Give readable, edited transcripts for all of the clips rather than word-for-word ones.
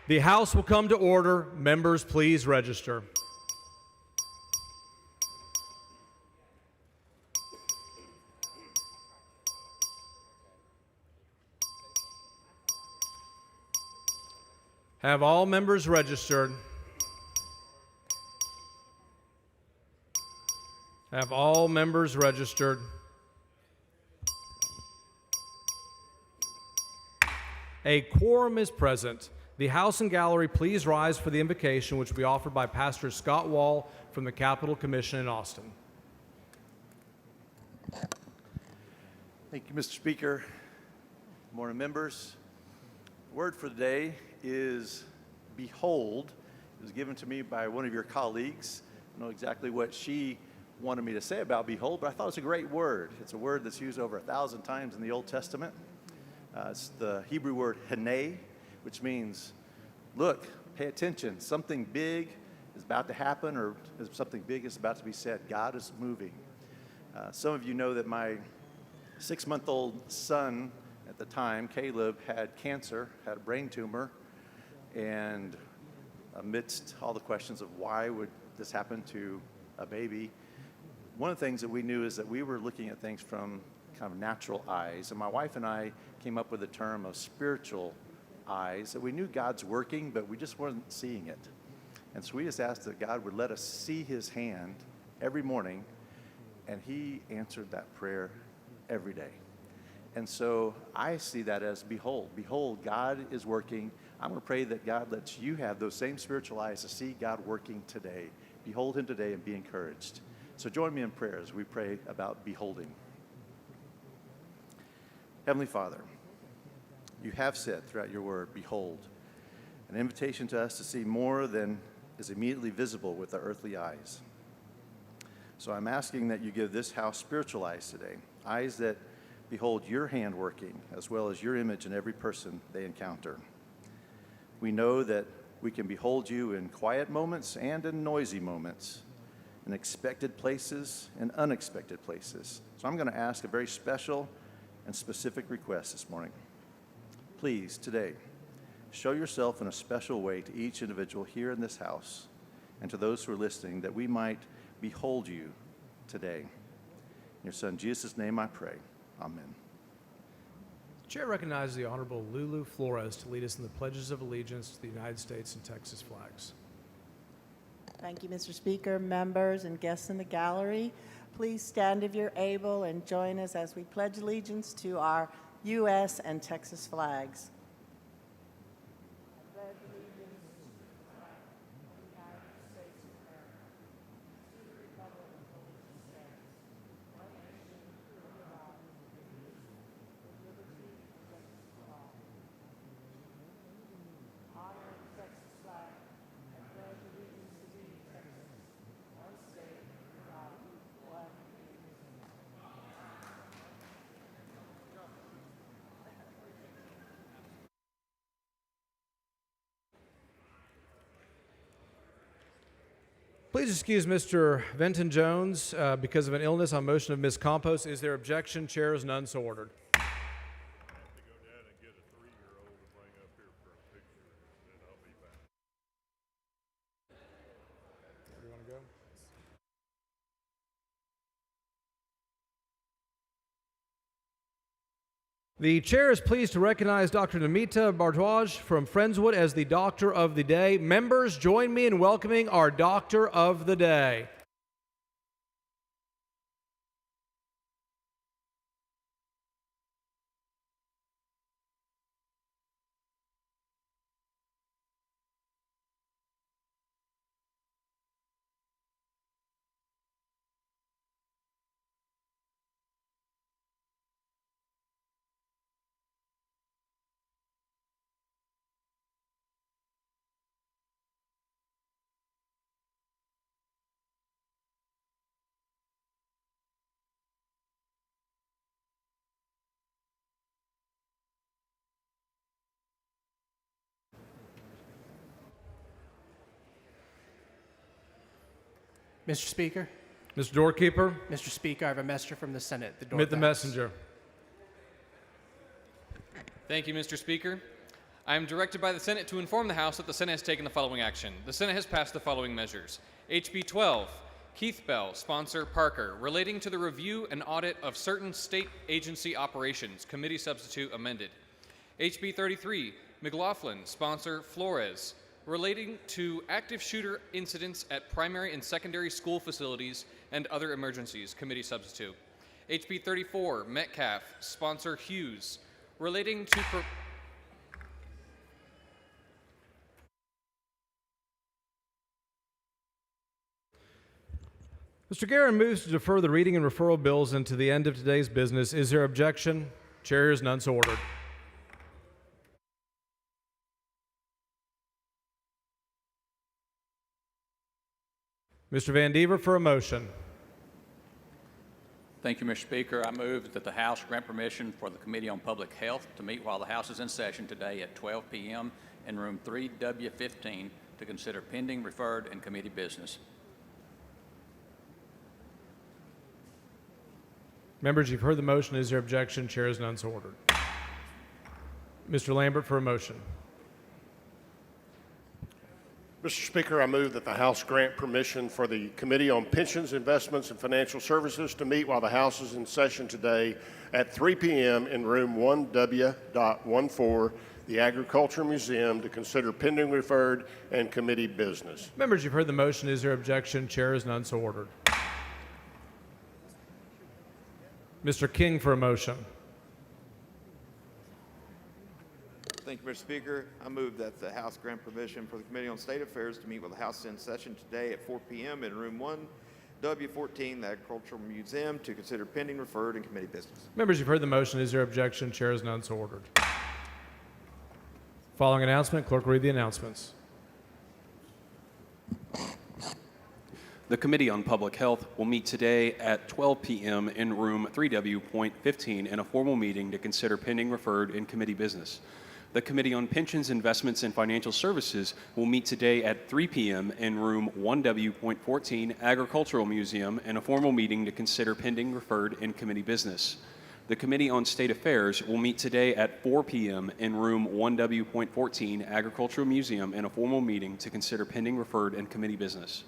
The House will come to order. Members, please register. Have all members registered? Have all members registered? A quorum is present. The House and Gallery, please rise for the invocation which will be offered by Pastor Scott Wall from the Capitol Commission in Austin. Thank you, Mr. Speaker. Good morning, members. The word for the day is behold. It was given to me by one of your colleagues. I don't know exactly what she wanted me to say about behold, but I thought it was a great word. It's a word that's used over 1,000 times in the Old Testament. It's the Hebrew word hene, which means, look, pay attention. Something big is about to happen, or something big is about to be said. God is moving. Some of you know that my 6-month-old son at the time, Caleb, had cancer, had a brain tumor, and amidst all the questions of why would this happen to a baby, one of the things that we knew is that we were looking at things from kind of natural eyes, and my wife and I came up with the term of spiritual eyes, that we knew God's working, but we just weren't seeing it. And so we just asked that God would let us see his hand every morning, and he answered that prayer every day. And so I see that as behold, God is working. I'm going to pray that God lets you have those same spiritual eyes to see God working today. Behold him today and be encouraged. So join me in prayer as we pray about beholding. Heavenly Father, you have said throughout your word, behold, an invitation to us to see more than is immediately visible with our earthly eyes. So I'm asking that you give this house spiritual eyes today, eyes that behold your hand working, as well as your image in every person they encounter. We know that we can behold you in quiet moments and in noisy moments, in expected places and unexpected places. So I'm going to ask a very special and specific request this morning. Please, today, show yourself in a special way to each individual here in this house and to those who are listening, that we might behold you today. In your Son, Jesus' name I pray. Amen. The Chair recognizes the Honorable Lulu Flores to lead us in the pledges of allegiance to the United States and Texas flags. Thank you, Mr. Speaker, members, and guests in the gallery. Please stand if you're able and join us as we pledge allegiance to our U.S. and Texas flags. Please excuse Mr. Venton Jones because of an illness on motion of Ms. Campos. Is there objection? Chair is none, so ordered. The chair is pleased to recognize Dr. Namita Bardwaj from Friendswood as the Doctor of the Day. Members, join me in welcoming our Doctor of the Day. Mr. Speaker. Mr. Doorkeeper. Mr. Speaker, I have a messenger from the Senate. The door Admit the pass. messenger. Thank you, Mr. Speaker. I am directed by the Senate to inform the House that the Senate has taken the following action. The Senate has passed the following measures. HB 12, Keith Bell, sponsor Parker, relating to the review and audit of certain state agency operations, committee substitute amended. HB 33, McLaughlin, sponsor Flores, relating to active shooter incidents at primary and secondary school facilities and other emergencies, committee substitute. HB 34, Metcalf, sponsor Hughes, relating to Mr. Guerin moves to defer the reading and referral bills into the end of today's business. Is there objection? Chair hears none, so ordered. Mr. Van Dever for a motion. Thank you, Mr. Speaker. I move that the House grant permission for the Committee on Public Health to meet while the House is in session today at 12 p.m. in room 3W15 to consider pending, referred, and committee business. Members, you've heard the motion. Is there objection? Chair is none, so ordered. Mr. Lambert for a motion. Mr. Speaker, I move that the House grant permission for the Committee on Pensions, Investments, and Financial Services to meet while the House is in session today at 3 p.m. in room 1W.14, the Agricultural Museum, to consider pending, referred, and committee business. Members, you've heard the motion. Is there objection? Chair is none, so ordered. Mr. King for a motion. Thank you, Mr. Speaker. I move that the House grant permission for the Committee on State Affairs to meet with the House in session today at 4 p.m. in room 1W14, the Agricultural Museum, to consider pending, referred, and committee business. Members, you've heard the motion. Is there objection? Chair is none, so ordered. Following announcement, clerk will read the announcements. The Committee on Public Health will meet today at 12 p.m. in room 3W.15 in a formal meeting to consider pending, referred, and committee business. The Committee on Pensions, Investments, and Financial Services will meet today at 3 p.m. in room 1W.14 Agricultural Museum in a formal meeting to consider pending, referred, and committee business. The Committee on State Affairs will meet today at 4 p.m. in room 1W.14 Agricultural Museum in a formal meeting to consider pending, referred, and committee business.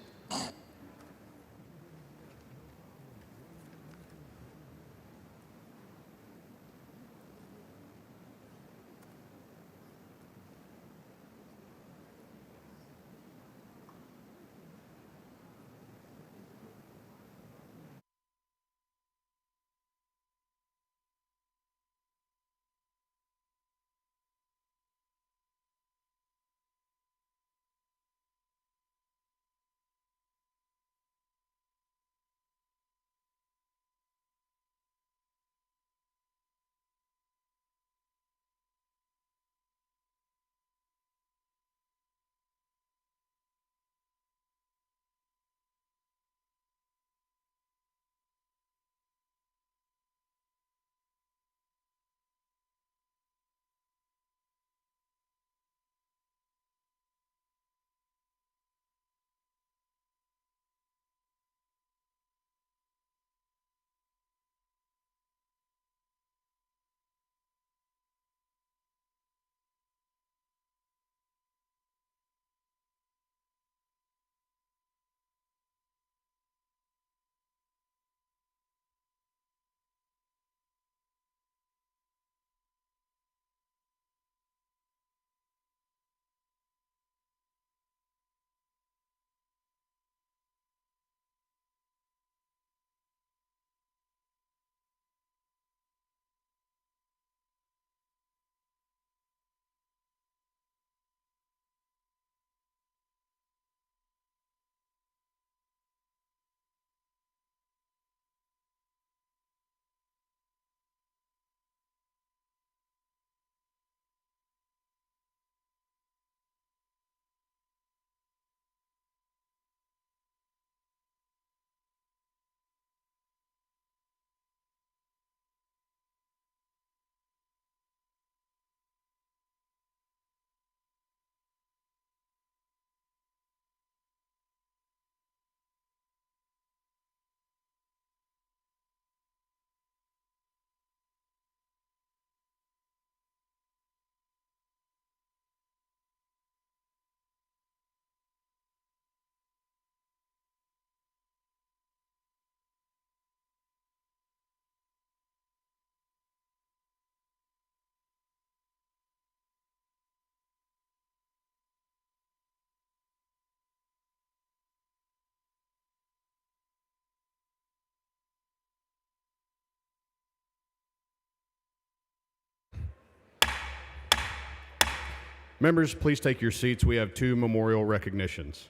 Members, please take your seats. We have 2 memorial recognitions.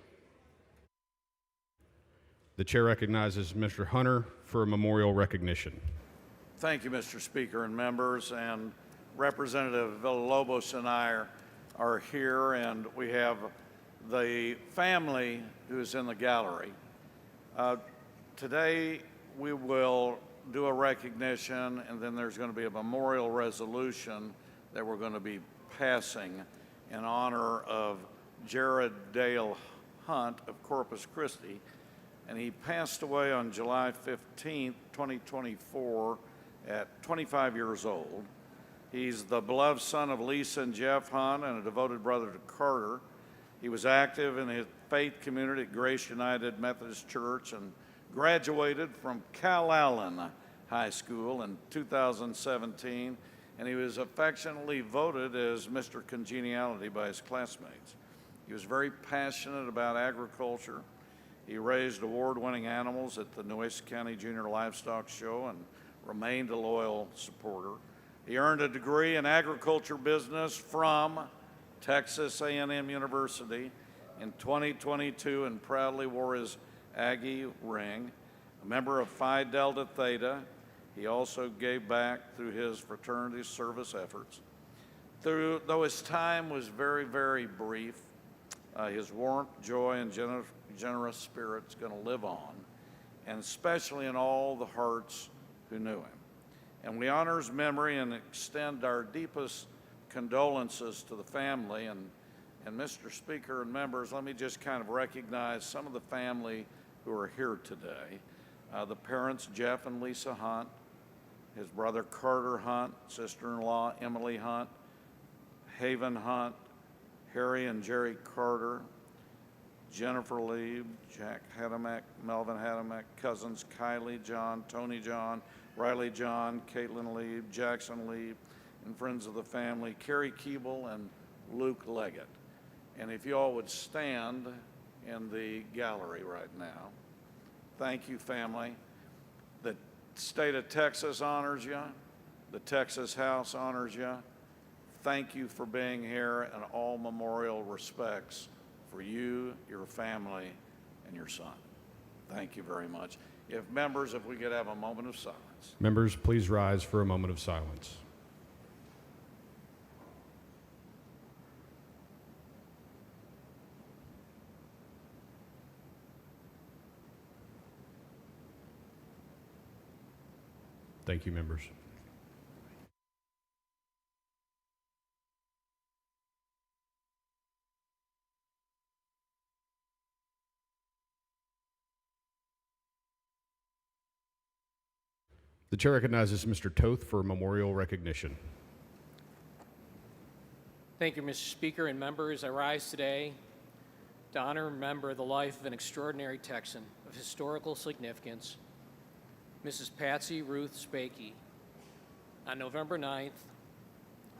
The chair recognizes Mr. Hunter for a memorial recognition. Thank you, Mr. Speaker and members, and Representative Villalobos and I are here, and we have the family who is in the gallery. Today, we will do a recognition, and then there's going to be a memorial resolution that we're going to be passing in honor of Jared Dale Hunt of Corpus Christi. And he passed away on July 15, 2024, at 25 years old. He's the beloved son of Lisa and Jeff Hunt and a devoted brother to Carter. He was active in his faith community at Grace United Methodist Church and graduated from Calallen High School in 2017, and he was affectionately voted as Mr. Congeniality by his classmates. He was very passionate about agriculture. He raised award-winning animals at the Nueces County Junior Livestock Show and remained a loyal supporter. He earned a degree in agriculture business from Texas A&M University in 2022 and proudly wore his Aggie ring. A member of Phi Delta Theta, he also gave back through his fraternity service efforts. Though his time was very, very brief, his warmth, joy, and generous spirit is going to live on, and especially in all the hearts who knew him. And we honor his memory and extend our deepest condolences to the family. And Mr. Speaker and members, let me just kind of recognize some of the family who are here today. The parents, Jeff and Lisa Hunt, his brother Carter Hunt, sister-in-law Emily Hunt, Haven Hunt, Harry and Jerry Carter, Jennifer Lieb, Jack Hadamek, Melvin Hadamek, cousins Kylie John, Tony John, Riley John, Caitlin Lieb, Jackson Lieb, and friends of the family, Carrie Keeble and Luke Leggett. And if you all would stand in the gallery right now. Thank you, family. The state of Texas honors you. The Texas House honors you. Thank you for being here, and all memorial respects for you, your family, and your son. Thank you very much. If we could have a moment of silence. Members, please rise for a moment of silence. Thank you, members. The chair recognizes Mr. Toth for memorial recognition. Thank you, Mr. Speaker and members. I rise today to honor and remember the life of an extraordinary Texan of historical significance, Mrs. Patsy Ruth Spakey. On November 9th,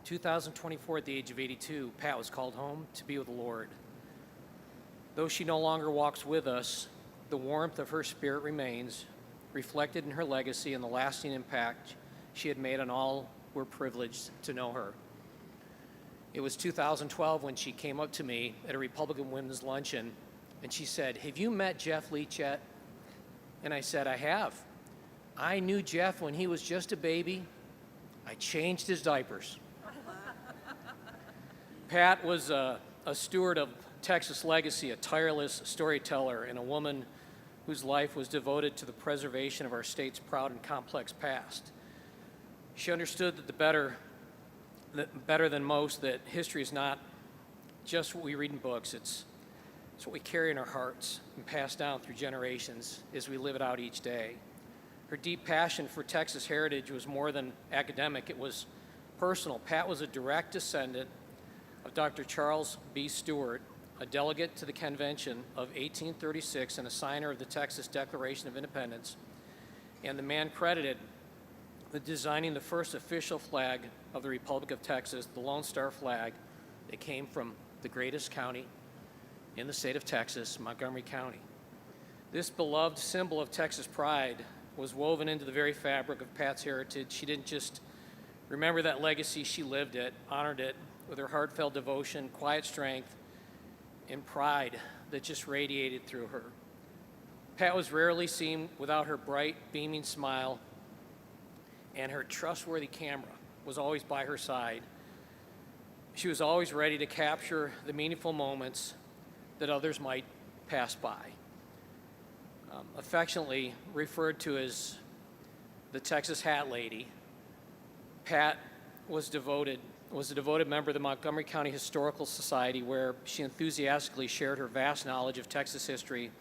2024, at the age of 82, Pat was called home to be with the Lord. Though she no longer walks with us, the warmth of her spirit remains, reflected in her legacy and the lasting impact she had made on all who were privileged to know her. It was 2012 when she came up to me at a Republican Women's Luncheon, and she said, "Have you met Jeff Leach yet?" And I said, "I have. I knew Jeff when he was just a baby. I changed his diapers." Pat was a steward of Texas legacy, a tireless storyteller, and a woman whose life was devoted to the preservation of our state's proud and complex past. She understood that better than most, that history is not just what we read in books, it's what we carry in our hearts and pass down through generations as we live it out each day. Her deep passion for Texas heritage was more than academic, it was personal. Pat was a direct descendant of Dr. Charles B. Stewart, a delegate to the convention of 1836 and a signer of the Texas Declaration of Independence, and the man credited with designing the first official flag of the Republic of Texas, the Lone Star flag, that came from the greatest county in the state of Texas, Montgomery County. This beloved symbol of Texas pride was woven into the very fabric of Pat's heritage. She didn't just Remember that legacy. She lived it, honored it with her heartfelt devotion, quiet strength, and pride that just radiated through her. Pat was rarely seen without her bright, beaming smile, and her trustworthy camera was always by her side. She was always ready to capture the meaningful moments that others might pass by. Affectionately referred to as the Texas Hat Lady, Pat was a devoted member of the Montgomery County Historical Society, where she enthusiastically shared her vast knowledge of Texas history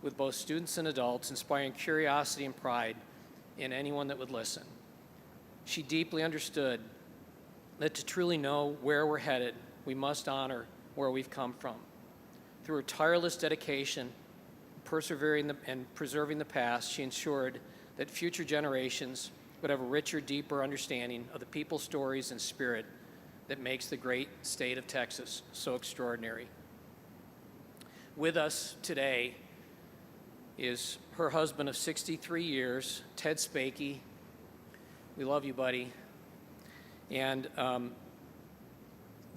with both students and adults, inspiring curiosity and pride in anyone that would listen. She deeply understood that to truly know where we're headed, we must honor where we've come from. Through her tireless dedication, persevering and preserving the past, she ensured that future generations would have a richer, deeper understanding of the people, stories, and spirit that makes the great state of Texas so extraordinary. With us today is her husband of 63 years, Ted Spakey. We love you, buddy. And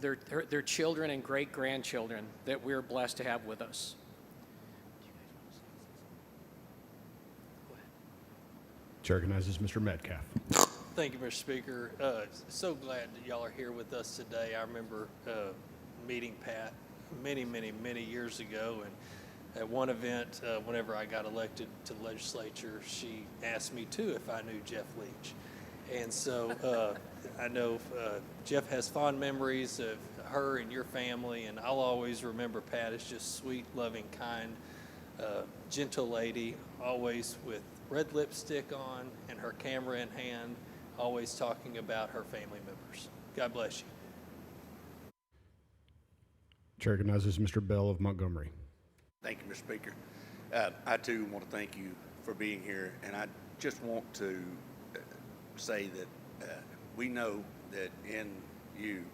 their children and great-grandchildren that we're blessed to have with us. Chair recognizes Mr. Metcalf. Thank you, Mr. Speaker. So glad that y'all are here with us today. I remember meeting Pat many, many, many years ago, and at one event, whenever I got elected to the legislature, she asked me too if I knew Jeff Leach. And so I know Jeff has fond memories of her and your family, and I'll always remember Pat as just sweet, loving, kind, gentle lady, always with red lipstick on and her camera in hand, always talking about her family members. God bless you. Chair recognizes Mr. Bell of Montgomery. Thank you, Mr. Speaker. I too want to thank you for being here, and I just want to say that we know that in you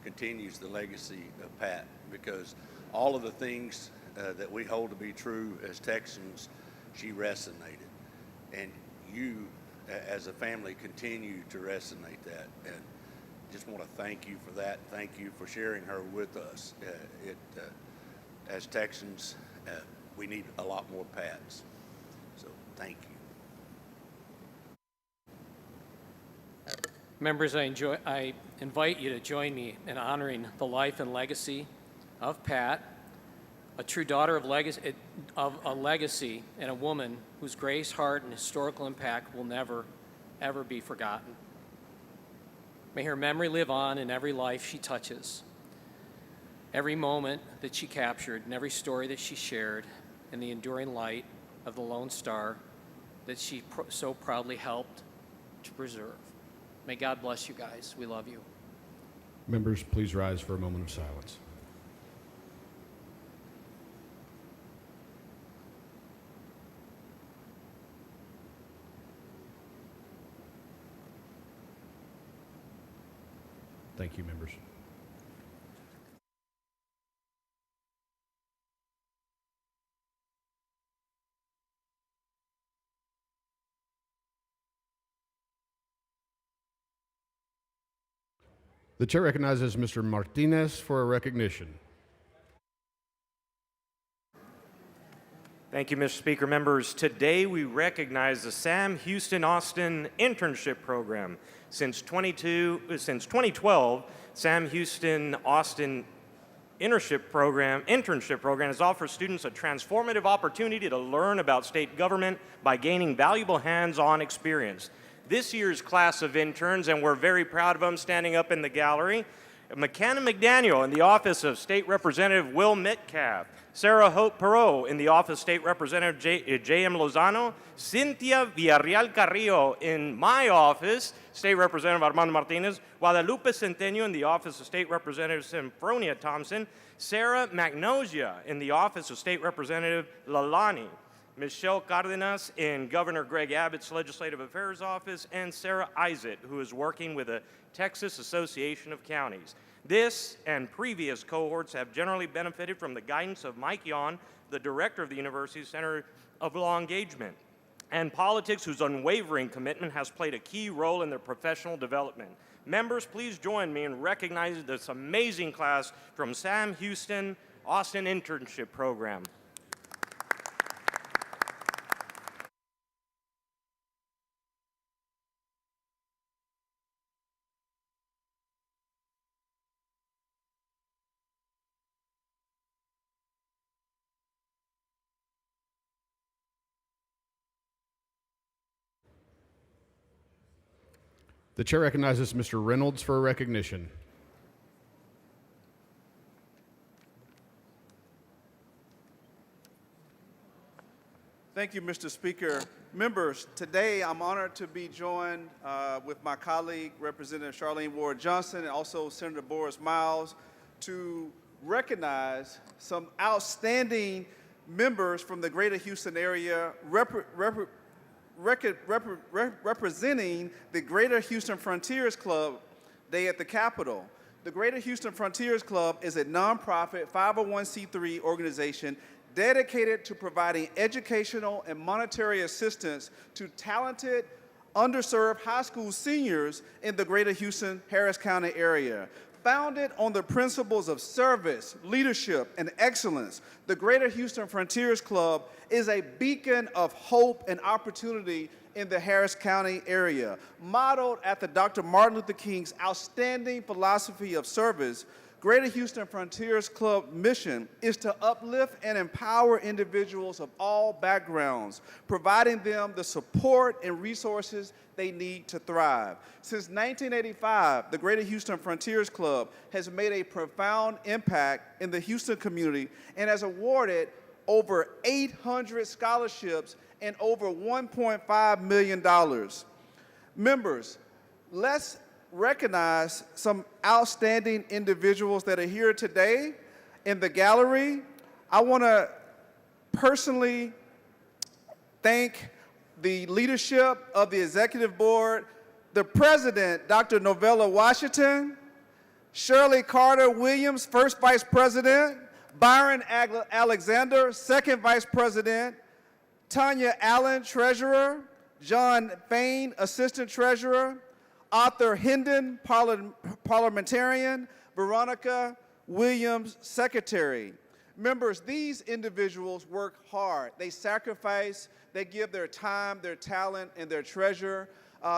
continues the legacy of Pat, because all of the things that we hold to be true as Texans, she resonated. And you, as a family, continue to resonate that. And just want to thank you for that. Thank you for sharing her with us. As Texans, we need a lot more Pats. So thank you. Members, I invite you to join me in honoring the life and legacy of Pat, a true daughter of a legacy and a woman whose grace, heart, and historical impact will never, ever be forgotten. May her memory live on in every life she touches, every moment that she captured, and every story that she shared, in the enduring light of the Lone Star that she so proudly helped to preserve. May God bless you guys. We love you. Members, please rise for a moment of silence. Thank you, members. The chair recognizes Mr. Martinez for a recognition. Thank you, Mr. Speaker. Members, today we recognize the Sam Houston Austin Internship Program. Since 2012, Sam Houston Austin Internship Program has offered students a transformative opportunity to learn about state government by gaining valuable hands-on experience. This year's class of interns, and we're very proud of them standing up in the gallery, McKenna McDaniel in the office of State Representative Will Metcalf, Sarah Hope Perot in the office of State Representative J.M. Lozano, Cynthia Villarreal Carrillo in my office, State Representative Armando Martinez, Guadalupe Centeno in the office of State Representative Sempronia Thompson, Sarah Magnosia in the office of State Representative Lalani, Michelle Cardenas in Governor Greg Abbott's Legislative Affairs Office, and Sarah Isaac, who is working with the Texas Association of Counties. This and previous cohorts have generally benefited from the guidance of Mike Yon, the director of the University's Center of Law Engagement, and politics, whose unwavering commitment has played a key role in their professional development. Members, please join me in recognizing this amazing class from Sam Houston Austin Internship Program. The chair recognizes Mr. Reynolds for a recognition. Thank you, Mr. Speaker. Members, today I'm honored to be joined with my colleague, Representative Charlene Ward Johnson, and also Senator Boris Miles, to recognize some outstanding members from the greater Houston area representing the Greater Houston Frontiers Club Day at the Capitol. The Greater Houston Frontiers Club is a nonprofit 501c3 organization dedicated to providing educational and monetary assistance to talented, underserved high school seniors in the Greater Houston, Harris County area. Founded on the principles of service, leadership, and excellence, the Greater Houston Frontiers Club is a beacon of hope and opportunity in the Harris County area. Modeled after Dr. Martin Luther King's outstanding philosophy of service, Greater Houston Frontiers Club mission is to uplift and empower individuals of all backgrounds, providing them the support and resources they need to thrive. Since 1985, the Greater Houston Frontiers Club has made a profound impact in the Houston community and has awarded over 800 scholarships and over $1.5 million. Members, let's recognize some outstanding individuals that are here today in the gallery. I want to personally thank the leadership of the executive board, the president, Dr. Novella Washington, Shirley Carter Williams, first vice president, Byron Alexander, second vice president, Tanya Allen, treasurer, John Fain, assistant treasurer, Arthur Hendon, parliamentarian, Veronica Williams, secretary. Members, these individuals work hard. They sacrifice, they give their time, their talent, and their treasure.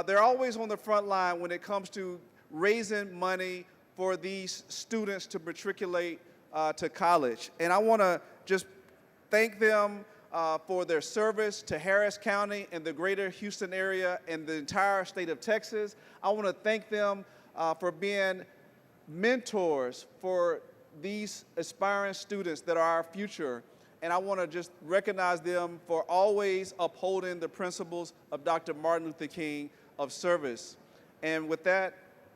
They're always on the front line when it comes to raising money for these students to matriculate to college. And I want to just thank them for their service to Harris County and the greater Houston area and the entire state of Texas. I want to thank them for being mentors for these aspiring students that are our future. And I want to just recognize them for always upholding the principles of Dr. Martin Luther King of service. And with that,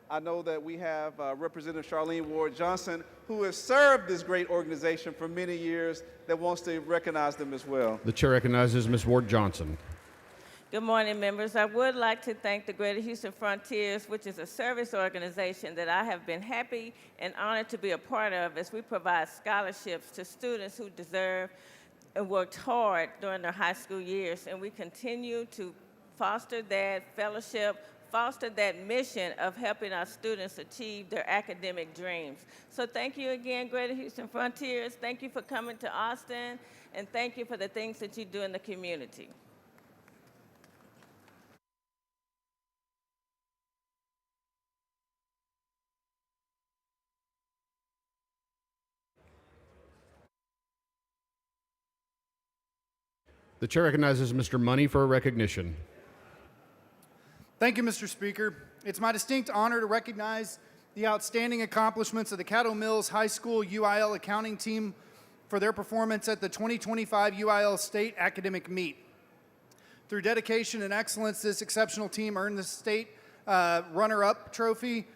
I know that we have Representative Charlene Ward Johnson, who has served this great organization for many years, that wants to recognize them as well. The chair recognizes Ms. Ward Johnson. Good morning, members. I would like to thank the Greater Houston Frontiers, which is a service organization that I have been happy and honored to be a part of, as we provide scholarships to students who deserve and worked hard during their high school years. And we continue to foster that fellowship, foster that mission of helping our students achieve their academic dreams. So thank you again, Greater Houston Frontiers. Thank you for coming to Austin, and thank you for the things that you do in the community. The chair recognizes Mr. Money for a recognition. Thank you, Mr. Speaker. It's my distinct honor to recognize the outstanding accomplishments of the Caddo Mills High School UIL accounting team for their performance at the 2025 UIL State Academic Meet. Through dedication and excellence, this exceptional team earned the state runner-up trophy,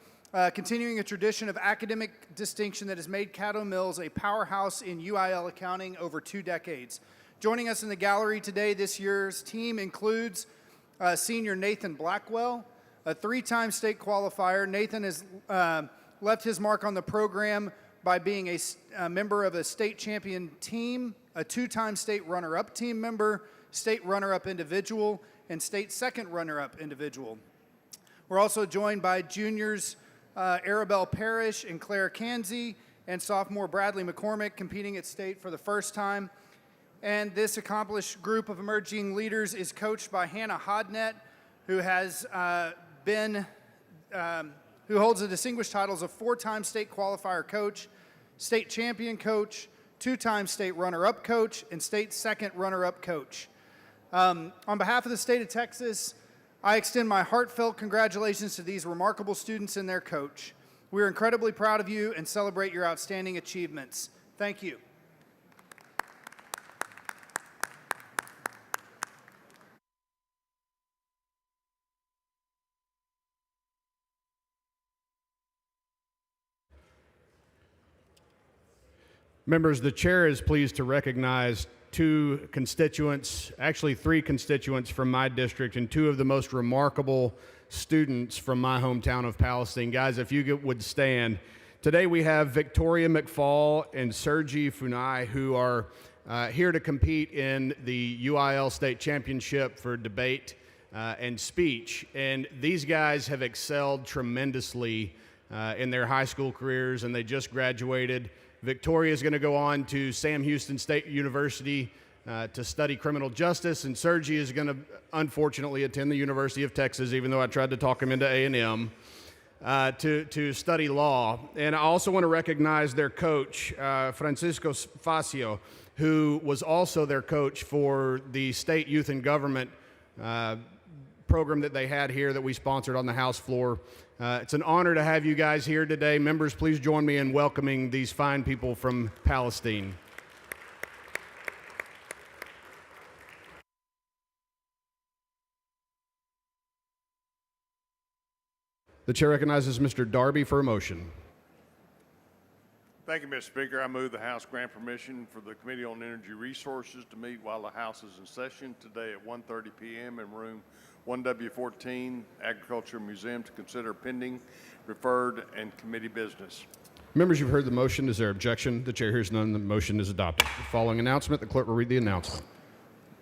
continuing a tradition of academic distinction that has made Caddo Mills a powerhouse in UIL accounting over 2 decades. Joining us in the gallery today, this year's team includes senior Nathan Blackwell, a 3-time state qualifier. Nathan has left his mark on the program by being a member of a state champion team, a 2-time state runner-up team member, state runner-up individual, and state second runner-up individual. We're also joined by juniors Arabelle Parrish and Claire Kanzi, and sophomore Bradley McCormick competing at state for the first time. And this accomplished group of emerging leaders is coached by Hannah Hodnett, who has who holds the distinguished titles of 4-time state qualifier coach, state champion coach, 2-time state runner-up coach, and state second runner-up coach. On behalf of the state of Texas, I extend my heartfelt congratulations to these remarkable students and their coach. We are incredibly proud of you and celebrate your outstanding achievements. Thank you. Members, the chair is pleased to recognize two constituents, actually three constituents from my district, and two of the most remarkable students from my hometown of Palestine. Guys, if you would stand. Today we have Victoria McFall and Sergi Funai, who are here to compete in the UIL State Championship for debate and speech. And these guys have excelled tremendously in their high school careers, and they just graduated. Victoria is going to go on to Sam Houston State University to study criminal justice, and Sergi is going to unfortunately attend the University of Texas, even though I tried to talk him into A&M, to study law. And I also want to recognize their coach, Francisco Facio, who was also their coach for the state youth and government program that they had here that we sponsored on the House floor. It's an honor to have you guys here today. Members, please join me in welcoming these fine people from Palestine. The chair recognizes Mr. Darby for a motion. Thank you, Mr. Speaker. I move the House grant permission for the Committee on Energy Resources to meet while the House is in session today at 1:30 p.m. in room 1W14, Agriculture Museum, to consider pending, referred, and committee business. Members, you've heard the motion. Is there objection? The chair hears none. The motion is adopted. Following announcement, the clerk will read the announcement.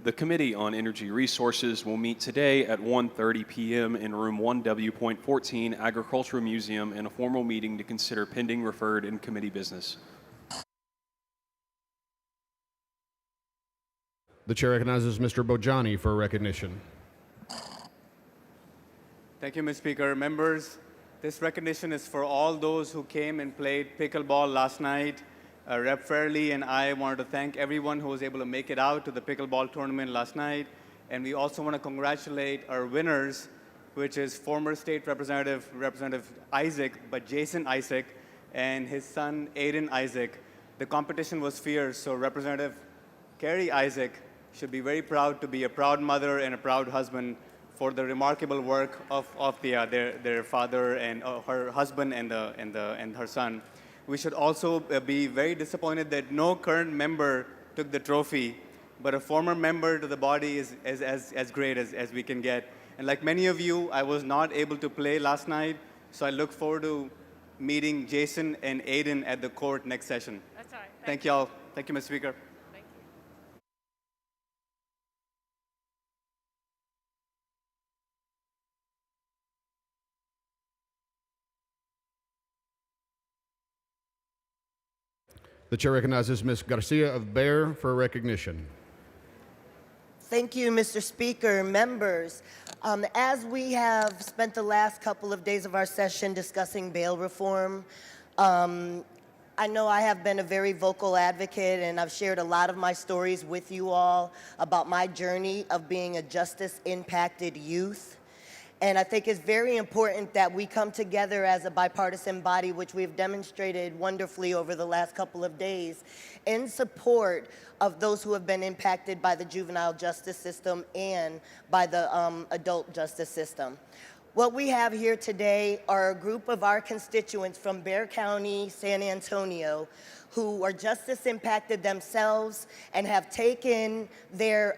The Committee on Energy Resources will meet today at 1:30 p.m. in room 1W.14, Agricultural Museum, in a formal meeting to consider pending, referred, and committee business. The chair recognizes Mr. Bojani for recognition. Thank you, Mr. Speaker. Members, this recognition is for all those who came and played pickleball last night. Rep Fairley and I wanted to thank everyone who was able to make it out to the pickleball tournament last night. And we also want to congratulate our winners, which is former state Representative Isaac, but Jason Isaac, and his son, Aiden Isaac. The competition was fierce, so Representative Carrie Isaac should be very proud to be a proud mother and a proud husband for the remarkable work of their father and her husband and her son. We should also be very disappointed that no current member took the trophy, but a former member to the body is as great as we can get. And like many of you, I was not able to play last night, so I look forward to meeting Jason and Aiden at the court next session. That's all right. Thank you all. Thank you, Mr. Speaker. The chair recognizes Ms. Garcia of Bear for recognition. Thank you, Mr. Speaker. Members, as we have spent the last couple of days of our session discussing bail reform, I know I have been a very vocal advocate, and I've shared a lot of my stories with you all about my journey of being a justice-impacted youth. And I think it's very important that we come together as a bipartisan body, which we've demonstrated wonderfully over the last couple of days, in support of those who have been impacted by the juvenile justice system and by the adult justice system. What we have here today are a group of our constituents from Bexar County, San Antonio, who are justice impacted themselves and have taken their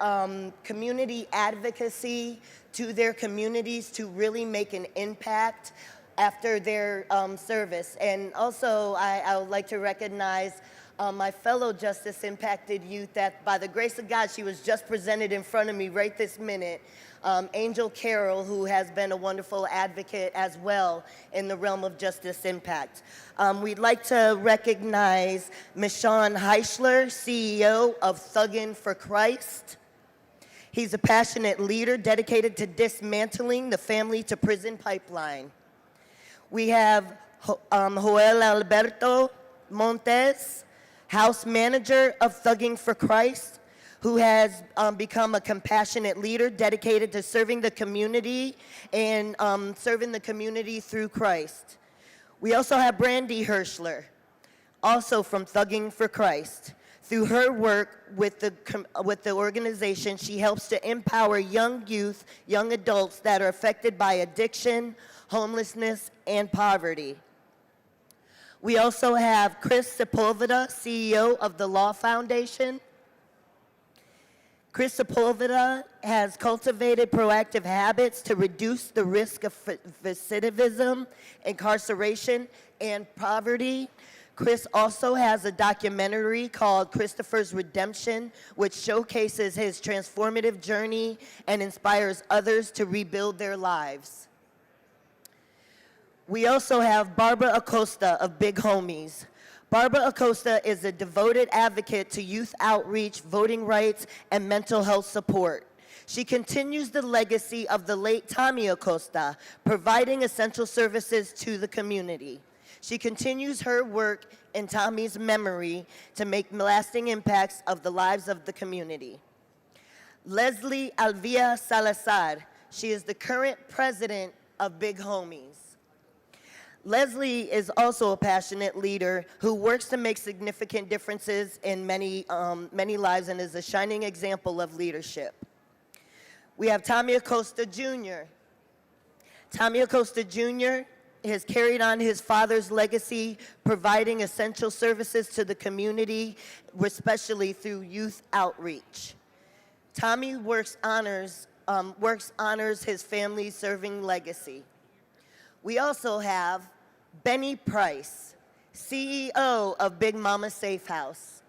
community advocacy to their communities to really make an impact after their service. And also, I would like to recognize my fellow justice impacted youth that by the grace of God, she was just presented in front of me right this minute. Angel Carroll, who has been a wonderful advocate as well in the realm of justice impact. We'd like to recognize Michon Heischler, CEO of Thuggin' for Christ. He's a passionate leader dedicated to dismantling the family to prison pipeline. We have Joel Alberto Montes, House Manager of Thugging for Christ, who has become a compassionate leader dedicated to serving the community and serving the community through Christ. We also have Brandy Hirschler, also from Thugging for Christ. Through her work with the organization, she helps to empower young youth, young adults that are affected by addiction, homelessness, and poverty. We also have Chris Sepulveda, CEO of the Law Foundation. Chris Sepulveda has cultivated proactive habits to reduce the risk of recidivism, incarceration, and poverty. Chris also has a documentary called Christopher's Redemption, which showcases his transformative journey and inspires others to rebuild their lives. We also have Barbara Acosta of Big Homies. Barbara Acosta is a devoted advocate to youth outreach, voting rights, and mental health support. She continues the legacy of the late Tommy Acosta, providing essential services to the community. She continues her work in Tommy's memory to make lasting impacts of the lives of the community. Leslie Alvia Salazar, she is the current president of Big Homies. Leslie is also a passionate leader who works to make significant differences in many lives and is a shining example of leadership. We have Tommy Acosta Jr. Tommy Acosta Jr. has carried on his father's legacy, providing essential services to the community, especially through youth outreach. Tommy honors his family's serving legacy. We also have Benny Price, CEO of Big Mama Safe House.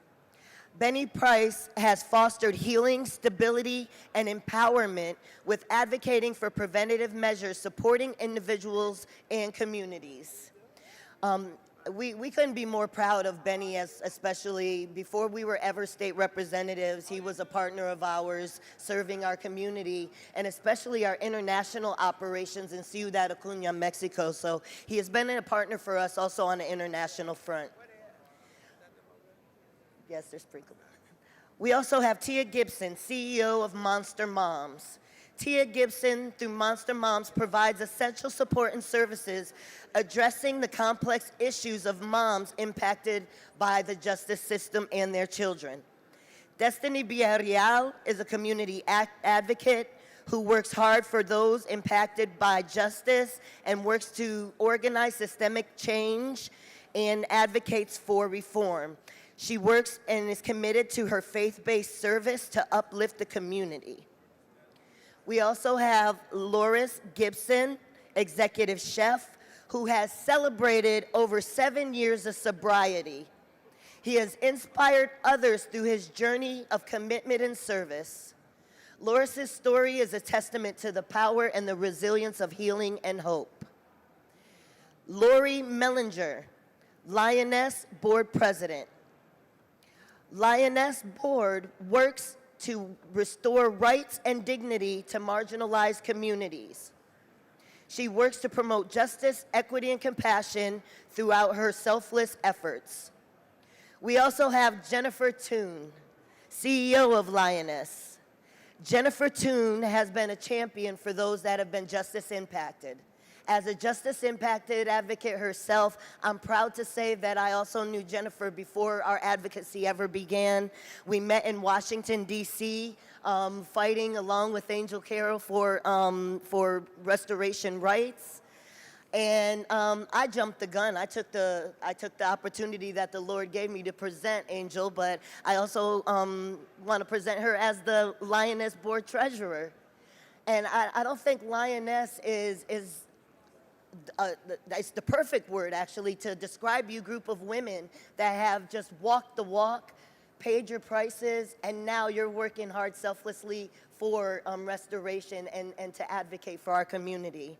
Benny Price has fostered healing, stability, and empowerment with advocating for preventative measures supporting individuals and communities. We couldn't be more proud of Benny, especially before we were ever state representatives. He was a partner of ours serving our community and especially our international operations in Ciudad Acuña, Mexico. So he has been a partner for us also on the international front. Yes, they're sprinkled. We also have Tia Gibson, CEO of Monster Moms. Tia Gibson, through Monster Moms, provides essential support and services addressing the complex issues of moms impacted by the justice system and their children. Destiny Villarreal is a community advocate who works hard for those impacted by justice and works to organize systemic change and advocates for reform. She works and is committed to her faith-based service to uplift the community. We also have Loris Gibson, executive chef, who has celebrated over 7 years of sobriety. He has inspired others through his journey of commitment and service. Loris's story is a testament to the power and the resilience of healing and hope. Lori Mellinger, Lioness Board President. Lioness Board works to restore rights and dignity to marginalized communities. She works to promote justice, equity, and compassion throughout her selfless efforts. We also have Jennifer Toon, CEO of Lioness. Jennifer Toon has been a champion for those that have been justice impacted. As a justice impacted advocate herself, I'm proud to say that I also knew Jennifer before our advocacy ever began. We met in Washington, D.C., fighting along with Angel Carroll for restoration rights. And I jumped the gun. I took the opportunity that the Lord gave me to present Angel, but I also want to present her as the Lioness Board Treasurer. And I don't think Lioness is it's the perfect word actually to describe you group of women that have just walked the walk, paid your prices, and now you're working hard selflessly for restoration and to advocate for our community.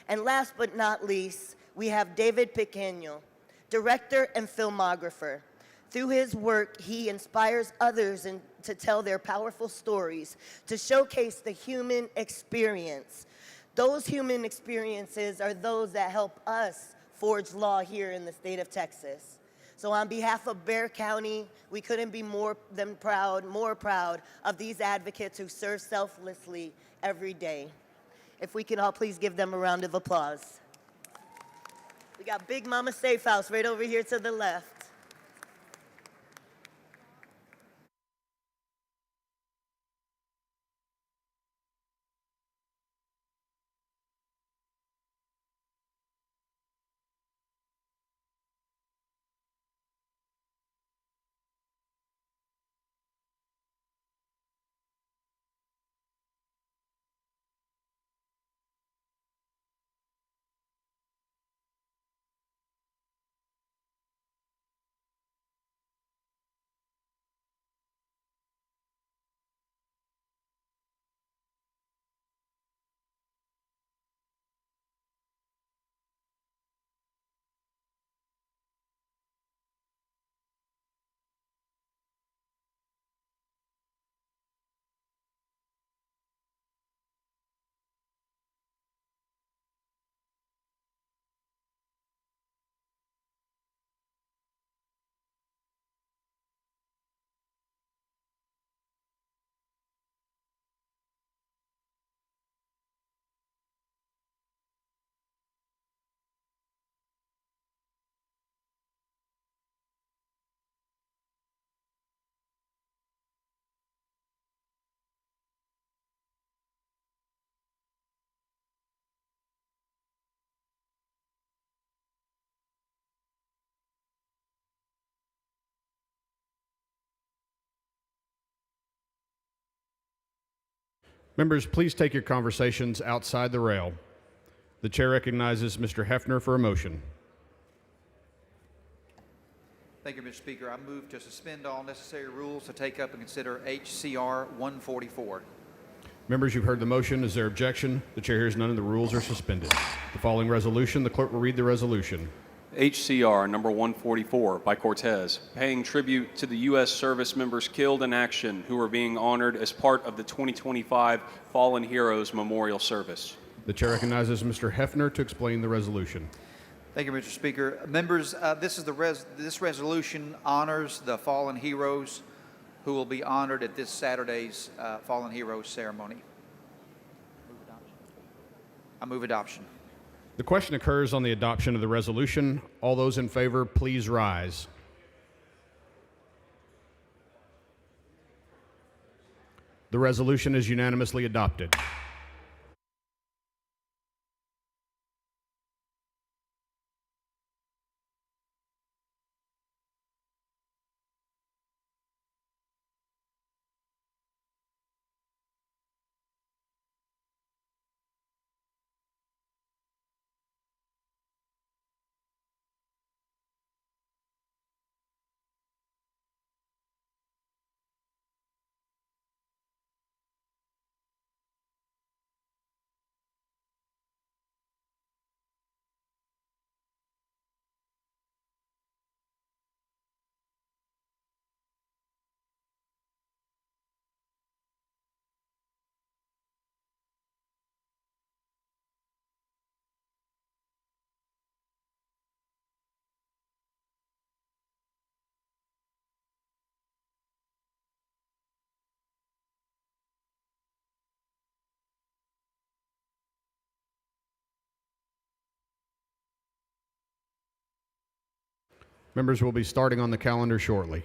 And last but not least, we have David Pequeño, director and filmographer. Through his work, he inspires others to tell their powerful stories, to showcase the human experience. Those human experiences are those that help us forge law here in the state of Texas. So on behalf of Bexar County, we couldn't be more proud of these advocates who serve selflessly every day. If we can all please give them a round of applause. We got Big Mama Safe House right over here to the left. Members, please take your conversations outside the rail. The chair recognizes Mr. Hefner for a motion. Thank you, Mr. Speaker. I move to suspend all necessary rules to take up and consider HCR 144. Members, you've heard the motion. Is there objection? The chair hears none and the rules are suspended. The following resolution, the clerk will read the resolution. HCR number 144 by Cortez, paying tribute to the U.S. service members killed in action who are being honored as part of the 2025 Fallen Heroes Memorial Service. The chair recognizes Mr. Hefner to explain the resolution. Thank you, Mr. Speaker. Members, this resolution honors the fallen heroes who will be honored at this Saturday's Fallen Heroes ceremony. I move adoption. The question occurs on the adoption of the resolution. All those in favor, please rise. The resolution is unanimously adopted. Members will be starting on the calendar shortly.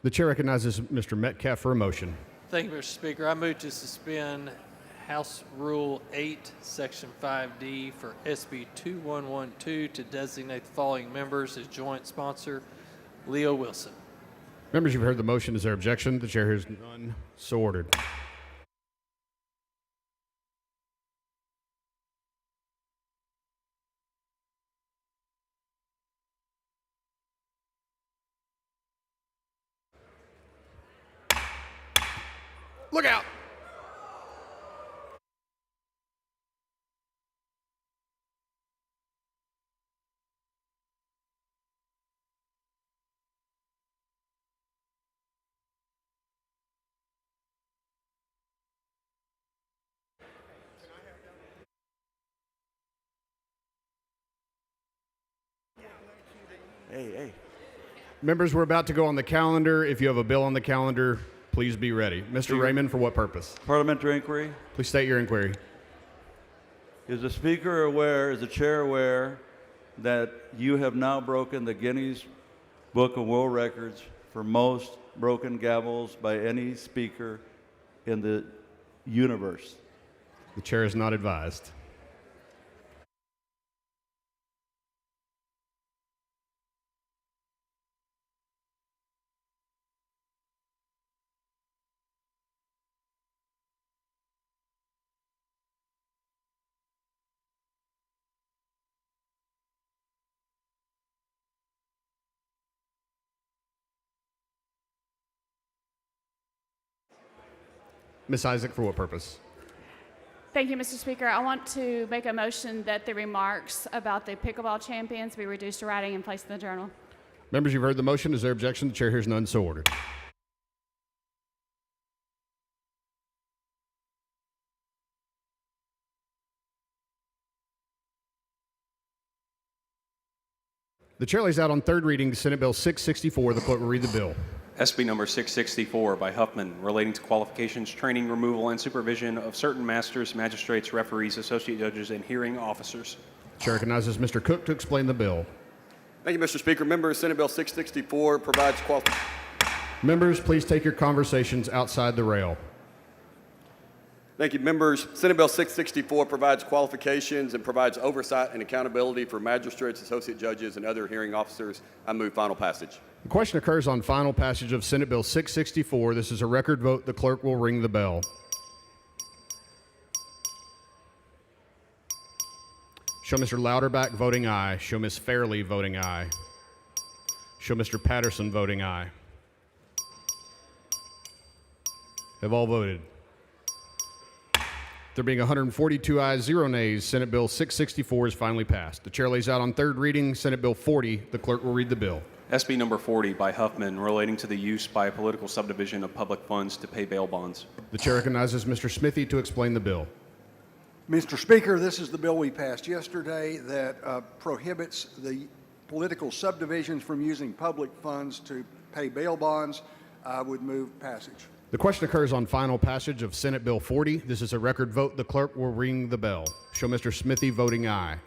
The chair recognizes Mr. Metcalf for a motion. Thank you, Mr. Speaker. I move to suspend House Rule 8, Section 5D for SB 2112 to designate the following members as joint sponsor. Leo Wilson. Members, you've heard the motion. Is there objection? The chair hears none. So ordered. Look out! Hey. Members, we're about to go on the calendar. If you have a bill on the calendar, please be ready. Mr. Raymond, for what purpose? Parliamentary inquiry. Please state your inquiry. Is the Speaker aware, is the Chair aware that you have now broken the Guinness Book of World Records for most broken gavels by any speaker in the universe? The chair is not advised. Ms. Isaac, for what purpose? Thank you, Mr. Speaker. I want to make a motion that the remarks about the pickleball champions be reduced to writing and placed in the journal. Members, you've heard the motion. Is there objection? The chair hears none. So ordered. The chair lays out on third reading Senate Bill 664. The clerk will read the bill. SB number 664 by Huffman, relating to qualifications, training, removal, and supervision of certain masters, magistrates, referees, associate judges, and hearing officers. Chair recognizes Mr. Cook to explain the bill. Thank you, Mr. Speaker. Members, Senate Bill 664 provides Members, please take your conversations outside the rail. Thank you, members. Senate Bill 664 provides qualifications and provides oversight and accountability for magistrates, associate judges, and other hearing officers. I move final passage. The question occurs on final passage of Senate Bill 664. This is a record vote. The clerk will ring the bell. Show Mr. Louderback voting aye. Show Ms. Fairley voting aye. Show Mr. Patterson voting aye. Have all voted. There being 142 ayes, 0 nays, Senate Bill 664 is finally passed. The chair lays out on third reading Senate Bill 40. The clerk will read the bill. SB number 40 by Huffman, relating to the use by a political subdivision of public funds to pay bail bonds. The chair recognizes Mr. Smithy to explain the bill. Mr. Speaker, this is the bill we passed yesterday that prohibits the political subdivisions from using public funds to pay bail bonds. I would move passage. The question occurs on final passage of Senate Bill 40. This is a record vote. The clerk will ring the bell. Show Mr. Smithy voting aye.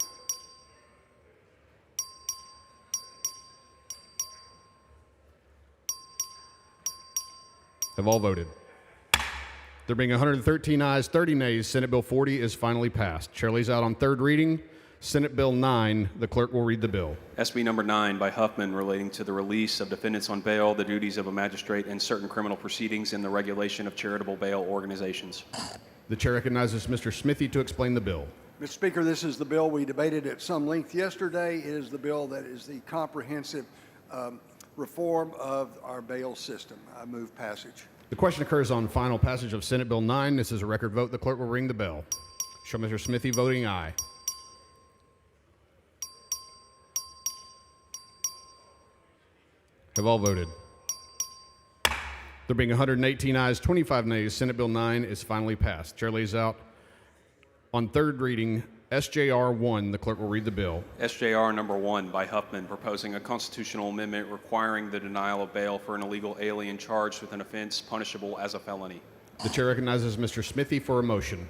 Have all voted. There being 113 ayes, 30 nays, Senate Bill 40 is finally passed. Chair lays out on third reading Senate Bill 9. The clerk will read the bill. SB number 9 by Huffman, relating to the release of defendants on bail, the duties of a magistrate, and certain criminal proceedings in the regulation of charitable bail organizations. The chair recognizes Mr. Smithy to explain the bill. Mr. Speaker, this is the bill we debated at some length yesterday. It is the bill that is the comprehensive reform of our bail system. I move passage. The question occurs on final passage of Senate Bill 9. This is a record vote. The clerk will ring the bell. Show Mr. Smithy voting aye. Have all voted. There being 118 ayes, 25 nays, Senate Bill 9 is finally passed. Chair lays out on third reading SJR 1. The clerk will read the bill. SJR number 1 by Huffman, proposing a constitutional amendment requiring the denial of bail for an illegal alien charged with an offense punishable as a felony. The chair recognizes Mr. Smithy for a motion.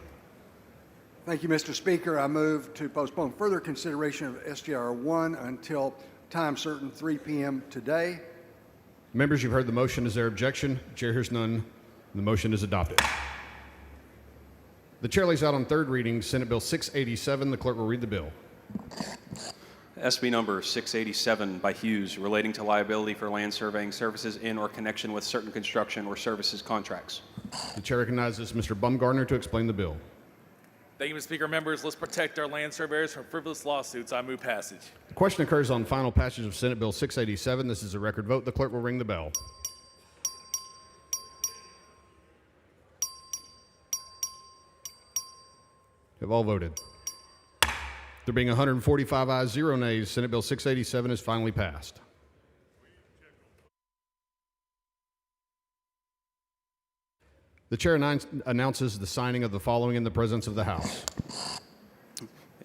Thank you, Mr. Speaker. I move to postpone further consideration of SJR 1 until time certain 3 p.m. today. Members, you've heard the motion. Is there objection? Chair hears none. The motion is adopted. The chair lays out on third reading Senate Bill 687. The clerk will read the bill. SB number 687 by Hughes, relating to liability for land surveying services in or connection with certain construction or services contracts. The chair recognizes Mr. Bumgardner to explain the bill. Thank you, Mr. Speaker. Members, let's protect our land surveyors from frivolous lawsuits. I move passage. The question occurs on final passage of Senate Bill 687. This is a record vote. The clerk will ring the bell. Have all voted? There being 145 ayes, 0 nays, Senate Bill 687 is finally passed. The chair announces the signing of the following in the presence of the House.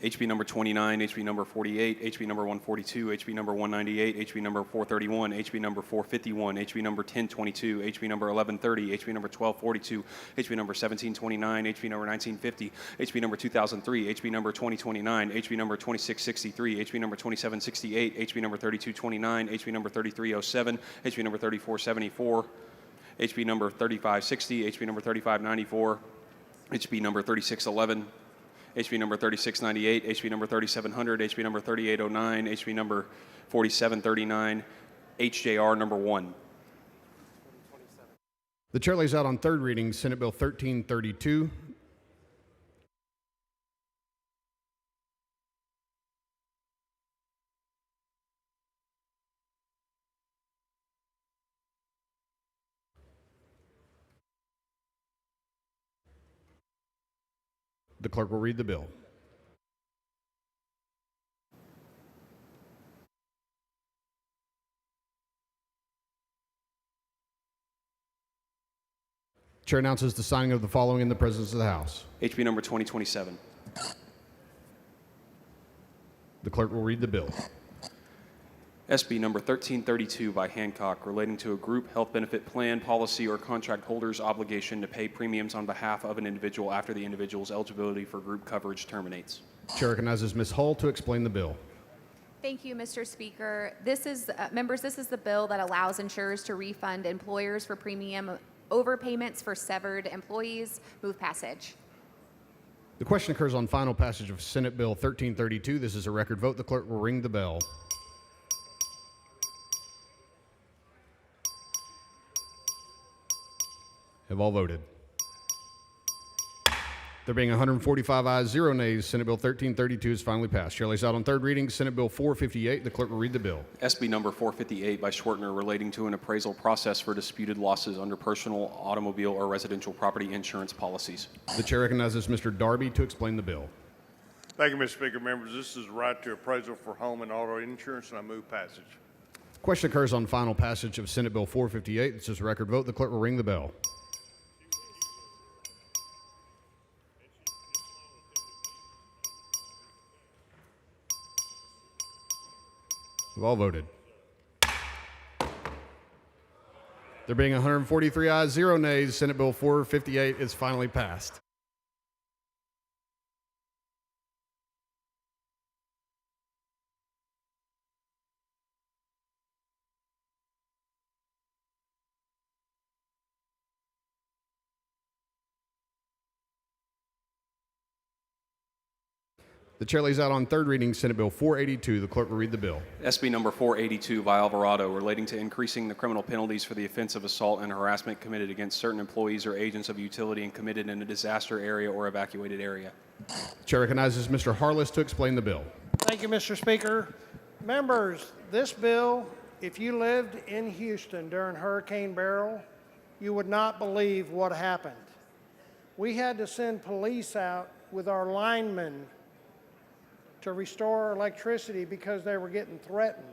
HB number 29, HB number 48, HB number 142, HB number 198, HB number 431, HB number 451, HB number 1022, HB number 1130, HB number 1242, HB number 1729, HB number 1950, HB number 2003, HB number 2029, HB number 2663, HB number 2768, HB number 3229, HB number 3307, HB number 3474, HB number 3560, HB number 3594, HB number 3611, HB number 3698, HB number 3700, HB number 3809, HB number 4739, HJR number 1. The chair lays out on third reading Senate Bill 1332. The clerk will read the bill. Chair announces the signing of the following in the presence of the House. HB number 2027. The clerk will read the bill. SB number 1332 by Hancock, relating to a group health benefit plan, policy, or contract holder's obligation to pay premiums on behalf of an individual after the individual's eligibility for group coverage terminates. Chair recognizes Ms. Hull to explain the bill. Thank you, Mr. Speaker. Members, this is the bill that allows insurers to refund employers for premium overpayments for severed employees. Move passage. The question occurs on final passage of Senate Bill 1332. This is a record vote. The clerk will ring the bell. Have all voted? There being 145 ayes, 0 nays, Senate Bill 1332 is finally passed. Chair lays out on third reading Senate Bill 458. The clerk will read the bill. SB number 458 by Schwartner, relating to an appraisal process for disputed losses under personal, automobile, or residential property insurance policies. The chair recognizes Mr. Darby to explain the bill. Thank you, Mr. Speaker. Members, this is right to appraisal for home and auto insurance, and I move passage. Question occurs on final passage of Senate Bill 458. This is a record vote. The clerk will ring the bell. Have all voted? There being 143 ayes, 0 nays, Senate Bill 458 is finally passed. The chair lays out on third reading Senate Bill 482. The clerk will read the bill. SB number 482 by Alvarado, relating to increasing the criminal penalties for the offense of assault and harassment committed against certain employees or agents of utility and committed in a disaster area or evacuated area. Chair recognizes Mr. Harless to explain the bill. Thank you, Mr. Speaker. Members, this bill, if you lived in Houston during Hurricane Beryl, you would not believe what happened. We had to send police out with our linemen to restore electricity because they were getting threatened.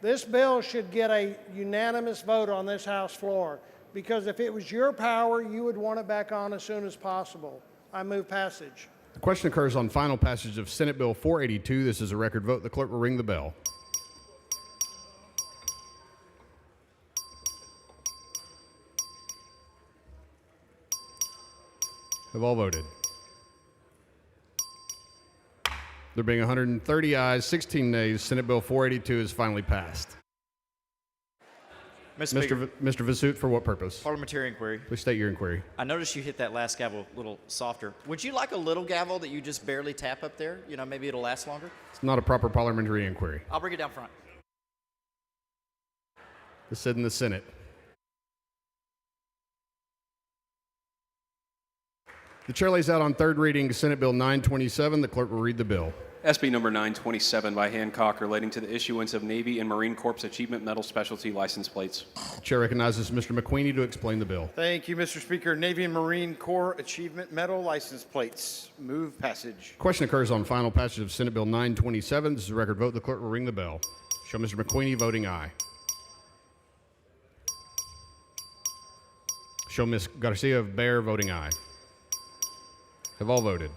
This bill should get a unanimous vote on this House floor, because if it was your power, you would want it back on as soon as possible. I move passage. The question occurs on final passage of Senate Bill 482. This is a record vote. The clerk will ring the bell. Have all voted? There being 130 ayes, 16 nays, Senate Bill 482 is finally passed. Mr. Vasut, for what purpose? Parliamentary inquiry. Please state your inquiry. I noticed you hit that last gavel a little softer. Would you like a little gavel that you just barely tap up there? You know, maybe it'll last longer? It's not a proper parliamentary inquiry. I'll bring it down front. This is in the Senate. The chair lays out on third reading Senate Bill 927. The clerk will read the bill. SB number 927 by Hancock relating to the issuance of Navy and Marine Corps Achievement Medal Specialty license plates. The chair recognizes Mr. McQueenie to explain the bill. Thank you, Mr. Speaker. Navy and Marine Corps Achievement Medal license plates. Move passage. Question occurs on final passage of Senate Bill 927. This is a record vote. The clerk will ring the bell. Show Mr. McQueenie voting aye. Show Ms. Garcia of Bear voting aye. Have all voted.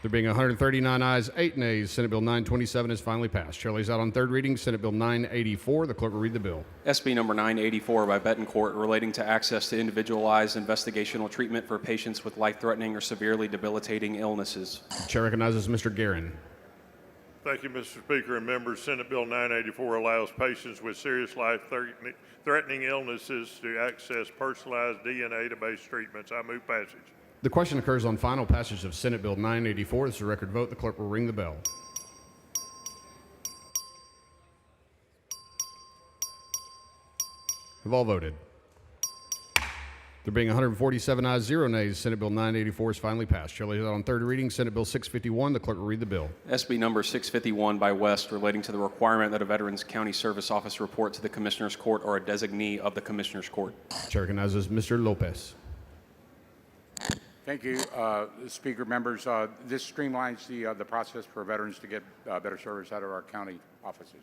There being 139 ayes, 8 nays, Senate Bill 927 is finally passed. Chair lays out on third reading Senate Bill 984. The clerk will read the bill. SB number 984 by Betancourt relating to access to individualized investigational treatment for patients with life-threatening or severely debilitating illnesses. The chair recognizes Mr. Guerin. Thank you, Mr. Speaker and members. Senate Bill 984 allows patients with serious life-threatening illnesses to access personalized DNA-based treatments. I move passage. The question occurs on final passage of Senate Bill 984. This is a record vote. The clerk will ring the bell. Have all voted. There being 147 ayes, 0 nays, Senate Bill 984 is finally passed. Chair lays out on third reading Senate Bill 651. The clerk will read the bill. SB number 651 by West relating to the requirement that a Veterans County Service Office report to the Commissioner's Court or a designee of the Commissioner's Court. Chair recognizes Mr. Lopez. Thank you, Speaker, members. This streamlines the process for veterans to get better service out of our county offices.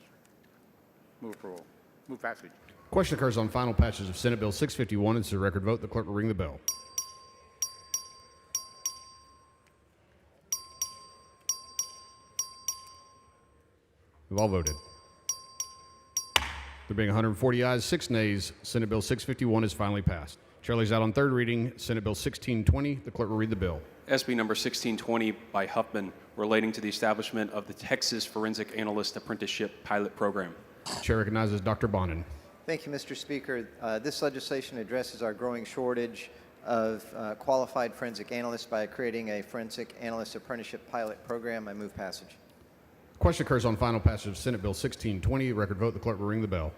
Move approval. Move passage. Question occurs on final passage of Senate Bill 651. It's a record vote. The clerk will ring the bell. We've all voted. There being 140 ayes, 6 nays, Senate Bill 651 is finally passed. Chair lays out on third reading Senate Bill 1620. The clerk will read the bill. SB number 1620 by Huffman relating to the establishment of the Texas Forensic Analyst Apprenticeship Pilot Program. Chair recognizes Dr. Bonin. Thank you, Mr. Speaker. This legislation addresses our growing shortage of qualified forensic analysts by creating a Forensic Analyst Apprenticeship Pilot Program. I move passage. Question occurs on final passage of Senate Bill 1620. Record vote. The clerk will ring the bell.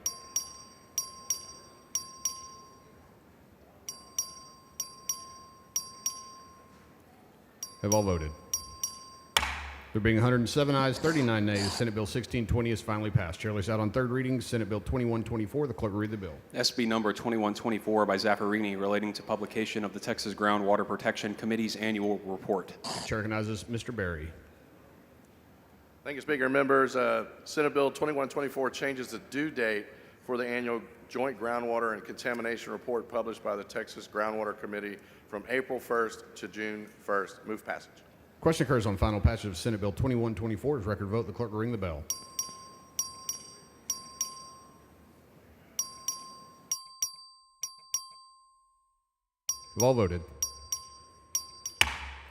Have all voted. There being 107 ayes, 39 nays, Senate Bill 1620 is finally passed. Chair lays out on third reading Senate Bill 2124. The clerk will read the bill. SB number 2124 by Zaffarini relating to publication of the Texas Groundwater Protection Committee's annual report. Chair recognizes Mr. Berry. Thank you, Speaker and members. Senate Bill 2124 changes the due date for the annual Joint Groundwater and Contamination Report published by the Texas Groundwater Committee from April 1st to June 1st. Move passage. Question occurs on final passage of Senate Bill 2124. As record vote, the clerk will ring the bell. Have all voted.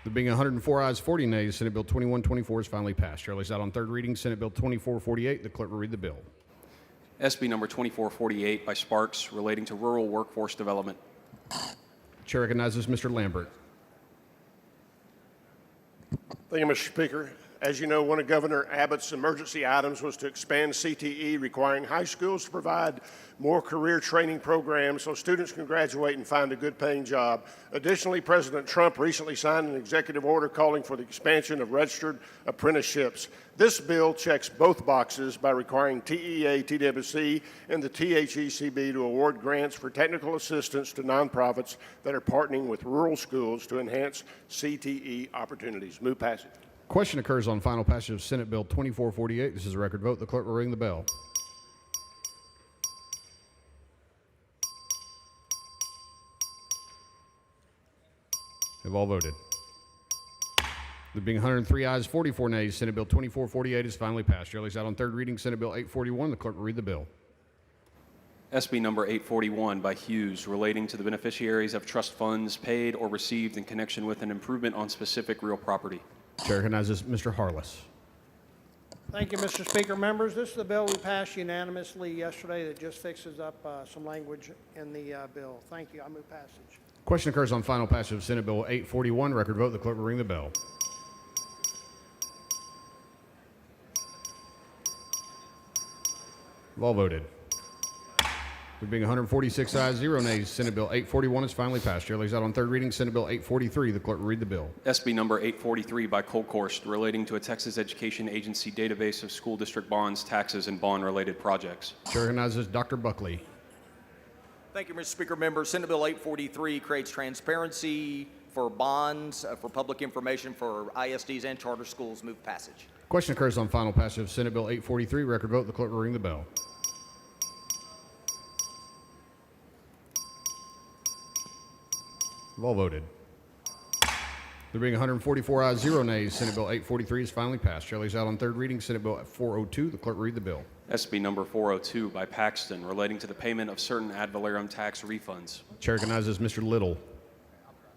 There being 104 ayes, 40 nays, Senate Bill 2124 is finally passed. Chair lays out on third reading Senate Bill 2448. The clerk will read the bill. SB number 2448 by Sparks relating to rural workforce development. Chair recognizes Mr. Lambert. Thank you, Mr. Speaker. As you know, one of Governor Abbott's emergency items was to expand CTE, requiring high schools to provide more career training programs so students can graduate and find a good-paying job. Additionally, President Trump recently signed an executive order calling for the expansion of registered apprenticeships. This bill checks both boxes by requiring TEA, TWC, and the THECB to award grants for technical assistance to nonprofits that are partnering with rural schools to enhance CTE opportunities. Move passage. Question occurs on final passage of Senate Bill 2448. This is a record vote. The clerk will ring the bell. Have all voted. There being 103 ayes, 44 nays, Senate Bill 2448 is finally passed. Chair lays out on third reading Senate Bill 841. The clerk will read the bill. SB number 841 by Hughes relating to the beneficiaries of trust funds paid or received in connection with an improvement on specific real property. Chair recognizes Mr. Harless. Thank you, Mr. Speaker. Members, this is the bill we passed unanimously yesterday that just fixes up some language in the bill. Thank you. I move passage. Question occurs on final passage of Senate Bill 841. Record vote. The clerk will ring the bell. Have all voted. There being 146 ayes, 0 nays, Senate Bill 841 is finally passed. Chair lays out on third reading Senate Bill 843. The clerk will read the bill. SB number 843 by Colkhorst, relating to a Texas Education Agency database of school district bonds, taxes, and bond-related projects. Chair recognizes Dr. Buckley. Thank you, Mr. Speaker. Members, Senate Bill 843 creates transparency for bonds for public information for ISDs and charter schools. Move passage. Question occurs on final passage of Senate Bill 843. Record vote. The clerk will ring the bell. Have all voted. There being 144 ayes, 0 nays, Senate Bill 843 is finally passed. Chair lays out on third reading Senate Bill 402. The clerk will read the bill. SB number 402 by Paxton, relating to the payment of certain ad valorem tax refunds. Chair recognizes Mr. Little.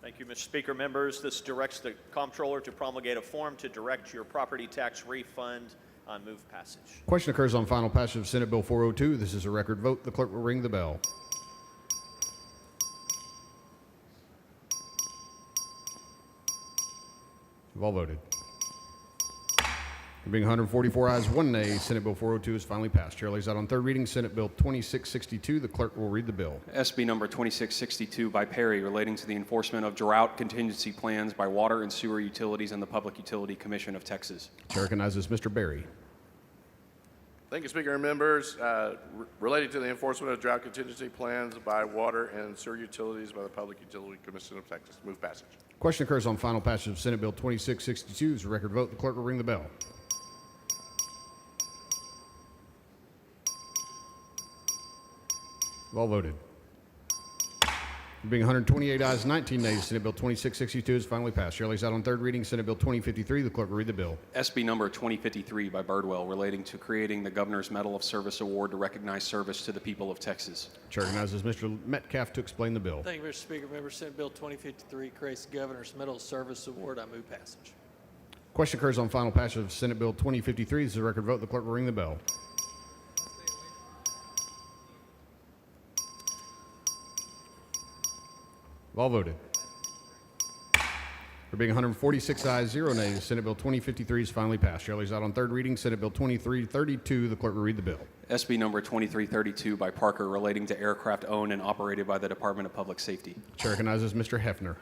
Thank you, Mr. Speaker. Members, this directs the comptroller to promulgate a form to direct your property tax refund. I move passage. Question occurs on final passage of Senate Bill 402. This is a record vote. The clerk will ring the bell. Have all voted. There being 144 ayes, 1 nay, Senate Bill 402 is finally passed. Chair lays out on third reading Senate Bill 2662. The clerk will read the bill. SB number 2662 by Perry, relating to the enforcement of drought contingency plans by Water and Sewer Utilities and the Public Utility Commission of Texas. Chair recognizes Mr. Berry. Thank you, Speaker and members. Related to the enforcement of drought contingency plans by Water and Sewer Utilities by the Public Utility Commission of Texas. Move passage. Question occurs on final passage of Senate Bill 2662. As a record vote, the clerk will ring the bell. Have all voted. There being 128 ayes, 19 nays, Senate Bill 2662 is finally passed. Chair lays out on third reading Senate Bill 2053. The clerk will read the bill. SB number 2053 by Birdwell, relating to creating the Governor's Medal of Service Award to recognize service to the people of Texas. Chair recognizes Mr. Metcalf to explain the bill. Thank you, Mr. Speaker. Members, Senate Bill 2053 creates the Governor's Medal of Service Award. I move passage. Question occurs on final passage of Senate Bill 2053. This is a record vote. The clerk will ring the bell. Have all voted. There being 146 ayes, 0 nays, Senate Bill 2053 is finally passed. Chair lays out on third reading Senate Bill 2332. The clerk will read the bill. SB number 2332 by Parker, relating to aircraft owned and operated by the Department of Public Safety. Chair recognizes Mr. Hefner.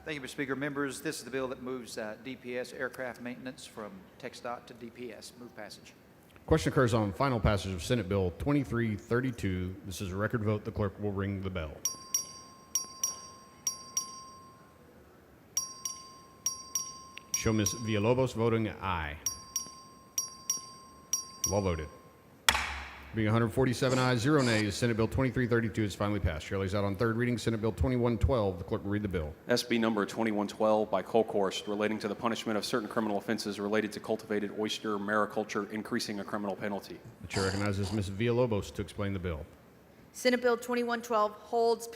Thank you, Mr. Speaker. Members, this is the bill that moves DPS aircraft maintenance from TxDOT to DPS. Move passage. Question occurs on final passage of Senate Bill 2332. This is a record vote. The clerk will ring the bell. Show Ms. Villalobos voting aye. Have all voted. Being 147 ayes, 0 nays, Senate Bill 2332 is finally passed. Chair lays out on third reading Senate Bill 2112. The clerk will read the bill. SB number 2112 by Colkhorst, relating to the punishment of certain criminal offenses related to cultivated oyster mariculture, increasing a criminal penalty. The chair recognizes Ms. Villalobos to explain the bill. Senate Bill 2112 holds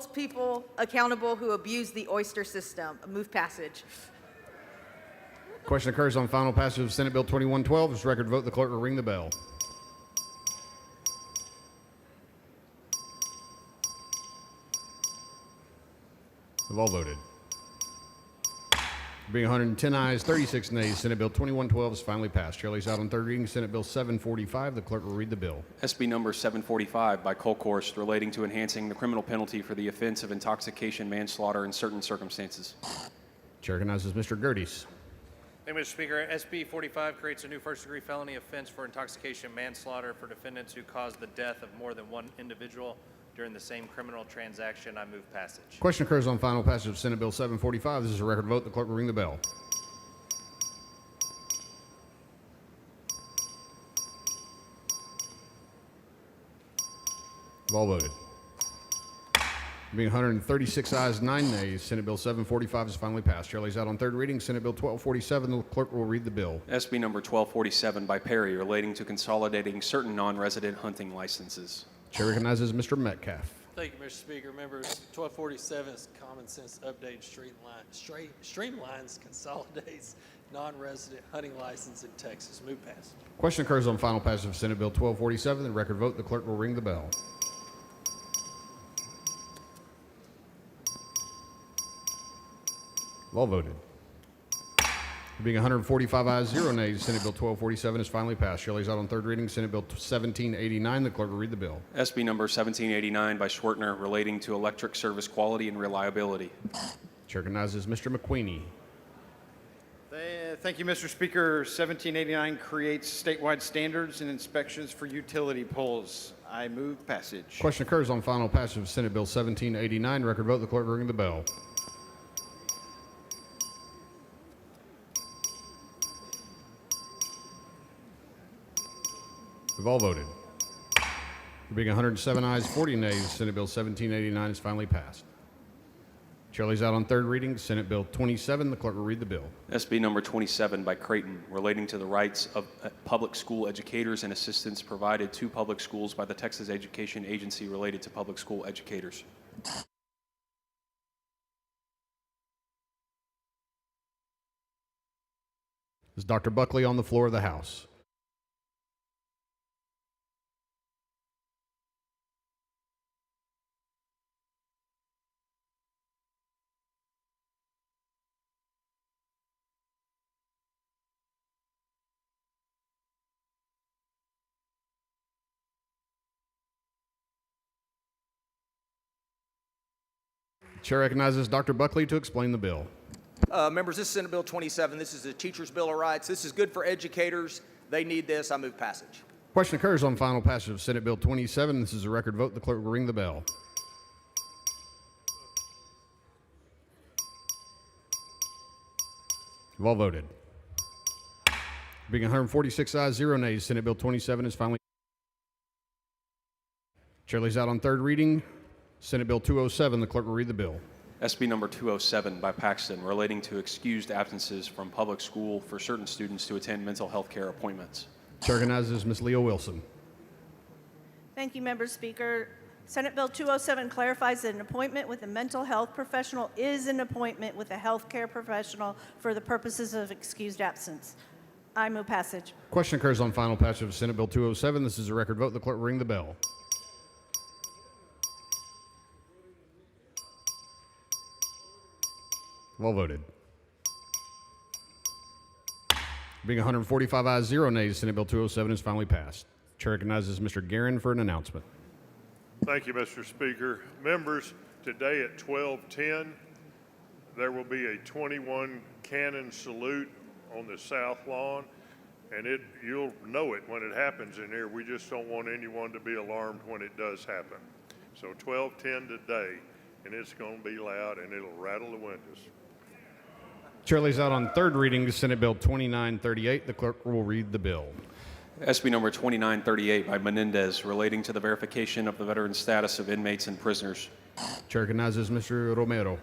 people accountable who abuse the oyster system. Move passage. Question occurs on final passage of Senate Bill 2112. This record vote. The clerk will ring the bell. Have all voted. Being 110 ayes, 36 nays, Senate Bill 2112 is finally passed. Chair lays out on third reading Senate Bill 745. The clerk will read the bill. SB number 745 by Colkhorst, relating to enhancing the criminal penalty for the offense of intoxication manslaughter in certain circumstances. Chair recognizes Mr. Gerdes. Thank you, Mr. Speaker. SB 45 creates a new first-degree felony offense for intoxication manslaughter for defendants who caused the death of more than one individual during the same criminal transaction. I move passage. Question occurs on final passage of Senate Bill 745. This is a record vote. The clerk will ring the bell. Have all voted. Being 136 ayes, 9 nays, Senate Bill 745 is finally passed. Chair lays out on third reading Senate Bill 1247. The clerk will read the bill. SB number 1247 by Perry, relating to consolidating certain non-resident hunting licenses. Chair recognizes Mr. Metcalf. Thank you, Mr. Speaker. Members, 1247 is common sense update, streamlines, consolidates non-resident hunting license in Texas. Move passage. Question occurs on final passage of Senate Bill 1247. The record vote, the clerk will ring the bell. All voted. There being 145 ayes, 0 nays, Senate Bill 1247 is finally passed. Chair lays out on third reading Senate Bill 1789. The clerk will read the bill. SB number 1789 by Schwertner relating to electric service quality and reliability. Chair recognizes Mr. McQueenie. Thank you, Mr. Speaker. 1789 creates statewide standards and inspections for utility poles. I move passage. Question occurs on final passage of Senate Bill 1789. Record vote, the clerk will ring the bell. We've all voted. There being 107 ayes, 40 nays, Senate Bill 1789 is finally passed. Chair lays out on third reading Senate Bill 27. The clerk will read the bill. SB number 27 by Creighton relating to the rights of public school educators and assistance provided to public schools by the Texas Education Agency related to public school educators. Is Dr. Buckley on the floor of the House? Chair recognizes Dr. Buckley to explain the bill. Members, this is Senate Bill 27. This is the Teachers' Bill of Rights. This is good for educators. They need this. I move passage. Question occurs on final passage of Senate Bill 27. This is a record vote. The clerk will ring the bell. You've all voted. Being 146 ayes, 0 nays, Senate Bill 27 is finally. Chair lays out on third reading Senate Bill 207. The clerk will read the bill. SB number 207 by Paxton relating to excused absences from public school for certain students to attend mental health care appointments. Chair recognizes Ms. Leo Wilson. Thank you, Member Speaker. Senate Bill 207 clarifies that an appointment with a mental health professional is an appointment with a health care professional for the purposes of excused absence. I move passage. Question occurs on final passage of Senate Bill 207. This is a record vote. The clerk will ring the bell. Well voted. Being 145 ayes, 0 nays, Senate Bill 207 is finally passed. Chair recognizes Mr. Guerin for an announcement. Thank you, Mr. Speaker. Members, today at 12:10, there will be a 21 cannon salute on the south lawn, and you'll know it when it happens in here. We just don't want anyone to be alarmed when it does happen. So 12:10 today, and it's going to be loud, and it'll rattle the windows. Chair lays out on third reading Senate Bill 2938. The clerk will read the bill. SB number 2938 by Menendez relating to the verification of the veteran status of inmates and prisoners. Chair recognizes Mr. Romero.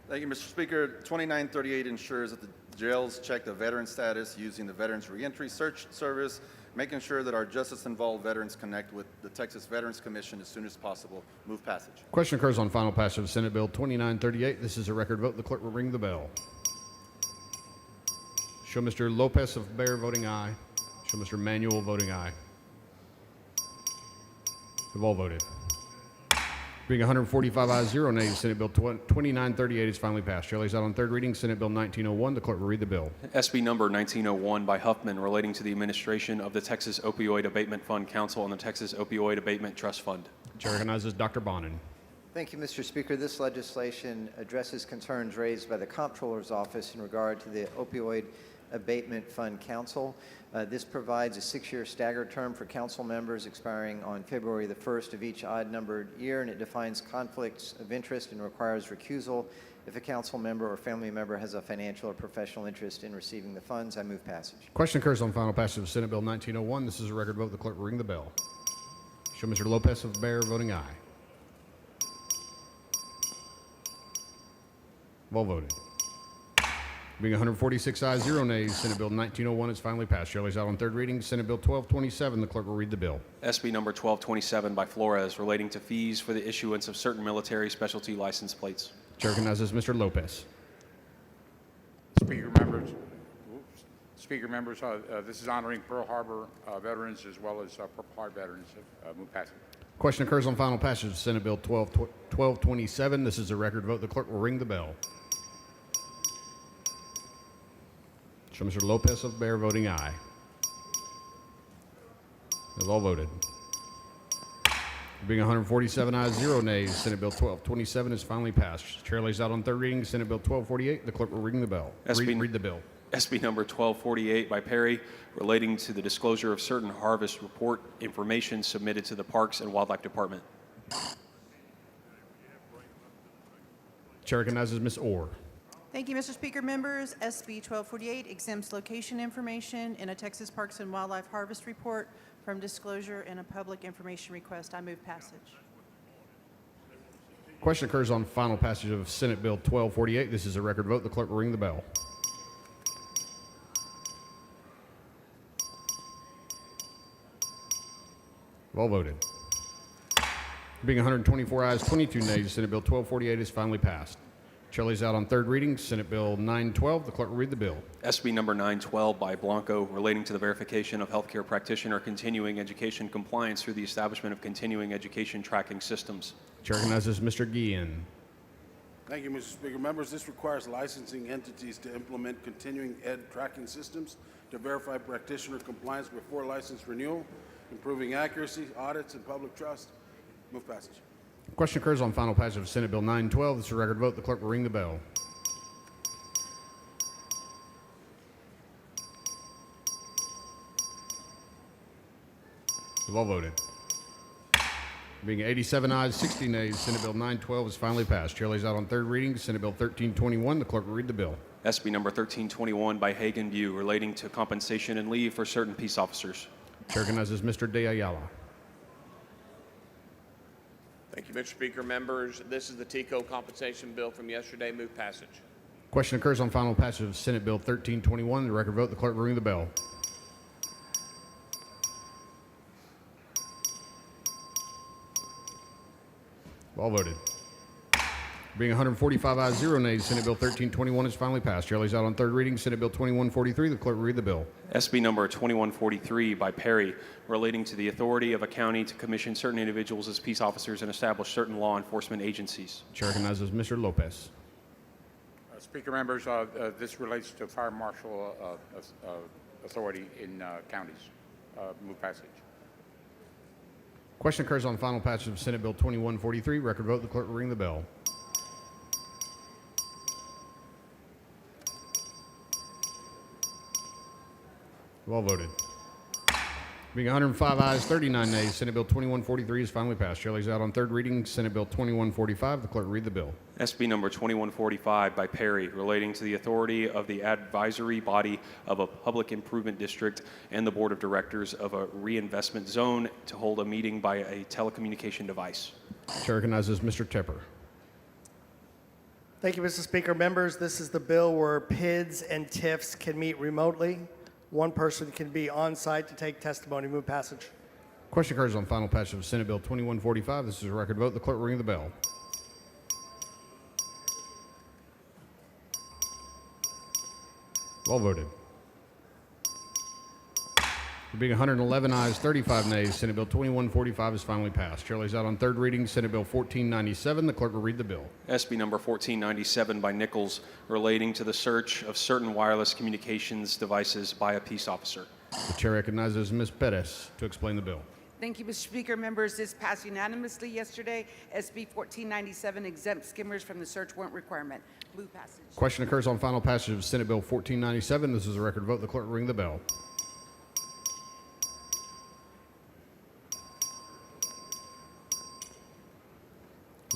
Thank you, Mr. Speaker. 2938 ensures that the jails check the veteran status using the Veterans Reentry Search Service, making sure that our justice-involved veterans connect with the Texas Veterans Commission as soon as possible. Move passage. Question occurs on final passage of Senate Bill 2938. This is a record vote. The clerk will ring the bell. Show Mr. Lopez of Bear voting aye. Show Mr. Manuel voting aye. We've all voted. Being 145 ayes, 0 nays, Senate Bill 2938 is finally passed. Chair lays out on third reading Senate Bill 1901. The clerk will read the bill. SB number 1901 by Huffman relating to the administration of the Texas Opioid Abatement Fund Council and the Texas Opioid Abatement Trust Fund. Chair recognizes Dr. Bonin. Thank you, Mr. Speaker. This legislation addresses concerns raised by the Comptroller's Office in regard to the Opioid Abatement Fund Council. This provides a 6-year staggered term for council members expiring on February the 1st of each odd-numbered year, and it defines conflicts of interest and requires recusal if a council member or family member has a financial or professional interest in receiving the funds. I move passage. Question occurs on final passage of Senate Bill 1901. This is a record vote. The clerk will ring the bell. Show Mr. Lopez of Bear voting aye. Well voted. Being 146 ayes, 0 nays, Senate Bill 1901 is finally passed. Chair lays out on third reading. Senate Bill 1227, the clerk will read the bill. SB number 1227 by Flores, relating to fees for the issuance of certain military specialty license plates. Chair recognizes Mr. Lopez. Speaker members, this is honoring Pearl Harbor veterans as well as Purple Heart veterans. Move passage. Question occurs on final passage of Senate Bill 1227. This is a record vote. The clerk will ring the bell. Show Mr. Lopez of Bear voting aye. They've all voted. Being 147 ayes, 0 nays, Senate Bill 1227 is finally passed. Chair lays out on third reading Senate Bill 1248. The clerk will ring the bell. Read the bill. SB number 1248 by Perry, relating to the disclosure of certain harvest report information submitted to the Parks and Wildlife Department. Chair recognizes Ms. Orr. Thank you, Mr. Speaker. Members, SB 1248 exempts location information in a Texas Parks and Wildlife Harvest Report from disclosure in a public information request. I move passage. Question occurs on final passage of Senate Bill 1248. This is a record vote. The clerk will ring the bell. All voted. Being 124 ayes, 22 nays, Senate Bill 1248 is finally passed. Chair lays out on third reading Senate Bill 912. The clerk will read the bill. SB number 912 by Blanco, relating to the verification of healthcare practitioner continuing education compliance through the establishment of continuing education tracking systems. Chair recognizes Mr. Guillen. Thank you, Mr. Speaker. Members, this requires licensing entities to implement continuing ed tracking systems to verify practitioner compliance before license renewal, improving accuracy, audits, and public trust. Move passage. Question occurs on final passage of Senate Bill 912. This is a record vote. The clerk will ring the bell. You've all voted. Being 87 ayes, 60 nays, Senate Bill 912 is finally passed. Chair lays out on third reading Senate Bill 1321. The clerk will read the bill. SB number 1321 by Hagan View, relating to compensation and leave for certain peace officers. Chair recognizes Mr. De Ayala. Thank you, Mr. Speaker. Members, this is the TICO compensation bill from yesterday. Move passage. Question occurs on final passage of Senate Bill 1321. The record vote. The clerk will ring the bell. All voted. Being 145 ayes, 0 nays, Senate Bill 1321 is finally passed. Chair lays out on third reading Senate Bill 2143. The clerk will read the bill. SB number 2143 by Perry, relating to the authority of a county to commission certain individuals as peace officers and establish certain law enforcement agencies. Chair recognizes Mr. Lopez. Speaker members, this relates to fire marshal authority in counties. Move passage. Question occurs on final passage of Senate Bill 2143. Record vote. The clerk will ring the bell. All voted. Being 105 ayes, 39 nays, Senate Bill 2143 is finally passed. Chair lays out on third reading Senate Bill 2145. The clerk will read the bill. SB number 2145 by Perry, relating to the authority of the advisory body of a public improvement district and the board of directors of a reinvestment zone to hold a meeting by a telecommunication device. Chair recognizes Mr. Tepper. Thank you, Mr. Speaker. Members, this is the bill where PIDs and TIFs can meet remotely. One person can be on site to take testimony. Move passage. Question occurs on final passage of Senate Bill 2145. This is a record vote. The clerk will ring the bell. All voted. There being 111 ayes, 35 nays, Senate Bill 2145 is finally passed. Chair lays out on third reading Senate Bill 1497. The clerk will read the bill. SB number 1497 by Nichols, relating to the search of certain wireless communications devices by a peace officer. The chair recognizes Ms. Perez to explain the bill. Thank you, Mr. Speaker. Members, this passed unanimously yesterday. SB 1497 exempts skimmers from the search warrant requirement. Move passage. Question occurs on final passage of Senate Bill 1497. This is a record vote. The clerk will ring the bell.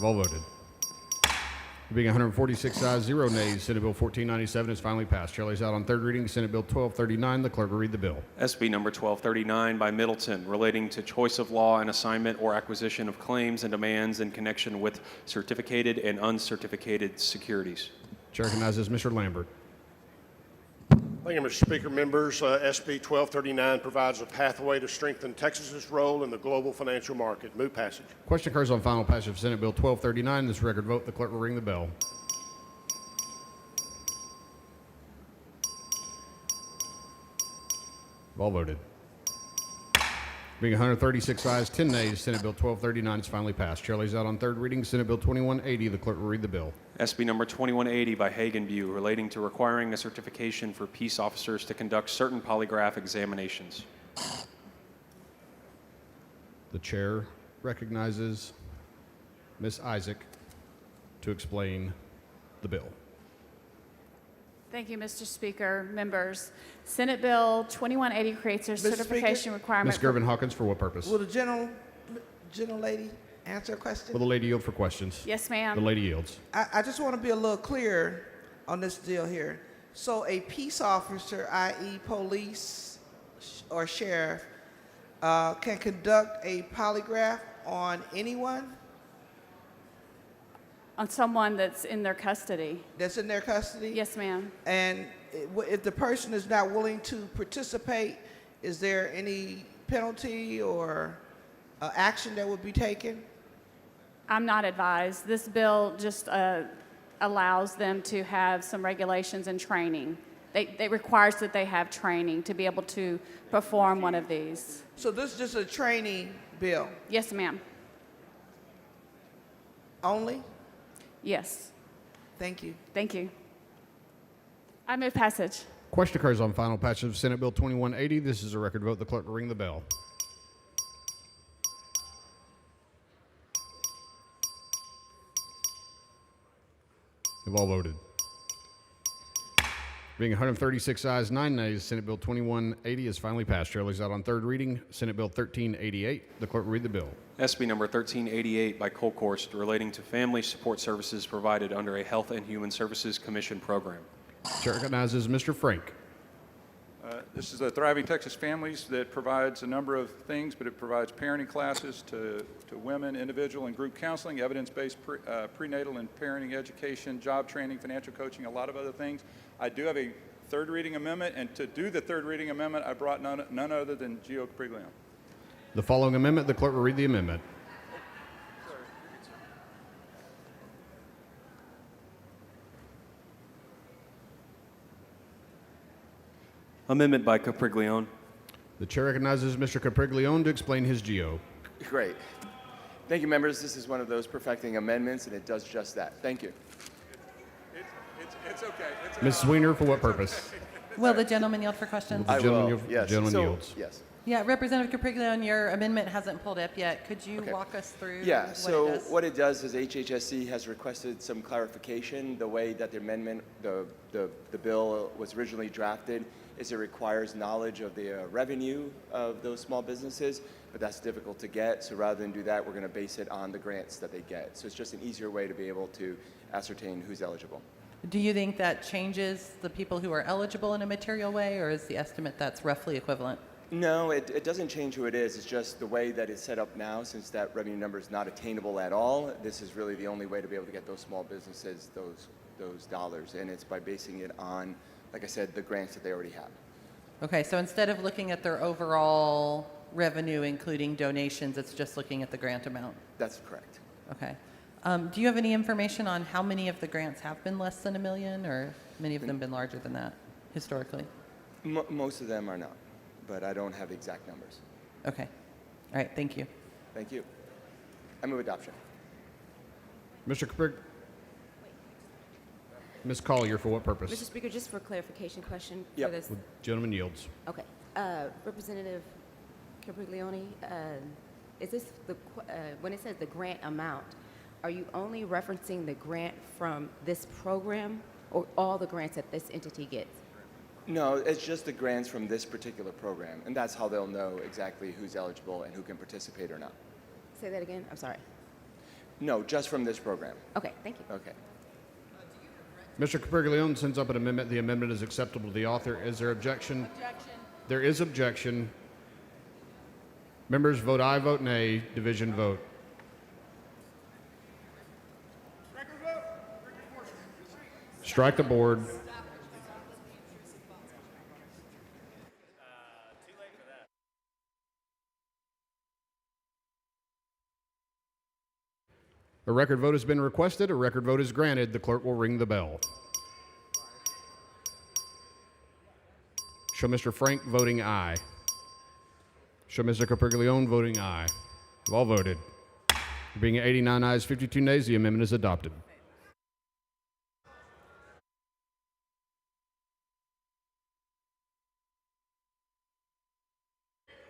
All voted. Being 146 ayes, 0 nays, Senate Bill 1497 is finally passed. Chair lays out on third reading Senate Bill 1239. The clerk will read the bill. SB number 1239 by Middleton, relating to choice of law and assignment or acquisition of claims and demands in connection with certificated and uncertificated securities. Chair recognizes Mr. Lambert. Thank you, Mr. Speaker. Members, SB 1239 provides a pathway to strengthen Texas's role in the global financial market. Move passage. Question occurs on final passage of Senate Bill 1239. This record vote, the clerk will ring the bell. All voted. Being 136 ayes, 10 nays, Senate Bill 1239 is finally passed. Chair lays out on third reading Senate Bill 2180. The clerk will read the bill. SB number 2180 by Hagenview relating to requiring a certification for peace officers to conduct certain polygraph examinations. The chair recognizes Ms. Isaac to explain the bill. Thank you, Mr. Speaker. Members, Senate Bill 2180 creates a certification requirement. Ms. Gervin Hawkins, for what purpose? Will the gentle lady answer a question? Will the lady yield for questions? Yes, ma'am. The lady yields. I just want to be a little clearer on this deal here. So a peace officer, i.e. police or sheriff, can conduct a polygraph on anyone? On someone that's in their custody. That's in their custody? Yes, ma'am. And if the person is not willing to participate, is there any penalty or action that would be taken? I'm not advised. This bill just allows them to have some regulations and training. It requires that they have training to be able to perform one of these. So this is just a training bill? Yes, ma'am. Only? Yes. Thank you. Thank you. I move passage. Question occurs on final passage of Senate Bill 2180. This is a record vote. The clerk will ring the bell. Have all voted. Being 136 ayes, 9 nays, Senate Bill 2180 is finally passed. Chair lays out on third reading Senate Bill 1388. The clerk will read the bill. SB number 1388 by Colkhorst relating to family support services provided under a Health and Human Services Commission program. Chair recognizes Mr. Frank. This is the Thriving Texas Families that provides a number of things, but it provides parenting classes to women, individual and group counseling, evidence-based prenatal and parenting education, job training, financial coaching, a lot of other things. I do have a third reading amendment, and to do the third reading amendment, I brought none other than Gio Capriglione. The following amendment, the clerk will read the amendment. Amendment by Capriglione. The chair recognizes Mr. Capriglione to explain his GO. Great. Thank you, members. This is one of those perfecting amendments, and it does just that. Thank you. It's okay. Ms. Weiner, for what purpose? Will the gentleman yield for questions? The gentleman, will, yes. gentleman So- yields. Yes. Yeah, Representative Capriglione, your amendment hasn't pulled up yet. Could you Okay. walk us through Yeah, what so it does? what it does is HHSC has requested some clarification. The way that the amendment, the bill was originally drafted is it requires knowledge of the revenue of those small businesses, but that's difficult to get. So rather than do that, we're going to base it on the grants that they get. So it's just an easier way to be able to ascertain who's eligible. Do you think that changes the people who are eligible in a material way, or is the estimate that's roughly equivalent? No, it doesn't change who it is. It's just the way that it's set up now, since that revenue number is not attainable at all. This is really the only way to be able to get those small businesses those dollars, and it's by basing it on, like I said, the grants that they already have. Okay, so instead of looking at their overall revenue, including donations, it's just looking at the grant amount? That's correct. Okay. Do you have any information on how many of the grants have been less than $1 million, or many of them been larger than that historically? Most of them are not, but I don't have exact numbers. Okay. All right, thank you. Thank you. I move adoption. Mr. Caprig. Ms. Collier, for what purpose? Mr. Speaker, just for a clarification question Yep. for this. The gentleman yields. Okay. Representative Capriglione, is this when it says the grant amount, are you only referencing the grant from this program or all the grants that this entity gets? No, it's just the grants from this particular program, and that's how they'll know exactly who's eligible and who can participate or not. Say that again? I'm sorry. No, just from this program. Okay, thank you. Okay. Mr. Capriglione sends up an amendment. The amendment is acceptable to the author. Is there objection? There is objection. Members vote aye, vote nay, division vote. Strike the board. A record vote has been requested. A record vote is granted. The clerk will ring the bell. Show Mr. Frank voting aye. Show Mr. Capriglione voting aye. Have all voted. Being 89 ayes, 52 nays, the amendment is adopted.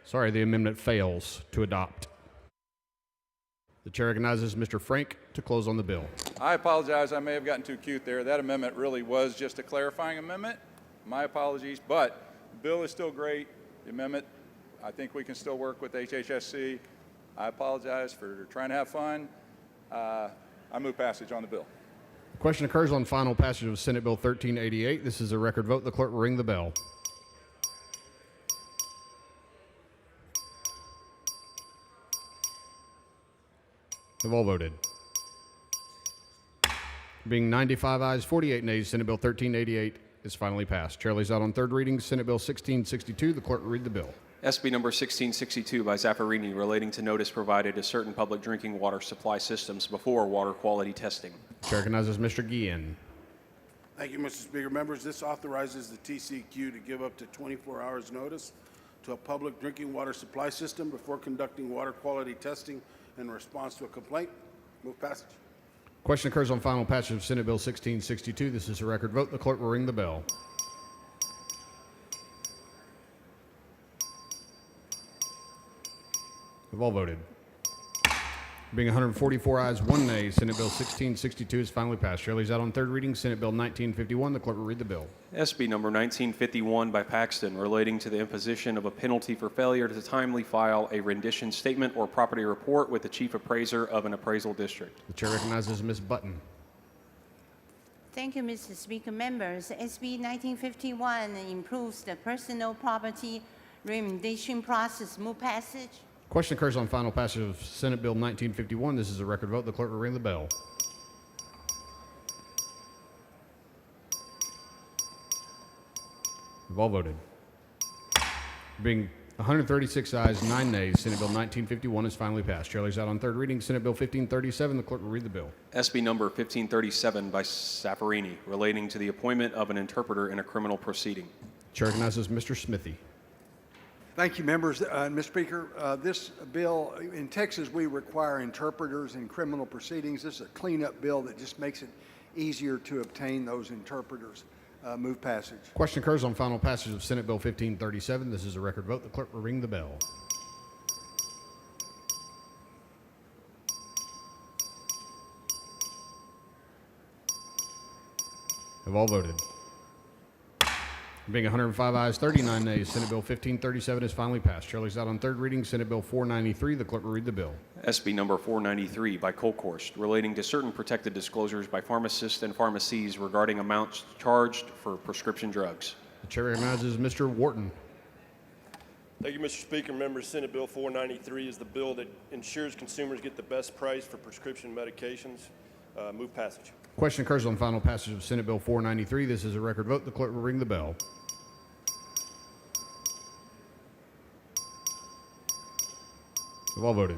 Sorry, the amendment fails to adopt. The chair recognizes Mr. Frank to close on the bill. I apologize, I may have gotten too cute there. That amendment really was just a clarifying amendment. My apologies, but the bill is still great. The amendment, I think we can still work with HHSC. I apologize for trying to have fun. I move passage on the bill. Question occurs on final passage of Senate Bill 1388. This is a record vote. The clerk will ring the bell. Have all voted. Being 95 ayes, 48 nays, Senate Bill 1388 is finally passed. Chair lays out on third reading Senate Bill 1662. The clerk will read the bill. SB number 1662 by Zaffarini relating to notice provided to certain public drinking water supply systems before water quality testing. Chair recognizes Mr. Guillen. Thank you, Mr. Speaker. Members, this authorizes the TCEQ to give up to 24 hours notice to a public drinking water supply system before conducting water quality testing in response to a complaint. Move passage. Question occurs on final passage of Senate Bill 1662. This is a record vote. The clerk will ring the bell. Have all voted. Being 144 ayes, 1 nay, Senate Bill 1662 is finally passed. Chair lays out on third reading Senate Bill 1951. The clerk will read the bill. SB number 1951 by Paxton relating to the imposition of a penalty for failure to timely file a rendition statement or property report with the chief appraiser of an appraisal district. The chair recognizes Ms. Button. Thank you, Mr. Speaker. Members, SB 1951 improves the personal property rendition process. Move passage. Question occurs on final passage of Senate Bill 1951. This is a record vote. The clerk will ring the bell. Have all voted. Being 136 ayes, 9 nays, Senate Bill 1951 is finally passed. Chair lays out on third reading Senate Bill 1537. The clerk will read the bill. SB number 1537 by Zaffarini relating to the appointment of an interpreter in a criminal proceeding. Chair recognizes Mr. Smithy. Thank you, members. Mr. Speaker, this bill, in Texas, we require interpreters in criminal proceedings. This is a cleanup bill that just makes it easier to obtain those interpreters. Move passage. Question occurs on final passage of Senate Bill 1537. This is a record vote. The clerk will ring the bell. Have all voted. Being 105 ayes, 39 nays, Senate Bill 1537 is finally passed. Chair lays out on third reading Senate Bill 493. The clerk will read the bill. SB number 493 by Colkhorst relating to certain protected disclosures by pharmacists and pharmacies regarding amounts charged for prescription drugs. The chair recognizes Mr. Wharton. Thank you, Mr. Speaker. Members, Senate Bill 493 is the bill that ensures consumers get the best price for prescription medications. Move passage. Question occurs on final passage of Senate Bill 493. This is a record vote. The clerk will ring the bell. Have all voted.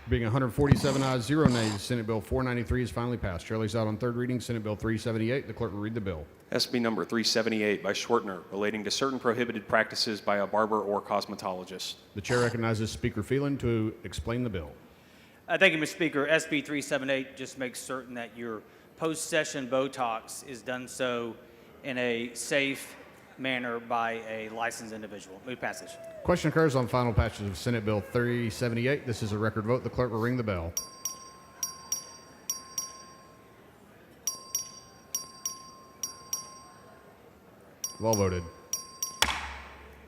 Being 147 ayes, 0 nays, Senate Bill 493 is finally passed. Chair lays out on third reading Senate Bill 378. The clerk will read the bill. SB number 378 by Schwertner relating to certain prohibited practices by a barber or cosmetologist. The chair recognizes Speaker Phelan to explain the bill. Thank you, Mr. Speaker. SB 378 just makes certain that your post-session Botox is done so in a safe manner by a licensed individual. Move passage. Question occurs on final passage of Senate Bill 378. This is a record vote. The clerk will ring the bell. Have all voted.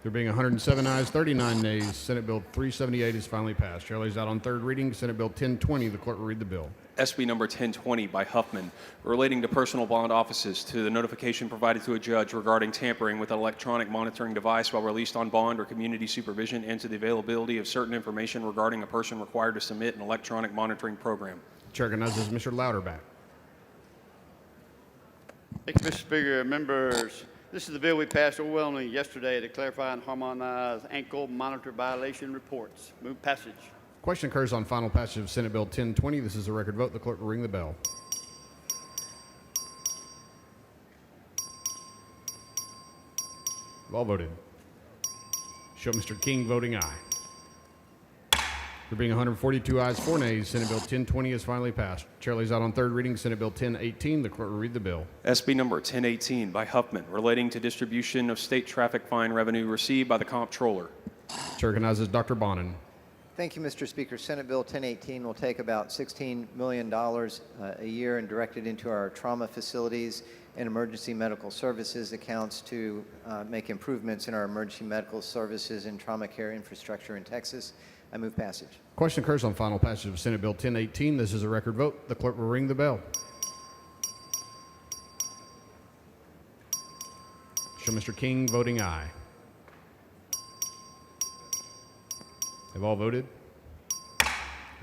There being 107 ayes, 39 nays, Senate Bill 378 is finally passed. Chair lays out on third reading Senate Bill 1020. The clerk will read the bill. SB number 1020 by Huffman relating to personal bond offices to the notification provided to a judge regarding tampering with an electronic monitoring device while released on bond or community supervision and to the availability of certain information regarding a person required to submit an electronic monitoring program. Chair recognizes Mr. Louderback. Thank you, Mr. Speaker. Members, this is the bill we passed overwhelmingly yesterday to clarify and harmonize ankle monitor violation reports. Move passage. Question occurs on final passage of Senate Bill 1020. This is a record vote. The clerk will ring the bell. Have all voted? Show Mr. King voting aye. There being 142 ayes, 4 nays, Senate Bill 1020 is finally passed. Chair lays out on third reading Senate Bill 1018. The clerk will read the bill. SB number 1018 by Huffman, relating to distribution of state traffic fine revenue received by the comptroller. Chair recognizes Dr. Bonin. Thank you, Mr. Speaker. Senate Bill 1018 will take about $16 million a year and direct it into our trauma facilities and emergency medical services accounts to make improvements in our emergency medical services and trauma care infrastructure in Texas. I move passage. Question occurs on final passage of Senate Bill 1018. This is a record vote. The clerk will ring the bell. Show Mr. King voting aye. Have all voted? There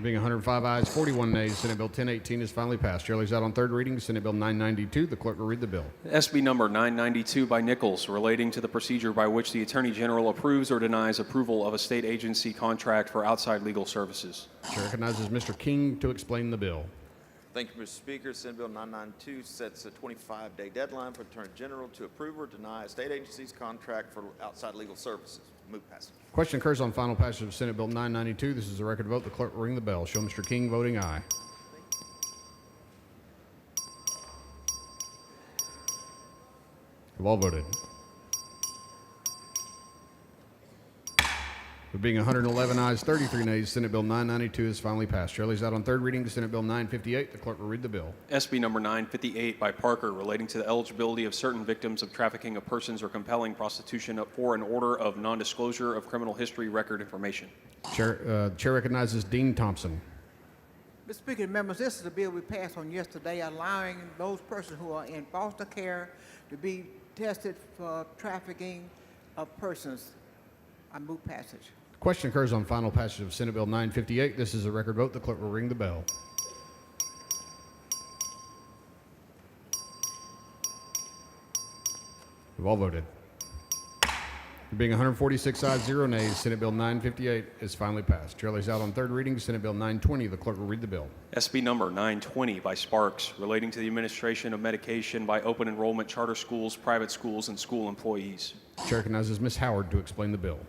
being 105 ayes, 41 nays, Senate Bill 1018 is finally passed. Chair lays out on third reading Senate Bill 992. The clerk will read the bill. SB number 992 by Nichols, relating to the procedure by which the Attorney General approves or denies approval of a state agency contract for outside legal services. Chair recognizes Mr. King to explain the bill. Thank you, Mr. Speaker. Senate Bill 992 sets a 25-day deadline for the Attorney General to approve or deny a state agency's contract for outside legal services. Move passage. Question occurs on final passage of Senate Bill 992. This is a record vote. The clerk will ring the bell. Show Mr. King voting aye. Have all voted? There being 111 ayes, 33 nays, Senate Bill 992 is finally passed. Chair lays out on third reading Senate Bill 958. The clerk will read the bill. SB number 958 by Parker, relating to the eligibility of certain victims of trafficking of persons or compelling prostitution for an order of non-disclosure of criminal history record information. Chair recognizes Dean Thompson. Mr. Speaker, members, this is a bill we passed on yesterday allowing those persons who are in foster care to be tested for trafficking of persons. I move passage. Question occurs on final passage of Senate Bill 958. This is a record vote. The clerk will ring the bell. We've all voted. There being 146 ayes, 0 nays, Senate Bill 958 is finally passed. Chair lays out on third reading Senate Bill 920. The clerk will read the bill. SB number 920 by Sparks, relating to the administration of medication by open enrollment charter schools, private schools, and school employees. Chair recognizes Ms. Howard to explain the bill.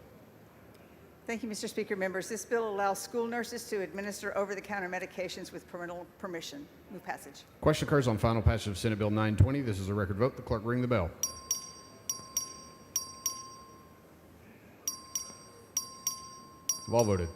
Thank you, Mr. Speaker. Members, this bill allows school nurses to administer over-the-counter medications with parental permission. Move passage. Question occurs on final passage of Senate Bill 920. This is a record vote. The clerk will ring the bell. Have all voted?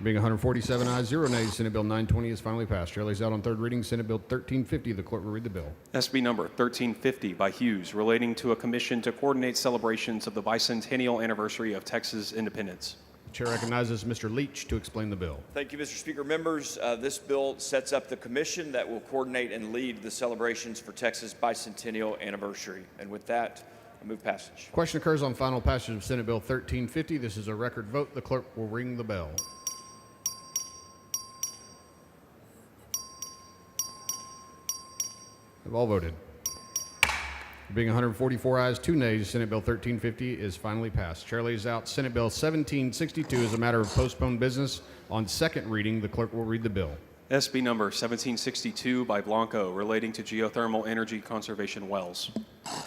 Being 147 ayes, 0 nays, Senate Bill 920 is finally passed. Chair lays out on third reading Senate Bill 1350. The clerk will read the bill. SB number 1350 by Hughes, relating to a commission to coordinate celebrations of the bicentennial anniversary of Texas independence. Chair recognizes Mr. Leach to explain the bill. Thank you, Mr. Speaker. Members, this bill sets up the commission that will coordinate and lead the celebrations for Texas bicentennial anniversary. And with that, I move passage. Question occurs on final passage of Senate Bill 1350. This is a record vote. The clerk will ring the bell. Have all voted? Being 144 ayes, 2 nays, Senate Bill 1350 is finally passed. Chair lays out Senate Bill 1762 as a matter of postponed business on second reading. The clerk will read the bill. SB number 1762 by Blanco, relating to geothermal energy conservation wells.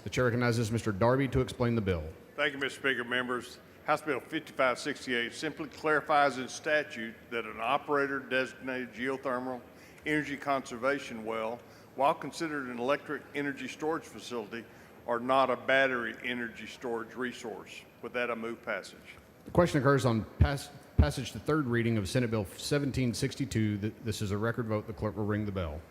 The chair recognizes Mr. Darby to explain the bill. Thank you, Mr. Speaker. Members, House Bill 5568 simply clarifies in statute that an operator-designated geothermal energy conservation well, while considered an electric energy storage facility, are not a battery energy storage resource. With that, I move passage. The question occurs on passage to third reading of Senate Bill 1762. This is a record vote. The clerk will ring the bell.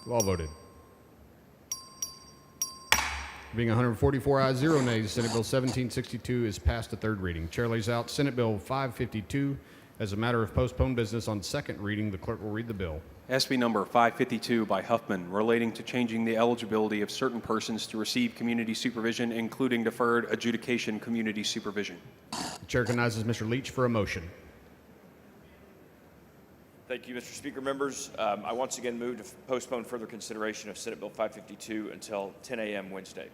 Have all voted? Being 144 ayes, 0 nays, Senate Bill 1762 is passed to third reading. Chair lays out Senate Bill 552 as a matter of postponed business on second reading. The clerk will read the bill. SB number 552 by Huffman, relating to changing the eligibility of certain persons to receive community supervision, including deferred adjudication community supervision. The chair recognizes Mr. Leach for a motion. Thank you, Mr. Speaker. Members, I once again move to postpone further consideration of Senate Bill 552 until 10 a.m. Wednesday.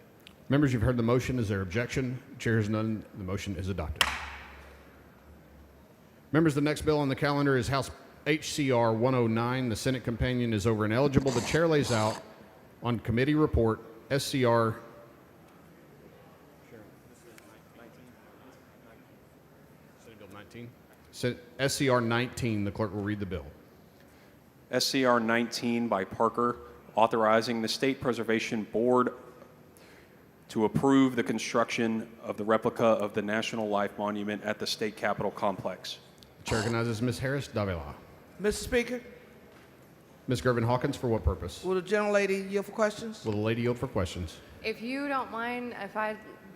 Members, you've heard the motion. Is there objection? Chair has none. The motion is adopted. Members, the next bill on the calendar is House HCR 109. The Senate companion is over and eligible. The chair lays out on committee report SCR. Senate Bill 19. SCR 19. The clerk will read the bill. SCR 19 by Parker, authorizing the State Preservation Board to approve the construction of the replica of the National Life Monument at the State Capitol Complex. The chair recognizes Ms. Harris Davila. Mr. Speaker, Ms. Gervin Hawkins, for what purpose? will the gentlelady yield for questions? Will the lady yield for questions? If you don't mind,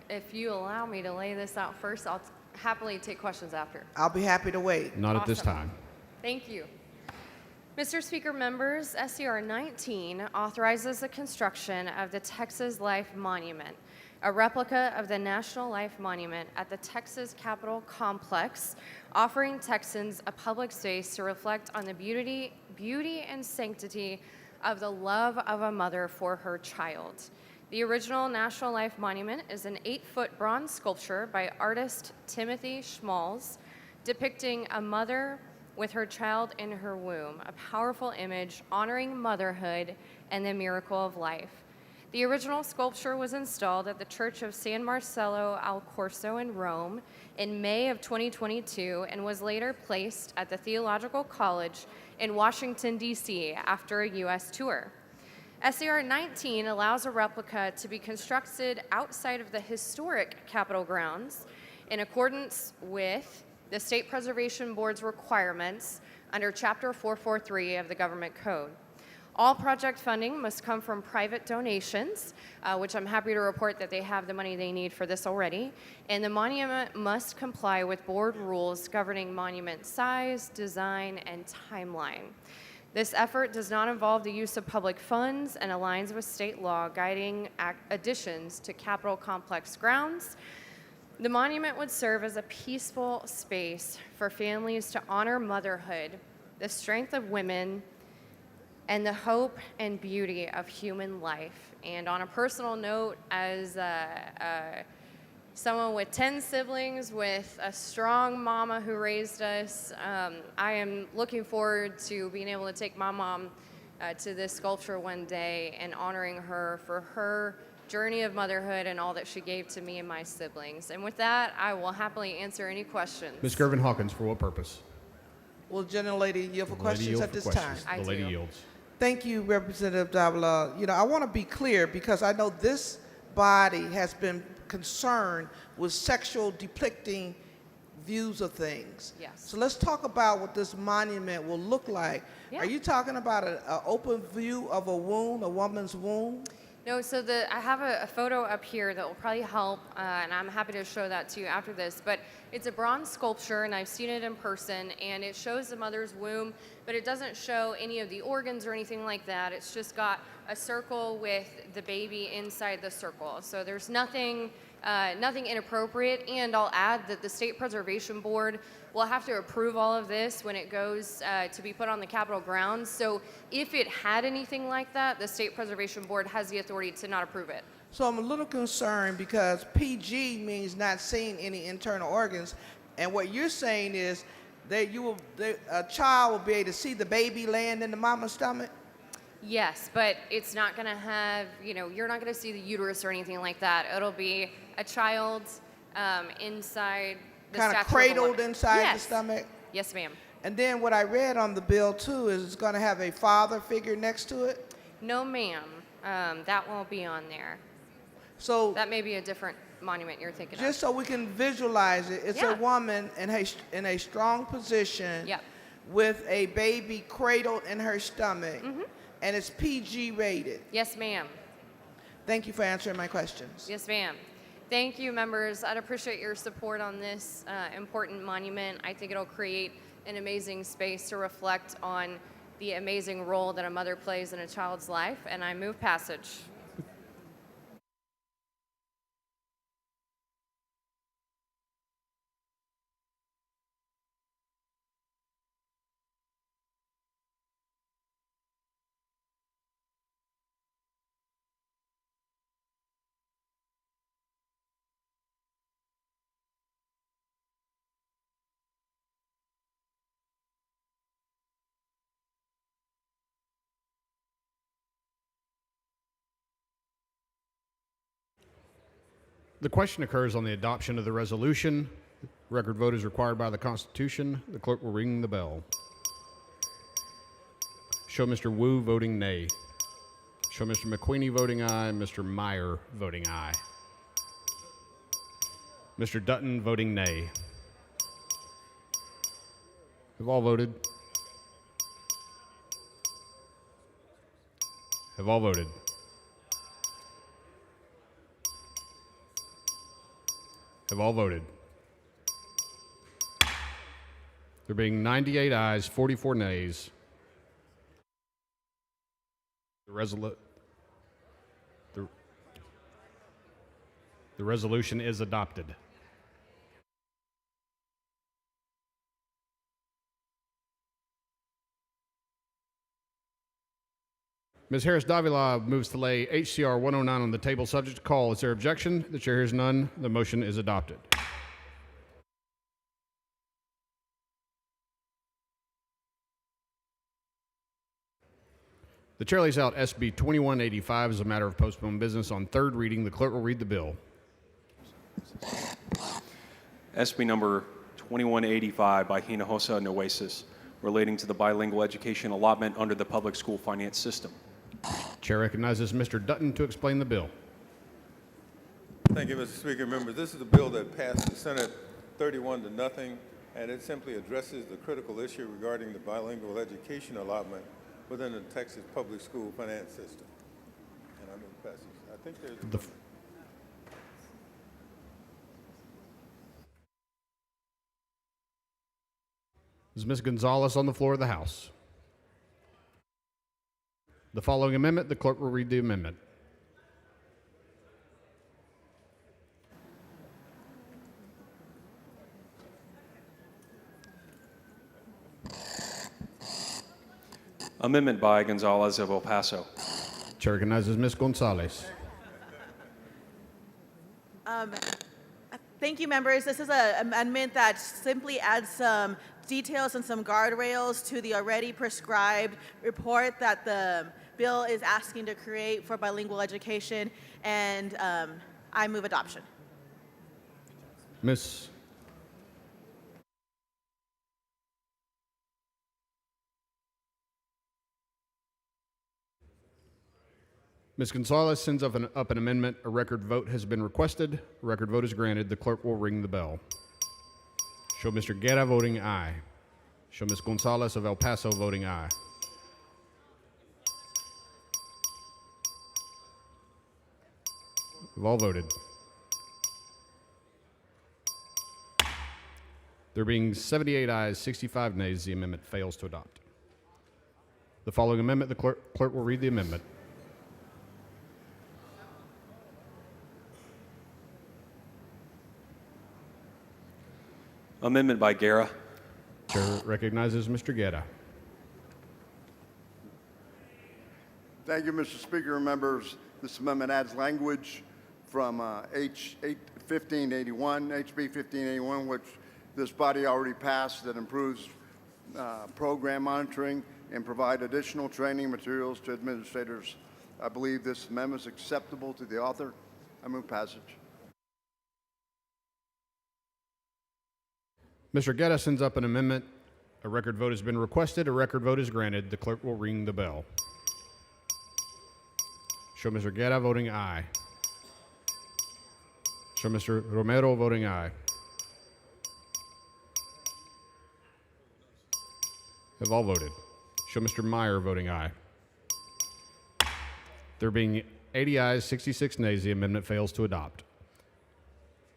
if you allow me to lay this out first, I'll happily take questions after. I'll be happy to wait. Not at this Awesome. time. Thank you. Mr. Speaker, members, SCR 19 authorizes the construction of the Texas Life Monument, a replica of the National Life Monument at the Texas Capitol Complex, offering Texans a public space to reflect on the beauty and sanctity of the love of a mother for her child. The original National Life Monument is an 8-foot bronze sculpture by artist Timothy Schmalz, depicting a mother with her child in her womb, a powerful image honoring motherhood and the miracle of life. The original sculpture was installed at the Church of San Marcello al Corso in Rome in May of 2022 and was later placed at the Theological College in Washington, D.C. after a U.S. tour. SCR 19 allows a replica to be constructed outside of the historic Capitol grounds in accordance with the State Preservation Board's requirements under Chapter 443 of the Government Code. All project funding must come from private donations, which I'm happy to report that they have the money they need for this already, and the monument must comply with board rules governing monument size, design, and timeline. This effort does not involve the use of public funds and aligns with state law guiding additions to Capitol Complex grounds. The monument would serve as a peaceful space for families to honor motherhood, the strength of women, and the hope and beauty of human life. And on a personal note, as someone with 10 siblings, with a strong mama who raised us, I am looking forward to being able to take my mom to this sculpture one day and honoring her for her journey of motherhood and all that she gave to me and my siblings. And with that, I will happily answer any questions. Ms. Gervin Hawkins, for what purpose? Will the gentlelady yield for The lady questions yield at for this questions. time? The lady yields. Thank you, Representative Davila. You know, I want to be clear because I know this body has been concerned with sexual depicting views of things. Yes. So let's talk about what this monument will look like. Yeah. Are you talking about an open view of a womb, a woman's womb? No, so I have a photo up here that will probably help, and I'm happy to show that to you after this. But it's a bronze sculpture, and I've seen it in person, and it shows the mother's womb, but it doesn't show any of the organs or anything like that. It's just got a circle with the baby inside the circle. So there's nothing inappropriate, and I'll add that the State Preservation Board will have to approve all of this when it goes to be put on the Capitol grounds. So if it had anything like that, the State Preservation Board has the authority to not approve it. So I'm a little concerned because PG means not seeing any internal organs, and what you're saying is that a child will be able to see the baby laying in the mama's stomach? Yes, but it's not going to have, you're not going to see the uterus or anything like that. It'll be a child inside the Kind of stature of a cradled woman. inside Yes. the stomach? Yes, ma'am. And then what I read on the bill too is it's going to have a father figure next to it? No, ma'am. That won't be on there. So That may be a different monument you're thinking just of. so we can visualize it, it's Yeah. a woman in a strong position Yep. with a baby cradled in her stomach, Mm-hmm. and it's PG rated. Yes, ma'am. Thank you for answering my questions. Yes, ma'am. Thank you, members. I'd appreciate your support on this important monument. I think it'll create an amazing space to reflect on the amazing role that a mother plays in a child's life, and I move passage. The question occurs on the adoption of the resolution. Record vote is required by the Constitution. The clerk will ring the bell. Show Mr. Wu voting nay. Show Mr. McQueenie voting aye. Mr. Meyer voting aye. Mr. Dutton voting nay. Have all voted? Have all voted? Have all voted? There being 98 ayes, 44 nays. The resolution is adopted. Ms. Harris-Davila moves to lay HCR 109 on the table subject to call. Is there objection? The chair hears none. The motion is adopted. The chair lays out SB 2185 as a matter of postponed business on third reading. The clerk will read the bill. SB number 2185 by Hinojosa and Oasis, relating to the bilingual education allotment under the public school finance system. Chair recognizes Mr. Dutton to explain the bill. Thank you, Mr. Speaker. Members, this is a bill that passed the Senate 31-0, and it simply addresses the critical issue regarding the bilingual education allotment within the Texas public school finance system. And I move passage. I think there's Is Ms. Gonzalez on the floor of the House? The following amendment, the clerk will read the amendment. Amendment by Gonzalez of El Paso. Chair recognizes Ms. Gonzalez. Thank you, members. This is an amendment that simply adds some details and some guardrails to the already prescribed report that the bill is asking to create for bilingual education, and I move adoption. Ms. Ms. Gonzalez sends up an amendment. A record vote has been requested. A record vote is granted. The clerk will ring the bell. Show Mr. Guerra voting aye. Show Ms. Gonzalez of El Paso voting aye. Have all voted? There being 78 ayes, 65 nays, the amendment fails to adopt. The following amendment, the clerk will read the amendment. Amendment by Guerra. Chair recognizes Mr. Guerra. Thank you, Mr. Speaker and members. This amendment adds language from HB 1581, which this body already passed, that improves program monitoring and provide additional training materials to administrators. I believe this amendment is acceptable to the author. I move passage. Mr. Guerra sends up an amendment. A record vote has been requested. A record vote is granted. The clerk will ring the bell. Show Mr. Guerra voting aye. Show Mr. Romero voting aye. Have all voted? Show Mr. Meyer voting aye. There being 80 ayes, 66 nays, the amendment fails to adopt.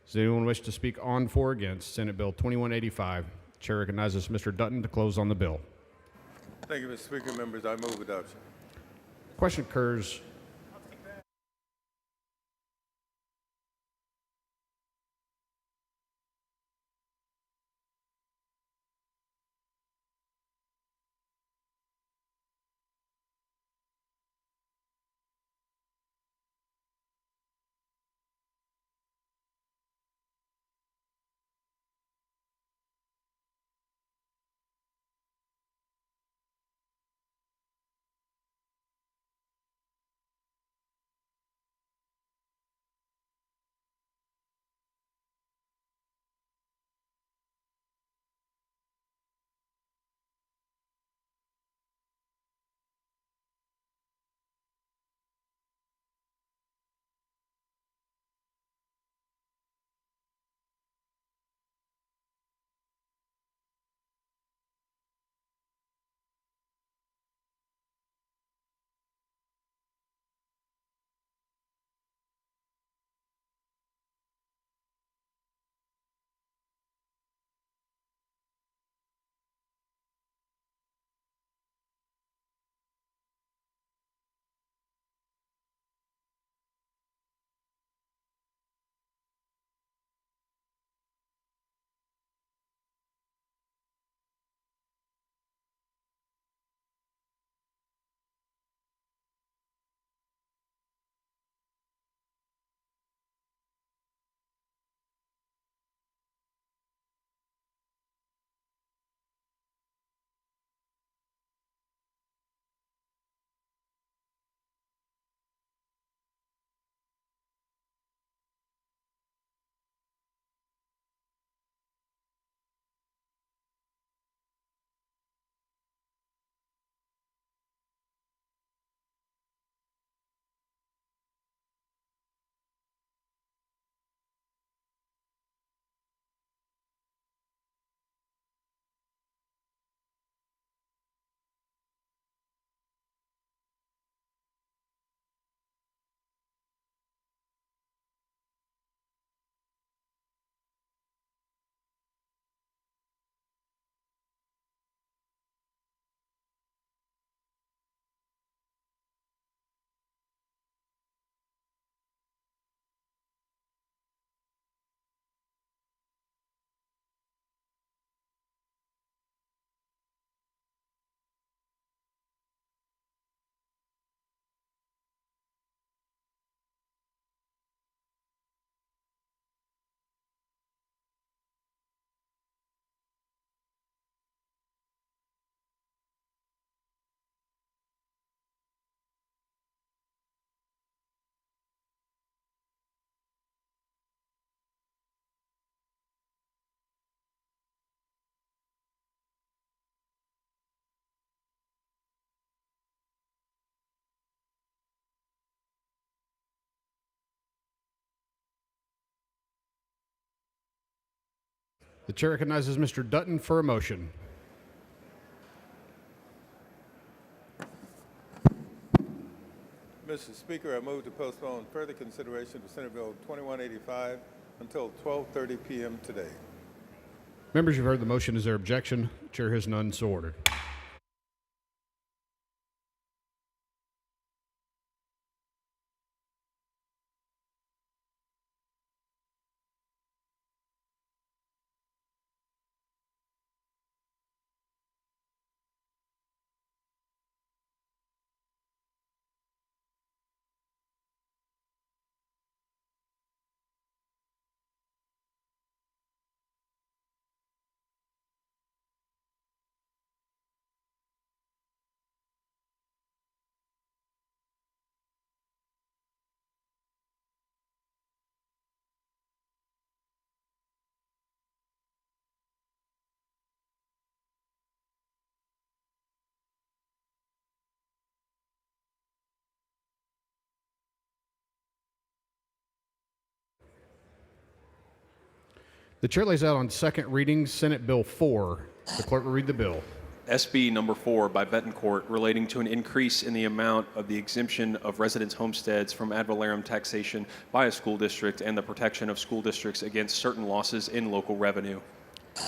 Does anyone wish to speak on, for, or against Senate Bill 2185? Chair recognizes Mr. Dutton to close on the bill. Thank you, Mr. Speaker. Members, I move adoption. Question occurs The chair recognizes Mr. Dutton for a motion. Mr. Speaker, I move to postpone further consideration of Senate Bill 2185 until 12:30 p.m. today. Members, you've heard the motion. Is there objection? Chair has none, so ordered. The chair lays out on second reading Senate Bill 4. The clerk will read the bill. SB number 4 by Betancourt relating to an increase in the amount of the exemption of residents' homesteads from ad valorem taxation by a school district and the protection of school districts against certain losses in local revenue.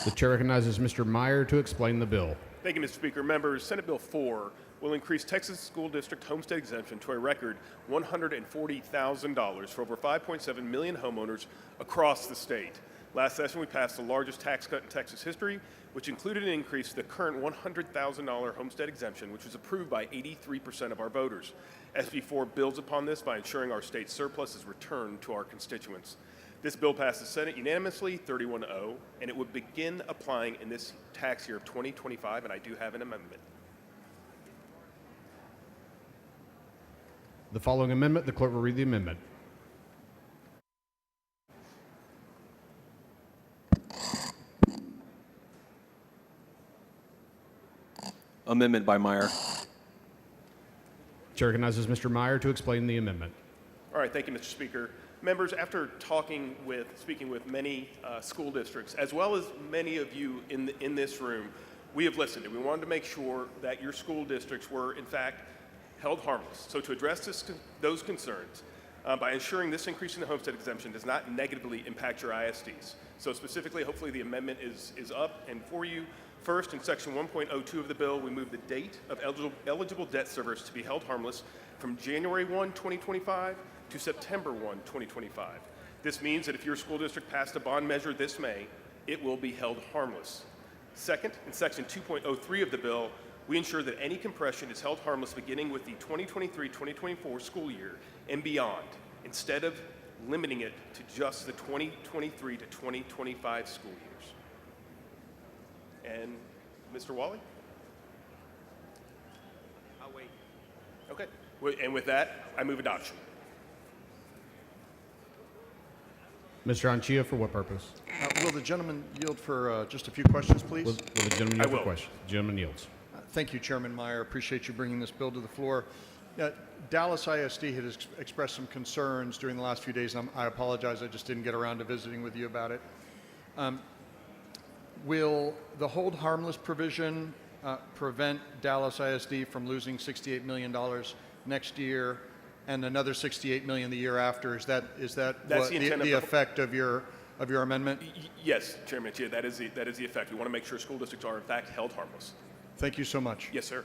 The chair recognizes Mr. Meyer to explain the bill. Thank you, Mr. Speaker. Members, Senate Bill 4 will increase Texas School District homestead exemption to a record $140,000 for over 5.7 million homeowners across the state. Last session, we passed the largest tax cut in Texas history, which included an increase to the current $100,000 homestead exemption, which was approved by 83% of our voters. SB 4 builds upon this by ensuring our state's surplus is returned to our constituents. This bill passed the Senate unanimously, 31-0, and it would begin applying in this tax year of 2025, and I do have an amendment. The following amendment, the clerk will read the amendment. Amendment by Meyer. Chair recognizes Mr. Meyer to explain the amendment. All right, thank you, Mr. Speaker. Members, after speaking with many school districts, as well as many of you in this room, we have listened, and we wanted to make sure that your school districts were, in fact, held harmless. So to address those concerns, by ensuring this increase in the homestead exemption does not negatively impact your ISDs. So specifically, hopefully the amendment is up and for you. First, in section 1.02 of the bill, we move the date of eligible debt service to be held harmless from January 1, 2025 to September 1, 2025. This means that if your school district passed a bond measure this May, it will be held harmless. Second, in section 2.03 of the bill, we ensure that any compression is held harmless beginning with the 2023-2024 school year and beyond, instead of limiting it to just the 2023 to 2025 school years. And Mr. Wally? I'll wait. Okay. And with that, I move adoption. Mr. Anchia, for what purpose? Will the gentleman yield for just a few questions, please? Will the gentleman yield for questions? The gentleman yields. Thank you, Chairman Meyer. Appreciate you bringing this bill to the floor. Dallas ISD had expressed some concerns during the last few days, and I apologize, I just didn't get around to visiting with you about it. Will the hold harmless provision prevent Dallas ISD from losing $68 million next year and another $68 million the year after? Is that That's what the effect of your amendment? Yes, Chairman Chia, that is the effect. We want to make sure school districts are in fact held harmless. Thank you so much. Yes, sir.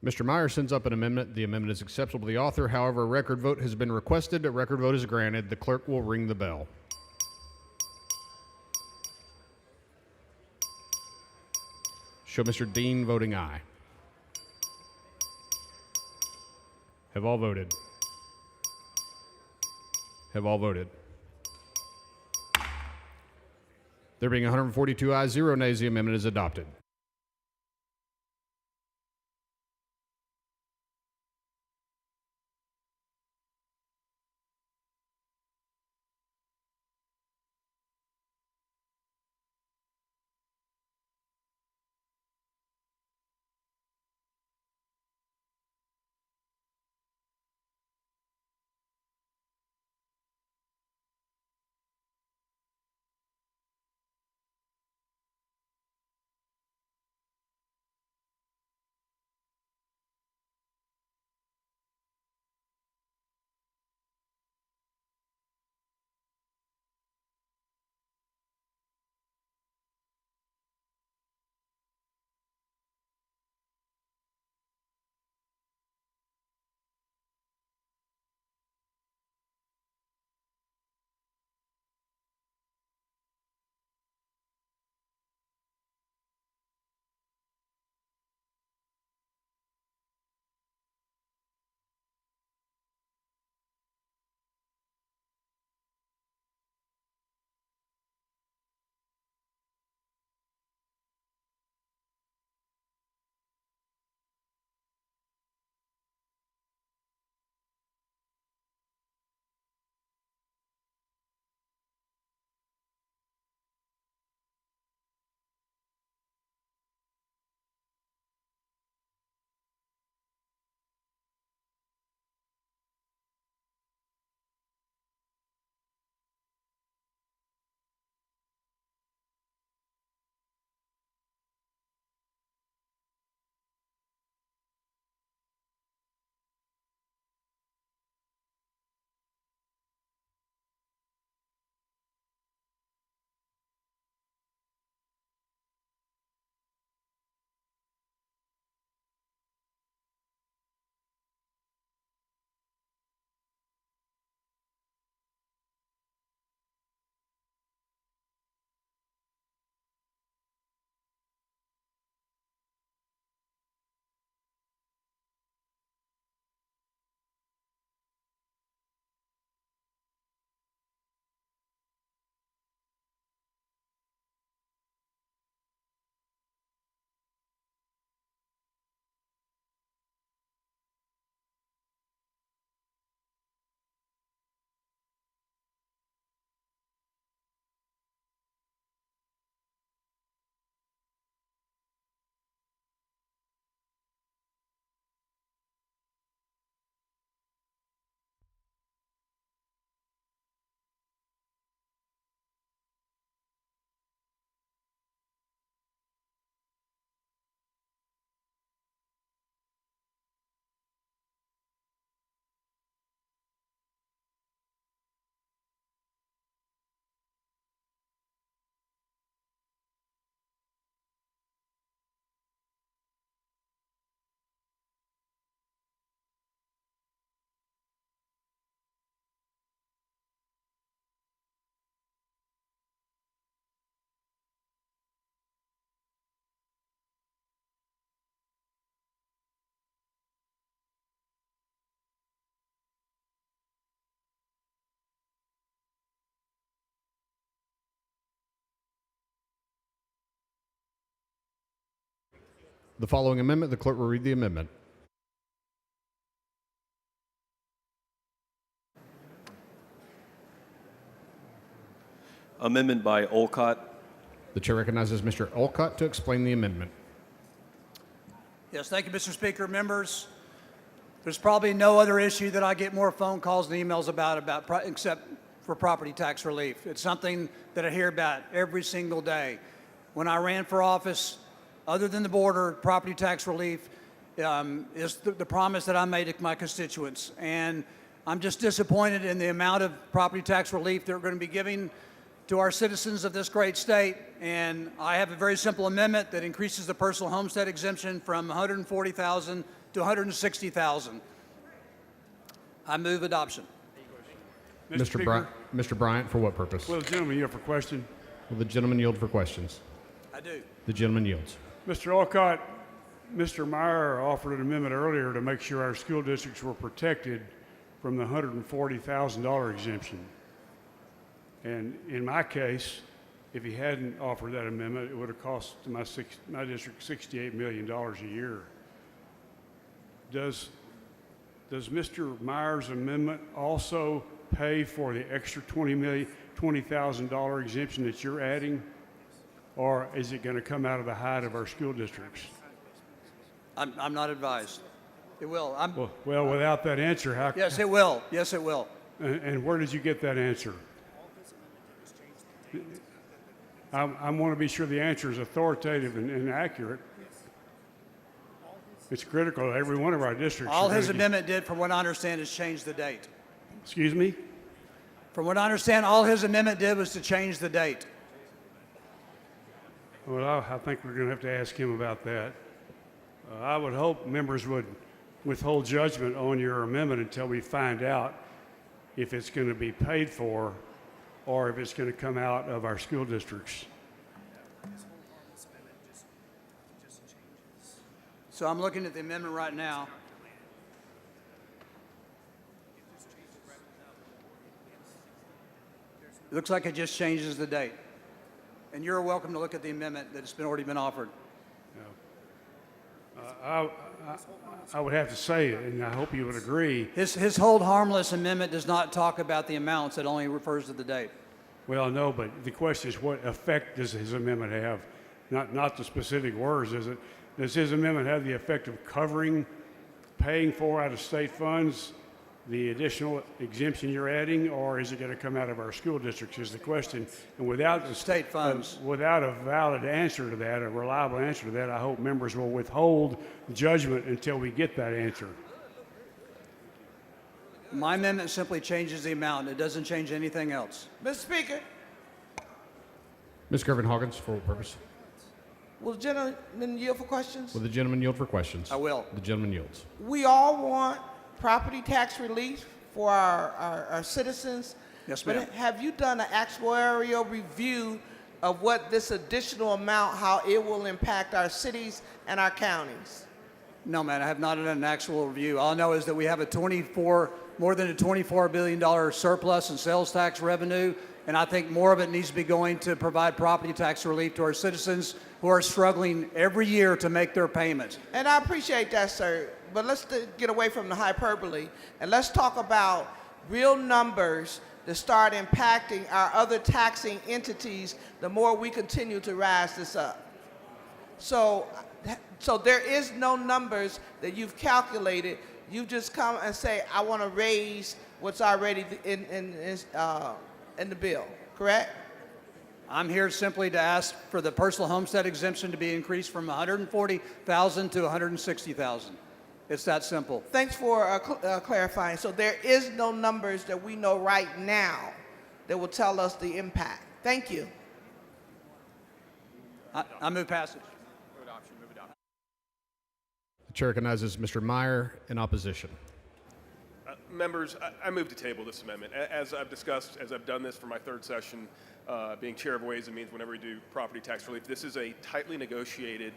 Mr. Meyer sends up an amendment. The amendment is acceptable to the author. However, a record vote has been requested. A record vote is granted. The clerk will ring the bell. Show Mr. Dean voting aye. Have all voted? Have all voted? There being 142 ayes, 0 nays, the amendment is adopted. The following amendment, the clerk will read the amendment. Amendment by Olcott. The chair recognizes Mr. Olcott to explain the amendment. Yes, thank you, Mr. Speaker. Members, there's probably no other issue that I get more phone calls and emails about except for property tax relief. It's something that I hear about every single day. When I ran for office, other than the border, property tax relief is the promise that I made to my constituents. And I'm just disappointed in the amount of property tax relief that we're going to be giving to our citizens of this great state. And I have a very simple amendment that increases the personal homestead exemption from $140,000 to $160,000. I move adoption. Mr. Bryant, for what purpose? Will the gentleman yield for question? Will the gentleman yield for questions? I do. The gentleman yields. Mr. Olcott, Mr. Meyer offered an amendment earlier to make sure our school districts were protected from the $140,000 exemption. And in my case, if he hadn't offered that amendment, it would have cost my district $68 million a year. Does Mr. Meyer's amendment also pay for the extra $20,000 exemption that you're adding? Or is it going to come out of the height of our school districts? I'm not advised. It will. Well, without that answer, how? Yes, it will. Yes, it will. And where did you get that answer? I want to be sure the answer is authoritative and accurate. It's critical to every one of our districts. All his amendment did, from what I understand, is change the date. Excuse me? From what I understand, all his amendment did was to change the date. Well, I think we're going to have to ask him about that. I would hope members would withhold judgment on your amendment until we find out if it's going to be paid for or if it's going to come out of our school districts. So I'm looking at the amendment right now. It looks like it just changes the date. And you're welcome to look at the amendment that's already been offered. I would have to say it, and I hope you would agree. His hold harmless amendment does not talk about the amounts. It only refers to the date. Well, no, but the question is, what effect does his amendment have? Not the specific words. Does his amendment have the effect of covering, paying for out of state funds the additional exemption you're adding, or is it going to come out of our school districts is the question. And without the state funds, without a valid answer to that, a reliable answer to that, I hope members will withhold judgment until we get that answer. My amendment simply changes the amount. It doesn't change anything else. Mr. Speaker, Ms. Gervin-Hawkins, for what purpose? will the gentleman yield for questions? Will the gentleman yield for questions? I will. The gentleman yields. We all want property tax relief for our citizens. Yes, ma'am. But have you done an actuarial review of what this additional amount, how it will impact our cities and our counties? No, man, I have not done an actual review. All I know is that we have more than a $24 billion surplus in sales tax revenue, and I think more of it needs to be going to provide property tax relief to our citizens who are struggling every year to make their payments. And I appreciate that, sir, but let's get away from the hyperbole, and let's talk about real numbers to start impacting our other taxing entities the more we continue to rise this up. So there is no numbers that you've calculated. You just come and say, I want to raise what's already in the bill, correct? I'm here simply to ask for the personal homestead exemption to be increased from $140,000 to $160,000. It's that simple. Thanks for clarifying. So there is no numbers that we know right now that will tell us the impact. Thank you. I move passage. The chair recognizes Mr. Meyer in opposition. Members, I move to table this amendment. As I've discussed, as I've done this for my third session, being chair of Ways and Means whenever we do property tax relief, this is a tightly negotiated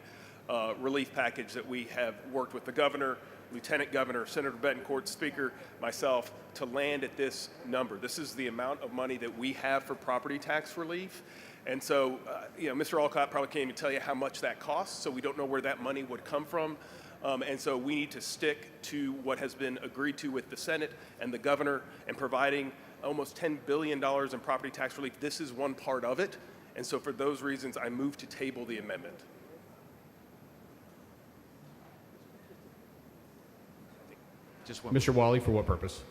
relief package that we have worked with the governor, Lieutenant Governor, Senator Betancourt, Speaker, myself, to land at this number. This is the amount of money that we have for property tax relief. And so, Mr. Alcott probably can't even tell you how much that costs, so we don't know where that money would come from. And so we need to stick to what has been agreed to with the Senate and the governor and providing almost $10 billion in property tax relief. This is one part of it. And so for those reasons, I move to table the amendment. Mr. Wally, for what purpose?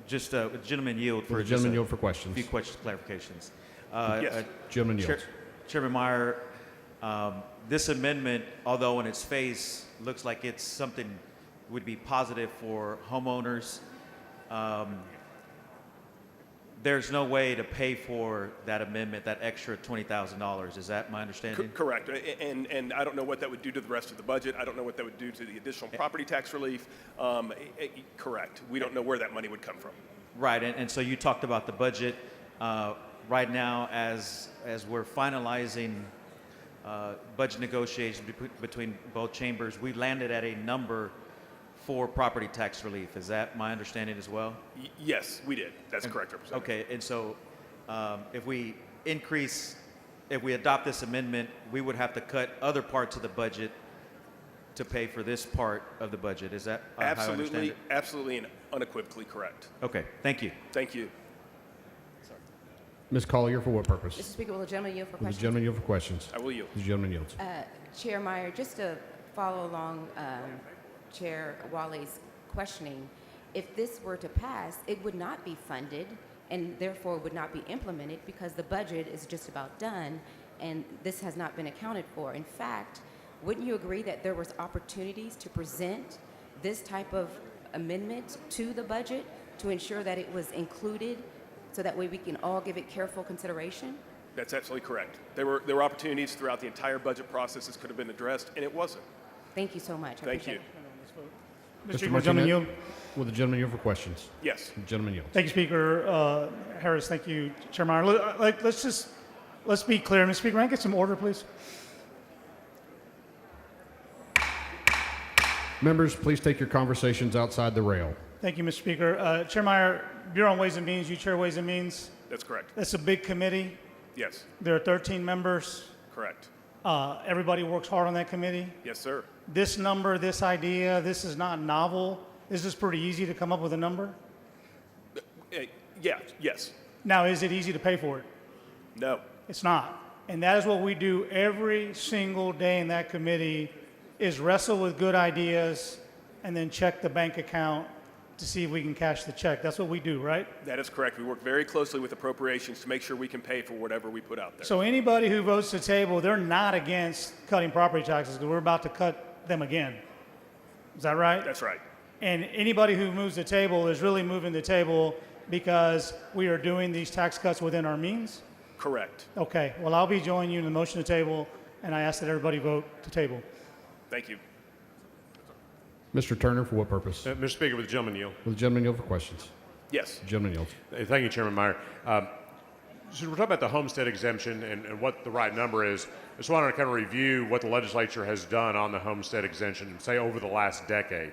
Just the gentleman yield for Will the gentleman yield for questions? A few questions, clarifications. Yes. Gentleman yields. Chairman Meyer, this amendment, although in its face looks like it's something would be positive for homeowners, there's no way to pay for that amendment, that extra $20,000. Is that my understanding? Correct. And I don't know what that would do to the rest of the budget. I don't know what that would do to the additional property tax relief. Correct. We don't know where that money would come from. Right. And so you talked about the budget. Right now, as we're finalizing budget negotiations between both chambers, we landed at a number for property tax relief. Is that my understanding as well? Yes, we did. That's correct, Representative. Okay, and so if we adopt this amendment, we would have to cut other parts of the budget to pay for this part of the budget. Is that how I understand it? Absolutely and unequivocally correct. Okay, thank you. Thank you. Ms. Collier, for what purpose? Mr. Speaker, will the gentleman yield for Will the questions? gentleman yield for questions? I will yield. The gentleman yields. Chair Meyer, just to follow along Chair Wally's questioning, if this were to pass, it would not be funded and therefore would not be implemented because the budget is just about done and this has not been accounted for. In fact, wouldn't you agree that there was opportunities to present this type of amendment to the budget to ensure that it was included so that way we can all give it careful consideration? That's absolutely correct. There were opportunities throughout the entire budget process this could have been addressed, and it wasn't. Thank you so much. I Thank appreciate you. it. Mr. Gentleman yield. Will the gentleman yield for questions? Yes. The gentleman yields. Thank you, Speaker Harris. Thank you, Chair Meyer. Let's be clear. Mr. Speaker, can I get some order, please? Members, please take your conversations outside the rail. Thank you, Mr. Speaker. Chair Meyer, Bureau on Ways and Means, you chair Ways and Means. That's correct. That's a big committee. Yes. There are 13 members. Correct. Everybody works hard on that committee. Yes, sir. This number, this idea, this is not novel. This is pretty easy to come up with a number. Yeah. Yes. Now, is it easy to pay for it? No. It's not. And that is what we do every single day in that committee is wrestle with good ideas and then check the bank account to see if we can cash the check. That's what we do, right? That is correct. We work very closely with appropriations to make sure we can pay for whatever we put out there. So anybody who votes to table, they're not against cutting property taxes because we're about to cut them again. Is that right? That's right. And anybody who moves the table is really moving the table because we are doing these tax cuts within our means? Correct. Okay. Well, I'll be joining you in the motion to table, and I ask that everybody vote to table. Thank you. Mr. Turner, for what purpose? Mr. Speaker, with the gentleman yield. Will the gentleman yield for questions? Yes. The gentleman yields. Thank you, Chairman Meyer. So we're talking about the homestead exemption and what the right number is. I just wanted to kind of review what the legislature has done on the homestead exemption, say over the last decade.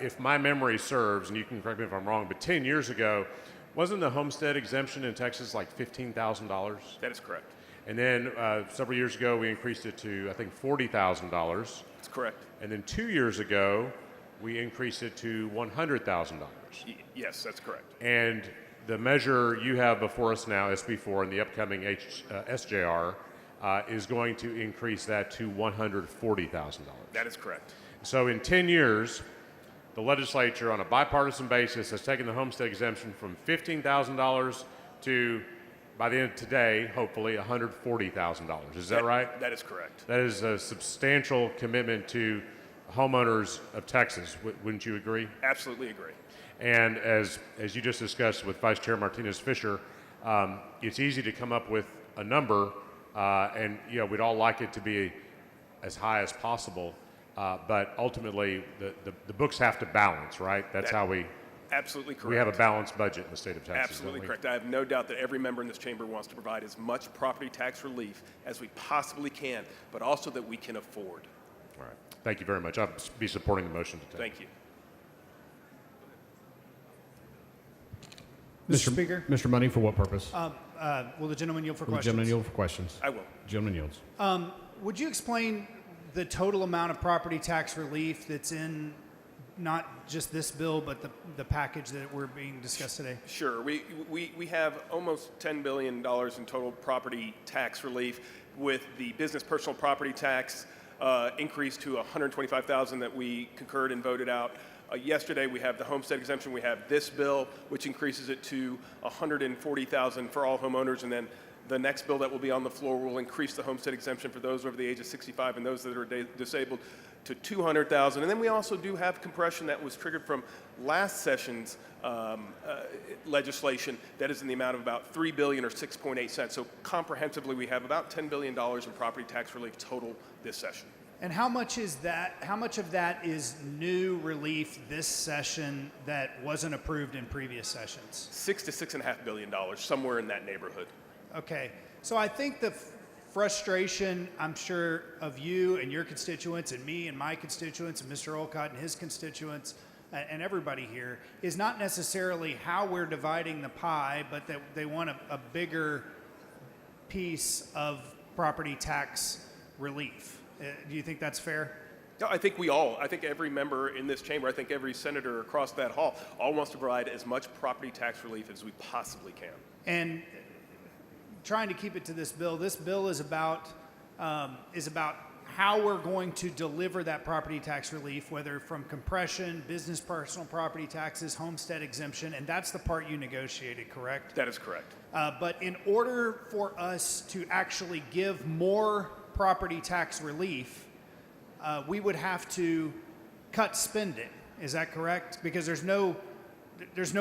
If my memory serves, and you can correct me if I'm wrong, but 10 years ago, wasn't the homestead exemption in Texas like $15,000? That is correct. And then several years ago, we increased it to, I think, $40,000. That's correct. And then 2 years ago, we increased it to $100,000. Yes, that's correct. And the measure you have before us now, SB4, and the upcoming SJR, is going to increase that to $140,000. That is correct. So in 10 years, the legislature, on a bipartisan basis, has taken the homestead exemption from $15,000 to, by the end of today, hopefully, $140,000. Is that right? That is correct. That is a substantial commitment to homeowners of Texas. Wouldn't you agree? Absolutely agree. And as you just discussed with Vice Chair Martinez-Fisher, it's easy to come up with a number, and we'd all like it to be as high as possible. But ultimately, the books have to balance, right? That's how we. Absolutely correct. We have a balanced budget in the state of Texas. Absolutely don't we? correct. I have no doubt that every member in this chamber wants to provide as much property tax relief as we possibly can, but also that we can afford. All right. Thank you very much. I'll be supporting the motion today. Thank you. Mr. Speaker? Mr. Money, for what purpose? will the gentleman yield for Will the questions? gentleman yield for questions? I will. Gentleman yields. Would you explain the total amount of property tax relief that's in not just this bill, but the package that we're being discussed today? Sure. We have almost $10 billion in total property tax relief, with the business personal property tax increase to $125,000 that we concurred and voted out. Yesterday, we have the homestead exemption. We have this bill, which increases it to $140,000 for all homeowners, and then the next bill that will be on the floor will increase the homestead exemption for those over the age of 65 and those that are disabled to $200,000. And then we also do have compression that was triggered from last session's legislation that is in the amount of about $3 billion or 6.8 cents. So comprehensively, we have about $10 billion in property tax relief total this session. And how much is that? How much of that is new relief this session that wasn't approved in previous sessions? $6 to $6.5 billion, somewhere in that neighborhood. Okay, so I think the frustration, I'm sure, of you and your constituents and me and my constituents and Mr. Olcott and his constituents and everybody here is not necessarily how we're dividing the pie, but that they want a bigger piece of property tax relief. Do you think that's fair? No, I think every member in this chamber, I think every senator across that hall, all wants to provide as much property tax relief as we possibly can. And trying to keep it to this bill is about how we're going to deliver that property tax relief, whether from compression, business personal property taxes, homestead exemption, and that's the part you negotiated, correct? That is correct. But in order for us to actually give more property tax relief, we would have to cut spending. Is that correct? Because there's no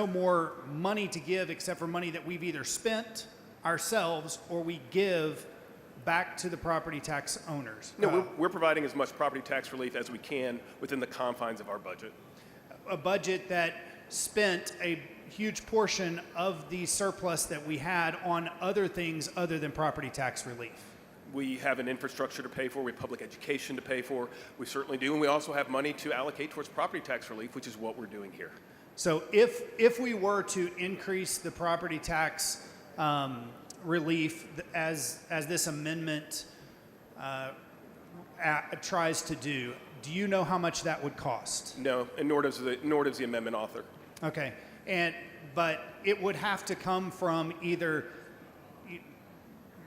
more money to give except for money that we've either spent ourselves or we give back to the property tax owners. No, we're providing as much property tax relief as we can within the confines of our budget. A budget that spent a huge portion of the surplus that we had on other things other than property tax relief. We have an infrastructure to pay for. We have public education to pay for. We certainly do. And we also have money to allocate towards property tax relief, which is what we're doing here. So if we were to increase the property tax relief as this amendment tries to do you know how much that would cost? No, and nor does the amendment author. Okay, but it would have to come from either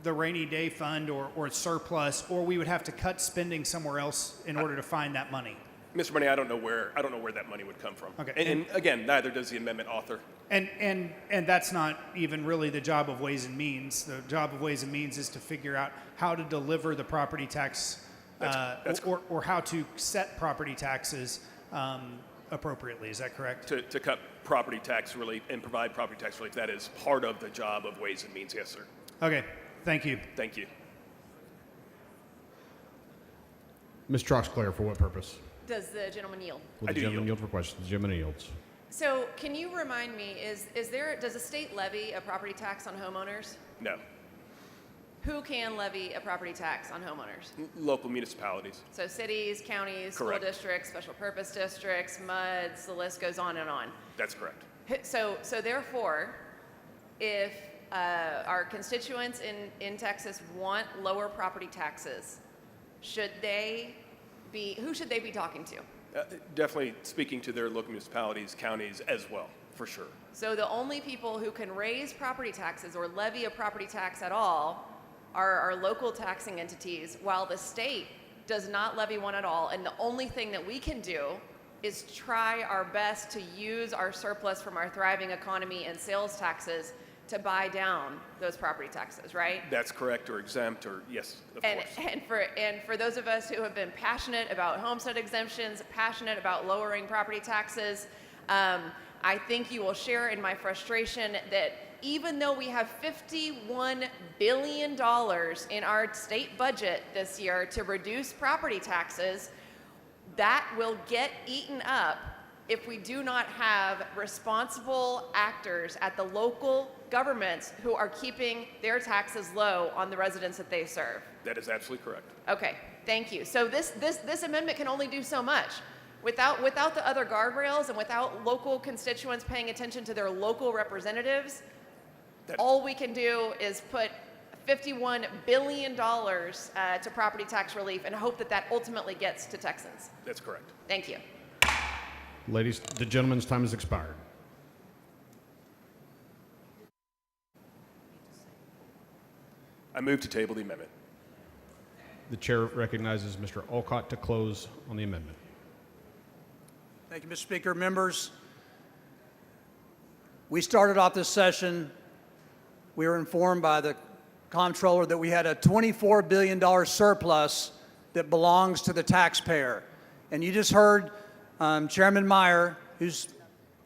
the rainy day fund or surplus, or we would have to cut spending somewhere else in order to find that money. Mr. Money, I don't know where that money would come from. Okay. And again, neither does the amendment author. And that's not even really the job of Ways and Means. The job of Ways and Means is to figure out how to deliver the property tax or how to set property taxes appropriately. Is that correct? To cut property tax relief and provide property tax relief. That is part of the job of Ways and Means. Yes, sir. Okay. Thank you. Thank you. Ms. Troxclair, for what purpose? Does the gentleman yield? Will the gentleman yield for questions? The gentleman yields. So can you remind me, does a state levy a property tax on homeowners? No. Who can levy a property tax on homeowners? Local municipalities. So cities, counties, Correct. school districts, special purpose districts, MUDs, the list goes on and on. That's correct. So therefore, if our constituents in Texas want lower property taxes, who should they be talking to? Definitely speaking to their local municipalities, counties as well, for sure. So the only people who can raise property taxes or levy a property tax at all are our local taxing entities, while the state does not levy one at all. And the only thing that we can do is try our best to use our surplus from our thriving economy and sales taxes to buy down those property taxes, right? That's correct, or exempt, or yes, of course. And for those of us who have been passionate about homestead exemptions, passionate about lowering property taxes, I think you will share in my frustration that even though we have $51 billion in our state budget this year to reduce property taxes, that will get eaten up if we do not have responsible actors at the local governments who are keeping their taxes low on the residents that they serve. That is absolutely correct. Okay, thank you. So this amendment can only do so much. Without the other guardrails and without local constituents paying attention to their local representatives, all we can do is put $51 billion to property tax relief and hope that that ultimately gets to Texans. That's correct. Thank you. Ladies, the gentleman's time has expired. I move to table the amendment. The chair recognizes Mr. Olcott to close on the amendment. Thank you, Mr. Speaker. Members, we started off this session, we were informed by the comptroller that we had a $24 billion surplus that belongs to the taxpayer. And you just heard Chairman Meyer, who's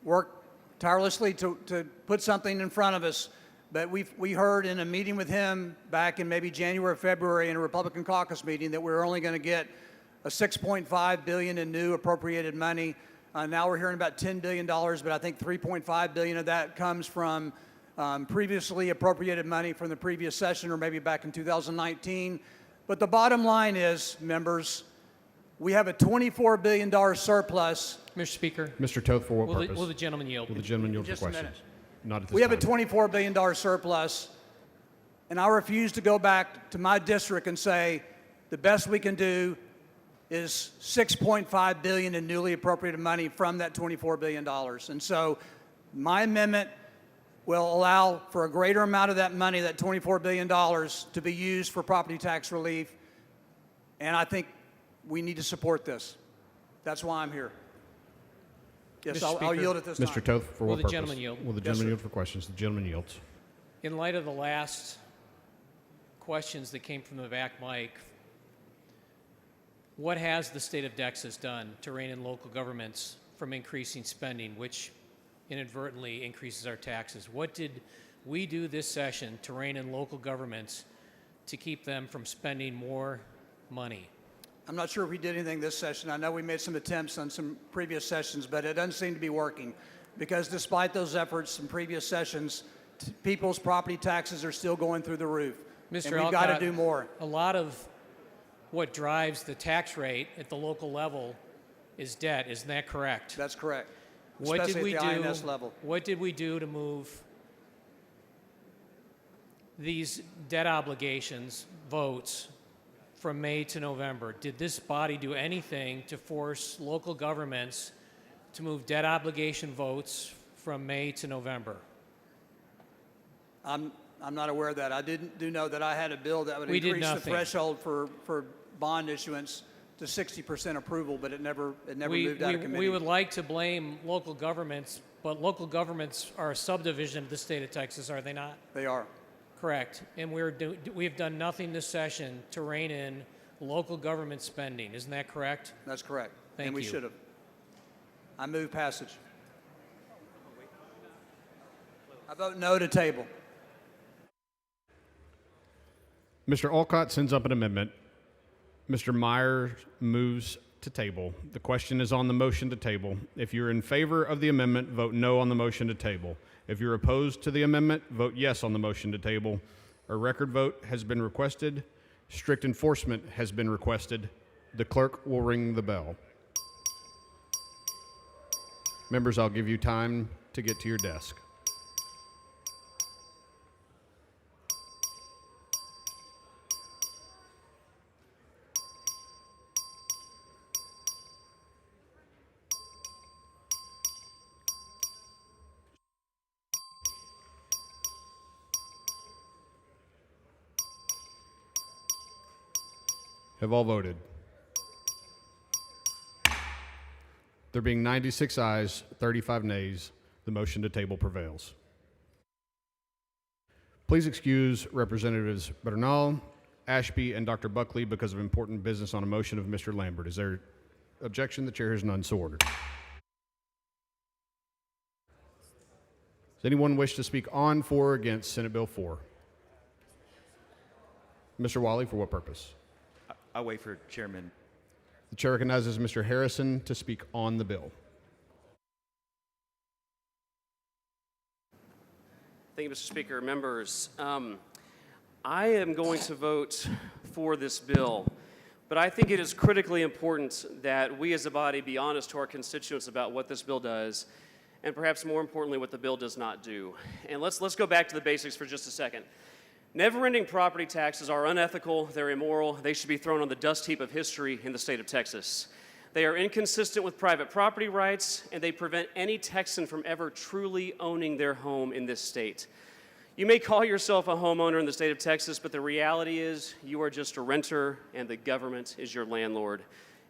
worked tirelessly to put something in front of us, but we heard in a meeting with him back in maybe January or February in a Republican caucus meeting that we're only going to get a $6.5 billion in new appropriated money. Now we're hearing about $10 billion, but I think $3.5 billion of that comes from previously appropriated money from the previous session or maybe back in 2019. But the bottom line is, members, we have a $24 billion surplus. Mr. Speaker. Mr. Toth, for what purpose? Will the gentleman yield? Will the gentleman yield for Just a questions? minute. Not at this We have a time. $24 billion surplus, and I refuse to go back to my district and say the best we can do is $6.5 billion in newly appropriated money from that $24 billion. And so my amendment will allow for a greater amount of that money, that $24 billion, to be used for property tax relief, and I think we need to support this. That's why I'm here. Yes, Mr. I'll Speaker. yield at this time. Mr. Toth, for Will what the purpose? gentleman yield? Will the Yes, gentleman sir. yield for questions? The gentleman yields. In light of the last questions that came from the back mic, what has the state of Texas done to rein in local governments from increasing spending, which inadvertently increases our taxes? What did we do this session to rein in local governments to keep them from spending more money? I'm not sure if we did anything this session. I know we made some attempts on some previous sessions, but it doesn't seem to be working because despite those efforts in previous sessions, people's property taxes are still going through the roof. Mr. And we've got to Alcott, do more. A lot of what drives the tax rate at the local level is debt. Isn't that correct? That's correct. What did we Especially at do? the INS level. What did we do to move these debt obligations votes from May to November? Did this body do anything to force local governments to move debt obligation votes from May to November? I'm not aware of that. I do know that I had a bill that would We did increase the nothing. threshold for bond issuance to 60% approval, but it never moved out of committee. We would like to blame local governments, but local governments are a subdivision of the state of Texas, are they not? They are. Correct. And we've done nothing this session to rein in local government spending. Isn't that correct? That's correct. Thank and we you. should have. I move passage. I vote no to table. Mr. Olcott sends up an amendment. Mr. Meyer moves to table. The question is on the motion to table. If you're in favor of the amendment, vote no on the motion to table. If you're opposed to the amendment, vote yes on the motion to table. A record vote has been requested. Strict enforcement has been requested. The clerk will ring the bell. Members, I'll give you time to get to your desk. Have all voted? There being 96 ayes, 35 nays, the motion to table prevails. Please excuse Representatives Bernal, Ashby, and Dr. Buckley because of important business on a motion of Mr. Lambert. Is there objection? The chair has none, so ordered. Does anyone wish to speak on, for, or against Senate Bill 4? Mr. Wally, for what purpose? I'll wait for Chairman. The chair recognizes Mr. Harrison to speak on the bill. Thank you, Mr. Speaker. Members, I am going to vote for this bill, but I think it is critically important that we as a body be honest to our constituents about what this bill does and perhaps more importantly, what the bill does not do. And let's go back to the basics for just a second. Never-ending property taxes are unethical, they're immoral, they should be thrown on the dust heap of history in the state of Texas. They are inconsistent with private property rights, and they prevent any Texan from ever truly owning their home in this state. You may call yourself a homeowner in the state of Texas, but the reality is you are just a renter, and the government is your landlord.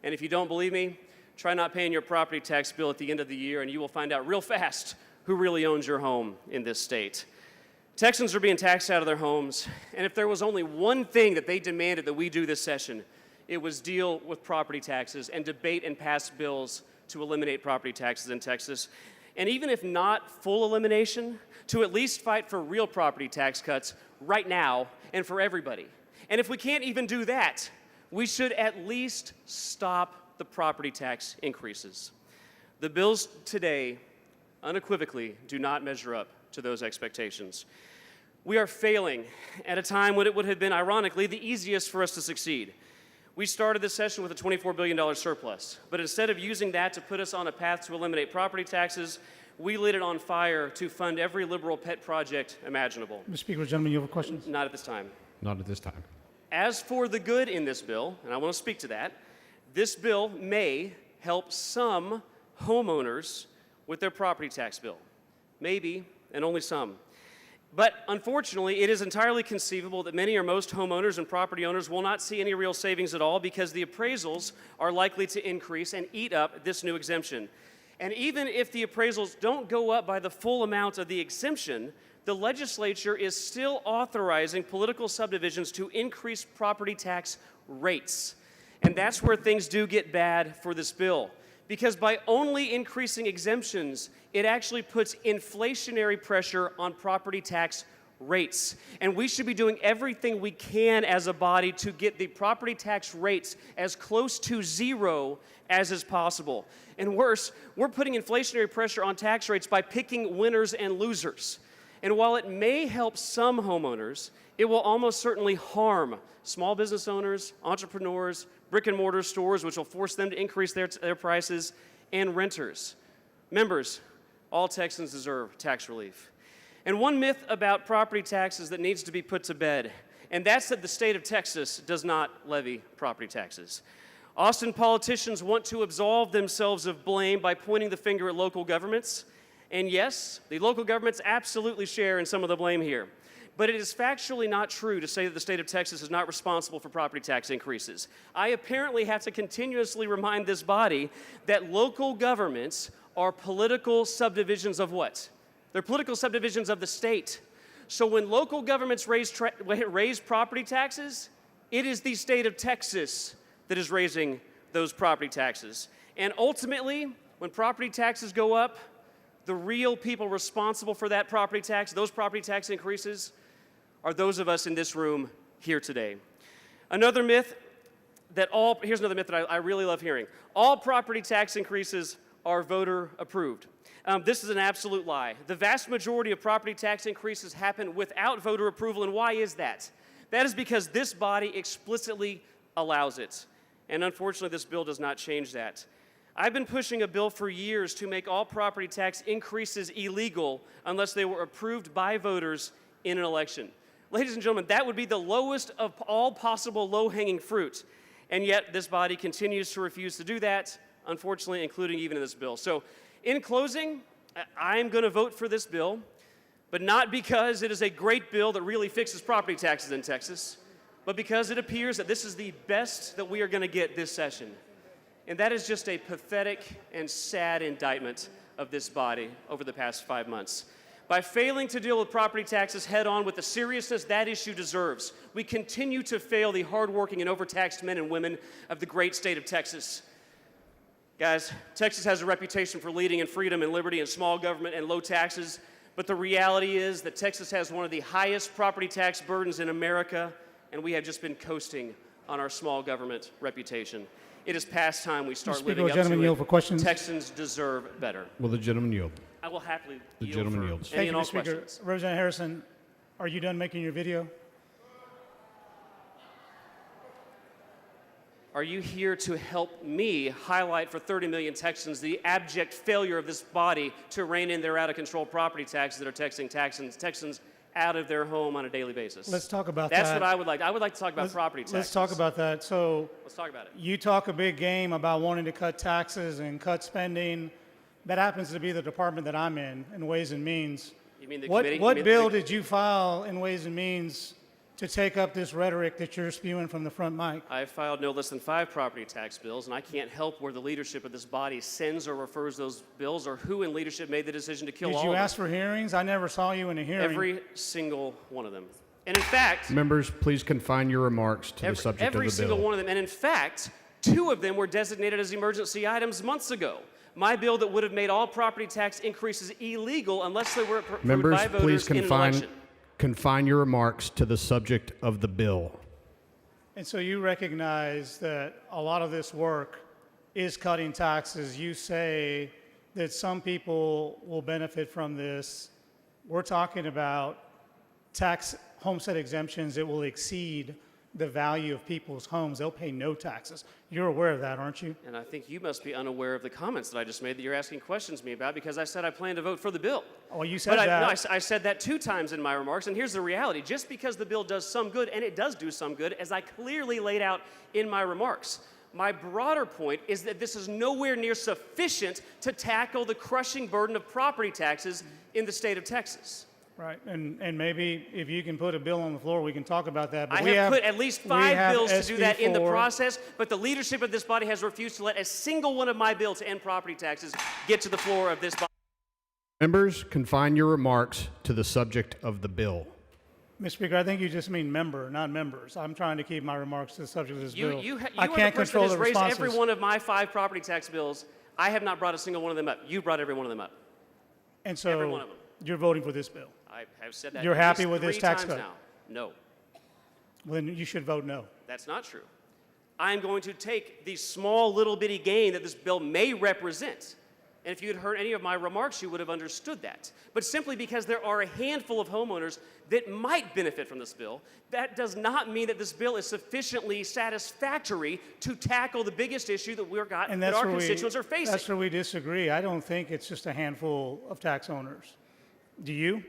And if you don't believe me, try not paying your property tax bill at the end of the year, and you will find out real fast who really owns your home in this state. Texans are being taxed out of their homes, and if there was only one thing that they demanded that we do this session, it was deal with property taxes and debate and pass bills to eliminate property taxes in Texas. And even if not full elimination, to at least fight for real property tax cuts right now and for everybody. And if we can't even do that, we should at least stop the property tax increases. The bills today unequivocally do not measure up to those expectations. We are failing at a time when it would have been, ironically, the easiest for us to succeed. We started this session with a $24 billion surplus, but instead of using that to put us on a path to eliminate property taxes, we lit it on fire to fund every liberal pet project imaginable. Mr. Speaker, gentlemen, you have a question? Not at this time. Not at this time. As for the good in this bill, and I want to speak to that, this bill may help some homeowners with their property tax bill. Maybe, and only some. But unfortunately, it is entirely conceivable that many or most homeowners and property owners will not see any real savings at all because the appraisals are likely to increase and eat up this new exemption. And even if the appraisals don't go up by the full amount of the exemption, the legislature is still authorizing political subdivisions to increase property tax rates. And that's where things do get bad for this bill. Because by only increasing exemptions, it actually puts inflationary pressure on property tax rates. And we should be doing everything we can as a body to get the property tax rates as close to zero as is possible. And worse, we're putting inflationary pressure on tax rates by picking winners and losers. And while it may help some homeowners, it will almost certainly harm small business owners, entrepreneurs, brick and mortar stores, which will force them to increase their prices, and renters. Members, all Texans deserve tax relief. And one myth about property taxes that needs to be put to bed, and that's that the state of Texas does not levy property taxes. Austin politicians want to absolve themselves of blame by pointing the finger at local governments. And yes, the local governments absolutely share in some of the blame here. But it is factually not true to say that the state of Texas is not responsible for property tax increases. I apparently have to continuously remind this body that local governments are political subdivisions of what? They're political subdivisions of the state. So when local governments raise property taxes, it is the state of Texas that is raising those property taxes. And ultimately, when property taxes go up, the real people responsible for that property tax, those property tax increases, are those of us in this room here today. Another myth here's another myth that I really love hearing. All property tax increases are voter approved. This is an absolute lie. The vast majority of property tax increases happen without voter approval, and why is that? That is because this body explicitly allows it. And unfortunately, this bill does not change that. I've been pushing a bill for years to make all property tax increases illegal unless they were approved by voters in an election. Ladies and gentlemen, that would be the lowest of all possible low-hanging fruit. And yet, this body continues to refuse to do that, unfortunately, including even in this bill. So, in closing, I'm going to vote for this bill, but not because it is a great bill that really fixes property taxes in Texas, but because it appears that this is the best that we are going to get this session. And that is just a pathetic and sad indictment of this body over the past 5 months. By failing to deal with property taxes head-on with the seriousness that issue deserves, we continue to fail the hardworking and overtaxed men and women of the great state of Texas. Guys, Texas has a reputation for leading in freedom and liberty and small government and low taxes, but the reality is that Texas has one of the highest property tax burdens in America, and we have just been coasting on our small government reputation. It is past time we start living up to it. For questions. Texans deserve better. Will the gentleman yield? I will happily The yield gentleman for yields. any Thank and you, all Mr. Speaker. questions. Representative Harrison, are you done making your video? Are you here to help me highlight for 30 million Texans the abject failure of this body to rein in their out-of-control property taxes that are taxing Texans out of their home on a daily basis? Let's talk about That's that. what I would like. I would like to talk about property taxes. Let's talk about that. So Let's talk about it. you talk a big game about wanting to cut taxes and cut spending. That happens to be the department that I'm in Ways and Means. You mean the What, committee? what you mean bill the- did you file in Ways and Means to take up this rhetoric that you're spewing from the front mic? I filed no less than 5 property tax bills, and I can't help where the leadership of this body sends or refers those bills, or who in leadership made the decision to kill Did all you of ask them. for hearings? I never saw you in a hearing. Every single one of them. And in fact, Members, please confine your remarks to the subject of the bill. every single one of them. And in fact, 2 of them were designated as emergency items months ago. My bill that would have made all property tax increases illegal unless they were approved Members, by voters please in an election. confine your remarks to the subject of the bill. And so you recognize that a lot of this work is cutting taxes. You say that some people will benefit from this. We're talking about tax homestead exemptions that will exceed the value of people's homes. They'll pay no taxes. You're aware of that, aren't you? And I think you must be unaware of the comments that I just made that you're asking questions me about, because I said I plan to vote for the bill. Well, you said But that. I said that 2 times in my remarks, and here's the reality. Just because the bill does some good, and it does do some good, as I clearly laid out in my remarks, my broader point is that this is nowhere near sufficient to tackle the crushing burden of property taxes in the state of Texas. Right, and maybe if you can put a bill on the floor, we can talk about that. But I we have put at least we 5 have bills to do that in the SB4. process, but the leadership of this body has refused to let a single one of my bills to end property taxes get to the floor of this body. Members, confine your remarks to the subject of the bill. Mr. Speaker, I think you just mean member, not members. I'm trying to keep my remarks to the subject of this bill. You I are can't the person control that has the raised responses. every one of my 5 property tax bills. I have not brought a single one of them up. You brought every one of them up. And every one so of them. you're voting for this bill. I have said that You're at happy least with this 3 tax times cut? now. No, Well, then you should vote no. that's not true. I am going to take the small little bitty gain that this bill may represent. And if you had heard any of my remarks, you would have understood that. But simply because there are a handful of homeowners that might benefit from this bill, that does not mean that this bill is sufficiently satisfactory to tackle the biggest issue that And that that's our where constituents are facing. That's where we disagree. I don't think it's just a handful of tax owners. Do you?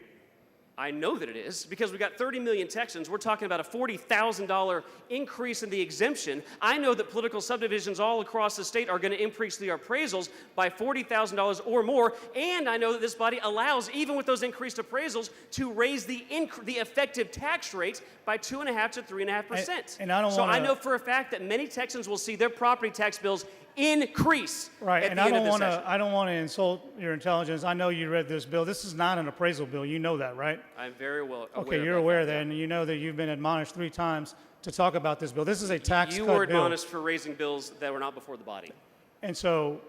I know that it is, because we got 30 million Texans. We're talking about a $40,000 increase in the exemption. I know that political subdivisions all across the state are going to increase the appraisals by $40,000 or more, and I know that this body allows, even with those increased appraisals, to raise the effective tax rate by 2.5 to 3.5%. And I don't so I wanna- know for a fact that many Texans will see their property tax bills increase Right, at and the I end of don't this want to. session. I don't want to insult your intelligence. I know you read this bill. This is not an appraisal bill. You know that, right? I'm very well aware Okay, of you're that aware fact, of that, and you know that you've been admonished 3 times to talk about this bill. This is a tax You cut were bill. admonished for raising bills that were not before the body. And so,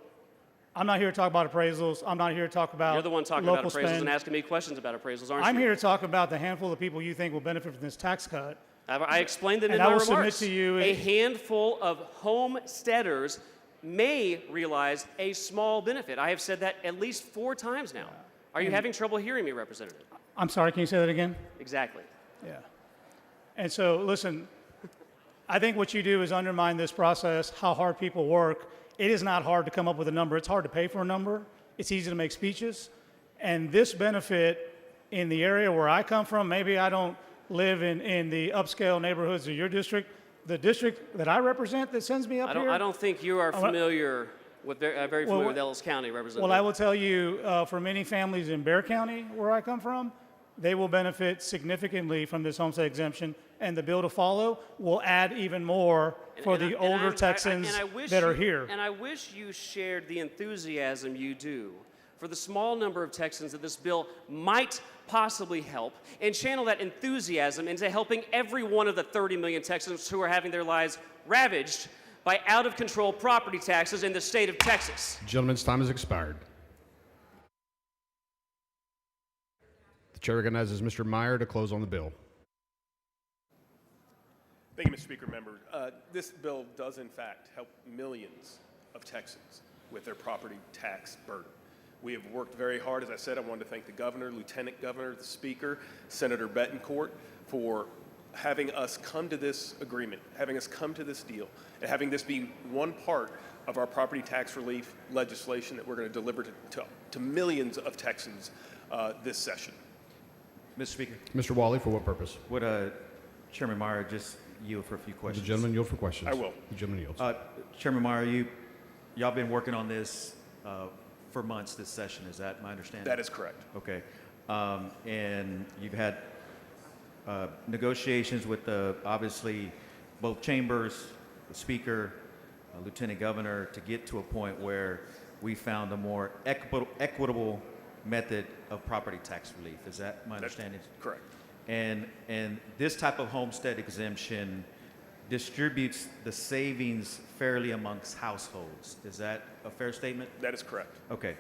I'm not here to talk about appraisals. I'm not here to talk about You're the one talking local about appraisals spend. and asking me questions about appraisals, aren't I'm you? here to talk about the handful of people you think will benefit from this tax cut. I explained them in And I my will submit remarks. to you A handful of homesteaders may realize a small benefit. I have said that at least 4 times now. Are you And- having trouble hearing me, Representative? I'm sorry, can you say that again? Exactly. Yeah. And so, listen, I think what you do is undermine this process, how hard people work. It is not hard to come up with a number. It's hard to pay for a number. It's easy to make speeches. And this benefit in the area where I come from, maybe I don't live in the upscale neighborhoods of your district. The district that I represent that sends me up here. I don't think you are I wanna- familiar with very familiar Well, with Ellis County, Representative. Well, I will tell you, for many families in Bear County, where I come from, they will benefit significantly from this homestead exemption, and the bill to follow will add even more for the older Texans that are here. And I wish you shared the enthusiasm you do for the small number of Texans that this bill might possibly help, and channel that enthusiasm into helping every one of the 30 million Texans who are having their lives ravaged by out-of-control property taxes in the state of Texas. Gentleman's time has expired. The chair recognizes Mr. Meyer to close on the bill. Thank you, Mr. Speaker. Members, this bill does in fact help millions of Texans with their property tax burden. We have worked very hard. As I said, I wanted to thank the governor, lieutenant governor, the speaker, Senator Betancourt for having us come to this agreement, having us come to this deal, and having this be one part of our property tax relief legislation that we're going to deliver to millions of Texans this session. Mr. Speaker, Mr. Wally, for what purpose? would Chairman Meyer just yield for a few The questions? gentleman yield for questions. I will. The gentleman yields. Chairman Meyer, y'all been working on this for months this session. Is that my understanding? That is correct. Okay. And you've had negotiations with obviously both chambers, the Speaker, Lieutenant Governor, to get to a point where we found a more equitable method of property tax relief. Is that my understanding? Correct. And this type of homestead exemption distributes the savings fairly amongst households. Is that a fair statement? That is correct. Okay.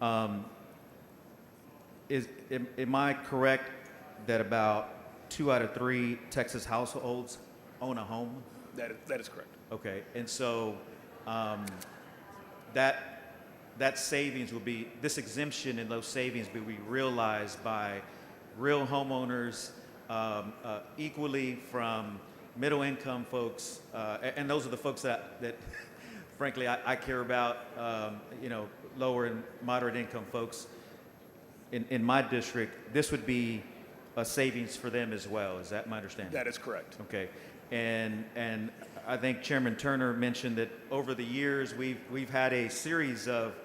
Am I correct that about 2 out of 3 Texas households own a home? That is correct. Okay, and so that savings will be, this exemption and those savings will be realized by real homeowners equally from middle income folks, and those are the folks that frankly I care about, lower and moderate income folks in my district. This would be a savings for them as well. Is that my understanding? That is correct. Okay, and I think Chairman Turner mentioned that over the years we've had a series of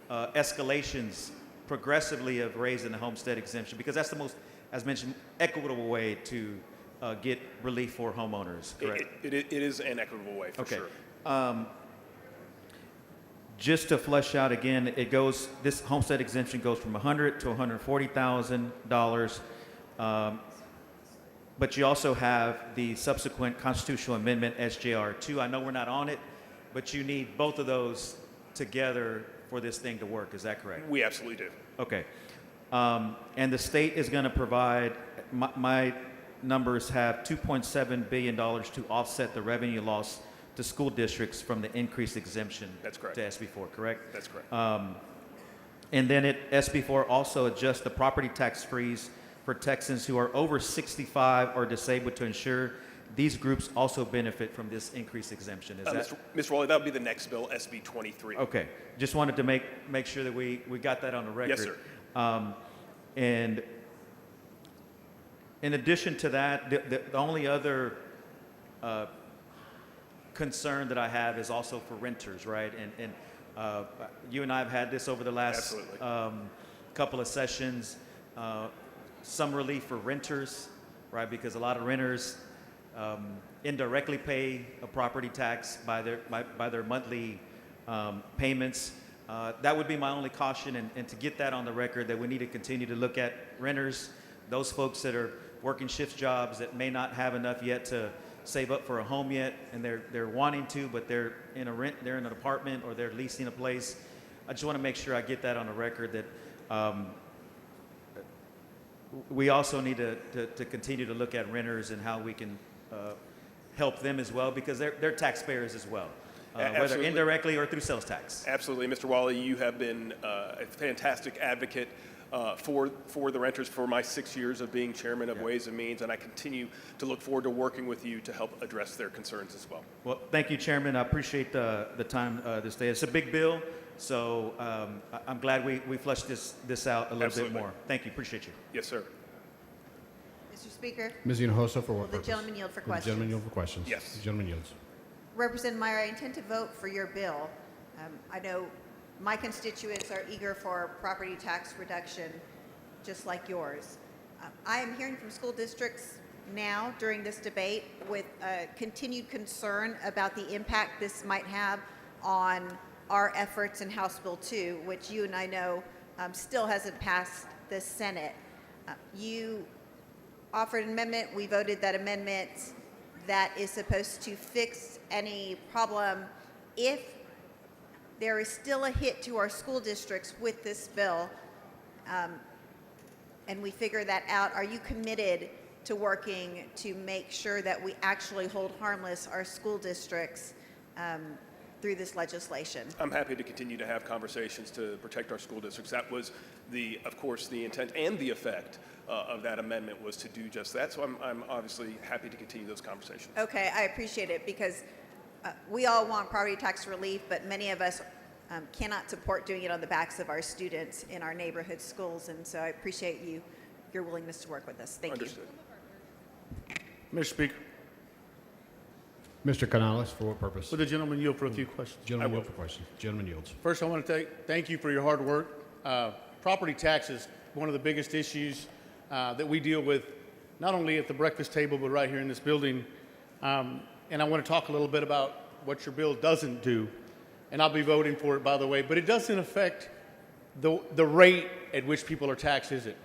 escalations progressively of raising the homestead exemption because that's the most, as mentioned, equitable way to get relief for homeowners. Correct. It is an equitable way for sure. Just to flesh out again, this homestead exemption goes from $100,000 to $140,000. But you also have the subsequent constitutional amendment, SJR 2. I know we're not on it, but you need both of those together for this thing to work. Is that correct? We absolutely do. Okay. And the state is going to provide, my numbers have $2.7 billion to offset the revenue loss to school districts from the increased exemption. That's correct. To SB4, correct? That's correct. And then SB4 also adjusts the property tax freeze for Texans who are over 65 or disabled to ensure these groups also benefit from this increased exemption. Is that Mr. Wally, that would be the next bill, SB 23. okay? Just wanted to make sure that we got that on the record. Yes, sir. And in addition to that, the only other concern that I have is also for renters, right? And you and I have had this over the last couple of sessions. Some relief for renters, right? Because a lot of renters indirectly pay a property tax by their monthly payments. That would be my only caution, and to get that on the record, that we need to continue to look at renters, those folks that are working shift jobs that may not have enough yet to save up for a home yet, and they're wanting to, but they're in an apartment or they're leasing a place. I just want to make sure I get that on the record that we also need to continue to look at renters and how we can help them as well, because they're taxpayers as well, whether indirectly or through sales tax. Absolutely. Mr. Wally, you have been a fantastic advocate for the renters for my 6 years of being chairman of Ways and Means, and I continue to look forward to working with you to help address their concerns as well. Well, thank you, Chairman. I appreciate the time this day. It's a big bill, so I'm glad we fleshed this out a little bit more. Thank you. Appreciate you. Yes, sir. Mr. Speaker. Ms. Hinojosa, for what Will the purpose? gentleman yield for The questions? gentleman yield for questions. Yes. The gentleman yields. Representative Meyer, I intend to vote for your bill. I know my constituents are eager for property tax reduction, just like yours. I am hearing from school districts now during this debate with continued concern about the impact this might have on our efforts in House Bill 2, which you and I know still hasn't passed the Senate. You offered an amendment. We voted that amendment that is supposed to fix any problem. If there is still a hit to our school districts with this bill, and we figure that out, are you committed to working to make sure that we actually hold harmless our school districts through this legislation? I'm happy to continue to have conversations to protect our school districts. That was, of course, the intent and the effect of that amendment was to do just that. So I'm obviously happy to continue those conversations. Okay, I appreciate it because we all want property tax relief, but many of us cannot support doing it on the backs of our students in our neighborhood schools. And so I appreciate your willingness to work with us. Thank Understood. Mr. Speaker, Mr. Canales, for what purpose? would the gentleman yield for a few questions? Gentleman yields for questions. Gentleman yields. First, I want to thank you for your hard work. Property tax is one of the biggest issues that we deal with, not only at the breakfast table, but right here in this building. And I want to talk a little bit about what your bill doesn't do. And I'll be voting for it, by the way, but it doesn't affect the rate at which people are taxed, is it?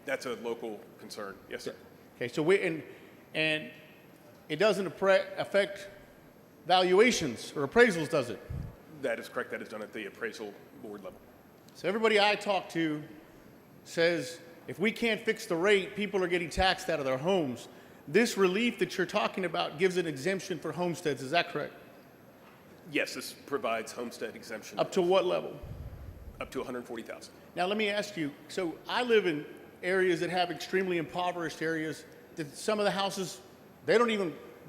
That's a local concern. Yes, sir. Okay, so and it doesn't affect valuations or appraisals, does it? That is correct. That is done at the appraisal board level. So everybody I talk to says if we can't fix the rate, people are getting taxed out of their homes. This relief that you're talking about gives an exemption for homesteads. Is that correct? Yes, this provides homestead exemption. Up to what level? Up to $140,000. Now let me ask you, so I live in areas that have extremely impoverished areas that some of the houses, they're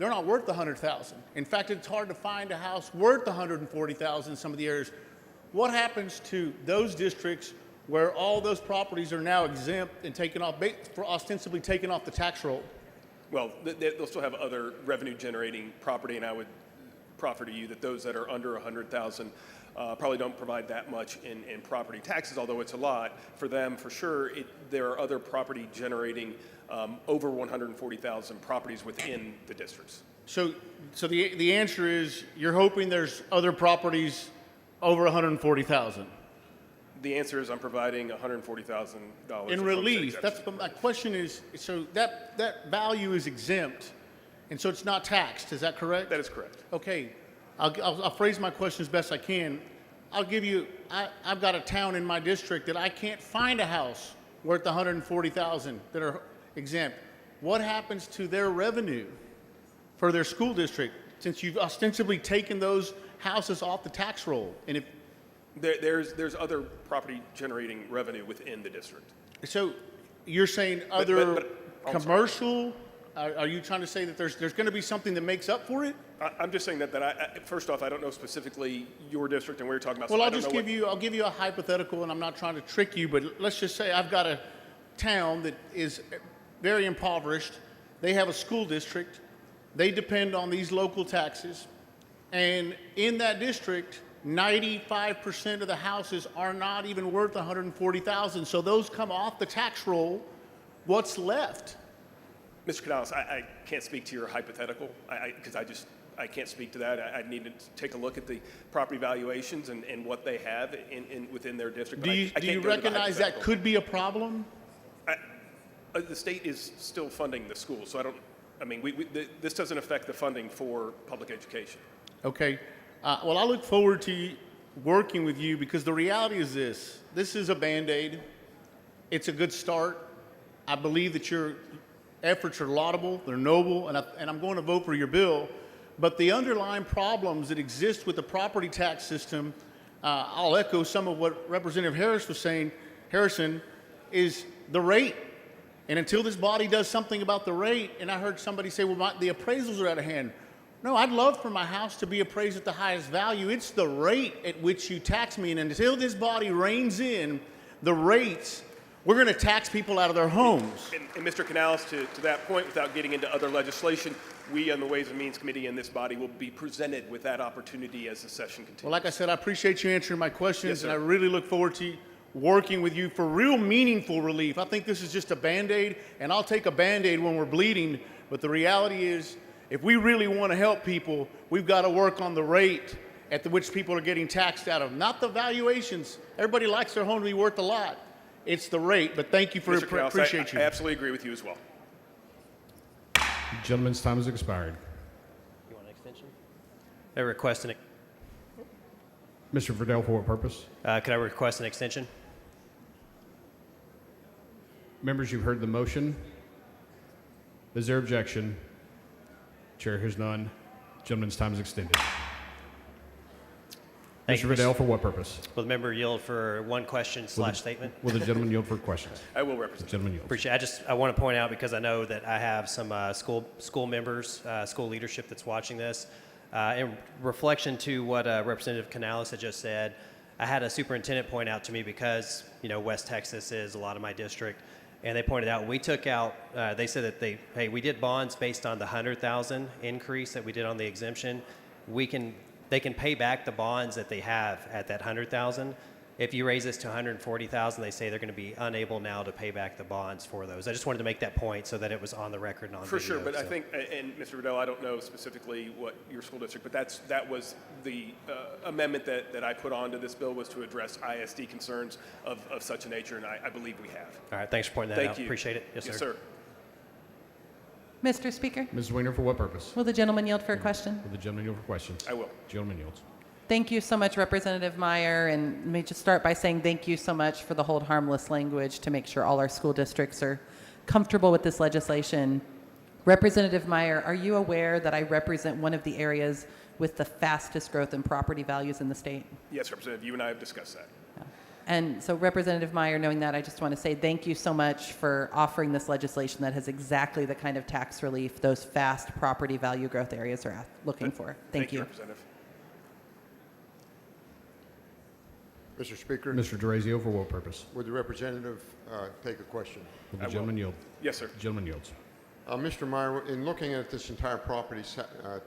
not worth $100,000. In fact, it's hard to find a house worth $140,000 in some of the areas. What happens to those districts where all those properties are now exempt and taken off, ostensibly taken off the tax roll? Well, they'll still have other revenue generating property, and I would proffer to you that those that are under $100,000 probably don't provide that much in property taxes, although it's a lot. For them, for sure, there are other property generating over 140,000 properties within the districts. So the answer is you're hoping there's other properties over 140,000. The answer is I'm providing $140,000 in of relief. homestead That's exemption. my question is, so that value is exempt, and so it's not taxed. Is that correct? That is correct. Okay, I'll phrase my question as best I can. I'll give you. I've got a town in my district that I can't find a house worth 140,000 that are exempt. What happens to their revenue for their school district since you've ostensibly taken those houses off the tax roll? And if There's other property generating revenue within the district. so, you're saying other I'm commercial? Are you trying to say that there's going to be something that makes up for it? I'm just saying that first off, I don't know specifically your district and where you're talking about. Well, so I I'll don't just know I'll give you a hypothetical, and I'm not trying to trick you, but let's just say I've got a town that is very impoverished. They have a school district. They depend on these local taxes. And in that district, 95% of the houses are not even worth 140,000. So those come off the tax roll. What's left? Mr. Canales, I can't speak to your hypothetical because I can't speak to that. I need to take a look at the property valuations and what they have within their district. Do you recognize that could be a problem? The state is still funding the school, so this doesn't affect the funding for public education. Okay. Well, I look forward to working with you because the reality is this. This is a Band-Aid. It's a good start. I believe that your efforts are laudable, they're noble, and I'm going to vote for your bill. But the underlying problems that exist with the property tax system, I'll echo some of what Representative Harrison, is the rate. And until this body does something about the rate, and I heard somebody say, well, the appraisals are out of hand. No, I'd love for my house to be appraised at the highest value. It's the rate at which you tax me. And until this body reins in the rates, we're going to tax people out of their homes. And Mr. Canales, to that point, without getting into other legislation, we on the Ways and Means Committee in this body will be presented with that opportunity as the session continues. Well, like I said, I appreciate you answering my questions, Yes, sir. and I really look forward to working with you for real meaningful relief. I think this is just a Band-Aid, and I'll take a Band-Aid when we're bleeding, but the reality is, if we really want to help people, we've got to work on the rate at which people are getting taxed out of, not the valuations. Everybody likes their home to be worth a lot. It's the rate, but thank you for Mr. Canales, appreciate you. I absolutely agree with you as well. Gentleman's time has expired. You want an extension? I request an. Mr. Verdell, for what purpose? Could I request an extension? Members, you've heard the motion. Is there objection? Chair hears none. Gentleman's time is extended. Thank Mr. you, Vidal, for what purpose? Will the member yield for one question slash statement? Will the gentleman yield for questions? I will represent. Gentleman yields. Appreciate it. I want to point out, because I know that I have some school members, school leadership that's watching this. In reflection to what Representative Canales had just said, I had a superintendent point out to me, because West Texas is a lot of my district, and they pointed out we took out. They said that we did bonds based on the 100,000 increase that we did on the exemption. They can pay back the bonds that they have at that 100,000. If you raise this to 140,000, they say they're going to be unable now to pay back the bonds for those. I just wanted to make that point so that it was on the record and on For video. sure, but I so. think, and Mr. Riddell, I don't know specifically what your school district, but that was the amendment that I put onto this bill, was to address ISD concerns of such a nature, and I believe we have. All right, thanks for pointing that Thank out. you. Appreciate it. Yes, Yes, sir. sir. Mr. Speaker, Ms. Weiner, for what purpose? will the gentleman yield for a question? Will the gentleman yield for questions? I will. Gentleman yields. Thank you so much, Representative Meyer. And let me just start by saying thank you so much for the hold harmless language to make sure all our school districts are comfortable with this legislation. Representative Meyer, are you aware that I represent one of the areas with the fastest growth in property values in the state? Yes, Representative, you and I have discussed that. And so, Representative Meyer, knowing that, I just want to say thank you so much for offering this legislation that has exactly the kind of tax relief those fast property value growth areas are looking for. Thank you. Representative. Mr. Speaker, Mr. DeRazio, for what purpose? would the representative take a question? Will the gentleman yield? Yes, sir. Gentleman yields. Mr. Meyer, in looking at this entire property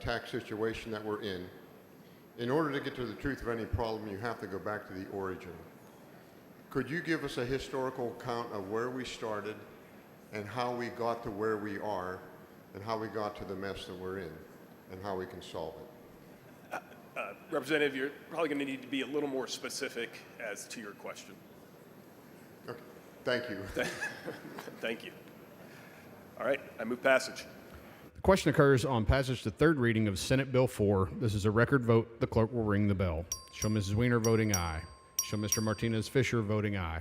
tax situation that we're in order to get to the truth of any problem, you have to go back to the origin. Could you give us a historical count of where we started and how we got to where we are and how we got to the mess that we're in and how we can solve it? Representative, you're probably going to need to be a little more specific as to your question. Okay. Thank you. Thank you. All right, I move passage. The question occurs on passage to third reading of Senate Bill 4. This is a record vote. The clerk will ring the bell. Show Mrs. Weiner voting aye. Show Mr. Martinez Fisher voting aye.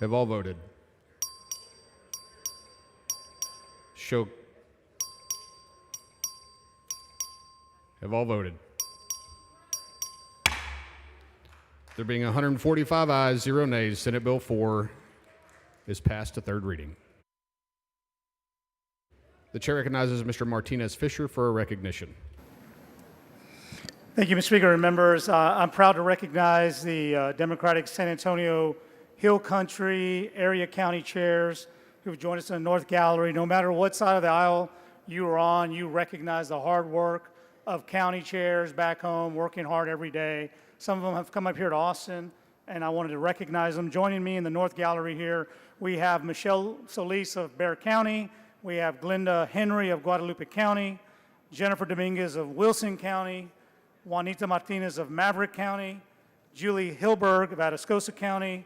Have all voted? Show. Have all voted? There being 145 ayes, 0 nays, Senate Bill 4 is passed to third reading. The chair recognizes Mr. Martinez Fisher for a recognition. Thank you, Mr. Speaker and members. I'm proud to recognize the Democratic San Antonio Hill Country area county chairs who have joined us in the North Gallery. No matter what side of the aisle you are on, you recognize the hard work of county chairs back home, working hard every day. Some of them have come up here to Austin, and I wanted to recognize them. Joining me in the North Gallery here, we have Michelle Solis of Bexar County. We have Glenda Henry of Guadalupe County, Jennifer Dominguez of Wilson County, Juanita Martinez of Maverick County, Julie Hilberg of Atascosa County,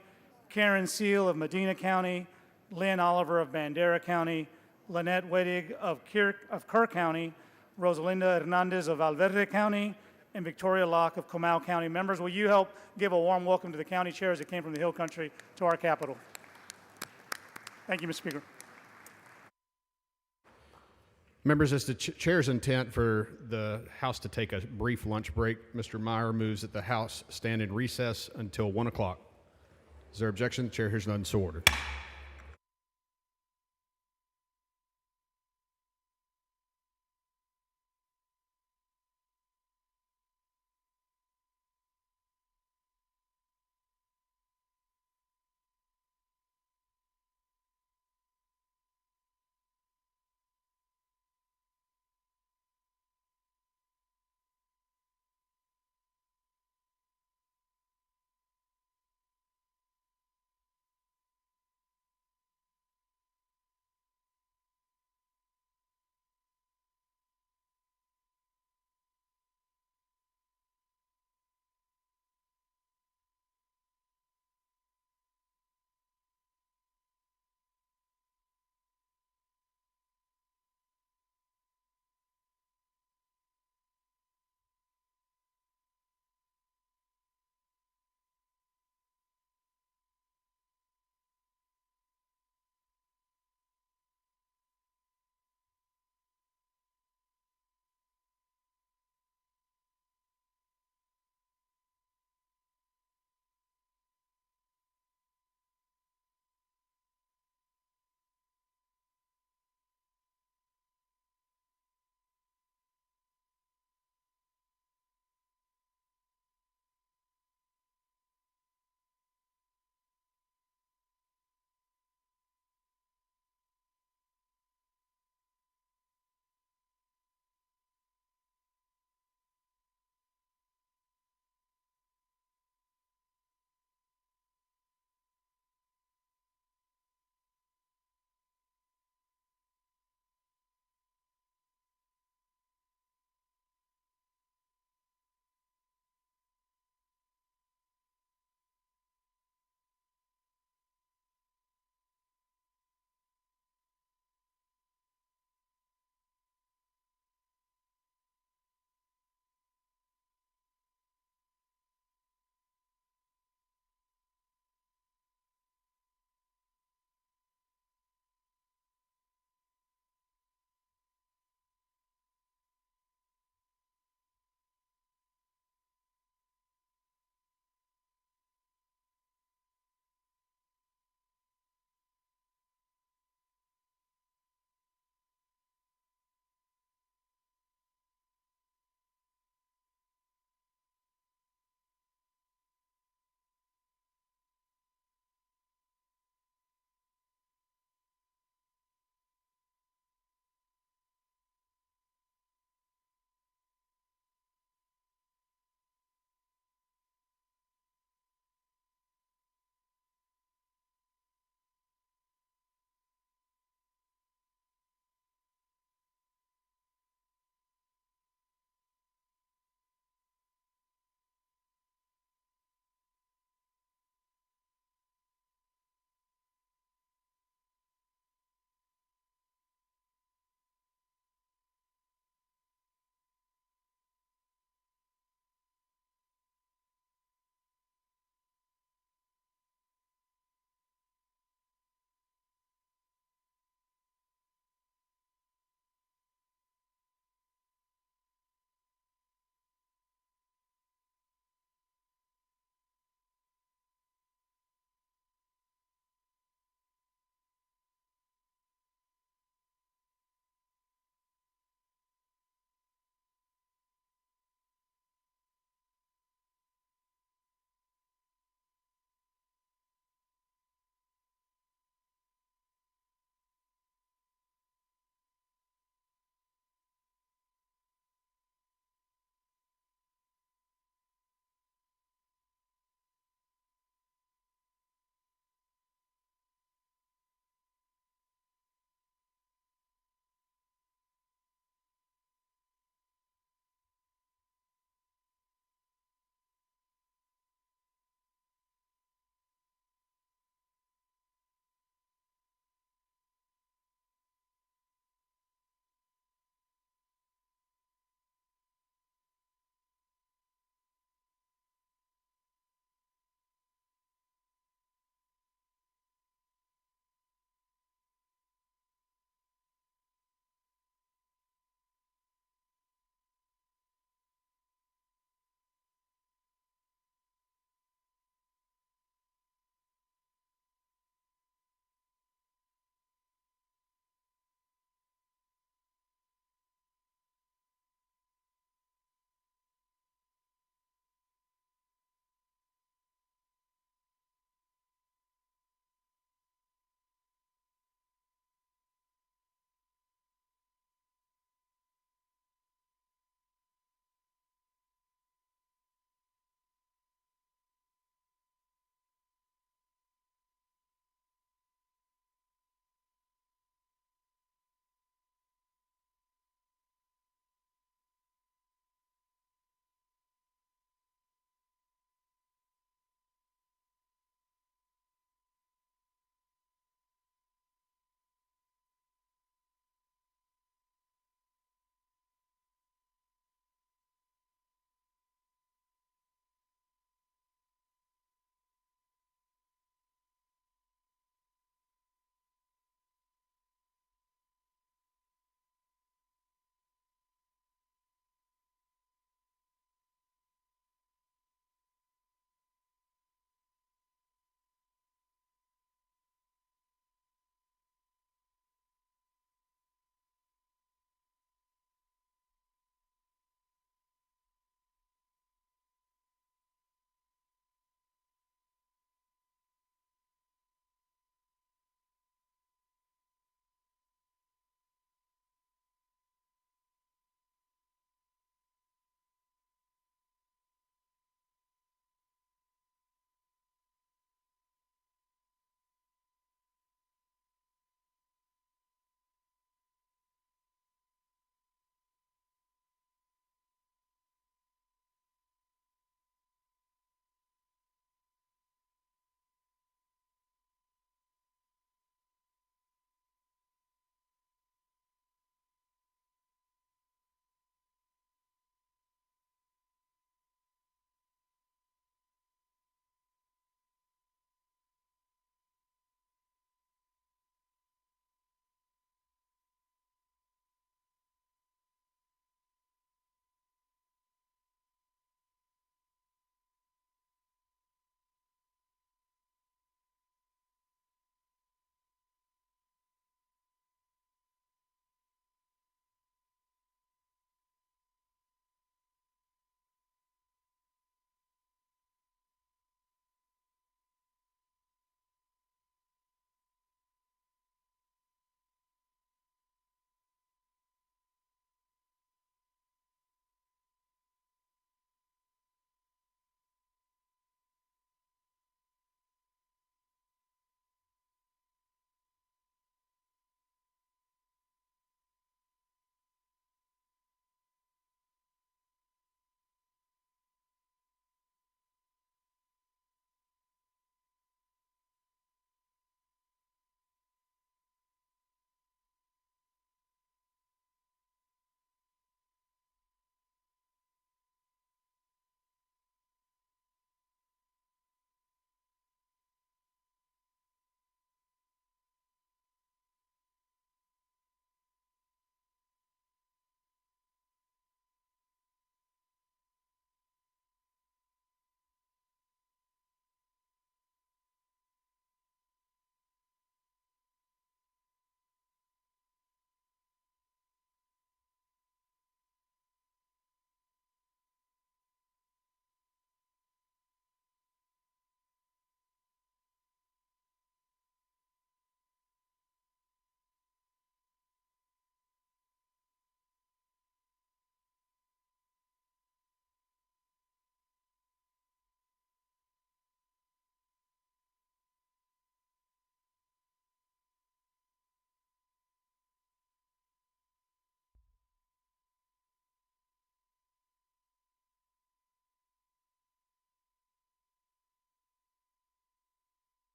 Karen Seal of Medina County, Lynn Oliver of Bandera County, Lynette Wedig of Kerr County, Rosalinda Hernandez of Valverde County, and Victoria Locke of Comal County. Members, will you help give a warm welcome to the county chairs that came from the Hill Country to our capital? Thank you, Mr. Speaker. Members, it's the chair's intent for the House to take a brief lunch break. Mr. Meyer moves that the House stand in recess until 1 o'clock. Is there objection? The chair hears none, so ordered.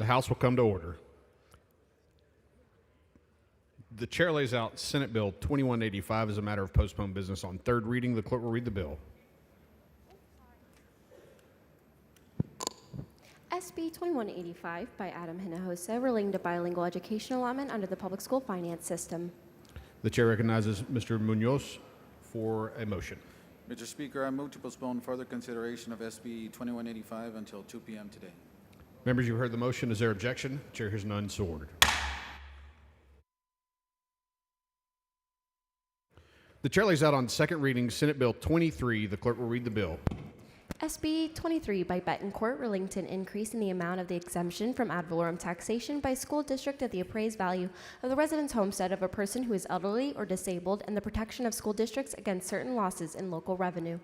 The House will come to order. The chair lays out Senate Bill 2185 as a matter of postponed business on third reading. The clerk will read the bill. SB 2185 by Adam Hinojosa relating to bilingual education allotment under the public school finance system. The chair recognizes Mr. Munoz for a motion. Mr. Speaker, I move to postpone further consideration of SB 2185 until 2 p.m. today. Members, you've heard the motion. Is there objection? Chair hears none, so ordered. The chair lays out on second reading Senate Bill 23. The clerk will read the bill. SB 23 by Betancourt relating to an increase in the amount of the exemption from ad valorem taxation by school district of the appraised value of the residence homestead of a person who is elderly or disabled and the protection of school districts against certain losses in local revenue.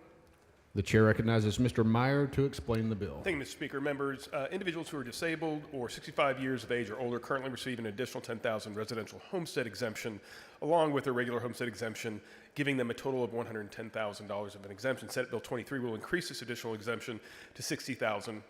The chair recognizes Mr. Meyer to explain the bill. Thank you, Mr. Speaker. Members, individuals who are disabled or 65 years of age or older currently receive an additional $10,000 residential homestead exemption, along with their regular homestead exemption, giving them a total of $110,000 of an exemption. Senate Bill 23 will increase this additional exemption to $60,000.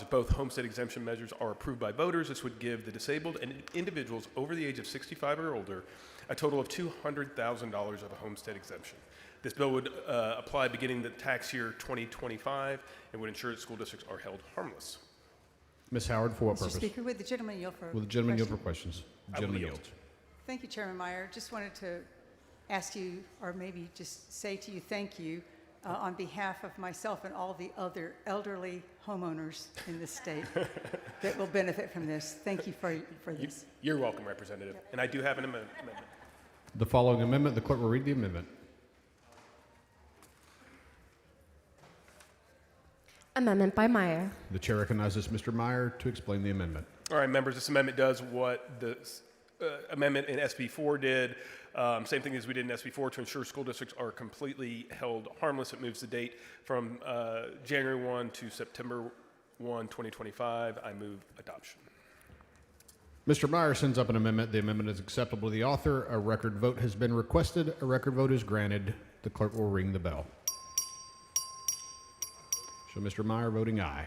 If both homestead exemption measures are approved by voters, this would give the disabled and individuals over the age of 65 or older a total of $200,000 of a homestead exemption. This bill would apply beginning the tax year 2025 and would ensure that school districts are held harmless. Ms. Howard, for what Mr. purpose? Speaker, would the gentleman yield for Will the gentleman yield for question? questions? The I will gentleman yield. yields. Thank you, Chairman Meyer. Just wanted to ask you, or maybe just say to you, thank you on behalf of myself and all the other elderly homeowners in this state that will benefit from this. Thank you for this. You're welcome, Representative. And I do have an amendment. The following amendment, the clerk will read the amendment. Amendment by Meyer. The chair recognizes Mr. Meyer to explain the amendment. All right, members, this amendment does what the amendment in SB 4 did. Same thing as we did in SB 4 to ensure school districts are completely held harmless. It moves the date from January 1 to September 1, 2025. I move adoption. Mr. Meyer sends up an amendment. The amendment is acceptable to the author. A record vote has been requested. A record vote is granted. The clerk will ring the bell. So Mr. Meyer voting aye.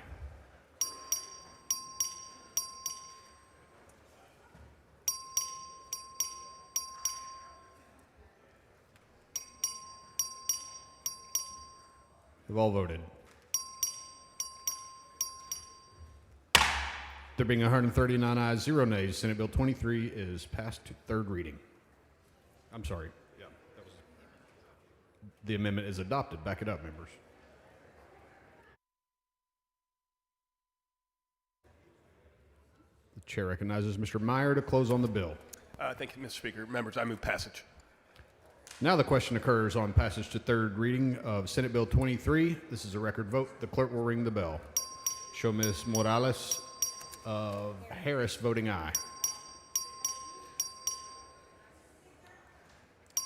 Have all voted. There being 139 ayes, 0 nays, Senate Bill 23 is passed to third reading. I'm sorry. Yeah, the amendment is adopted. Back it up, members. The chair recognizes Mr. Meyer to close on the bill. Thank you, Mr. Speaker. Members, I move passage. Now the question occurs on passage to third reading of Senate Bill 23. This is a record vote. The clerk will ring the bell. Show Ms. Morales of Harris voting aye.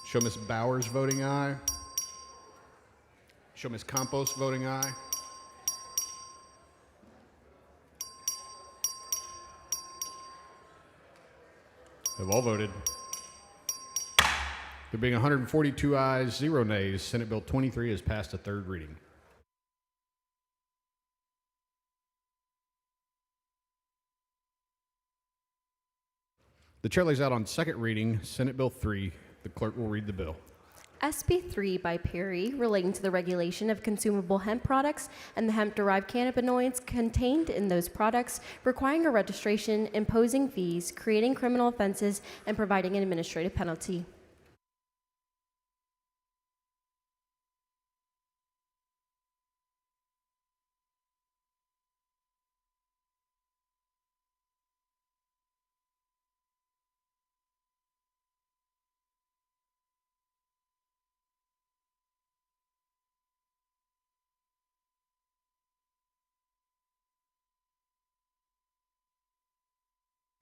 Show Ms. Bowers voting aye. Show Ms. Campos voting aye. Have all voted. There being 142 ayes, 0 nays, Senate Bill 23 is passed to third reading. The chair lays out on second reading Senate Bill 3. The clerk will read the bill. SB 3 by Perry relating to the regulation of consumable hemp products and the hemp-derived cannabinoids contained in those products, requiring a registration, imposing fees, creating criminal offenses, and providing an administrative penalty.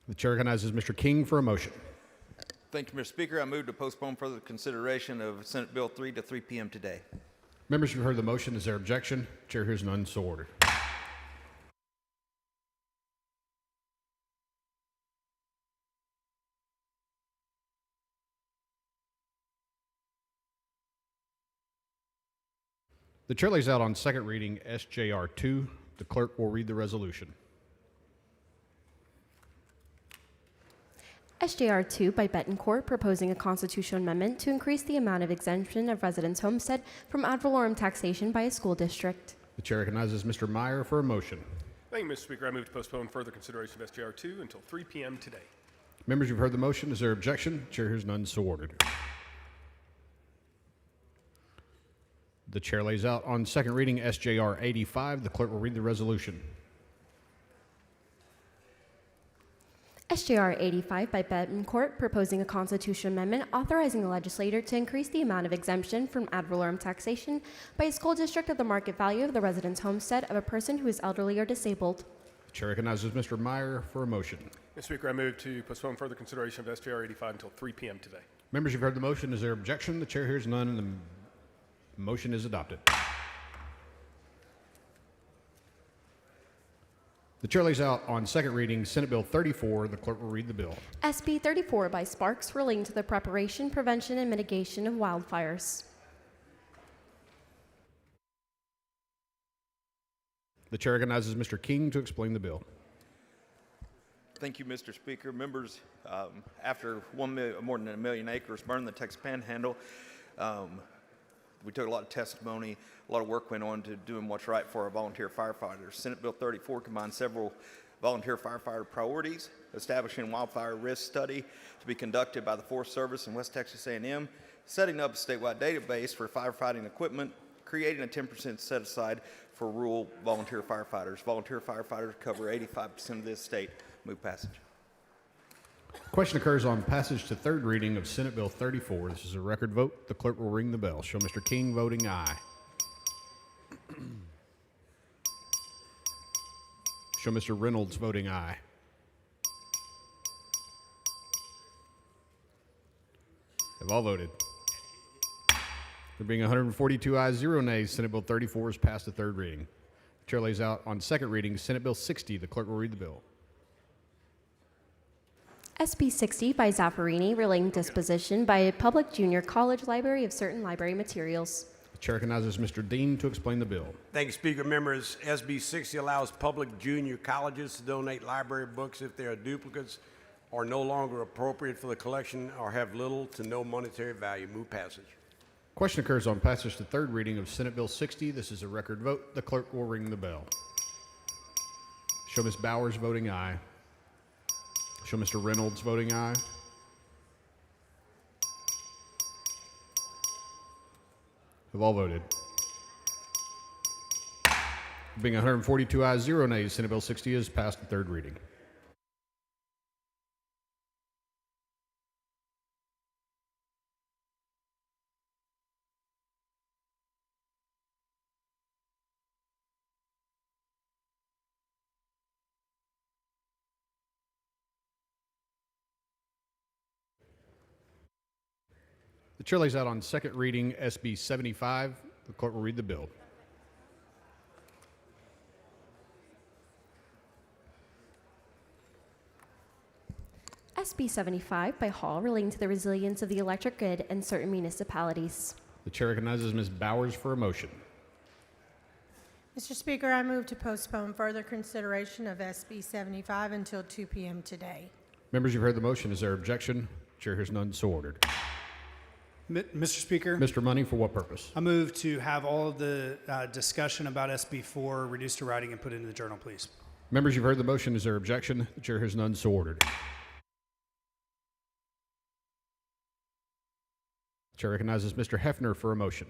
The chair recognizes Mr. King for a motion. Thank you, Mr. Speaker. I move to postpone further consideration of Senate Bill 3 to 3 p.m. today. Members, you've heard the motion. Is there objection? Chair hears none, so ordered. The chair lays out on second reading SJR 2. The clerk will read the resolution. SJR 2 by Betancourt, proposing a constitutional amendment to increase the amount of exemption of residence homestead from ad valorem taxation by a school district. The chair recognizes Mr. Meyer for a motion. Thank you, Mr. Speaker. I move to postpone further consideration of SJR 2 until 3 p.m. today. Members, you've heard the motion. Is there objection? The chair hears none, so ordered. The chair lays out on second reading SJR 85. The clerk will read the resolution. SJR 85 by Betancourt, proposing a constitutional amendment authorizing the legislator to increase the amount of exemption from ad valorem taxation by a school district of the market value of the residence homestead of a person who is elderly or disabled. The chair recognizes Mr. Meyer for a motion. Mr. Speaker, I move to postpone further consideration of SJR 85 until 3 p.m. today. Members, you've heard the motion. Is there objection? The chair hears none, and the motion is adopted. The chair lays out on second reading Senate Bill 34. The clerk will read the bill. SB 34 by Sparks, relating to the preparation, prevention, and mitigation of wildfires. The chair recognizes Mr. King to explain the bill. Thank you, Mr. Speaker. Members, after more than 1 million acres burned in the Texas Panhandle, we took a lot of testimony, a lot of work went on to doing what's right for our volunteer firefighters. Senate Bill 34 combines several volunteer firefighter priorities, establishing a wildfire risk study to be conducted by the Forest Service and West Texas A&M, setting up a statewide database for firefighting equipment, creating a 10% set aside for rural volunteer firefighters. Volunteer firefighters cover 85% of this state. Move passage. Question occurs on passage to third reading of Senate Bill 34. This is a record vote. The clerk will ring the bell. Show Mr. King voting aye. Show Mr. Reynolds voting aye. Have all voted. There being 142 ayes, 0 nays, Senate Bill 34 is passed to third reading. The chair lays out on second reading Senate Bill 60. The clerk will read the bill. SB 60 by Zaffarini, relating disposition by a public junior college library of certain library materials. The chair recognizes Mr. Dean to explain the bill. Thank you, Speaker. Members, SB 60 allows public junior colleges to donate library books if they are duplicates or no longer appropriate for the collection or have little to no monetary value. Move passage. Question occurs on passage to third reading of Senate Bill 60. This is a record vote. The clerk will ring the bell. Show Ms. Bowers voting aye. Show Mr. Reynolds voting aye. Have all voted. Being 142 ayes, 0 nays, Senate Bill 60 is passed to third reading. The chair lays out on second reading SB 75. The clerk will read the bill. SB 75 by Hall, relating to the resilience of the electric grid in certain municipalities. The chair recognizes Ms. Bowers for a motion. Mr. Speaker, I move to postpone further consideration of SB 75 until 2 p.m. today. Members, you've heard the motion. Is there objection? Chair hears none, so ordered. Mr. Speaker, Mr. Money, for what purpose? I move to have all of the discussion about SB 4 reduced to writing and put into the journal, please. Members, you've heard the motion. Is there objection? The chair hears none, so ordered. The chair recognizes Mr. Hefner for a motion.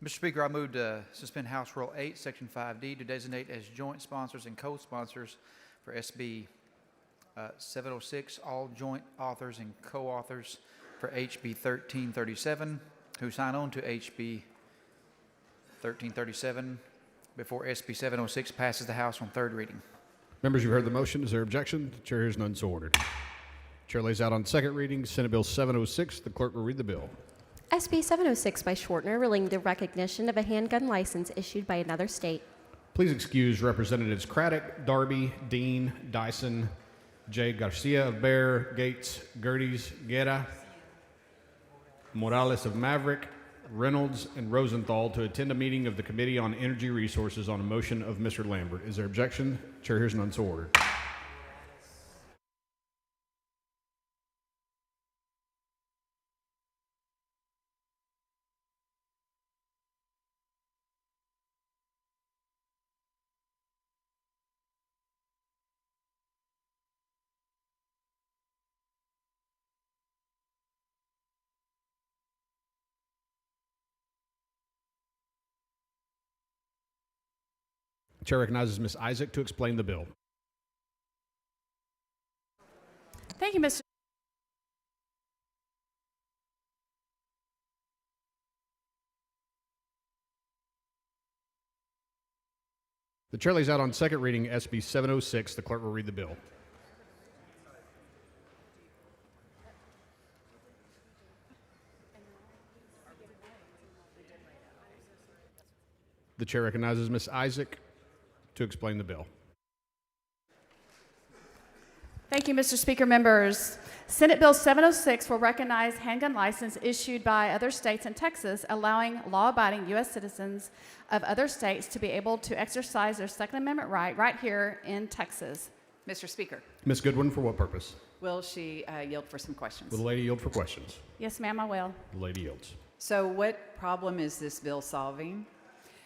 Mr. Speaker, I move to suspend House Rule 8, Section 5D, to designate as joint sponsors and co-sponsors for SB 706 all joint authors and co-authors for HB 1337 who sign on to HB 1337 before SB 706 passes the House on third reading. Members, you've heard the motion. Is there objection? The chair hears none, so ordered. Chair lays out on second reading Senate Bill 706. The clerk will read the bill. SB 706 by Schwartner, relating to recognition of a handgun license issued by another state. Please excuse Representatives Craddock, Darby, Dean, Dyson, J. Garcia of Bear, Gates, Gerties, Guerra, Morales of Maverick, Reynolds, and Rosenthal to attend a meeting of the Committee on Energy Resources on a motion of Mr. Lambert. Is there objection? Chair hears none, so ordered. Chair recognizes Ms. Isaac to explain the bill. Thank you, Mr. The chair lays out on second reading SB 706. The clerk will read the bill. The chair recognizes Ms. Isaac to explain the bill. Thank you, Mr. Speaker. Members, Senate Bill 706 will recognize handgun license issued by other states and Texas, allowing law-abiding U.S. citizens of other states to be able to exercise their Second Amendment right here in Texas. Mr. Speaker, Ms. Goodwin, for what purpose? will she yield for some questions? Will the lady yield for questions? Yes, ma'am, I will. The lady yields. So what problem is this bill solving?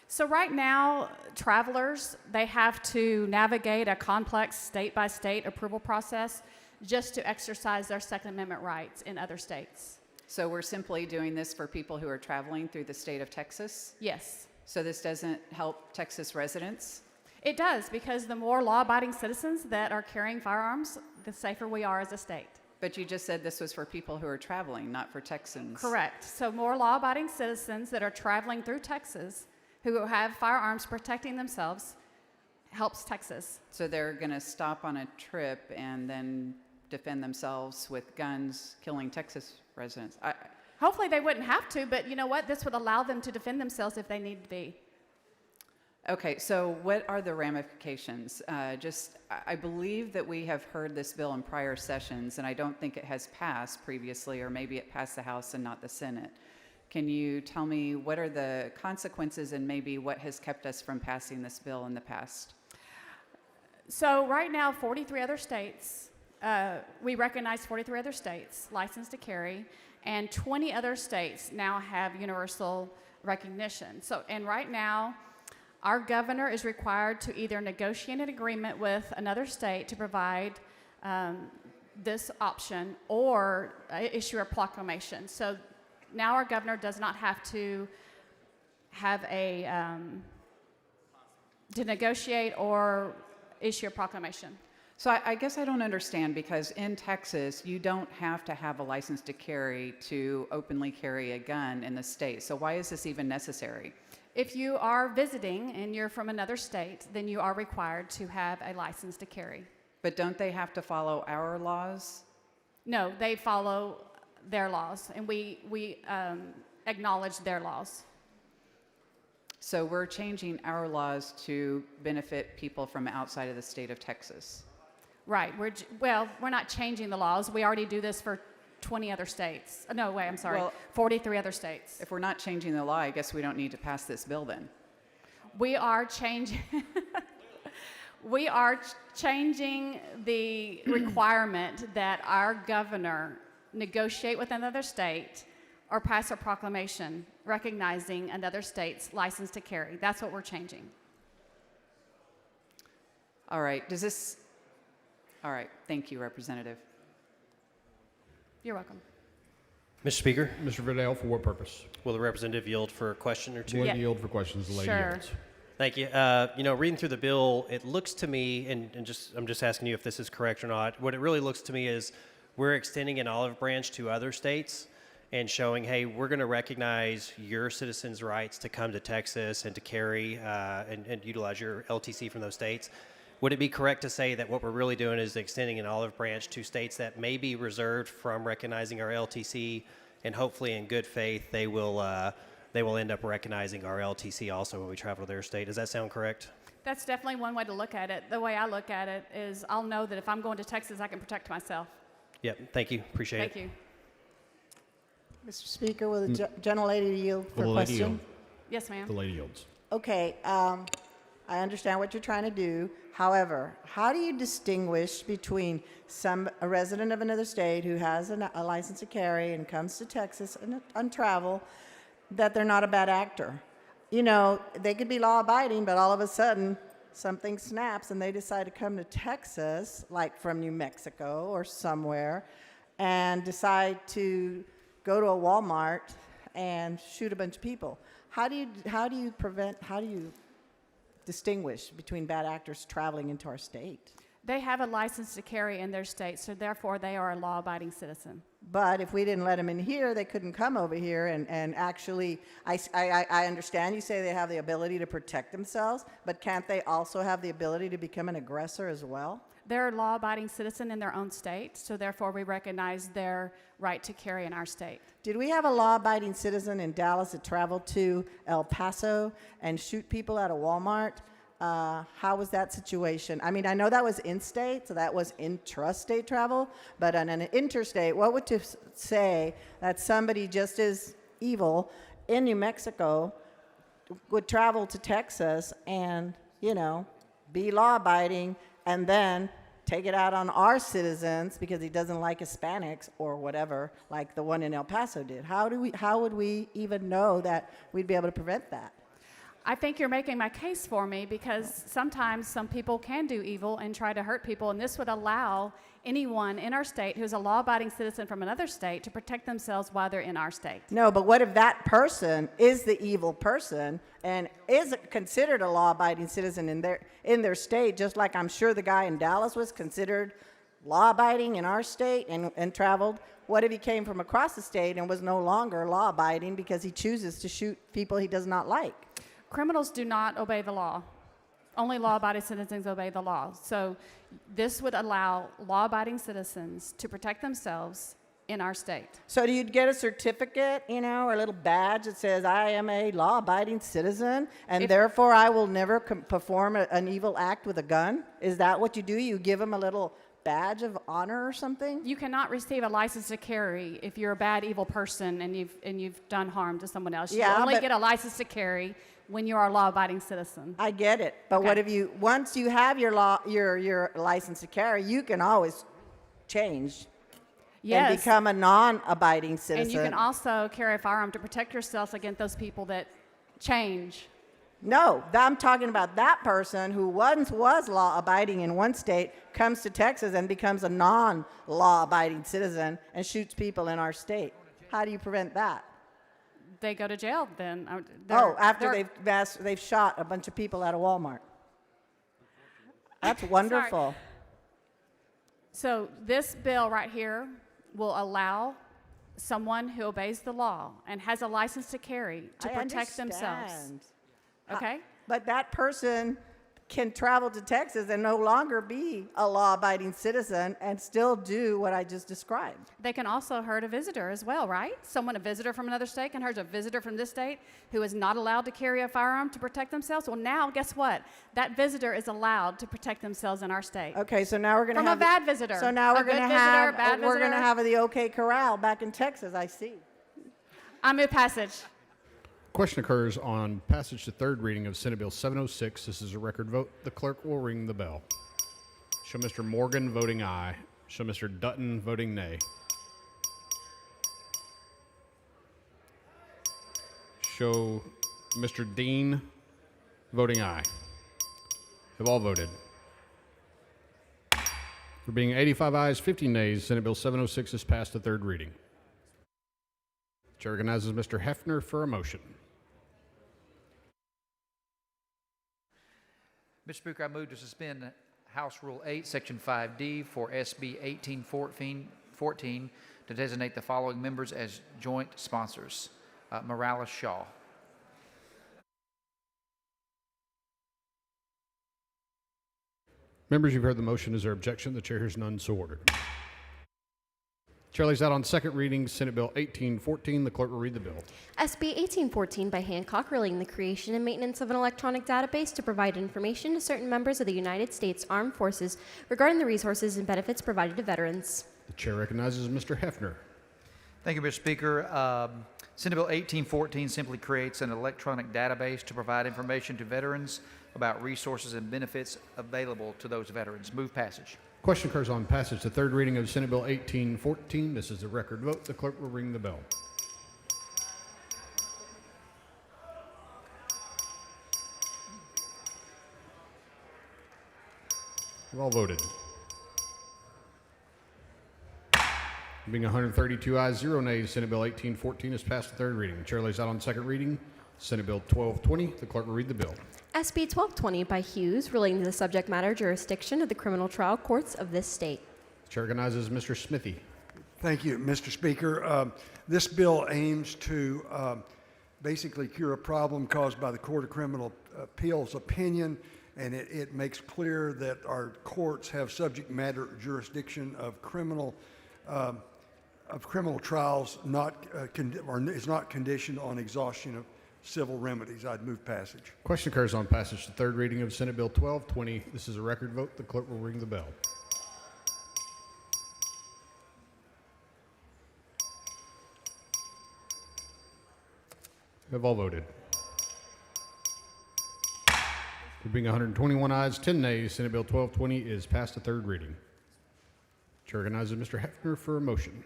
So right now, travelers, they have to navigate a complex state-by-state approval process just to exercise their Second Amendment rights in other states. So we're simply doing this for people who are traveling through the state of Texas? Yes. So this doesn't help Texas residents? It does, because the more law-abiding citizens that are carrying firearms, the safer we are as a state. But you just said this was for people who are traveling, not for Texans. Correct. So more law-abiding citizens that are traveling through Texas who have firearms protecting themselves helps Texas. So they're going to stop on a trip and then defend themselves with guns, killing Texas residents. Hopefully they wouldn't have to, but you know what? This would allow them to defend themselves if they need to be. Okay, so what are the ramifications? I believe that we have heard this bill in prior sessions, and I don't think it has passed previously, or maybe it passed the House and not the Senate. Can you tell me what are the consequences and maybe what has kept us from passing this bill in the past? So right now, 43 other states, we recognize 43 other states licensed to carry, and 20 other states now have universal recognition. So, and right now, our governor is required to either negotiate an agreement with another state to provide this option or issue a proclamation. So now our governor does not have to have to negotiate or issue a proclamation. So I guess I don't understand, because in Texas, you don't have to have a license to carry to openly carry a gun in the state. So why is this even necessary? If you are visiting and you're from another state, then you are required to have a license to carry. But don't they have to follow our laws? No, they follow their laws, and we acknowledge their laws. So we're changing our laws to benefit people from outside of the state of Texas. Right. We're not changing the laws. We already do this for 20 other states. No, wait, I'm sorry. Well, 43 other states. If we're not changing the law, I guess we don't need to pass this bill then. We are changing. We are changing the requirement that our governor negotiate with another state or pass a proclamation recognizing another state's license to carry. That's what we're changing. All right. All right. Thank you, Representative. You're welcome. Mr. Speaker. Mr. Vidal, for what purpose? Will the representative yield for a question or two? Will yield for questions. The lady yields. Thank you. Reading through the bill, it looks to me, and I'm just asking you if this is correct or not. What it really looks to me is we're extending an olive branch to other states and showing, hey, we're going to recognize your citizens' rights to come to Texas and to carry and utilize your LTC from those states. Would it be correct to say that what we're really doing is extending an olive branch to states that may be reserved from recognizing our LTC, and hopefully in good faith they will end up recognizing our LTC also when we travel to their state? Does that sound correct? That's definitely one way to look at it. The way I look at it is I'll know that if I'm going to Texas, I can protect myself. Yep. Thank you. Appreciate it. Thank you. Mr. Speaker, will the gentlelady yield for The lady question? yield. Yes, ma'am. The lady yields. Okay, I understand what you're trying to do. However, how do you distinguish between a resident of another state who has a license to carry and comes to Texas on travel, that they're not a bad actor? You know, they could be law-abiding, but all of a sudden, something snaps and they decide to come to Texas, like from New Mexico or somewhere, and decide to go to a Walmart and shoot a bunch of people. How do you distinguish between bad actors traveling into our state? They have a license to carry in their state, so therefore they are a law-abiding citizen. But if we didn't let them in here, they couldn't come over here and actually, I understand you say they have the ability to protect themselves, but can't they also have the ability to become an aggressor as well? They're a law-abiding citizen in their own state, so therefore we recognize their right to carry in our state. Did we have a law-abiding citizen in Dallas that traveled to El Paso and shoot people at a Walmart? How was that situation? I mean, I know that was in-state, so that was intrastate travel, but on an interstate, what would you say that somebody just as evil in New Mexico would travel to Texas and, you know, be law-abiding and then take it out on our citizens because he doesn't like Hispanics or whatever, like the one in El Paso did? How would we even know that we'd be able to prevent that? I think you're making my case for me because sometimes some people can do evil and try to hurt people, and this would allow anyone in our state who's a law-abiding citizen from another state to protect themselves while they're in our state. No, but what if that person is the evil person and is considered a law-abiding citizen in their state, just like I'm sure the guy in Dallas was considered law-abiding in our state and traveled? What if he came from across the state and was no longer law-abiding because he chooses to shoot people he does not like? Criminals do not obey the law. Only law-abiding citizens obey the law. So this would allow law-abiding citizens to protect themselves in our state. So do you get a certificate, you know, or a little badge that says, I am a law-abiding citizen, and therefore I will never perform an evil act with a gun? Is that what you do? You give them a little badge of honor or something? You cannot receive a license to carry if you're a bad, evil person and you've done harm to someone else. You only get a license to carry when you are a law-abiding citizen. I get it, but what if once you have your license to carry, you can always change and become a non-abiding citizen. And you can also carry a firearm to protect yourself against those people that change. No, I'm talking about that person who once was law-abiding in one state, comes to Texas and becomes a non-law-abiding citizen and shoots people in our state. How do you prevent that? They go to jail then. After they've shot a bunch of people at a Walmart. That's wonderful. So this bill right here will allow someone who obeys the law and has a license to carry to protect themselves. Okay? But that person can travel to Texas and no longer be a law-abiding citizen and still do what I just described. They can also hurt a visitor as well, right? A visitor from another state can hurt a visitor from this state who is not allowed to carry a firearm to protect themselves. Well, now, guess what? That visitor is allowed to protect themselves in our state. Okay, so now we're going to have a bad visitor. So now we're going to have the OK Corral back in Texas, I see. I move passage. Question occurs on passage to third reading of Senate Bill 706. This is a record vote. The clerk will ring the bell. Show Mr. Morgan voting aye. Show Mr. Dutton voting nay. Show Mr. Dean voting aye. Have all voted. There being 85 ayes, 50 nays, Senate Bill 706 is passed to third reading. Chair recognizes Mr. Hefner for a motion. Mr. Speaker, I move to suspend House Rule 8, Section 5D for SB 1814 to designate the following members as joint sponsors. Morales Shaw. Members, you've heard the motion. Is there objection? The chair hears none, so ordered. Chair lays out on second reading Senate Bill 1814. The clerk will read the bill. SB 1814 by Hancock, relating the creation and maintenance of an electronic database to provide information to certain members of the United States Armed Forces regarding the resources and benefits provided to veterans. The chair recognizes Mr. Hefner. Thank you, Mr. Speaker. Senate Bill 1814 simply creates an electronic database to provide information to veterans about resources and benefits available to those veterans. Move passage. Question occurs on passage to third reading of Senate Bill 1814. This is a record vote. The clerk will ring the bell. You've all voted. Being 132 ayes, 0 nays, Senate Bill 1814 is passed to third reading. The chair lays out on second reading Senate Bill 1220. The clerk will read the bill. SB 1220 by Hughes, relating to the subject matter jurisdiction of the criminal trial courts of this state. The chair recognizes Mr. Smithy. Thank you, Mr. Speaker. This bill aims to basically cure a problem caused by the Court of Criminal Appeals opinion, and it makes clear that our courts have subject matter jurisdiction of criminal trials, is not conditioned on exhaustion of civil remedies. I'd move passage. Question occurs on passage to third reading of Senate Bill 1220. This is a record vote. The clerk will ring the bell. You have all voted. There being 121 ayes, 10 nays, Senate Bill 1220 is passed to third reading. Chair recognizes Mr. Hefner for a motion.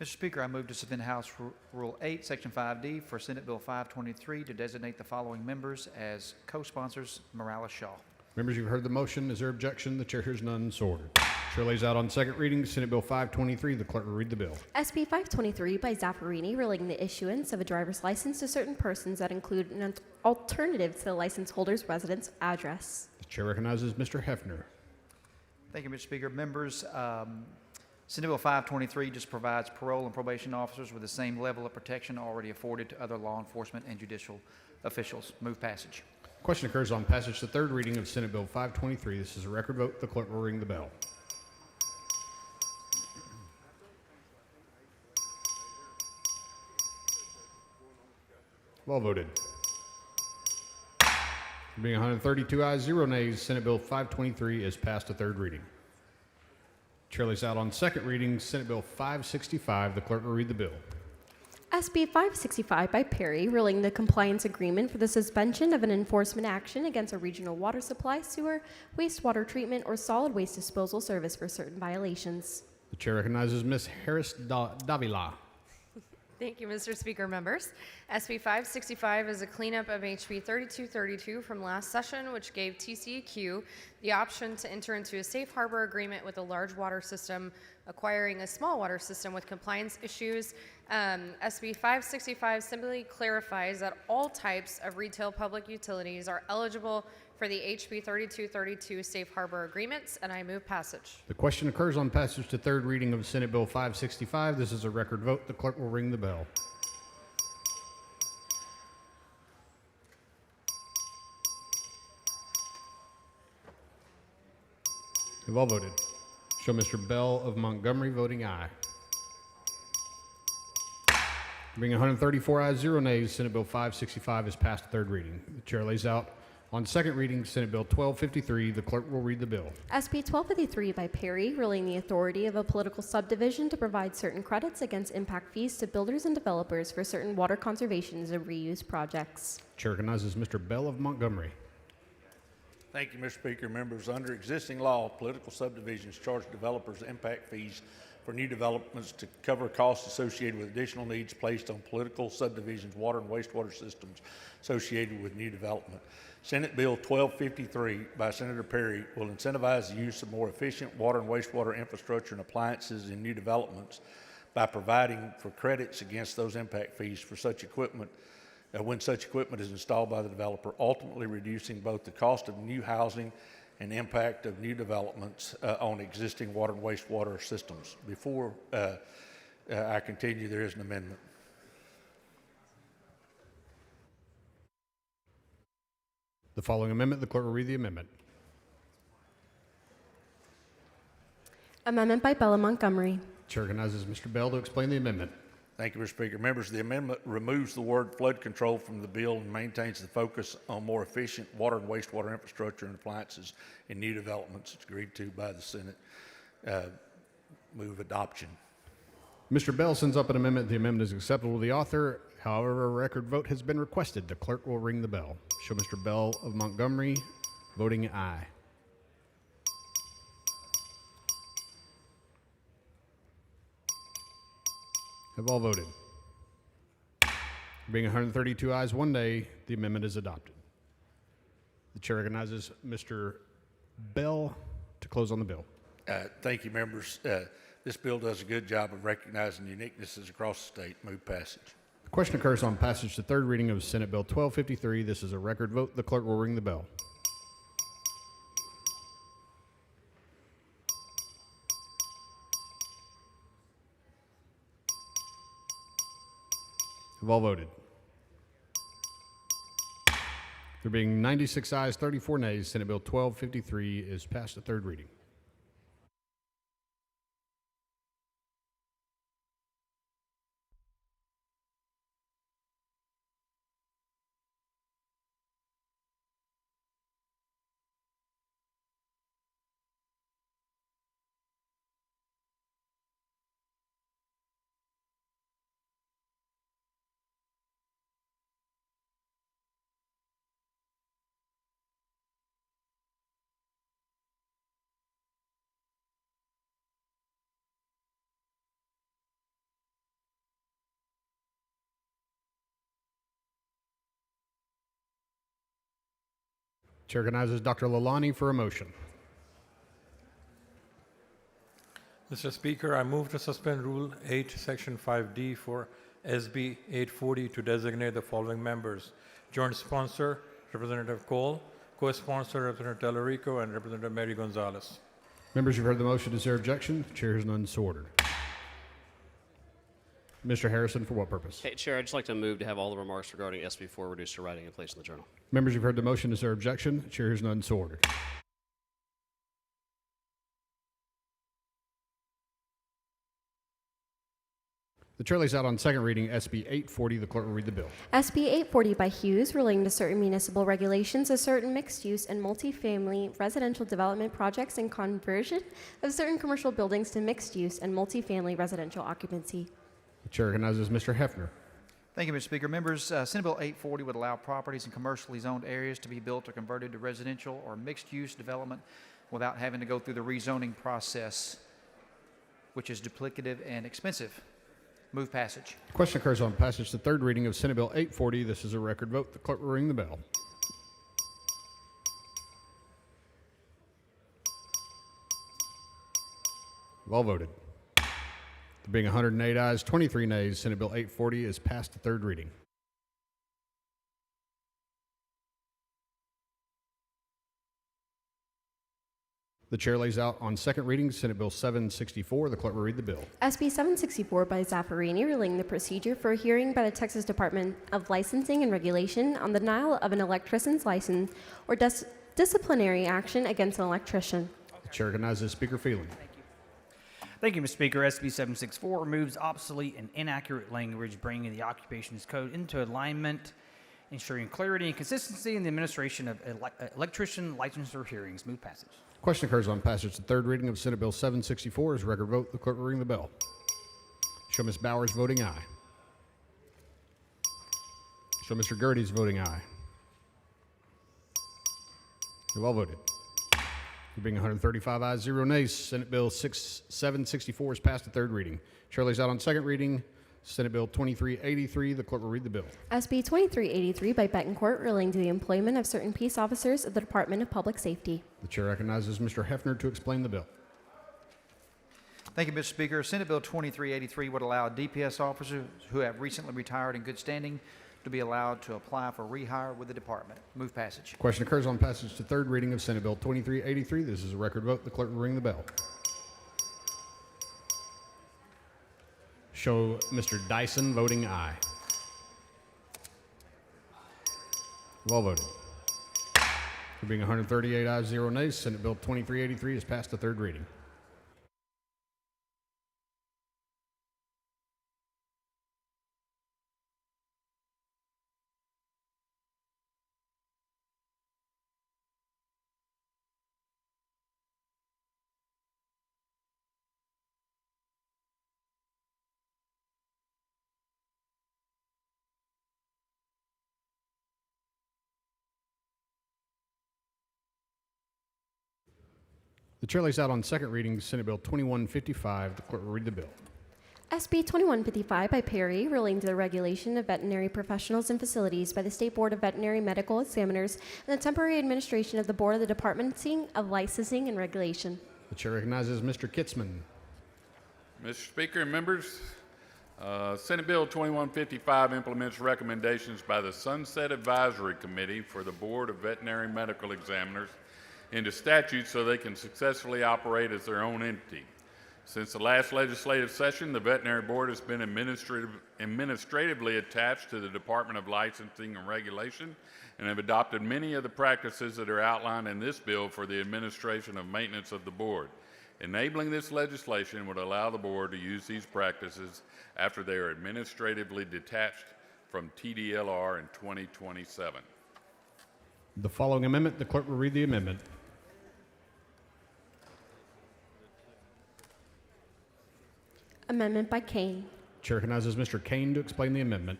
Mr. Speaker, I move to suspend House Rule 8, Section 5D for Senate Bill 523 to designate the following members as co-sponsors: Morales Shaw. Members, you've heard the motion. Is there objection? The chair hears none, so ordered. Chair lays out on second reading Senate Bill 523. The clerk will read the bill. SB 523 by Zaffarini, relating the issuance of a driver's license to certain persons that include an alternative to the license holder's residence address. The chair recognizes Mr. Hefner. Thank you, Mr. Speaker. Members, Senate Bill 523 just provides parole and probation officers with the same level of protection already afforded to other law enforcement and judicial officials. Move passage. Question occurs on passage to third reading of Senate Bill 523. This is a record vote. The clerk will ring the bell. Well voted. Being 132 ayes, 0 nays, Senate Bill 523 is passed to third reading. Chair lays out on second reading Senate Bill 565. The clerk will read the bill. SB 565 by Perry, relating the compliance agreement for the suspension of an enforcement action against a regional water supply, sewer, wastewater treatment, or solid waste disposal service for certain violations. The chair recognizes Ms. Harris Davila. Thank you, Mr. Speaker. Members, SB 565 is a cleanup of HB 3232 from last session, which gave TCEQ the option to enter into a safe harbor agreement with a large water system acquiring a small water system with compliance issues. SB 565 simply clarifies that all types of retail public utilities are eligible for the HB 3232 safe harbor agreements, and I move passage. The question occurs on passage to third reading of Senate Bill 565. This is a record vote. The clerk will ring the bell. You've all voted. Show Mr. Bell of Montgomery voting aye. Being 134 ayes, 0 nays, Senate Bill 565 is passed to third reading. The chair lays out on second reading Senate Bill 1253. The clerk will read the bill. SB 1253 by Perry, relating the authority of a political subdivision to provide certain credits against impact fees to builders and developers for certain water conservation and reuse projects. Chair recognizes Mr. Bell of Montgomery. Thank you, Mr. Speaker. Members, under existing law, political subdivisions charge developers impact fees for new developments to cover costs associated with additional needs placed on political subdivisions' water and wastewater systems associated with new development. Senate Bill 1253 by Senator Perry will incentivize the use of more efficient water and wastewater infrastructure and appliances in new developments by providing for credits against those impact fees for such equipment when such equipment is installed by the developer, ultimately reducing both the cost of new housing and impact of new developments on existing water and wastewater systems. Before I continue, there is an amendment. The following amendment, the clerk will read the amendment. Amendment by Bella Montgomery. Chair recognizes Mr. Bell to explain the amendment. Thank you, Mr. Speaker. Members, the amendment removes the word flood control from the bill and maintains the focus on more efficient water and wastewater infrastructure and appliances in new developments. It's agreed to by the Senate. Move adoption. Mr. Bell sends up an amendment. The amendment is acceptable to the author. However, a record vote has been requested. The clerk will ring the bell. Show Mr. Bell of Montgomery voting aye. Have all voted? Being 132 ayes, 1 nay, the amendment is adopted. The chair recognizes Mr. Bell to close on the bill. Thank you, members. This bill does a good job of recognizing uniquenesses across the state. Move passage. The question occurs on passage to third reading of Senate Bill 1253. This is a record vote. The clerk will ring the bell. Have all voted? There being 96 ayes, 34 nays, Senate Bill 1253 is passed to third reading. Chair recognizes Dr. Lalani for a motion. Mr. Speaker, I move to suspend Rule 8, Section 5D for SB 840 to designate the following members. Joint sponsor, Representative Cole. Co-sponsor, Representative Tellerico, and Representative Mary Gonzalez. Members, you've heard the motion. Is there objection? The chair has none, so ordered. Mr. Harrison, for what purpose? Hey, Chair, I'd just like to move to have all the remarks regarding SB 4 reduced to writing and placed in the journal. Members, you've heard the motion. Is there objection? The chair has none, so ordered. The chair lays out on second reading SB 840. The clerk will read the bill. SB 840 by Hughes, relating to certain municipal regulations of certain mixed-use and multifamily residential development projects and conversion of certain commercial buildings to mixed-use and multifamily residential occupancy. The chair recognizes Mr. Hefner. Thank you, Mr. Speaker. Members, Senate Bill 840 would allow properties in commercially zoned areas to be built or converted to residential or mixed-use development without having to go through the rezoning process, which is duplicative and expensive. Move passage. The question occurs on passage to third reading of Senate Bill 840. This is a record vote. The clerk will ring the bell. Have all voted? There being 108 ayes, 23 nays, Senate Bill 840 is passed to third reading. The chair lays out on second reading Senate Bill 764. The clerk will read the bill. SB 764 by Zaffarini, relating the procedure for a hearing by the Texas Department of Licensing and Regulation on the denial of an electrician's license or disciplinary action against an electrician. The chair recognizes Speaker Phelan. Thank you, Mr. Speaker. SB 764 removes obsolete and inaccurate language, bringing the Occupations Code into alignment, ensuring clarity and consistency in the administration of electrician licensure hearings. Move passage. Question occurs on passage to third reading of Senate Bill 764. As a record vote, the clerk will ring the bell. Show Ms. Bowers voting aye. Show Mr. Gertie's voting aye. You've all voted. There being 135 ayes, 0 nays, Senate Bill 764 is passed to third reading. Chair lays out on second reading Senate Bill 2383. The clerk will read the bill. SB 2383 by Betancourt, relating to the employment of certain peace officers of the Department of Public Safety. The chair recognizes Mr. Hefner to explain the bill. Thank you, Mr. Speaker. Senate Bill 2383 would allow DPS officers who have recently retired in good standing to be allowed to apply for rehire with the department. Move passage. Question occurs on passage to third reading of Senate Bill 2383. This is a record vote. The clerk will ring the bell. Show Mr. Dyson voting aye. Well voted. There being 138 ayes, 0 nays, Senate Bill 2383 is passed to third reading. The chair lays out on second reading Senate Bill 2155. The clerk will read the bill. SB 2155 by Perry, relating to the regulation of veterinary professionals and facilities by the State Board of Veterinary Medical Examiners and the temporary administration of the Board of the Department of Licensing and Regulation. The chair recognizes Mr. Kitzman. Mr. Speaker and members, Senate Bill 2155 implements recommendations by the Sunset Advisory Committee for the Board of Veterinary Medical Examiners into statute so they can successfully operate as their own entity. Since the last legislative session, the Veterinary Board has been administratively attached to the Department of Licensing and Regulation and have adopted many of the practices that are outlined in this bill for the administration of maintenance of the board. Enabling this legislation would allow the board to use these practices after they are administratively detached from TDLR in 2027. The following amendment, the clerk will read the amendment. Amendment by Kane. Chair recognizes Mr. Kane to explain the amendment.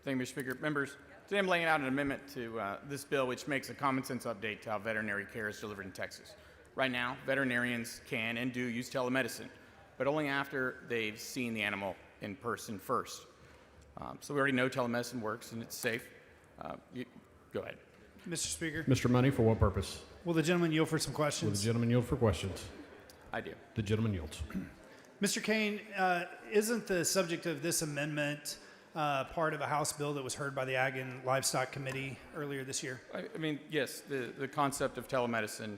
Thank you, Mr. Speaker. Members, today I'm laying out an amendment to this bill which makes a common sense update to how veterinary care is delivered in Texas. Right now, veterinarians can and do use telemedicine, but only after they've seen the animal in person first. So we already know telemedicine works and it's safe. Go ahead. Mr. Speaker. Mr. Money, for what purpose? Will the gentleman yield for some Will questions? the gentleman yield for questions? I do. The gentleman yields. Mr. Kane, isn't the subject of this amendment part of a House bill that was heard by the Ag and Livestock Committee earlier this year? I mean, yes, the concept of telemedicine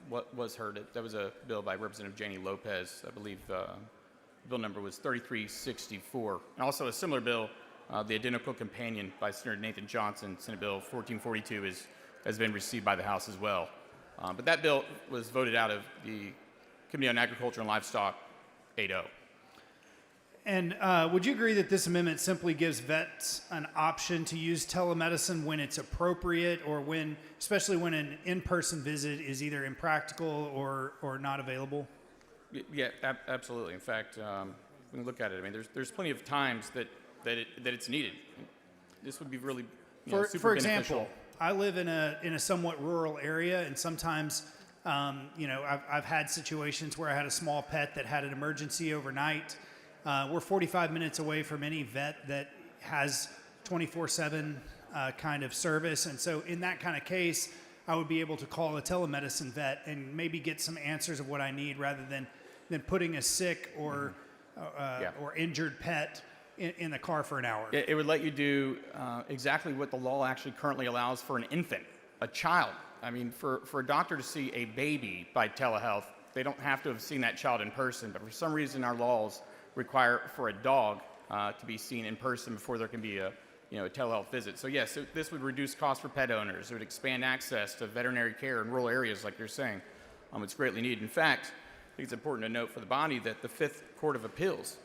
what was heard. That was a bill by Representative Janie Lopez. I believe bill number was 3364. And also a similar bill, the identical companion by Senator Nathan Johnson, Senate Bill 1442, has been received by the House as well. But that bill was voted out of the Committee on Agriculture and Livestock 8-0. And would you agree that this amendment simply gives vets an option to use telemedicine when it's appropriate or when, especially when an in-person visit is either impractical or not available? Yeah, absolutely. In fact, we can look at it. I mean, there's plenty of times that it's needed. This would be really super for beneficial. example, I live in a somewhat rural area, and sometimes I've had situations where I had a small pet that had an emergency overnight. We're 45 minutes away from any vet that has 24/7 kind of service, and so in that kind of case, I would be able to call a telemedicine vet and maybe get some answers of what I need rather than putting a sick or injured pet in the car for an hour. It would let you do exactly what the law actually currently allows for an infant, a child. I mean, for a doctor to see a baby by telehealth, they don't have to have seen that child in person, but for some reason our laws require for a dog to be seen in person before there can be a telehealth visit. So yes, this would reduce costs for pet owners. It would expand access to veterinary care in rural areas like you're saying. It's greatly needed. In fact, I think it's important to note for the body that the Fifth Court of Appeals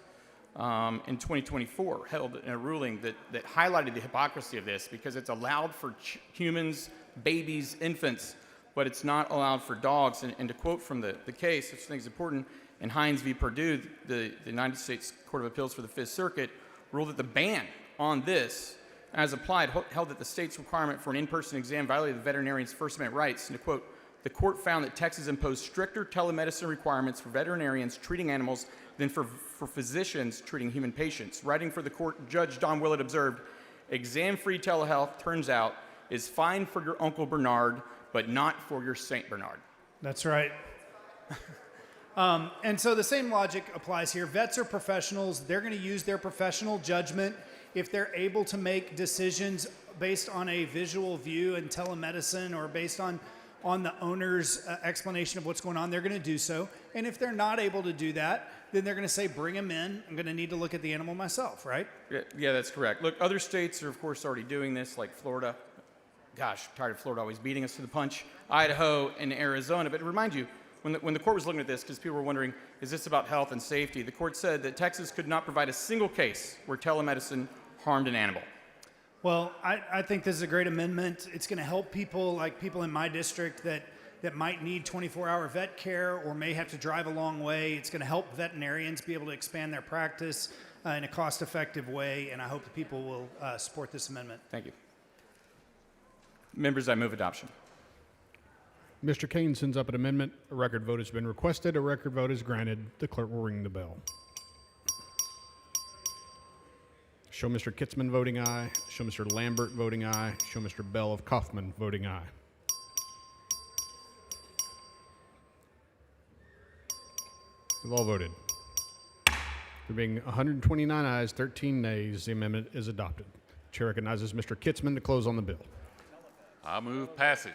in 2024 held in a ruling that highlighted the hypocrisy of this because it's allowed for humans, babies, infants, but it's not allowed for dogs. And to quote from the case, which I think is important, in Hines v. Purdue, the United States Court of Appeals for the Fifth Circuit ruled that the ban on this, as applied, held that the state's requirement for an in-person exam violated the veterinarian's First Amendment rights. And to quote, the court found that Texas imposed stricter telemedicine requirements for veterinarians treating animals than for physicians treating human patients. Writing for the court, Judge Don Willett observed, exam-free telehealth, turns out, is fine for your Uncle Bernard, but not for your St. Bernard. That's right. And so the same logic applies here. Vets are professionals. They're going to use their professional judgment. If they're able to make decisions based on a visual view and telemedicine or based on the owner's explanation of what's going on, they're going to do so. And if they're not able to do that, then they're going to say, bring them in. I'm going to need to look at the animal myself, right? Yeah, that's correct. Look, other states are, of course, already doing this, like Florida. Gosh, tired of Florida always beating us to the punch. Idaho and Arizona. But to remind you, when the court was looking at this, because people were wondering, is this about health and safety? The court said that Texas could not provide a single case where telemedicine harmed an animal. Well, I think this is a great amendment. It's going to help people like people in my district that might need 24-hour vet care or may have to drive a long way. It's going to help veterinarians be able to expand their practice in a cost-effective way, and I hope that people will support this amendment. Thank you. Members, I move adoption. Mr. Kane sends up an amendment. A record vote has been requested. A record vote is granted. The clerk will ring the bell. Show Mr. Kitzman voting aye. Show Mr. Lambert voting aye. Show Mr. Bell of Kaufman voting aye. You've all voted. There being 129 ayes, 13 nays, the amendment is adopted. Chair recognizes Mr. Kitzman to close on the bill. I move passage.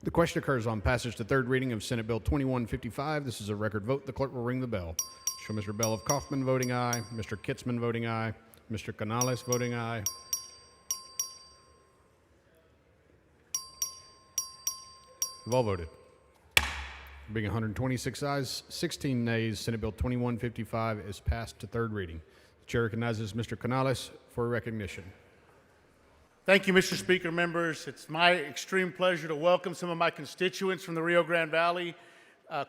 The question occurs on passage to third reading of Senate Bill 2155. This is a record vote. The clerk will ring the bell. Show Mr. Bell of Kaufman voting aye, Mr. Kitzman voting aye, Mr. Canales voting aye. You've all voted. Being 126 ayes, 16 nays, Senate Bill 2155 is passed to third reading. The chair recognizes Mr. Canales for recognition. Thank you, Mr. Speaker, members. It's my extreme pleasure to welcome some of my constituents from the Rio Grande Valley.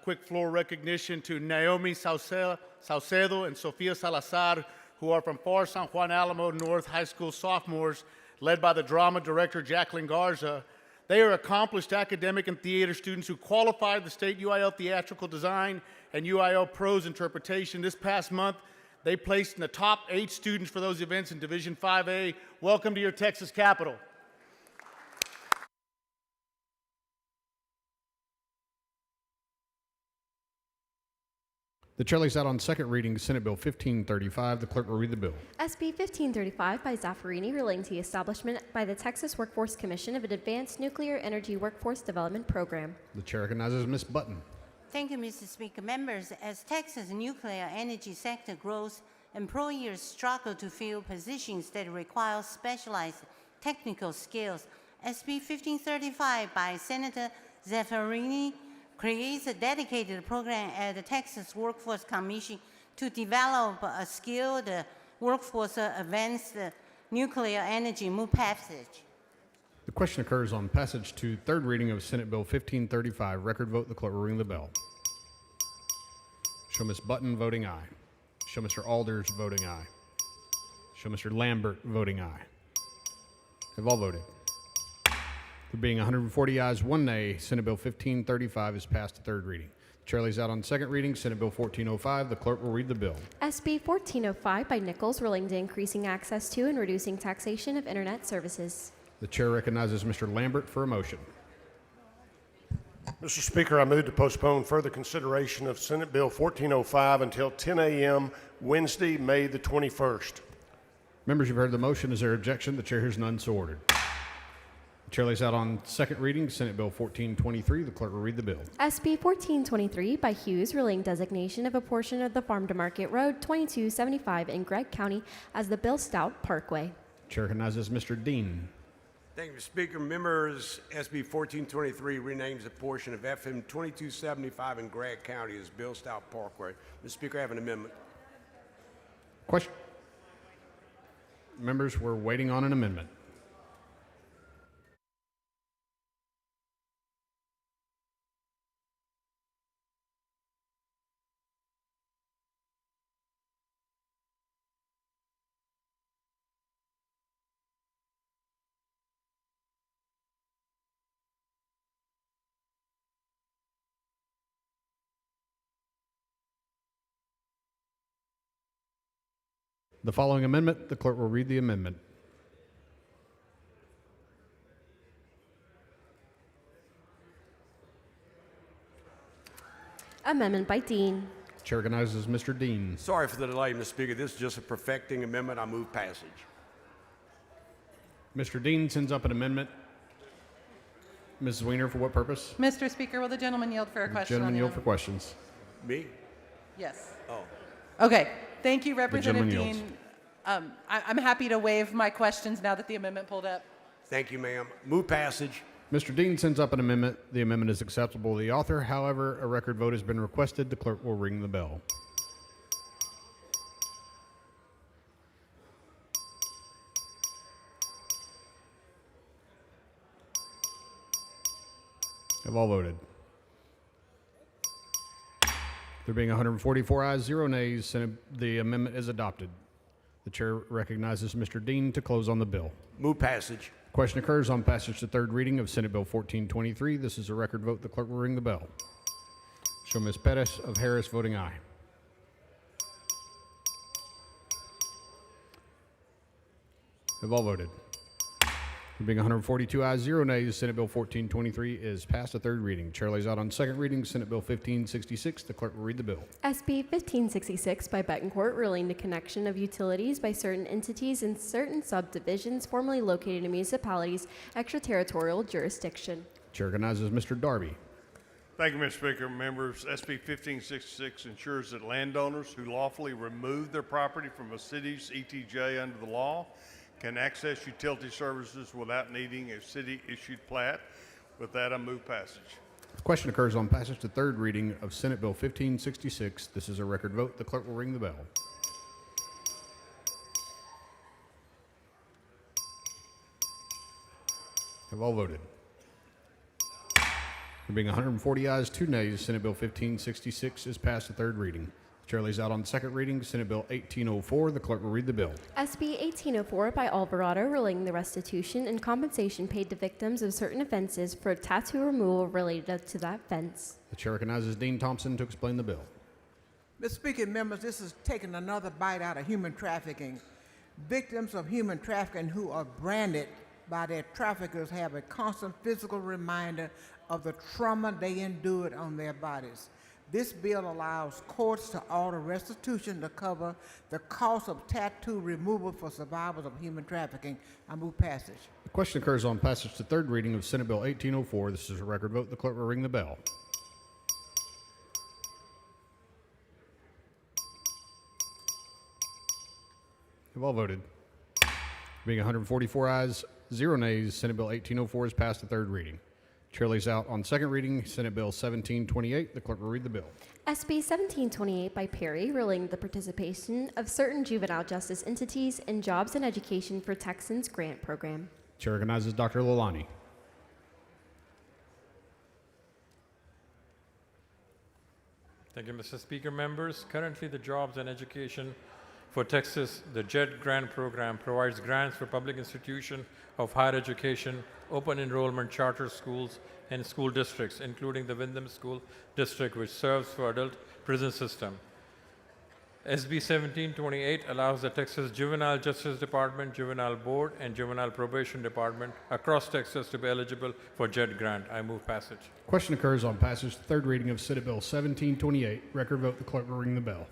Quick floor recognition to Naomi Saucedo and Sofia Salazar, who are from FAR San Juan Alamo North High School sophomores, led by the drama director Jacqueline Garza. They are accomplished academic and theater students who qualified the state UIL theatrical design and UIL prose interpretation. This past month, they placed in the top 8 students for those events in Division 5A. Welcome to your Texas capital. The chair lays out on second reading Senate Bill 1535. The clerk will read the bill. SB 1535 by Zaffarini relating to the establishment by the Texas Workforce Commission of an advanced nuclear energy workforce development program. The chair recognizes Ms. Button. Thank you, Mr. Speaker. Members, as Texas' nuclear energy sector grows, employers struggle to fill positions that require specialized technical skills. SB 1535 by Senator Zaffarini creates a dedicated program at the Texas Workforce Commission to develop a skilled workforce advanced nuclear energy. Move passage. The question occurs on passage to third reading of Senate Bill 1535. Record vote. The clerk will ring the bell. Show Ms. Button voting aye. Show Mr. Alders voting aye. Show Mr. Lambert voting aye. Have all voted. There being 140 ayes, 1 nay, Senate Bill 1535 is passed to third reading. The chair lays out on second reading Senate Bill 1405. The clerk will read the bill. SB 1405 by Nichols relating to increasing access to and reducing taxation of internet services. The chair recognizes Mr. Lambert for a motion. Mr. Speaker, I move to postpone further consideration of Senate Bill 1405 until 10 a.m. Wednesday, May the 21st. Members, you've heard the motion. Is there objection? The chair hears none, so ordered. The chair lays out on second reading Senate Bill 1423. The clerk will read the bill. SB 1423 by Hughes relating designation of a portion of the Farm to Market Road 2275 in Gregg County as the Bill Stout Parkway. The chair recognizes Mr. Dean. Thank you, Mr. Speaker. Members, SB 1423 renames a portion of FM 2275 in Gregg County as Bill Stout Parkway. Mr. Speaker, I have an amendment. Question. Members, we're waiting on an amendment. The following amendment, the clerk will read the amendment. Amendment by Dean. Chair recognizes Mr. Dean. Sorry for the delay, Mr. Speaker. This is just a perfecting amendment. I move passage. Mr. Dean sends up an amendment. Mrs. Weiner, for what purpose? Mr. Speaker, will the gentleman yield for a question? Gentleman on the yield for questions. Me? Yes. Oh. Okay. Thank you, Representative gentleman Dean. I'm happy to waive my questions now that the amendment pulled up. Thank you, ma'am. Move passage. Mr. Dean sends up an amendment. The amendment is acceptable to the author. However, a record vote has been requested. The clerk will ring the bell. Have all voted. There being 144 ayes, 0 nays, the amendment is adopted. The chair recognizes Mr. Dean to close on the bill. Move passage. Question occurs on passage to third reading of Senate Bill 1423. This is a record vote. The clerk will ring the bell. Show Ms. Pettis of Harris voting aye. Have all voted? There being 142 ayes, 0 nays, Senate Bill 1423 is passed to third reading. Chair lays out on second reading Senate Bill 1566. The clerk will read the bill. SB 1566 by Betancourt, relating the connection of utilities by certain entities in certain subdivisions formerly located in municipalities' extraterritorial jurisdiction. Chair recognizes Mr. Darby. Thank you, Mr. Speaker. Members, SB 1566 ensures that landowners who lawfully remove their property from a city's ETJ under the law can access utility services without needing a city-issued plat. With that, I move passage. The question occurs on passage to third reading of Senate Bill 1566. This is a record vote. The clerk will ring the bell. Have all voted? There being 140 ayes, 2 nays, Senate Bill 1566 is passed to third reading. The chair lays out on second reading Senate Bill 1804. The clerk will read the bill. SB 1804 by Alvarado, relating the restitution and compensation paid to victims of certain offenses for tattoo removal related to that offense. The chair recognizes Dean Thompson to explain the bill. Mr. Speaker, members, this is taking another bite out of human trafficking. Victims of human trafficking who are branded by their traffickers have a constant physical reminder of the trauma they endured on their bodies. This bill allows courts to order restitution to cover the cost of tattoo removal for survivors of human trafficking. I move passage. The question occurs on passage to third reading of Senate Bill 1804. This is a record vote. The clerk will ring the bell. Have all voted? Being 144 ayes, 0 nays, Senate Bill 1804 is passed to third reading. Chair lays out on second reading Senate Bill 1728. The clerk will read the bill. SB 1728 by Perry, relating the participation of certain juvenile justice entities in Jobs and Education for Texans grant program. Chair recognizes Dr. Lalani. Thank you, Mr. Speaker. Members, currently the Jobs and Education for Texas, the JED grant program provides grants for public institutions of higher education, open enrollment charter schools, and school districts, including the Windham School District, which serves for adult prison system. SB 1728 allows the Texas Juvenile Justice Department, Juvenile Board, and Juvenile Probation Department across Texas to be eligible for JED grant. I move passage. Question occurs on passage to third reading of Senate Bill 1728. Record vote. The clerk will ring the bell.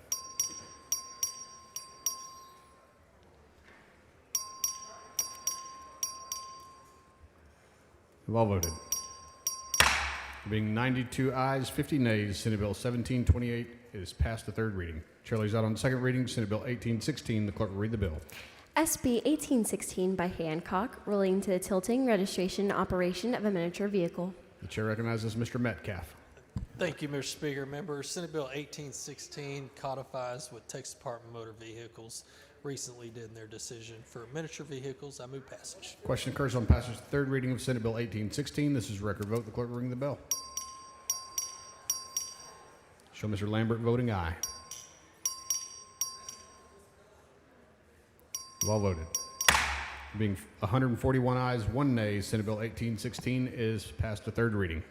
Have all voted? Being 92 ayes, 50 nays, Senate Bill 1728 is passed to third reading. Chair lays out on second reading Senate Bill 1816. The clerk will read the bill. SB 1816 by Hancock, relating to the tilting, registration, and operation of a miniature vehicle. The chair recognizes Mr. Metcalf. Thank you, Mr. Speaker. Members, Senate Bill 1816 codifies what Texas Department of Motor Vehicles recently did in their decision for miniature vehicles. I move passage. Question occurs on passage to third reading of Senate Bill 1816. This is record vote. The clerk will ring the bell. Show Mr. Lambert voting aye. Have all voted? Being 141 ayes, 1 nay, Senate Bill 1816 is passed to third reading.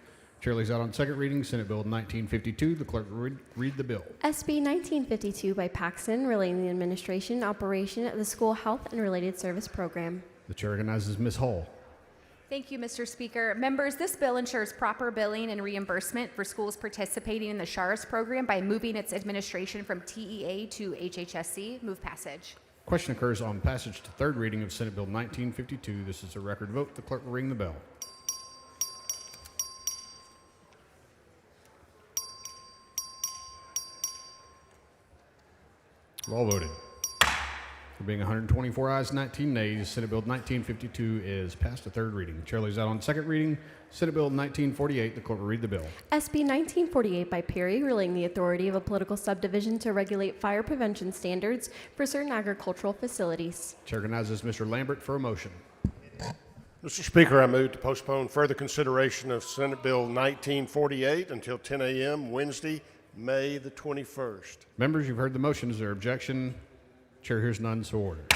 Chair lays out on second reading Senate Bill 1952. The clerk will read the bill. SB 1952 by Paxson, relating the administration and operation of the school health and related service program. The chair recognizes Ms. Hull. Thank you, Mr. Speaker. Members, this bill ensures proper billing and reimbursement for schools participating in the SHARS program by moving its administration from TEA to HHSC. Move passage. Question occurs on passage to third reading of Senate Bill 1952. This is a record vote. The clerk will ring the bell. All voted. There being 124 ayes, 19 nays, Senate Bill 1952 is passed to third reading. Chair lays out on second reading Senate Bill 1948. The clerk will read the bill. SB 1948 by Perry, relating the authority of a political subdivision to regulate fire prevention standards for certain agricultural facilities. Chair recognizes Mr. Lambert for a motion. Mr. Speaker, I move to postpone further consideration of Senate Bill 1948 until 10 a.m. Wednesday, May the 21st. Members, you've heard the motion. Is there objection? Chair hears none, so ordered.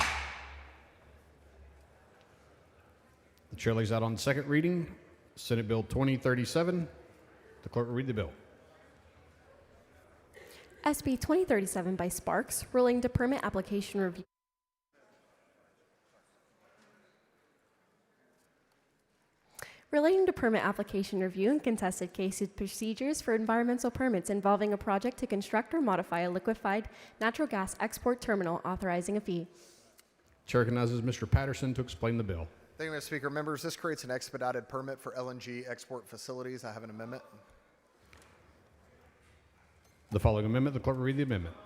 The chair lays out on second reading Senate Bill 2037. The clerk will read the bill. SB 2037 by Sparks, relating to permit application review. Relating to permit application review and contested cases procedures for environmental permits involving a project to construct or modify a liquefied natural gas export terminal authorizing a fee. Chair recognizes Mr. Patterson to explain the bill. Thank you, Mr. Speaker. Members, this creates an expedited permit for LNG export facilities. I have an amendment. The following amendment, the clerk will read the amendment.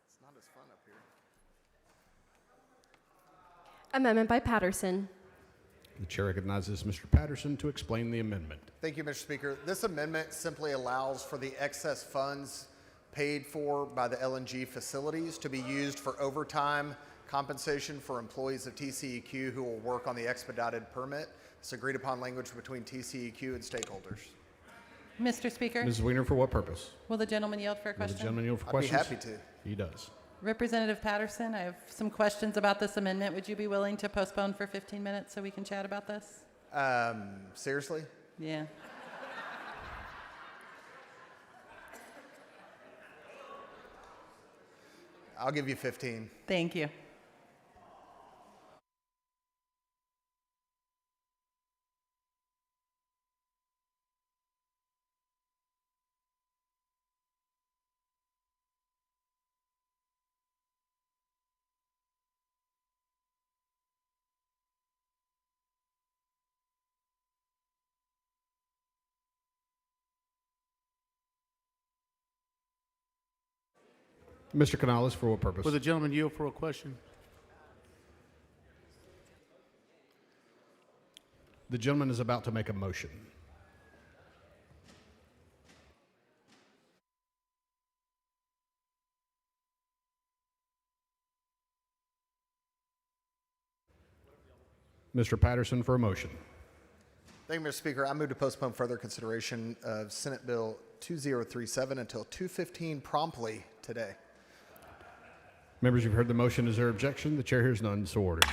It's not as fun up here. Amendment by Patterson. The chair recognizes Mr. Patterson to explain the amendment. Thank you, Mr. Speaker. This amendment simply allows for the excess funds paid for by the LNG facilities to be used for overtime compensation for employees of TCEQ who will work on the expedited permit. It's agreed upon language between TCEQ and stakeholders. Mr. Speaker, Ms. Weiner, for what purpose? will the gentleman yield for a Will question? the gentleman yield for I'd questions? be happy to. He does. Representative Patterson, I have some questions about this amendment. Would you be willing to postpone for 15 minutes so we can chat about this? Seriously? Yeah. I'll give you 15. Thank you. Mr. Canales, for what purpose? Will the gentleman yield for a question? The gentleman is about to make a motion. Mr. Patterson for a motion. Thank you, Mr. Speaker. I move to postpone further consideration of Senate Bill 2037 until 2:15 promptly today. Members, you've heard the motion. Is there objection? The chair hears none, so ordered.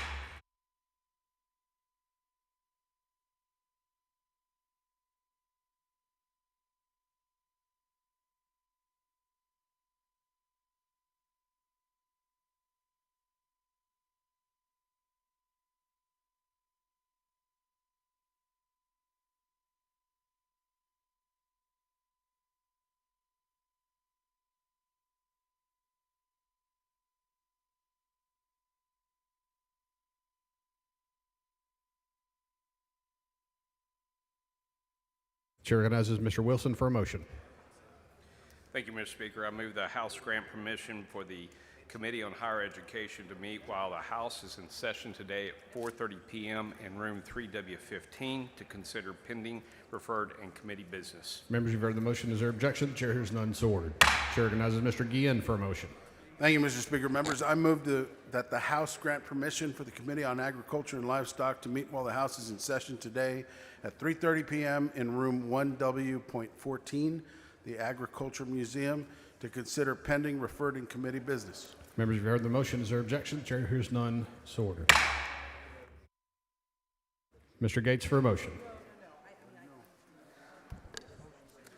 Chair recognizes Mr. Wilson for a motion. Thank you, Mr. Speaker. I move the House grant permission for the Committee on Higher Education to meet while the House is in session today at 4:30 p.m. in room 3W15 to consider pending, referred, and committee business. Members, you've heard the motion. Is there objection? The chair hears none, so ordered. Chair recognizes Mr. Guillen for a motion. Thank you, Mr. Speaker. Members, I move that the House grant permission for the Committee on Agriculture and Livestock to meet while the House is in session today at 3:30 p.m. in room 1W.14, the Agriculture Museum, to consider pending, referred, and committee business. Members, you've heard the motion. Is there objection? The chair hears none, so ordered. Mr. Gates for a motion.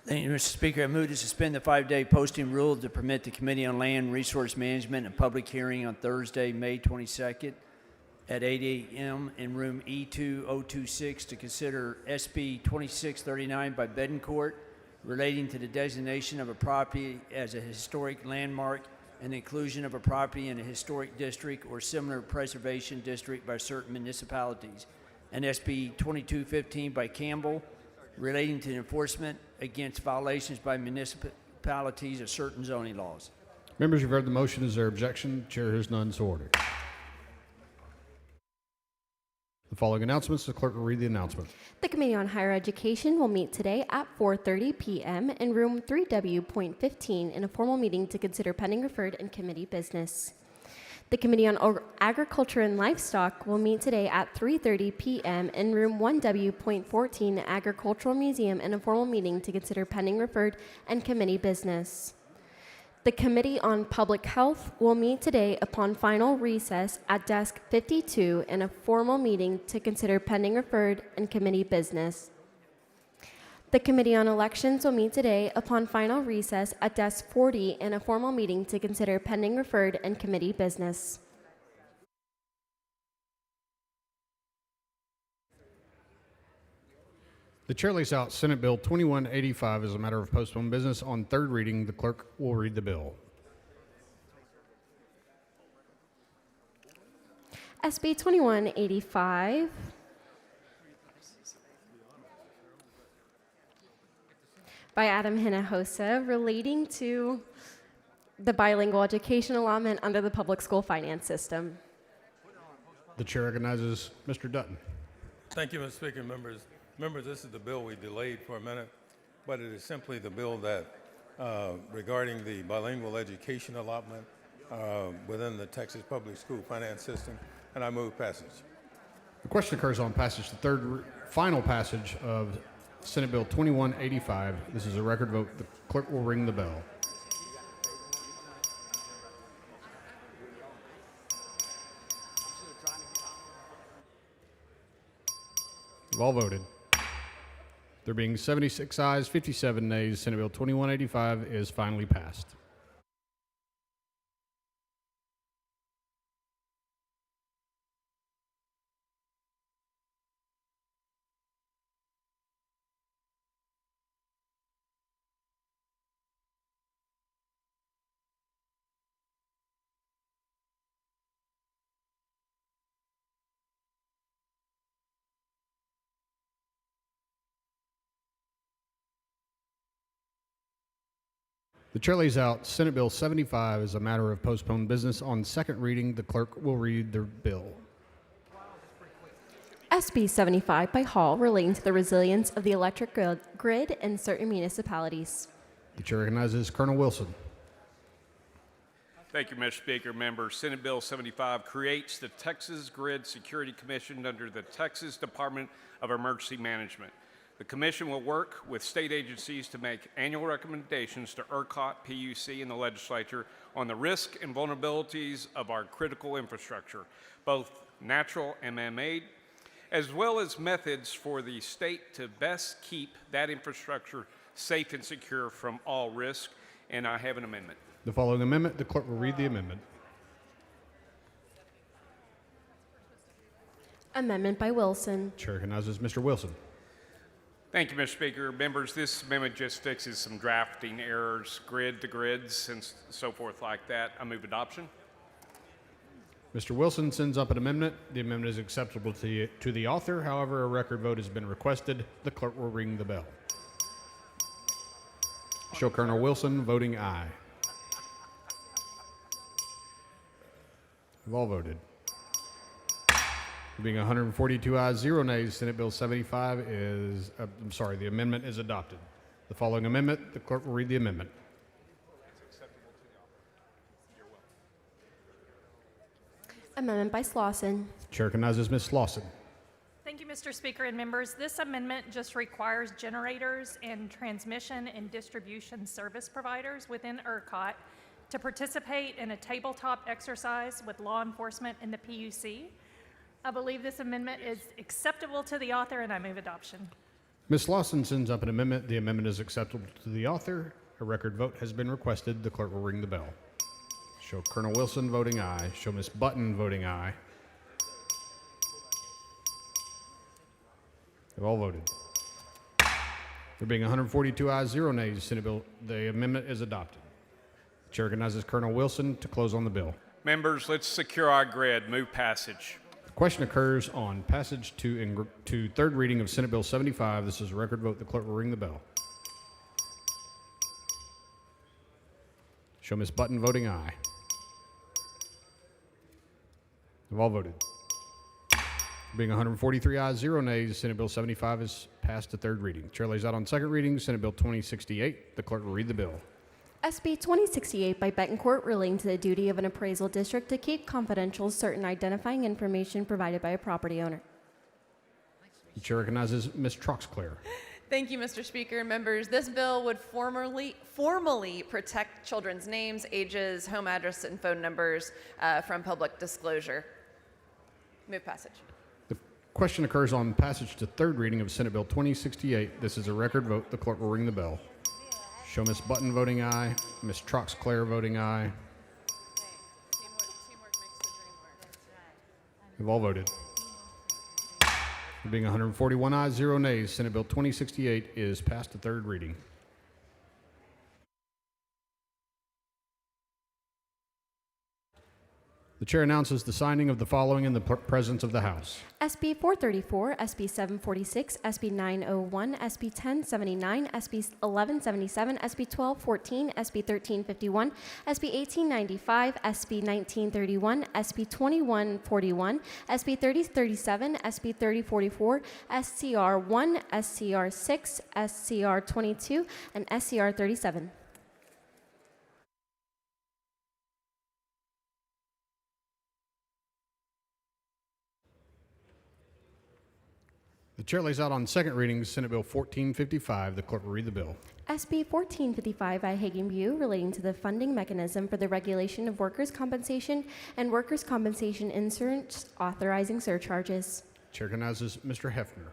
Thank you, Mr. Speaker. I move to suspend the 5-day posting rule to permit the Committee on Land Resource Management a public hearing on Thursday, May 22nd at 8 a.m. in room E2026 to consider SB 2639 by Bedencourt relating to the designation of a property as a historic landmark and the inclusion of a property in a historic district or similar preservation district by certain municipalities, and SB 2215 by Campbell relating to the enforcement against violations by municipalities of certain zoning laws. Members, you've heard the motion. Is there objection? The chair hears none, so ordered. The following announcements, the clerk will read the announcement. The Committee on Higher Education will meet today at 4:30 p.m. in room 3W.15 in a formal meeting to consider pending, referred, and committee business. The Committee on Agriculture and Livestock will meet today at 3:30 p.m. in room 1W.14 Agricultural Museum in a formal meeting to consider pending, referred, and committee business. The Committee on Public Health will meet today upon final recess at desk 52 in a formal meeting to consider pending referred and committee business. The Committee on Elections will meet today upon final recess at desk 40 in a formal meeting to consider pending referred and committee business. The chair lays out Senate Bill 2185 as a matter of postponed business on third reading. The clerk will read the bill. SB 2185. By Adam Hinojosa, relating to the bilingual education allotment under the public school finance system. The chair recognizes Mr. Dutton. Thank you, Mr. Speaker. Members, this is the bill we delayed for a minute, but it is simply the bill that regarding the bilingual education allotment within the Texas public school finance system, and I move passage. The question occurs on passage, the final passage of Senate Bill 2185. This is a record vote. The clerk will ring the bell. You've all voted. There being 76 ayes, 57 nays, Senate Bill 2185 is finally passed. The chair lays out Senate Bill 75 as a matter of postponed business on second reading. The clerk will read the bill. SB 75 by Hall, relating to the resilience of the electric grid in certain municipalities. The chair recognizes Colonel Wilson. Thank you, Mr. Speaker. Members, Senate Bill 75 creates the Texas Grid Security Commission under the Texas Department of Emergency Management. The commission will work with state agencies to make annual recommendations to ERCOT, PUC, and the legislature on the risk and vulnerabilities of our critical infrastructure, both natural and man-made, as well as methods for the state to best keep that infrastructure safe and secure from all risk. And I have an amendment. The following amendment, the clerk will read the amendment. Amendment by Wilson. Chair recognizes Mr. Wilson. Thank you, Mr. Speaker. Members, this amendment just fixes some drafting errors, grid to grids, and so forth like that. I move adoption. Mr. Wilson sends up an amendment. The amendment is acceptable to the author. However, a record vote has been requested. The clerk will ring the bell. Show Colonel Wilson voting aye. We've all voted. There being 142 ayes, 0 nays, Senate Bill 75 is, the amendment is adopted. The following amendment, the clerk will read the amendment. Amendment by Slauson. Chair recognizes Ms. Slauson. Thank you, Mr. Speaker and members. This amendment just requires generators and transmission and distribution service providers within ERCOT to participate in a tabletop exercise with law enforcement in the PUC. I believe this amendment is acceptable to the author, and I move adoption. Ms. Slauson sends up an amendment. The amendment is acceptable to the author. A record vote has been requested. The clerk will ring the bell. Show Colonel Wilson voting aye. Show Ms. Button voting aye. They've all voted. There being 142 ayes, 0 nays, Senate Bill, the amendment is adopted. The chair recognizes Colonel Wilson to close on the bill. Members, let's secure our grid. Move passage. The question occurs on passage to third reading of Senate Bill 75. This is a record vote. The clerk will ring the bell. Show Ms. Button voting aye. They've all voted. Being 143 ayes, 0 nays, Senate Bill 75 is passed to third reading. Chair lays out on second reading Senate Bill 2068. The clerk will read the bill. SB 2068 by Betancourt, relating to the duty of an appraisal district to keep confidential certain identifying information provided by a property owner. The chair recognizes Ms. Troxclair. Thank you, Mr. Speaker. Members, this bill would formally protect children's names, ages, home address, and phone numbers from public disclosure. Move passage. The question occurs on passage to third reading of Senate Bill 2068. This is a record vote. The clerk will ring the bell. Show Ms. Button voting aye, Ms. Troxclair voting aye. We've all voted. There being 141 ayes, 0 nays, Senate Bill 2068 is passed to third reading. The chair announces the signing of the following in the presence of the House. SB 434, SB 746, SB 901, SB 1079, SB 1177, SB 1214, SB 1351, SB 1895, SB 1931, SB 2141, SB 3037, SB 3044, SCR 1, SCR 6, SCR 22, and SCR 37. The chair lays out on second reading Senate Bill 1455. The clerk will read the bill. SB 1455 by Hagen-Butte relating to the funding mechanism for the regulation of workers' compensation and workers' compensation insurance authorizing surcharges. Chair recognizes Mr. Hefner.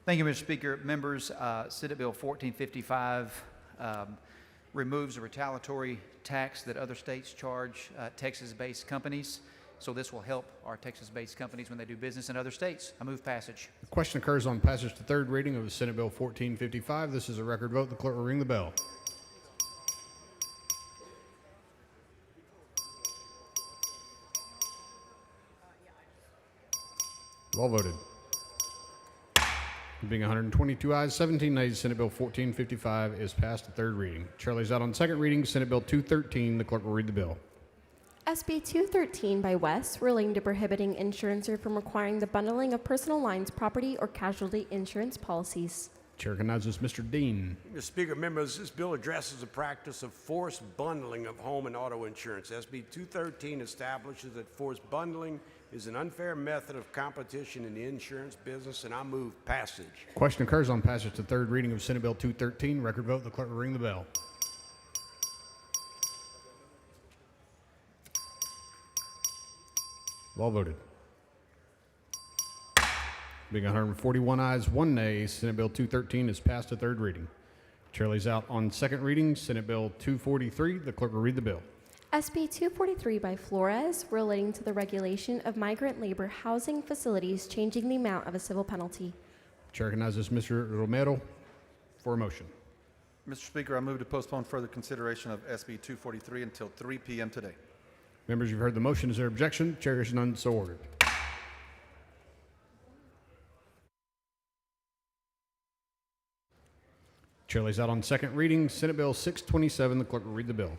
Thank you, Mr. Speaker. Members, Senate Bill 1455 removes a retaliatory tax that other states charge Texas-based companies. So this will help our Texas-based companies when they do business in other states. I move passage. The question occurs on passage to third reading of Senate Bill 1455. This is a record vote. The clerk will ring the bell. All voted. There being 122 ayes, 17 nays, Senate Bill 1455 is passed to third reading. Chair lays out on second reading Senate Bill 213. The clerk will read the bill. SB 213 by West relating to prohibiting insurancer from requiring the bundling of personal lines, property, or casualty insurance policies. Chair recognizes Mr. Dean. Mr. Speaker, members, this bill addresses the practice of forced bundling of home and auto insurance. SB 213 establishes that forced bundling is an unfair method of competition in the insurance business, and I move passage. Question occurs on passage to third reading of Senate Bill 213. Record vote. The clerk will ring the bell. All voted. Being 141 ayes, 1 nay, Senate Bill 213 is passed to third reading. Chair lays out on second reading Senate Bill 243. The clerk will read the bill. SB 243 by Flores relating to the regulation of migrant labor housing facilities, changing the amount of a civil penalty. Chair recognizes Mr. Romero for a motion. Mr. Speaker, I move to postpone further consideration of SB 243 until 3 p.m. today. Members, you've heard the motion. Is there objection? Chair is none, so ordered. Chair lays out on second reading Senate Bill 627. The clerk will read the bill.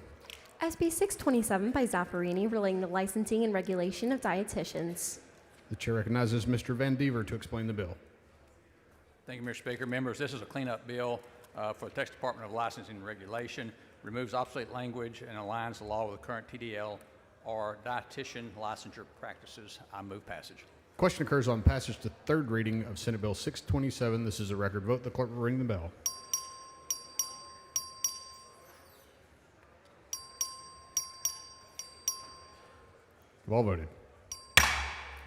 SB 627 by Zaffarini relating to licensing and regulation of dietitians. The chair recognizes Mr. Van Dever to explain the bill. Thank you, Mr. Speaker. Members, this is a cleanup bill for the Texas Department of Licensing and Regulation, removes obsolete language and aligns the law with the current TDL or dietitian licensure practices. I move passage. Question occurs on passage to third reading of Senate Bill 627. This is a record vote. The clerk will ring the bell. You've all voted.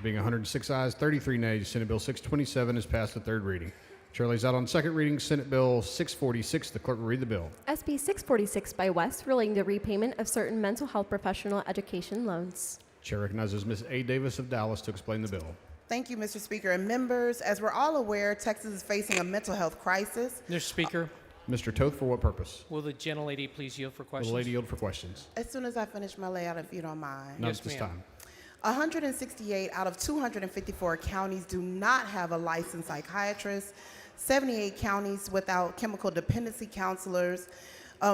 Being 106 ayes, 33 nays, Senate Bill 627 is passed to third reading. Chair lays out on second reading Senate Bill 646. The clerk will read the bill. SB 646 by West relating to repayment of certain mental health professional education loans. Chair recognizes Ms. A. Davis of Dallas to explain the bill. Thank you, Mr. Speaker and members. As we're all aware, Texas is facing a mental health crisis. Mr. Speaker, Mr. Toth, for what purpose? will the gentlelady please yield for Will questions? the lady yield for questions? As soon as I finish my layout, if you don't mind. None at this time. 168 out of 254 counties do not have a licensed psychiatrist. 78 counties without chemical dependency counselors.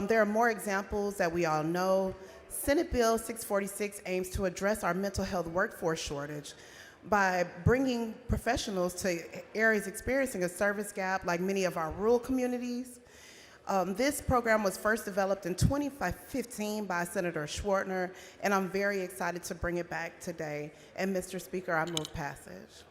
There are more examples that we all know. Senate Bill 646 aims to address our mental health workforce shortage by bringing professionals to areas experiencing a service gap like many of our rural communities. This program was first developed in 2015 by Senator Schwartner, and I'm very excited to bring it back today. And Mr. Speaker, I move passage.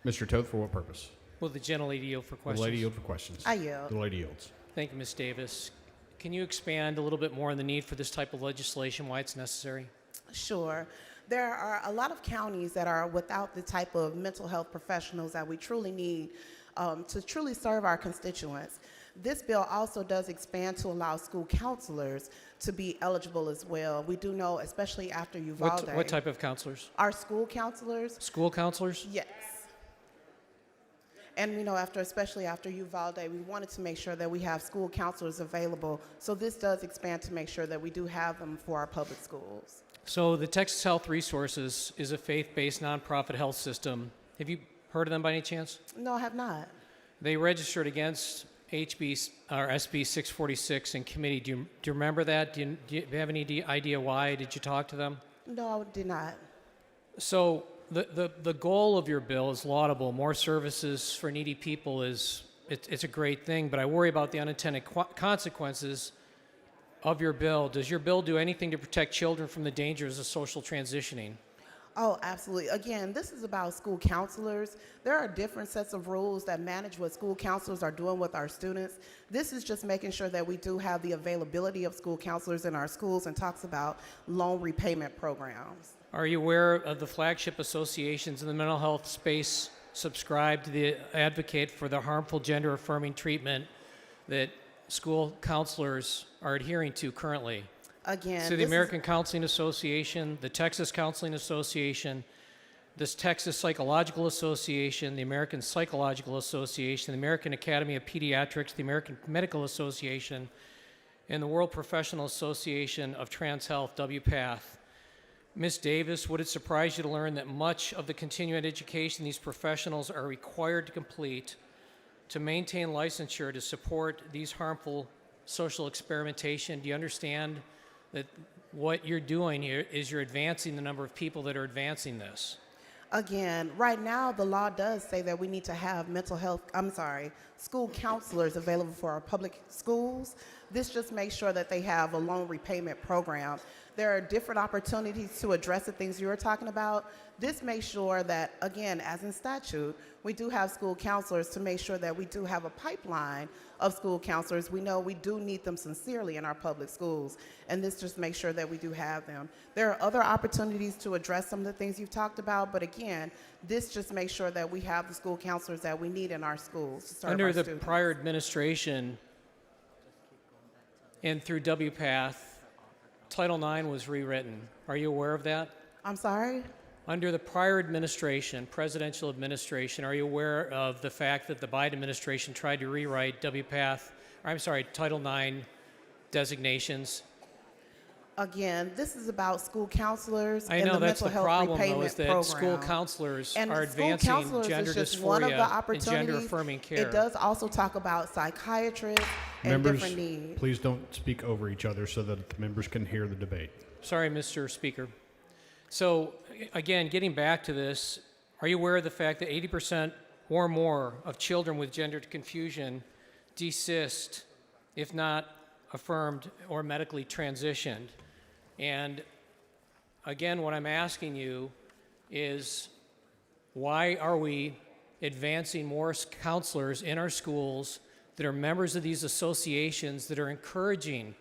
Mr. Toth, for what purpose? Will the gentlelady yield for The questions? lady yield for questions. I yield. The lady yields. Thank you, Ms. Davis. Can you expand a little bit more on the need for this type of legislation, why it's necessary? Sure. There are a lot of counties that are without the type of mental health professionals that we truly need to truly serve our constituents. This bill also does expand to allow school counselors to be eligible as well. We do know, especially after Uvalde. What type of counselors? Our school counselors. School counselors? Yes. And we know especially after Uvalde, we wanted to make sure that we have school counselors available. So this does expand to make sure that we do have them for our public schools. So the Texas Health Resources is a faith-based nonprofit health system. Have you heard of them by any chance? No, I have not. They registered against SB 646 in committee. Do you remember that? Do you have any idea why? Did you talk to them? No, I did not. So the goal of your bill is laudable. More services for needy people it's a great thing, but I worry about the unintended consequences of your bill. Does your bill do anything to protect children from the dangers of social transitioning? Oh, absolutely. Again, this is about school counselors. There are different sets of rules that manage what school counselors are doing with our students. This is just making sure that we do have the availability of school counselors in our schools and talks about loan repayment programs. Are you aware of the flagship associations in the mental health space subscribe to the advocate for the harmful gender-affirming treatment that school counselors are adhering to currently? Again, So the American Counseling Association, the Texas Counseling Association, this Texas Psychological Association, the American Psychological Association, the American Academy of Pediatrics, the American Medical Association, and the World Professional Association of Trans Health, WPATH. Ms. Davis, would it surprise you to learn that much of the continuing education these professionals are required to complete to maintain licensure to support these harmful social experimentation? Do you understand that what you're doing here is you're advancing the number of people that are advancing this? Again, right now the law does say that we need to have school counselors available for our public schools. This just makes sure that they have a loan repayment program. There are different opportunities to address the things you were talking about. This makes sure that, again, as in statute, we do have school counselors to make sure that we do have a pipeline of school counselors. We know we do need them sincerely in our public schools, and this just makes sure that we do have them. There are other opportunities to address some of the things you've talked about, but again, this just makes sure that we have the school counselors that we need in our schools to serve Under our the students. prior administration and through WPATH, Title IX was rewritten. Are you aware of that? I'm sorry? Under the prior administration, presidential administration, are you aware of the fact that the Biden administration tried to rewrite Title IX designations? Again, this is about school counselors I and know the that's mental the health problem, though, repayment is that program. school counselors And are school advancing counselors gender is just one of the dysphoria and opportunities. gender-affirming care. It does also talk about psychiatrists and Members, different needs. please don't speak over each other so that the members can hear the debate. Sorry, Mr. Speaker. So, again, getting back to this, are you aware of the fact that 80% or more of children with gender confusion desist, if not affirmed or medically transitioned? And again, what I'm asking you is, why are we advancing more counselors in our schools that are members of these associations that are encouraging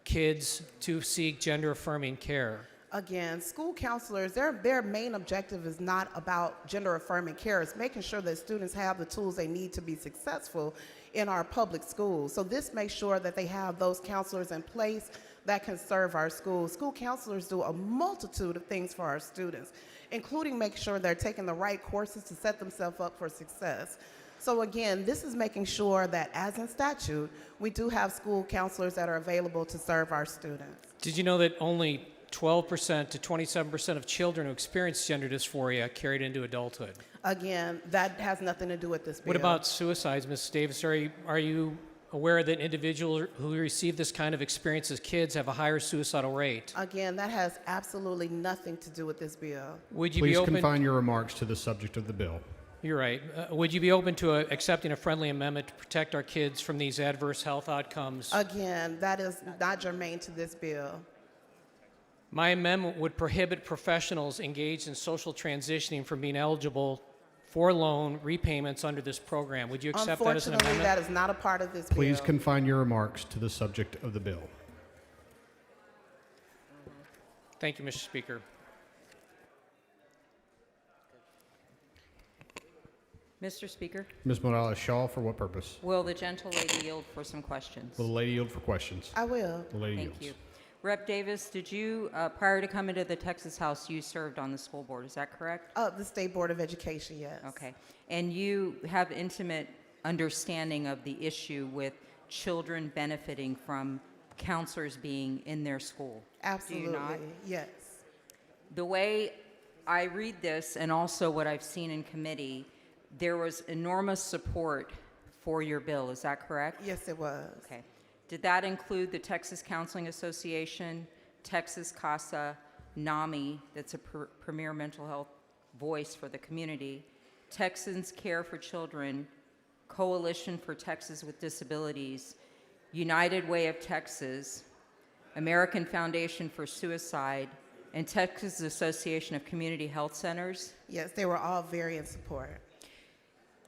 kids to seek gender-affirming care? Again, school counselors, their main objective is not about gender-affirming care. It's making sure that students have the tools they need to be successful in our public schools. So this makes sure that they have those counselors in place that can serve our schools. School counselors do a multitude of things for our students, including making sure they're taking the right courses to set themselves up for success. So again, this is making sure that, as in statute, we do have school counselors that are available to serve our students. Did you know that only 12% to 27% of children who experience gender dysphoria carried into adulthood? Again, that has nothing to do with this bill. What about suicides, Ms. Davis? Are you aware that individuals who receive this kind of experience as kids have a higher suicidal rate? Again, that has absolutely nothing to do with this bill. Would you Please be open? confine your remarks to the subject of the bill. You're right. Would you be open to accepting a friendly amendment to protect our kids from these adverse health outcomes? Again, that is not germane to this bill. My amendment would prohibit professionals engaged in social transitioning from being eligible for loan repayments under this program. Would you accept that as an Unfortunately, amendment? that is not a part of this Please bill. confine your remarks to the subject of the bill. Thank you, Mr. Speaker. Mr. Speaker, Ms. Morales-Shaw, for what purpose? will the gentle lady yield for some questions? Will the lady yield for questions? I will. The lady Thank yields. you. Rep. Davis, did you, prior to coming to the Texas House, you served on the school board, is that correct? The State Board of Education, yes. Okay. And you have intimate understanding of the issue with children benefiting from counselors being in their school? Absolutely, Do you not? yes. The way I read this, and also what I've seen in committee, there was enormous support for your bill, is that correct? Yes, it was. Okay. Did that include the Texas Counseling Association, Texas CASA, NAMI, that's a premier mental health voice for the community, Texans Care for Children, Coalition for Texas with Disabilities, United Way of Texas, American Foundation for Suicide, and Texas Association of Community Health Centers? Yes, they were all very in support.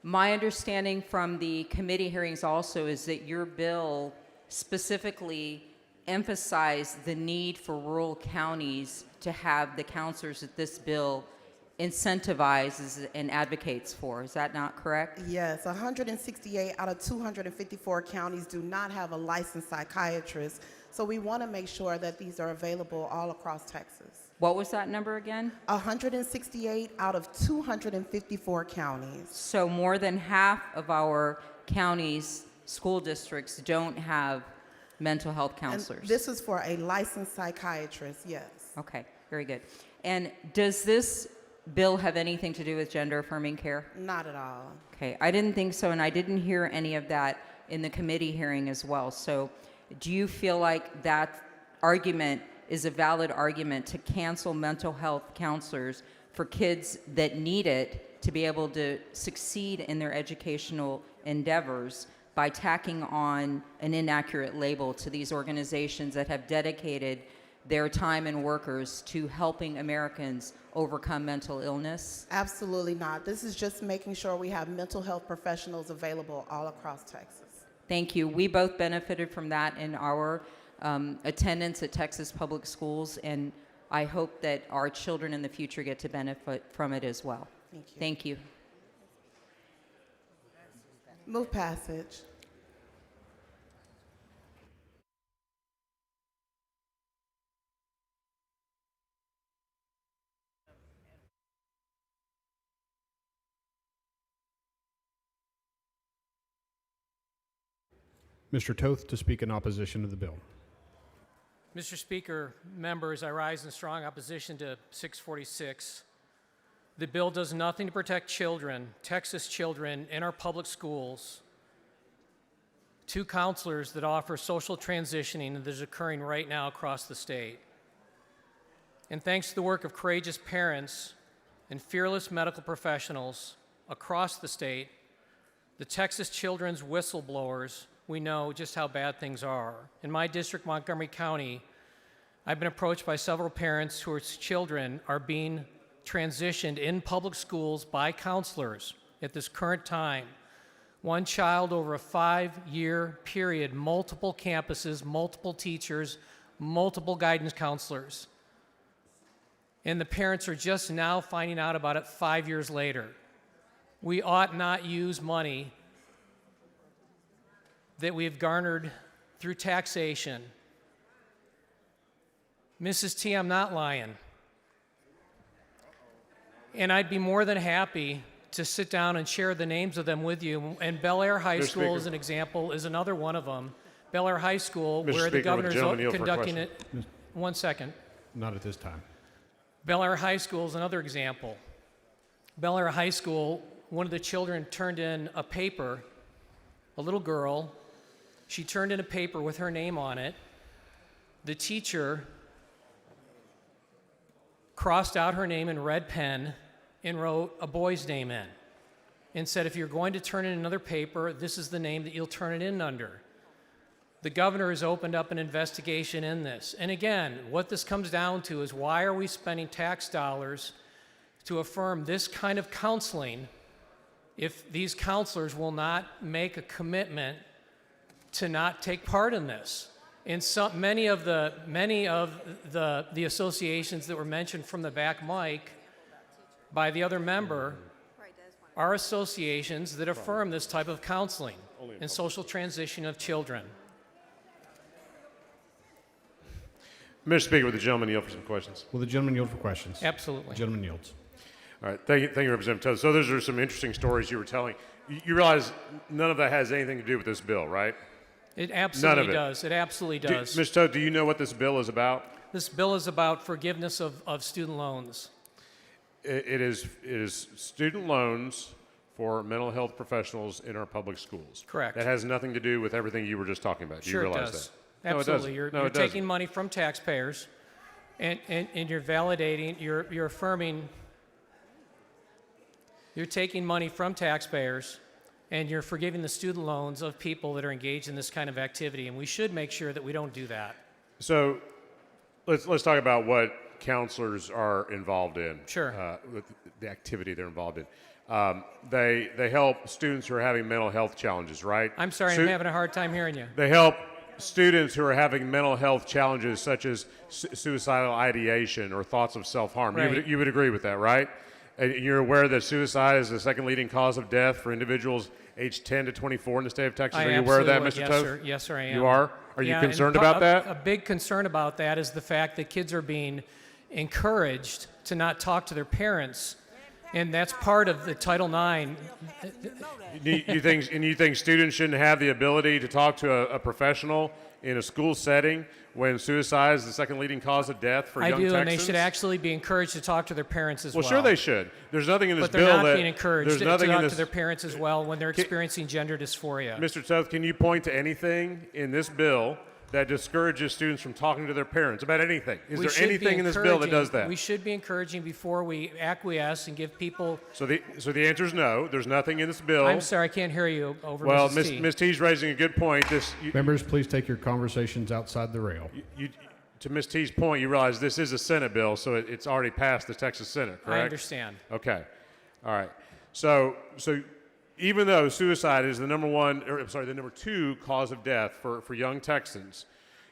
My understanding from the committee hearings also is that your bill specifically emphasized the need for rural counties to have the counselors that this bill incentivizes and advocates for. Is that not correct? Yes, 168 out of 254 counties do not have a licensed psychiatrist, so we want to make sure that these are available all across Texas. What was that number again? 168 out of 254 counties. So more than half of our counties, school districts, don't have mental health counselors. And this is for a licensed psychiatrist, yes. Okay, very good. And does this bill have anything to do with gender affirming care? Not at all. Okay, I didn't think so, and I didn't hear any of that in the committee hearing as well. So do you feel like that argument is a valid argument to cancel mental health counselors for kids that need it to be able to succeed in their educational endeavors by tacking on an inaccurate label to these organizations that have dedicated their time and workers to helping Americans overcome mental illness? Absolutely not. This is just making sure we have mental health professionals available all across Texas. Thank you. We both benefited from that in our attendance at Texas Public Schools, and I hope that our children in the future get to benefit from it as well. Thank you. Thank you. Move passage. Mr. Toth to speak in opposition to the bill. Mr. Speaker, members, I rise in strong opposition to 646. The bill does nothing to protect children, Texas children, in our public schools. Two counselors that offer social transitioning that is occurring right now across the state. And thanks to the work of courageous parents and fearless medical professionals across the state, the Texas children's whistleblowers, we know just how bad things are. In my district, Montgomery County, I've been approached by several parents whose children are being transitioned in public schools by counselors at this current time. One child over a 5-year period, multiple campuses, multiple teachers, multiple guidance counselors. And the parents are just now finding out about it 5 years later. We ought not use money that we have garnered through taxation. Mrs. T, I'm not lying. And I'd be more than happy to sit down and share the names of them with you. And Bel Air High Mr. School, Speaker. as an example, is another one of them. Bel Air High School, Mr. where the Speaker, would governor's gentleman yield for a conducting question? it. 1 second. Not at this time. Bel Air High School is another example. Bel Air High School, one of the children turned in a paper, a little girl. She turned in a paper with her name on it. The teacher crossed out her name in red pen and wrote a boy's name in and said, if you're going to turn in another paper, this is the name that you'll turn it in under. The governor has opened up an investigation in this. And again, what this comes down to is why are we spending tax dollars to affirm this kind of counseling if these counselors will not make a commitment to not take part in this. In many of the associations that were mentioned from the back mic by the other member are associations that affirm this type of counseling and social transition of children. Mr. Speaker, would the gentleman yield for some questions? Will the gentleman yield for questions? Absolutely. The gentleman yields. All right, thank you, Representative Toth. So those are some interesting stories you were telling. You realize none of that has anything to do with this bill, right? It absolutely None of it. does. It absolutely does. Ms. Toth, do you know what this bill is about? This bill is about forgiveness of student loans. It is student loans for mental health professionals in our public schools. Correct. That has nothing to do with everything you were just talking about. Do Sure you it realize does. that? No, it Absolutely. doesn't. You're No, it taking doesn't. money from taxpayers and you're validating, you're affirming, you're taking money from taxpayers and you're forgiving the student loans of people that are engaged in this kind of activity, and we should make sure that we don't do that. So let's talk about what counselors are involved in. Sure. With the activity they're involved in. They help students who are having mental health challenges, right? I'm sorry, I'm having a hard time hearing you. They help students who are having mental health challenges such as suicidal ideation or thoughts of self-harm. Right. You would agree with that, right? And you're aware that suicide is the second leading cause of death for individuals aged 10 to 24 in the state of Texas. I Are you aware of that, Mr. absolutely would. Toth? Yes, sir. Yes, sir, I am. You are? Are you Yeah, concerned and about that? A big concern about that is the fact that kids are being encouraged to not talk to their parents, and that's part of the Title IX. You think students shouldn't have the ability to talk to a professional in a school setting when suicide is the second leading cause of death for young Texans? And they should actually be encouraged to talk to their parents as well. Well, sure they should. There's nothing in this but bill they're not that being encouraged there's to nothing in talk this. to their parents as well when they're experiencing gender dysphoria. Mr. Toth, can you point to anything in this bill that discourages students from talking to their parents about anything? Is We there should be anything in this bill that does that? We should be encouraging before we acquiesce and give people. So the answer is no. There's nothing in this bill. I'm sorry, I can't hear you over Well, Mrs. T. Ms. T's raising a good point. Members, please take your conversations outside the rail. To Ms. T's point, you realize this is a Senate bill, so it's already passed the Texas Senate, correct? I understand. Okay. All right. So even though suicide is the number 2 cause of death for young Texans,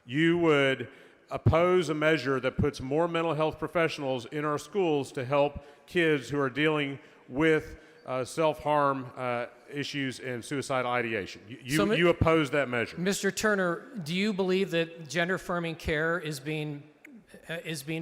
you would oppose a measure that puts more mental health professionals in our schools to help kids who are dealing with self-harm issues and suicidal ideation. You oppose that measure. Mr. Turner, do you believe that gender-affirming care is being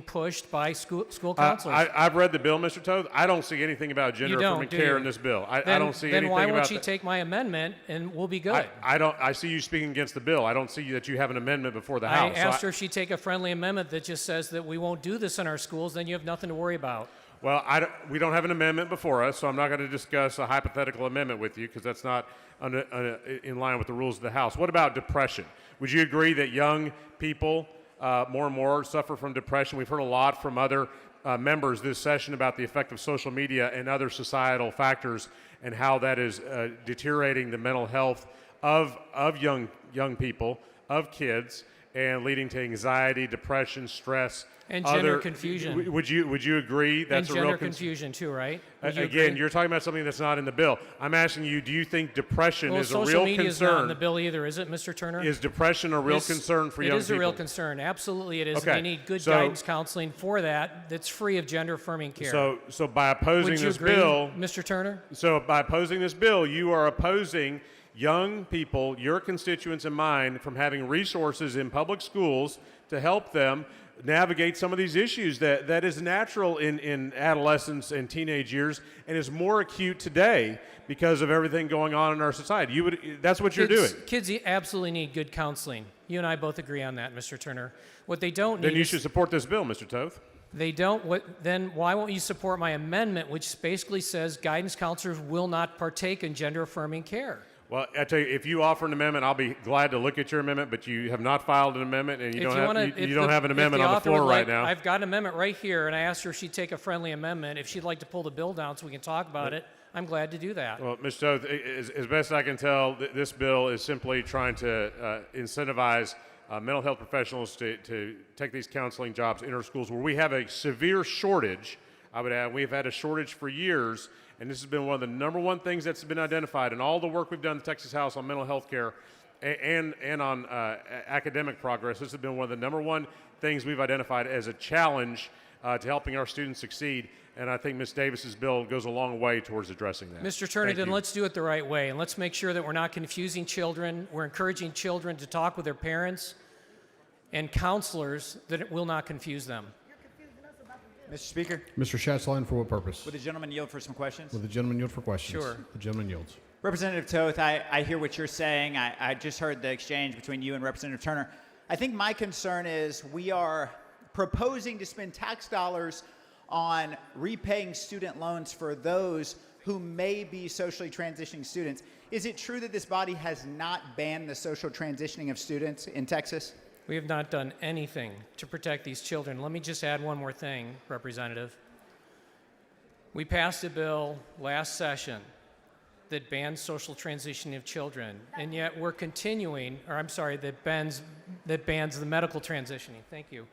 pushed by school counselors? I've read the bill, Mr. Toth. I don't see anything about gender-affirming care in this bill. I don't see anything about Then why won't that. you take my amendment and we'll be good? I see you speaking against the bill. I don't see that you have an amendment before the House. I asked her if she'd take a friendly amendment that just says that we won't do this in our schools, then you have nothing to worry about. Well, we don't have an amendment before us, so I'm not going to discuss a hypothetical amendment with you because that's not in line with the rules of the House. What about depression? Would you agree that young people more and more suffer from depression? We've heard a lot from other members this session about the effect of social media and other societal factors and how that is deteriorating the mental health of young people, of kids, and leading to anxiety, depression, stress. And gender confusion. Would you agree that's and a real gender confusion too, right? Again, you're talking about something that's not in the bill. I'm asking you, do you think depression is a real social media is not in concern? the bill either, is it, Mr. Turner? Is depression a real concern for young people? It is a real concern. Absolutely it is. Okay, They need good so- guidance counseling for that that's free of gender-affirming care. So by opposing Would you this agree, bill, Mr. Turner? So by opposing this bill, you are opposing young people, your constituents and mine, from having resources in public schools to help them navigate some of these issues that is natural in adolescence and teenage years and is more acute today because of everything going on in our society. That's what you're doing. Kids absolutely need good counseling. You and I both agree on that, Mr. Turner. What they don't need Then you is- should support this bill, Mr. Toth. They don't. Then why won't you support my amendment, which basically says guidance counselors will not partake in gender-affirming care? Well, I tell you, if you offer an amendment, I'll be glad to look at your amendment, but you have not filed an amendment, and you don't have an amendment on the floor right now. I've got an amendment right here, and I asked her if she'd take a friendly amendment. If she'd like to pull the bill down so we can talk about it, I'm glad to do that. Well, Mr. Toth, as best I can tell, this bill is simply trying to incentivize mental health professionals to take these counseling jobs in our schools where we have a severe shortage. I would add, we've had a shortage for years, And this has been one of the number one things that's been identified in all the work we've done in the Texas House on mental health care and on academic progress. This has been one of the number one things we've identified as a challenge to helping our students succeed. And I think Ms. Davis's bill goes a long way towards addressing that. Mr. Turner, Thank then you. let's do it the right way, and let's make sure that we're not confusing children. We're encouraging children to talk with their parents and counselors that it will not confuse them. Mr. Speaker, Mr. Schatzline, for what purpose? would the gentleman yield for some questions? Will the gentleman yield for questions? Sure. The gentleman yields. Representative Toth, I hear what you're saying. I just heard the exchange between you and Representative Turner. I think my concern is we are proposing to spend tax dollars on repaying student loans for those who may be socially transitioning students. Is it true that this body has not banned the social transitioning of students in Texas? We have not done anything to protect these children. Let me just add one more thing, Representative. We passed a bill last session that bans social transitioning of children, and yet we're continuing, or I'm sorry, that bans the medical transitioning. Thank you.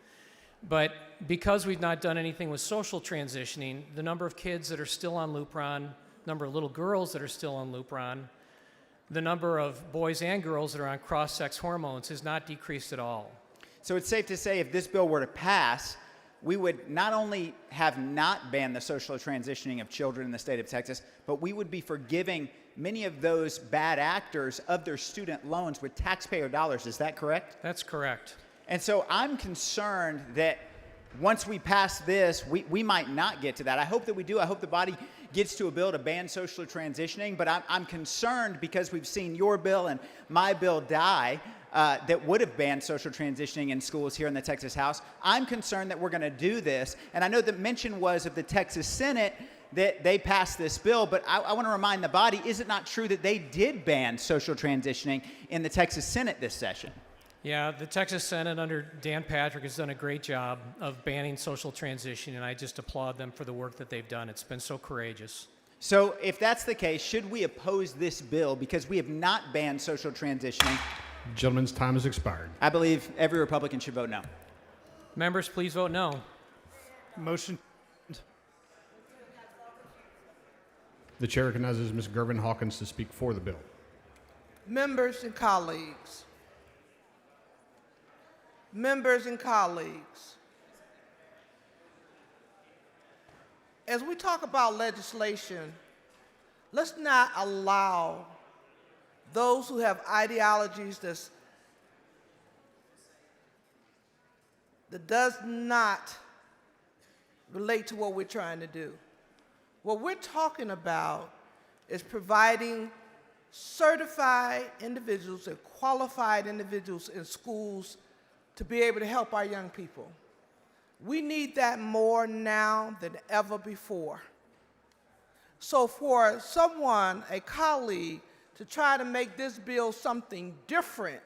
But because we've not done anything with social transitioning, the number of kids that are still on Lupron, number of little girls that are still on Lupron, the number of boys and girls that are on cross-sex hormones has not decreased at all. So it's safe to say if this bill were to pass, we would not only have not banned the social transitioning of children in the state of Texas, but we would be forgiving many of those bad actors of their student loans with taxpayer dollars. Is that correct? That's correct. And so I'm concerned that once we pass this, we might not get to that. I hope that we do. I hope the body gets to a bill to ban social transitioning, but I'm concerned because we've seen your bill and my bill die that would have banned social transitioning in schools here in the Texas House. I'm concerned that we're going to do this, and I know that mention was of the Texas Senate that they passed this bill, but I want to remind the body, is it not true that they did ban social transitioning in the Texas Senate this session? Yeah, the Texas Senate under Dan Patrick has done a great job of banning social transition, and I just applaud them for the work that they've done. It's been so courageous. So if that's the case, should we oppose this bill because we have not banned social transitioning? Gentleman's time has expired. I believe every Republican should vote no. Members, please vote no. Motion. The chair recognizes Ms. Gervin Hawkins to speak for the bill. Members and colleagues, as we talk about legislation, let's not allow those who have ideologies that does not relate to what we're trying to do. What we're talking about is providing certified individuals and qualified individuals in schools to be able to help our young people. We need that more now than ever before. So for someone, a colleague, to try to make this bill something different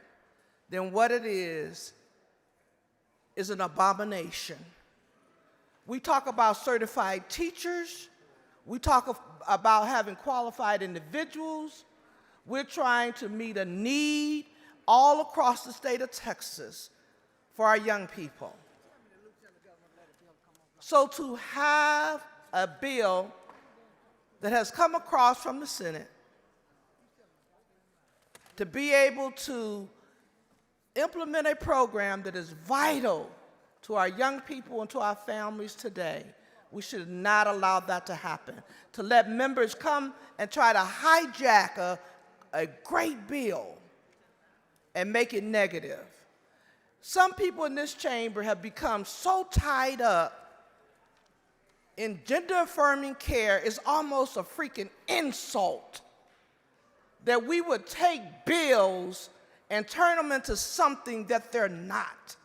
than what it is an abomination. We talk about certified teachers. We talk about having qualified individuals. We're trying to meet a need all across the state of Texas for our young people. So to have a bill that has come across from the Senate to be able to implement a program that is vital to our young people and to our families today, we should not allow that to happen. To let members come and try to hijack a great bill and make it negative. Some people in this chamber have become so tied up in gender-affirming care, it's almost a freaking insult that we would take bills and turn them into something that they're not.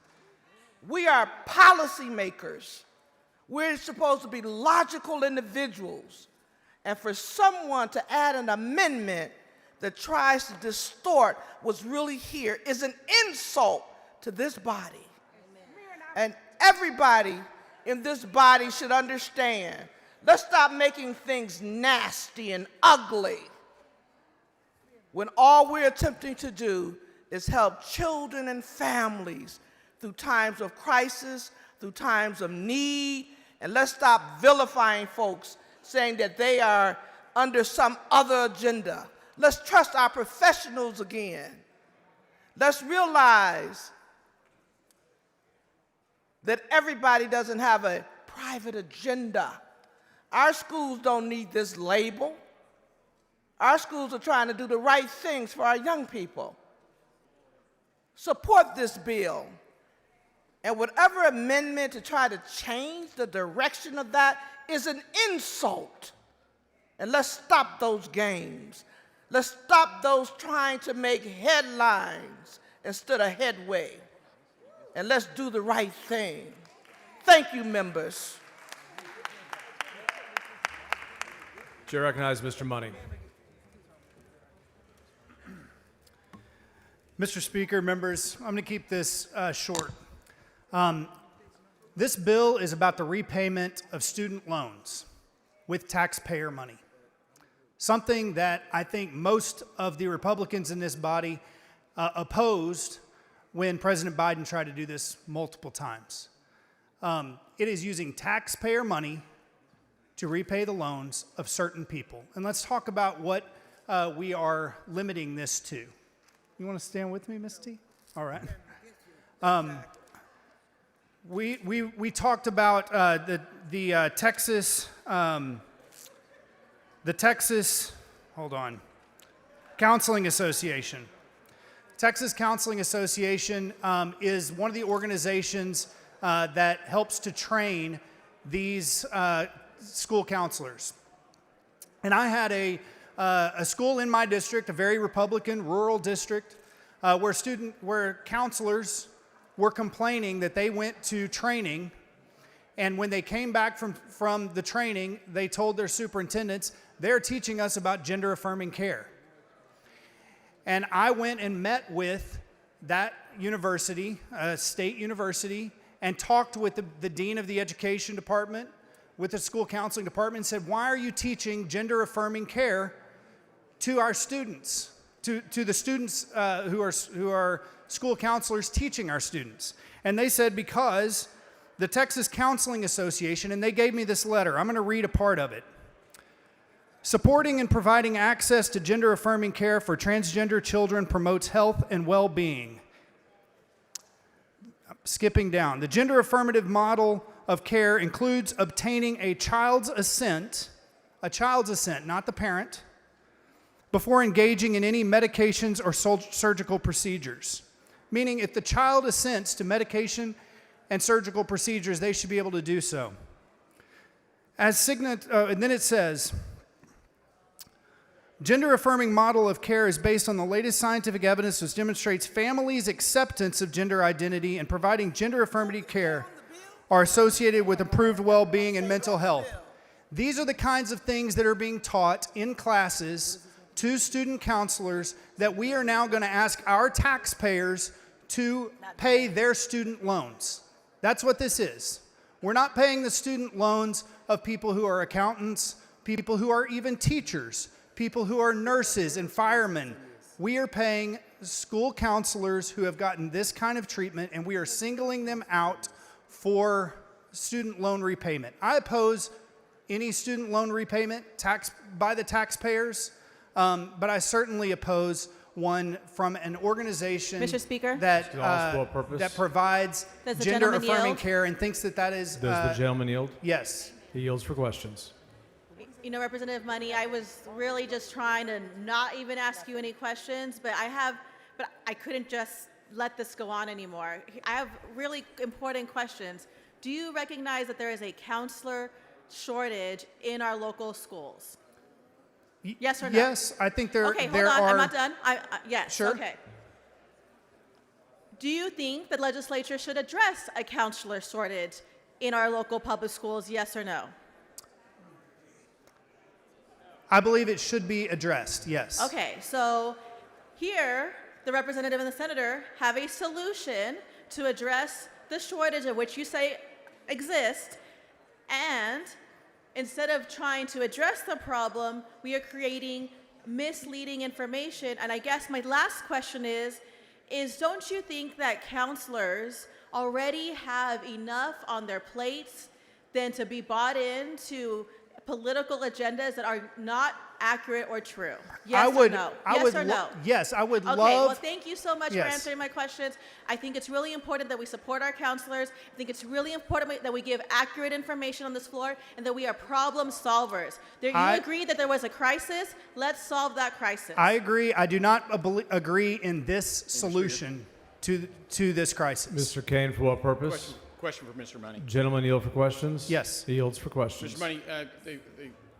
We are policymakers. We're supposed to be logical individuals. And for someone to add an amendment that tries to distort what's really here is an insult to this body. And everybody in this body should understand, let's stop making things nasty and ugly when all we're attempting to do is help children and families through times of crisis, through times of need, and let's stop vilifying folks saying that they are under some other agenda. Let's trust our professionals again. Let's realize that everybody doesn't have a private agenda. Our schools don't need this label. Our schools are trying to do the right things for our young people. Support this bill. And whatever amendment to try to change the direction of that is an insult. And let's stop those games. Let's stop those trying to make headlines instead of headway. And let's do the right thing. Thank you, members. Chair recognizes Mr. Money. Mr. Speaker, members, I'm going to keep this short. This bill is about the repayment of student loans with taxpayer money, something that I think most of the Republicans in this body opposed when President Biden tried to do this multiple times. It is using taxpayer money to repay the loans of certain people. And let's talk about what we are limiting this to. You want to stand with me, Ms. T? All right. We talked about the Texas Counseling Association. Texas Counseling Association is one of the organizations that helps to train these school counselors. And I had a school in my district, a very Republican rural district, where counselors were complaining that they went to training, and when they came back from the training, they told their superintendents, they're teaching us about gender-affirming care. And I went and met with that university, state university, and talked with the dean of the education department, with the school counseling department, and said, why are you teaching gender-affirming care to our students, to the students who are school counselors teaching our students? And they said, because the Texas Counseling Association, and they gave me this letter. I'm going to read a part of it. Supporting and providing access to gender-affirming care for transgender children promotes health and well-being. Skipping down. The gender-affirmative model of care includes obtaining a child's assent, not the parent, before engaging in any medications or surgical procedures. Meaning, if the child assents to medication and surgical procedures, they should be able to do so. And then it says, gender-affirming model of care is based on the latest scientific evidence which demonstrates families' acceptance of gender identity and providing gender-affirmative care are associated with improved well-being and mental health. These are the kinds of things that are being taught in classes to student counselors that we are now going to ask our taxpayers to pay their student loans. That's what this is. We're not paying the student loans of people who are accountants, people who are even teachers, people who are nurses and firemen. We are paying school counselors who have gotten this kind of treatment, and we are singling them out for student loan repayment. I oppose any student loan repayment by the taxpayers, but I certainly oppose one from an organization Mr. Speaker? that provides Does the gentleman gender-affirming yield? care and thinks that is... Does the gentleman yield? Yes. He yields for questions. You know, Representative Money, I was really just trying to not even ask you any questions, but I couldn't just let this go on anymore. I have really important questions. Do you recognize that there is a counselor shortage in our local schools? Yes or no? Yes, I think there Okay, hold there on. are... I'm not done. Yes. Sure. Okay. Do you think the legislature should address a counselor shortage in our local public schools? Yes or no? I believe it should be addressed, yes. Okay, so here, the representative and the senator have a solution to address the shortage of which you say exists, and instead of trying to address the problem, we are creating misleading information. And I guess my last question is don't you think that counselors already have enough on their plates than to be bought in to political agendas that are not accurate or true? Yes or no? Yes or no? Yes, I would Okay, love. well, thank you so much for Yes. answering my questions. I think it's really important that we support our counselors. I think it's really important that we give accurate information on this floor and that we are problem solvers. You agree that there was a crisis? Let's solve that crisis. I agree. I do not agree in this solution to this crisis. Mr. Kane, for what purpose? Question for Mr. Money. Gentlemen yield for questions? Yes. He yields for questions. Mr. Money,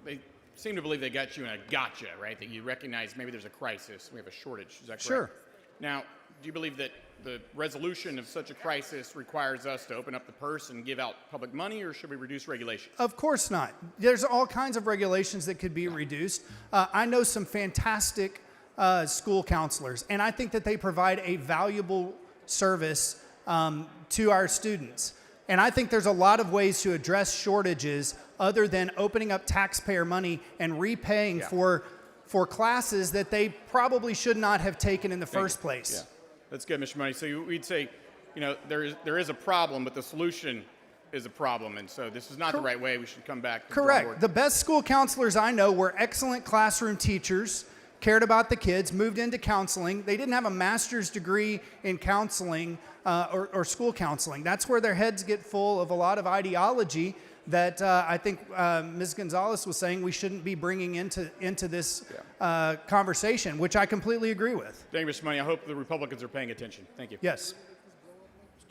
they seem to believe they got you in a gotcha, right? That you recognize maybe there's a crisis, we have a shortage. Is that correct? Sure. Now, do you believe that the resolution of such a crisis requires us to open up the purse and give out public money, or should we reduce regulation? Of course not. There's all kinds of regulations that could be reduced. I know some fantastic school counselors, and I think that they provide a valuable service to our students. And I think there's a lot of ways to address shortages other than opening up taxpayer money and repaying for classes that they probably should not have taken in the first place. Yeah, that's good, Mr. Money. So we'd say, there is a problem, but the solution is a problem, and so this is not the right way. We should come back to the drawing Correct. board. The best school counselors I know were excellent classroom teachers, cared about the kids, moved into counseling. They didn't have a master's degree in counseling or school counseling. That's where their heads get full of a lot of ideology that I think Ms. Gonzalez was saying we shouldn't be bringing into this conversation, which I completely agree with. Thank you, Mr. Money. I hope the Republicans are paying attention. Thank you. Yes.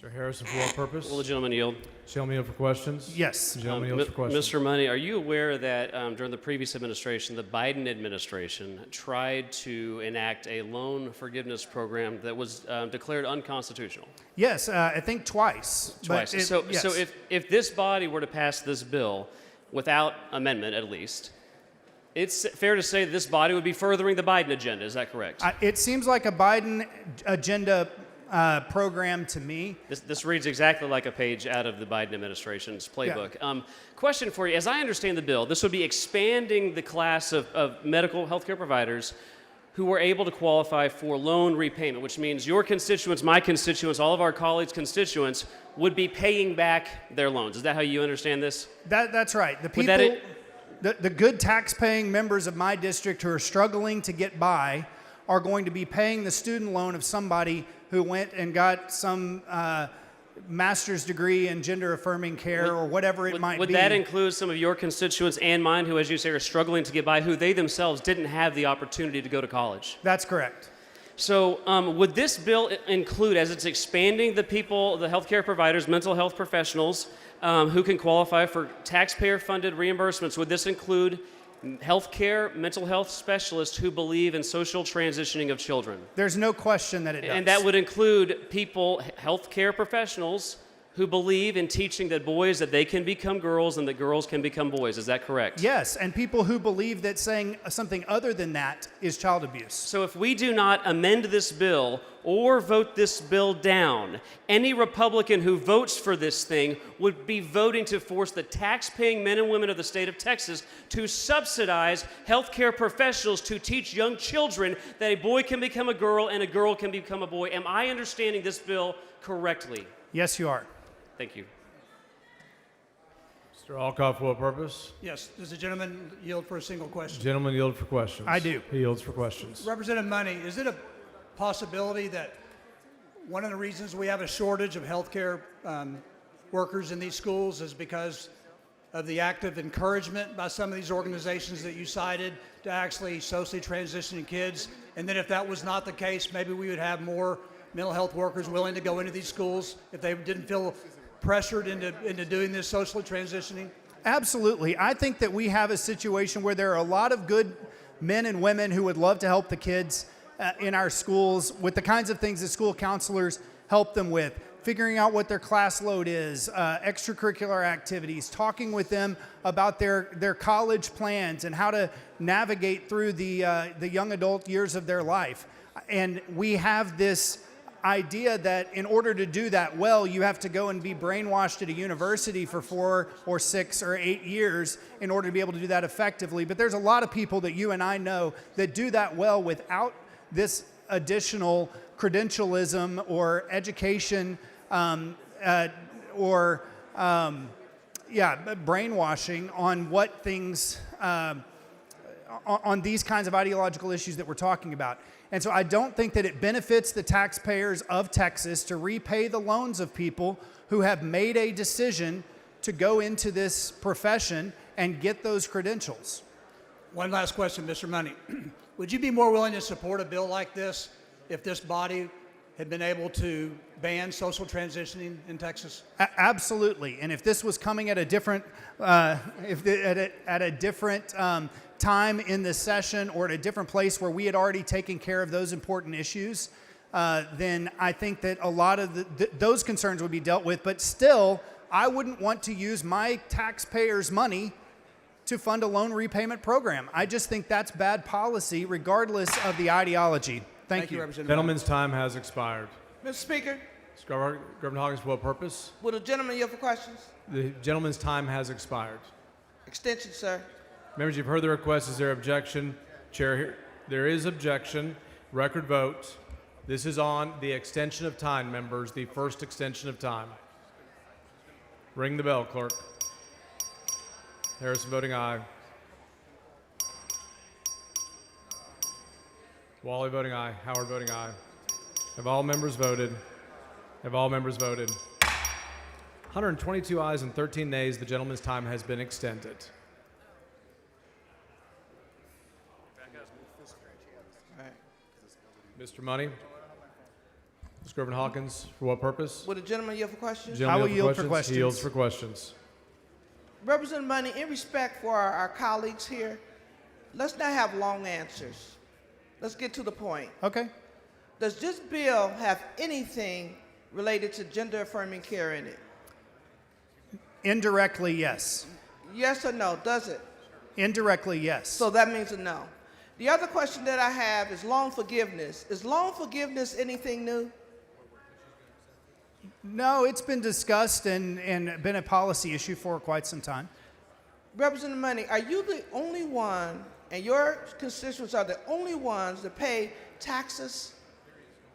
Mr. Harrison, for what purpose? Will the gentleman yield? Gentleman yield for questions? Yes. Gentleman yield for questions. Mr. Money, are you aware that during the previous administration, the Biden administration tried to enact a loan forgiveness program that was declared unconstitutional? Yes, I think twice. Twice. So if this body were to pass this bill without amendment, at least, it's fair to say that this body would be furthering the Biden agenda. Is that correct? It seems like a Biden agenda program to me. This reads exactly like a page out of the Biden administration's playbook. Question for you. As I understand the bill, this would be expanding the class of medical healthcare providers who were able to qualify for loan repayment, which means your constituents, my constituents, all of our colleagues' constituents would be paying back their loans. Is that how you understand this? That's right. The people, the good tax-paying members of my district who are struggling to get by are going to be paying the student loan of somebody who went and got some master's degree in gender-affirming care or whatever it might be. Would that include some of your constituents and mine who, as you say, are struggling to get by, who they themselves didn't have the opportunity to go to college? That's correct. So would this bill include, as it's expanding the people, the healthcare providers, mental health professionals who can qualify for taxpayer-funded reimbursements, would this include healthcare, mental health specialists who believe in social transitioning of children? There's no question that it does. And that would include people, healthcare professionals, who believe in teaching that boys, that they can become girls and that girls can become boys. Is that correct? Yes, and people who believe that saying something other than that is child abuse. So if we do not amend this bill or vote this bill down, any Republican who votes for this thing would be voting to force the tax-paying men and women of the state of Texas to subsidize healthcare professionals to teach young children that a boy can become a girl and a girl can become a boy. Am I understanding this bill correctly? Yes, you are. Thank you. Mr. Alcoff, for what purpose? Yes. Does the gentleman yield for a single question? Gentleman yield for questions. I do. He yields for questions. Representative Money, is it a possibility that one of the reasons we have a shortage of healthcare workers in these schools is because of the active encouragement by some of these organizations that you cited to actually socially transitioning kids? And then if that was not the case, maybe we would have more mental health workers willing to go into these schools if they didn't feel pressured into doing this socially transitioning? Absolutely. I think that we have a situation where there are a lot of good men and women who would love to help the kids in our schools with the kinds of things that school counselors help them with. Figuring out what their class load is, extracurricular activities, talking with them about their college plans and how to navigate through the young adult years of their life. And we have this idea that in order to do that well, you have to go and be brainwashed at a university for 4 or 6 or 8 years in order to be able to do that effectively. But there's a lot of people that you and I know that do that well without this additional credentialism or education or brainwashing on what things, on these kinds of ideological issues that we're talking about. And so I don't think that it benefits the taxpayers of Texas to repay the loans of people who have made a decision to go into this profession and get those credentials. One last question, Mr. Money. Would you be more willing to support a bill like this if this body had been able to ban social transitioning in Texas? Absolutely. And if this was coming at a different, at a different time in the session or at a different place where we had already taken care of those important issues, then I think that a lot of those concerns would be dealt with. But still, I wouldn't want to use my taxpayers' money to fund a loan repayment program. I just think that's bad policy, regardless of the ideology. Thank you. Gentleman's time has expired. Mr. Speaker, Governor Hawkins, for what purpose? will the gentleman yield for questions? The gentleman's time has expired. Extension, sir. Members, you've heard the request. Is there objection? Chair, there is objection. Record vote. This is on the extension of time, members, the first extension of time. Ring the bell, clerk. Harrison voting aye. Wally voting aye. Howard voting aye. Have all members voted? Have all members voted? 122 ayes and 13 nays. The gentleman's time has been extended. Mr. Money? Mr. Governor Hawkins, for what purpose? Will the gentleman yield for questions? I will yield for questions. He yields for questions. Representative Money, in respect for our colleagues here, let's not have long answers. Let's get to the point. Okay. Does this bill have anything related to gender-affirming care in it? Indirectly, yes. Yes or no? Does it? Indirectly, yes. So that means a no. The other question that I have is loan forgiveness. Is loan forgiveness anything new? No, it's been discussed and been a policy issue for quite some time. Representative Money, are you the only one, and your constituents are the only ones that pay taxes?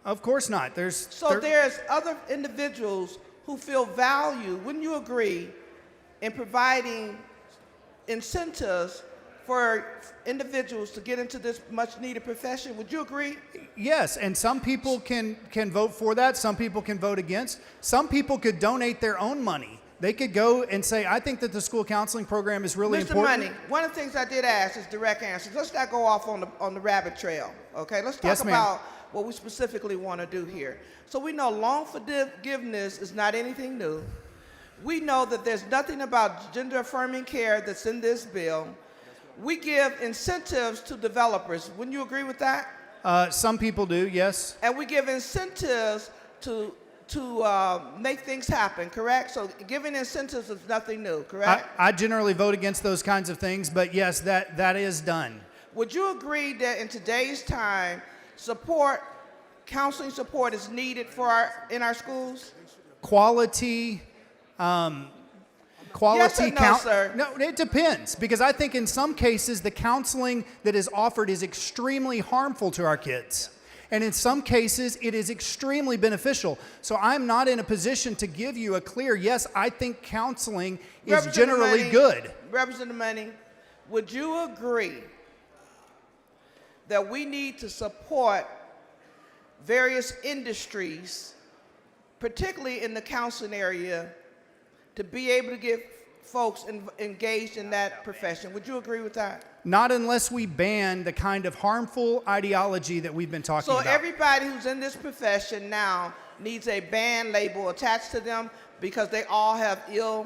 Of course not. There's other individuals who feel value, wouldn't you agree, in providing incentives for individuals to get into this much needed profession? Would you agree? Yes, and some people can vote for that. Some people can vote against. Some people could donate their own money. They could go and say, I think that the school counseling program is really Mr. important. Money, one of the things I did ask is direct answers. Let's not go off on the rabbit trail, okay? Let's talk Yes, ma'am. about what we specifically want to do here. So we know loan forgiveness is not anything new. We know that there's nothing about gender-affirming care that's in this bill. We give incentives to developers. Wouldn't you agree with that? Some people do, yes. And we give incentives to make things happen, correct? So giving incentives is nothing new, correct? I generally vote against those kinds of things, but yes, that is done. Would you agree that in today's time, counseling support is needed in our schools? Quality Yes or no, sir? No, it depends, because I think in some cases the counseling that is offered is extremely harmful to our kids. And in some cases, it is extremely beneficial. So I'm not in a position to give you a clear, yes, I think counseling is generally good. Representative Money, would you agree that we need to support various industries, particularly in the counseling area, to be able to get folks engaged in that profession? Would you agree with that? Not unless we ban the kind of harmful ideology that we've been talking about. So everybody who's in this profession now needs a ban label attached to them because they all have ill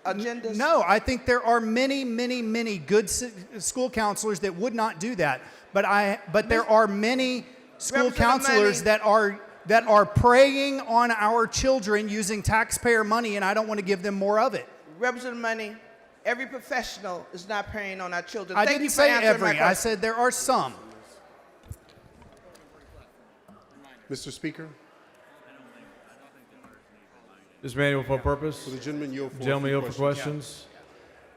agendas? No, I think there are many, many, many good school counselors that would not do that. But there are many school counselors that are preying on our children using taxpayer money, and I don't want to give them more of it. Representative Money, every professional is not preying on our children. I Thank didn't you for say answering my every. question. I said there are some. Mr. Speaker? Mr. Manuel, for what purpose? Will the gentleman yield for Gentleman a few yield for questions?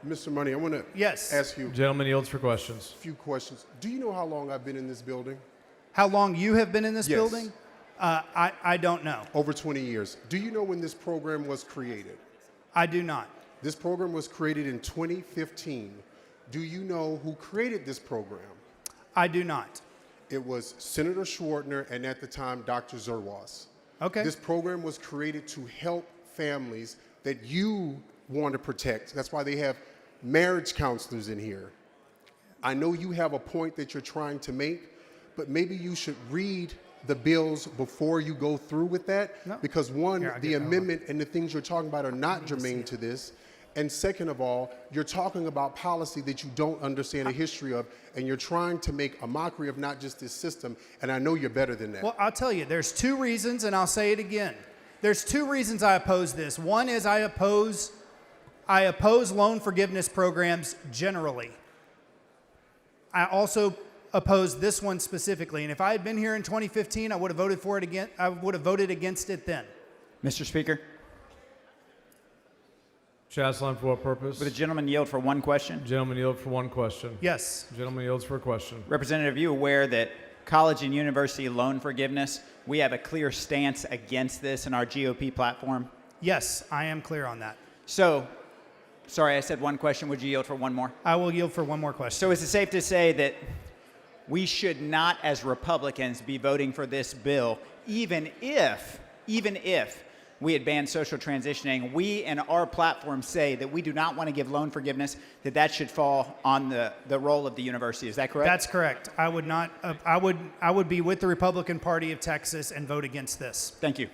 Mr. Money, I want to ask you Gentleman yields for questions. a few questions. Do you know how long I've been in this building? How long you have been in this Yes. building? I don't know. Over 20 years. Do you know when this program was created? I do not. This program was created in 2015. Do you know who created this program? I do not. It was Senator Schwartner and at the time, Dr. Zerwas. Okay. This program was created to help families that you want to protect. That's why they have marriage counselors in here. I know you have a point that you're trying to make, but maybe you should read the bills before you go through with that. No. Because one, Here, I'll the get that amendment and the things you're talking about are not germane to this. And second of all, you're talking about policy that you don't understand the history of, and you're trying to make a mockery of not just this system, and I know you're better than that. Well, I'll tell you, there's two reasons, and I'll say it again. There's two reasons I oppose this. One is I oppose loan forgiveness programs generally. I also oppose this one specifically, and if I had been here in 2015, I would have voted for it again. I would have voted against it then. Mr. Speaker, Chasline, for what purpose? would the gentleman yield for one question? Gentleman yield for one question. Yes. Gentleman yields for a question. Representative, are you aware that college and university loan forgiveness, we have a clear stance against this in our GOP platform? Yes, I am clear on that. So, sorry, I said one question. Would you yield for one more? I will yield for one more question. So is it safe to say that we should not, as Republicans, be voting for this bill, even if we had banned social transitioning? We in our platform say that we do not want to give loan forgiveness, that should fall on the role of the university. Is that correct? That's correct. I would not. I would be with the Republican Party of Texas and vote against this. Thank you.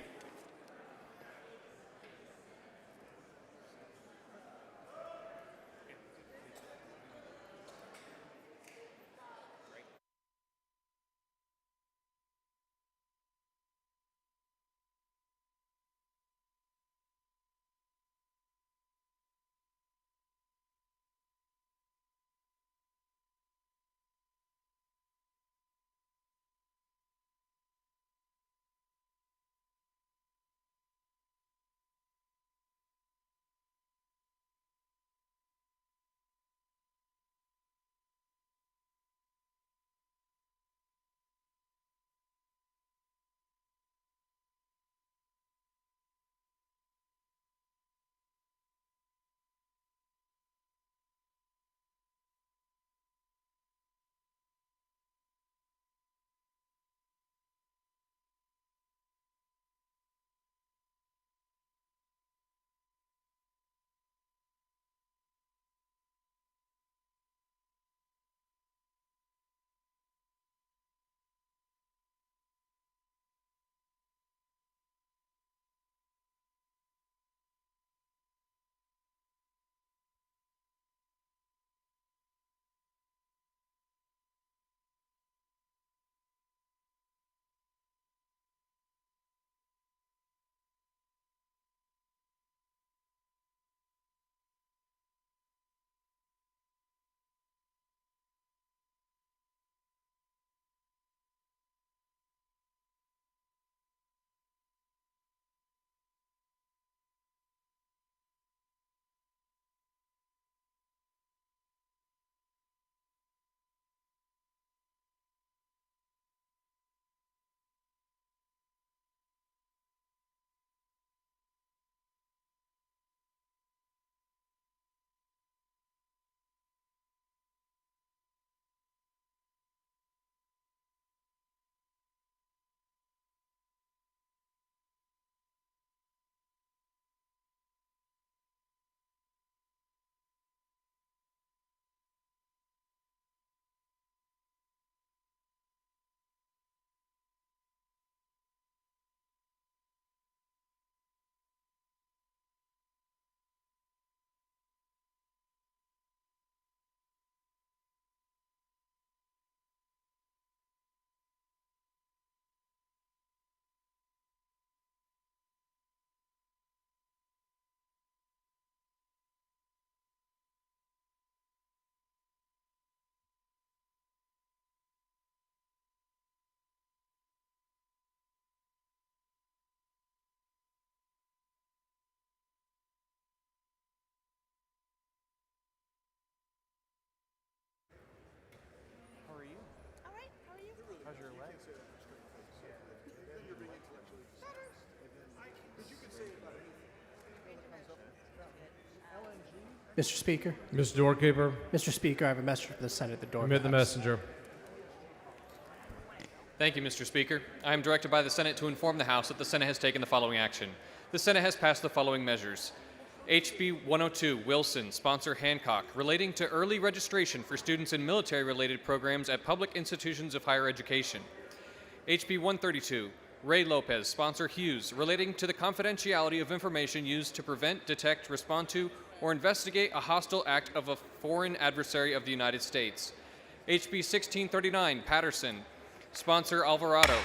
Mr. Speaker. Mr. Doorkeeper, Mr. Speaker, I have a message for the Senate, the door. admit the messenger. Thank you, Mr. Speaker. I am directed by the Senate to inform the House that the Senate has taken the following action. The Senate has passed the following measures. HB 102, Wilson, sponsor Hancock, relating to early registration for students in military-related programs at public institutions of higher education. HB 132, Ray Lopez, sponsor Hughes, relating to the confidentiality of information used to prevent, detect, respond to, or investigate a hostile act of a foreign adversary of the United States. HB 1639, Patterson, sponsor Alvarado,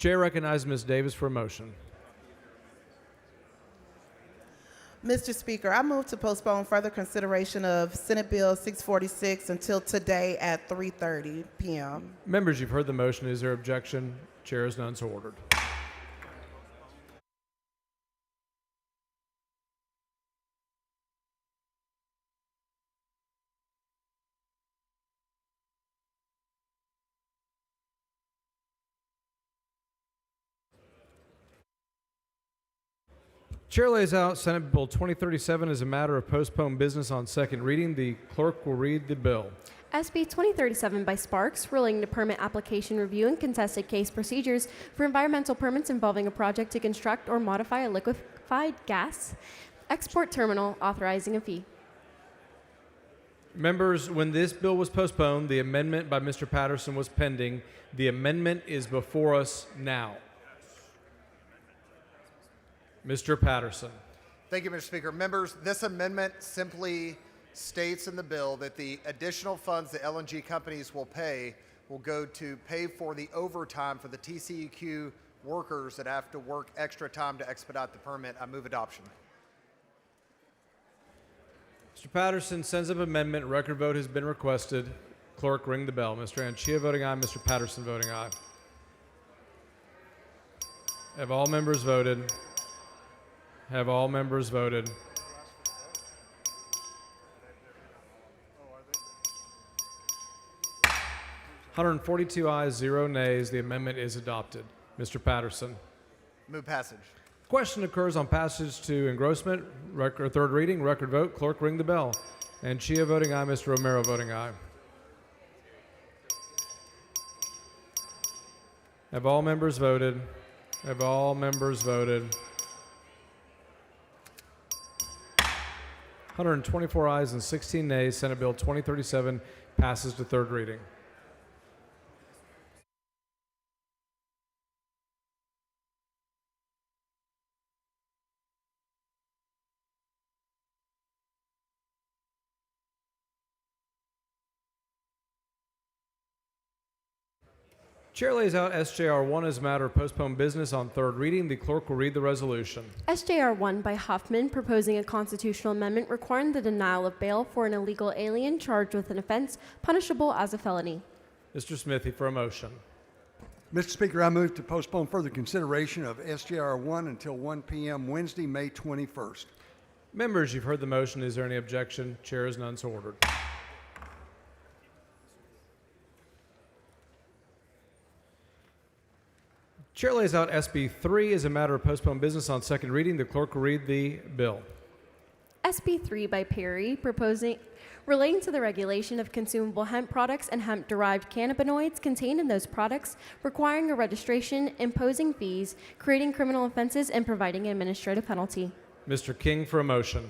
Chair recognizes Ms. Davis for a motion. Mr. Speaker, I move to postpone further consideration of Senate Bill 646 until today at 3:30 p.m. Members, you've heard the motion. Is there objection? Chair is none so ordered. Chair lays out Senate Bill 2037 as a matter of postponed business on second reading. The clerk will read the bill. SB 2037 by Sparks, relating to permit application review and contested case procedures for environmental permits involving a project to construct or modify a liquefied gas export terminal, authorizing a fee. Members, when this bill was postponed, the amendment by Mr. Patterson was pending. The amendment is before us now. Mr. Patterson. Thank you, Mr. Speaker. Members, this amendment simply states in the bill that the additional funds that LNG companies will pay will go to pay for the overtime for the TCEQ workers that have to work extra time to expedite the permit. I move adoption. Mr. Patterson sends up amendment. Record vote has been requested. Clerk, ring the bell. Mr. Anchia voting aye. Mr. Patterson voting aye. Have all members voted? Have all members voted? (142 ayes, 0 nays). The amendment is adopted. Mr. Patterson. Move passage. Question occurs on passage to engrossment. Third reading. Record vote. Clerk, ring the bell. Anchia voting aye. Mr. Romero voting aye. Have all members voted? Have all members voted? 124 ayes and 16 nays. Senate Bill 2037 passes to third reading. Chair lays out SJR 1 as a matter of postponed business on third reading. The clerk will read the resolution. SJR 1 by Huffman, proposing a constitutional amendment requiring the denial of bail for an illegal alien charged with an offense punishable as a felony. Mr. Smithy for a motion. Mr. Speaker, I move to postpone further consideration of SJR 1 until 1 p.m. Wednesday, May 21st. Members, you've heard the motion. Is there any objection? Chair is none so ordered. Chair lays out SB 3 as a matter of postponed business on second reading. The clerk will read the bill. SB 3 by Perry, proposing relating to the regulation of consumable hemp products and hemp-derived cannabinoids contained in those products, requiring a registration, imposing fees, creating criminal offenses, and providing an administrative penalty. Mr. King for a motion.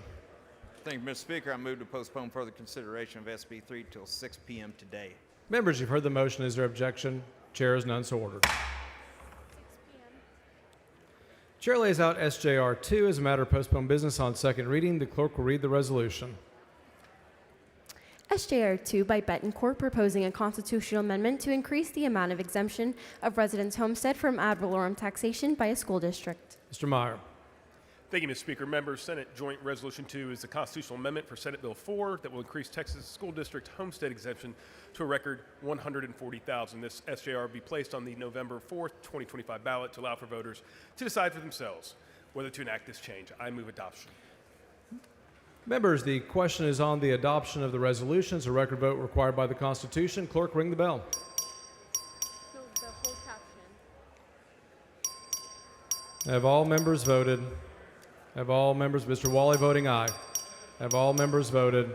Thank you, Mr. Speaker. I move to postpone further consideration of SB 3 till 6 p.m. today. Members, you've heard the motion. Is there objection? Chair is none so ordered. Chair lays out SJR 2 as a matter of postponed business on second reading. The clerk will read the resolution. SJR 2 by Betancourt, proposing a constitutional amendment to increase the amount of exemption of residents' homestead from ad valorem taxation by a school district. Mr. Meyer. Thank you, Mr. Speaker. Members, Senate Joint Resolution 2 is a constitutional amendment for Senate Bill 4 that will increase Texas school district homestead exemption to a record $140,000. This SJR will be placed on the November 4th, 2025 ballot to allow for voters to decide for themselves whether to enact this change. I move adoption. Members, the question is on the adoption of the resolutions. A record vote required by the Constitution. Clerk, ring the bell. Have all members voted? Have all members, Mr. Wally voting aye. Have all members voted?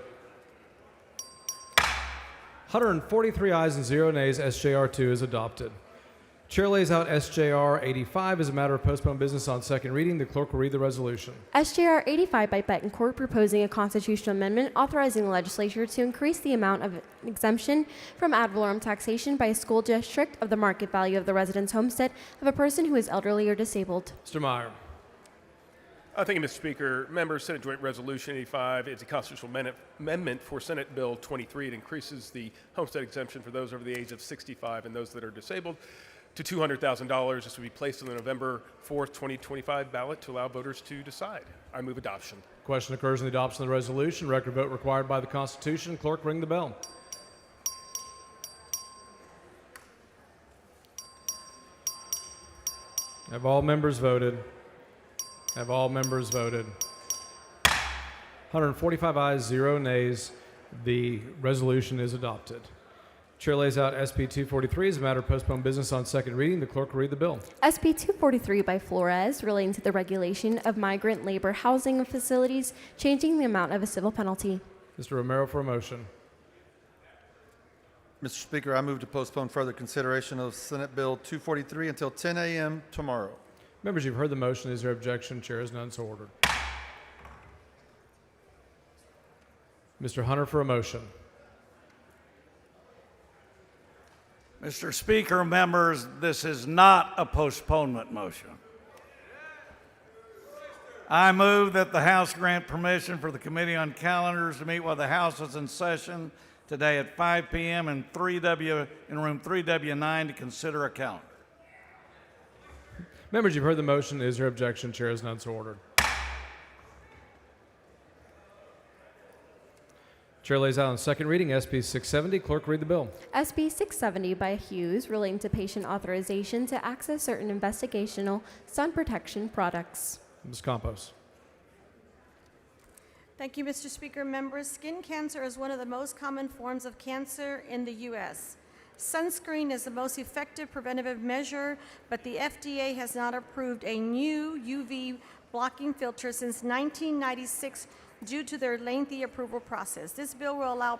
143 ayes and 0 nays. SJR 2 is adopted. Chair lays out SJR 85 as a matter of postponed business on second reading. The clerk will read the resolution. SJR 85 by Betancourt, proposing a constitutional amendment authorizing the legislature to increase the amount of exemption from ad valorem taxation by a school district of the market value of the residence homestead of a person who is elderly or disabled. Mr. Meyer. Thank you, Mr. Speaker. Members, Senate Joint Resolution 85 is a constitutional amendment for Senate Bill 23. It increases the homestead exemption for those over the age of 65 and those that are disabled to $200,000. This will be placed on the November 4th, 2025 ballot to allow voters to decide. I move adoption. Question occurs on the adoption of the resolution. Record vote required by the Constitution. Clerk, ring the bell. Have all members voted? Have all members voted? 145 ayes, 0 nays. The resolution is adopted. Chair lays out SB 243 as a matter of postponed business on second reading. The clerk will read the bill. SB 243 by Flores, relating to the regulation of migrant labor housing facilities, changing the amount of a civil penalty. Mr. Romero for a motion. Mr. Speaker, I move to postpone further consideration of Senate Bill 243 until 10 a.m. tomorrow. Members, you've heard the motion. Is there objection? Chair is none, so ordered. Mr. Hunter for a motion. Mr. Speaker, members, this is not a postponement motion. I move that the House grant permission for the Committee on Calendars to meet while the House is in session today at 5 p.m. in room 3W9 to consider a calendar. Members, you've heard the motion. Is there objection? Chair is none, so ordered. Chair lays out on second reading SB 670. Clerk, read the bill. SB 670 by Hughes, relating to patient authorization to access certain investigational sun protection products. Ms. Campos. Thank you, Mr. Speaker. Members, skin cancer is one of the most common forms of cancer in the U.S. Sunscreen is the most effective preventative measure, but the FDA has not approved a new UV blocking filter since 1996 due to their lengthy approval process. This bill will allow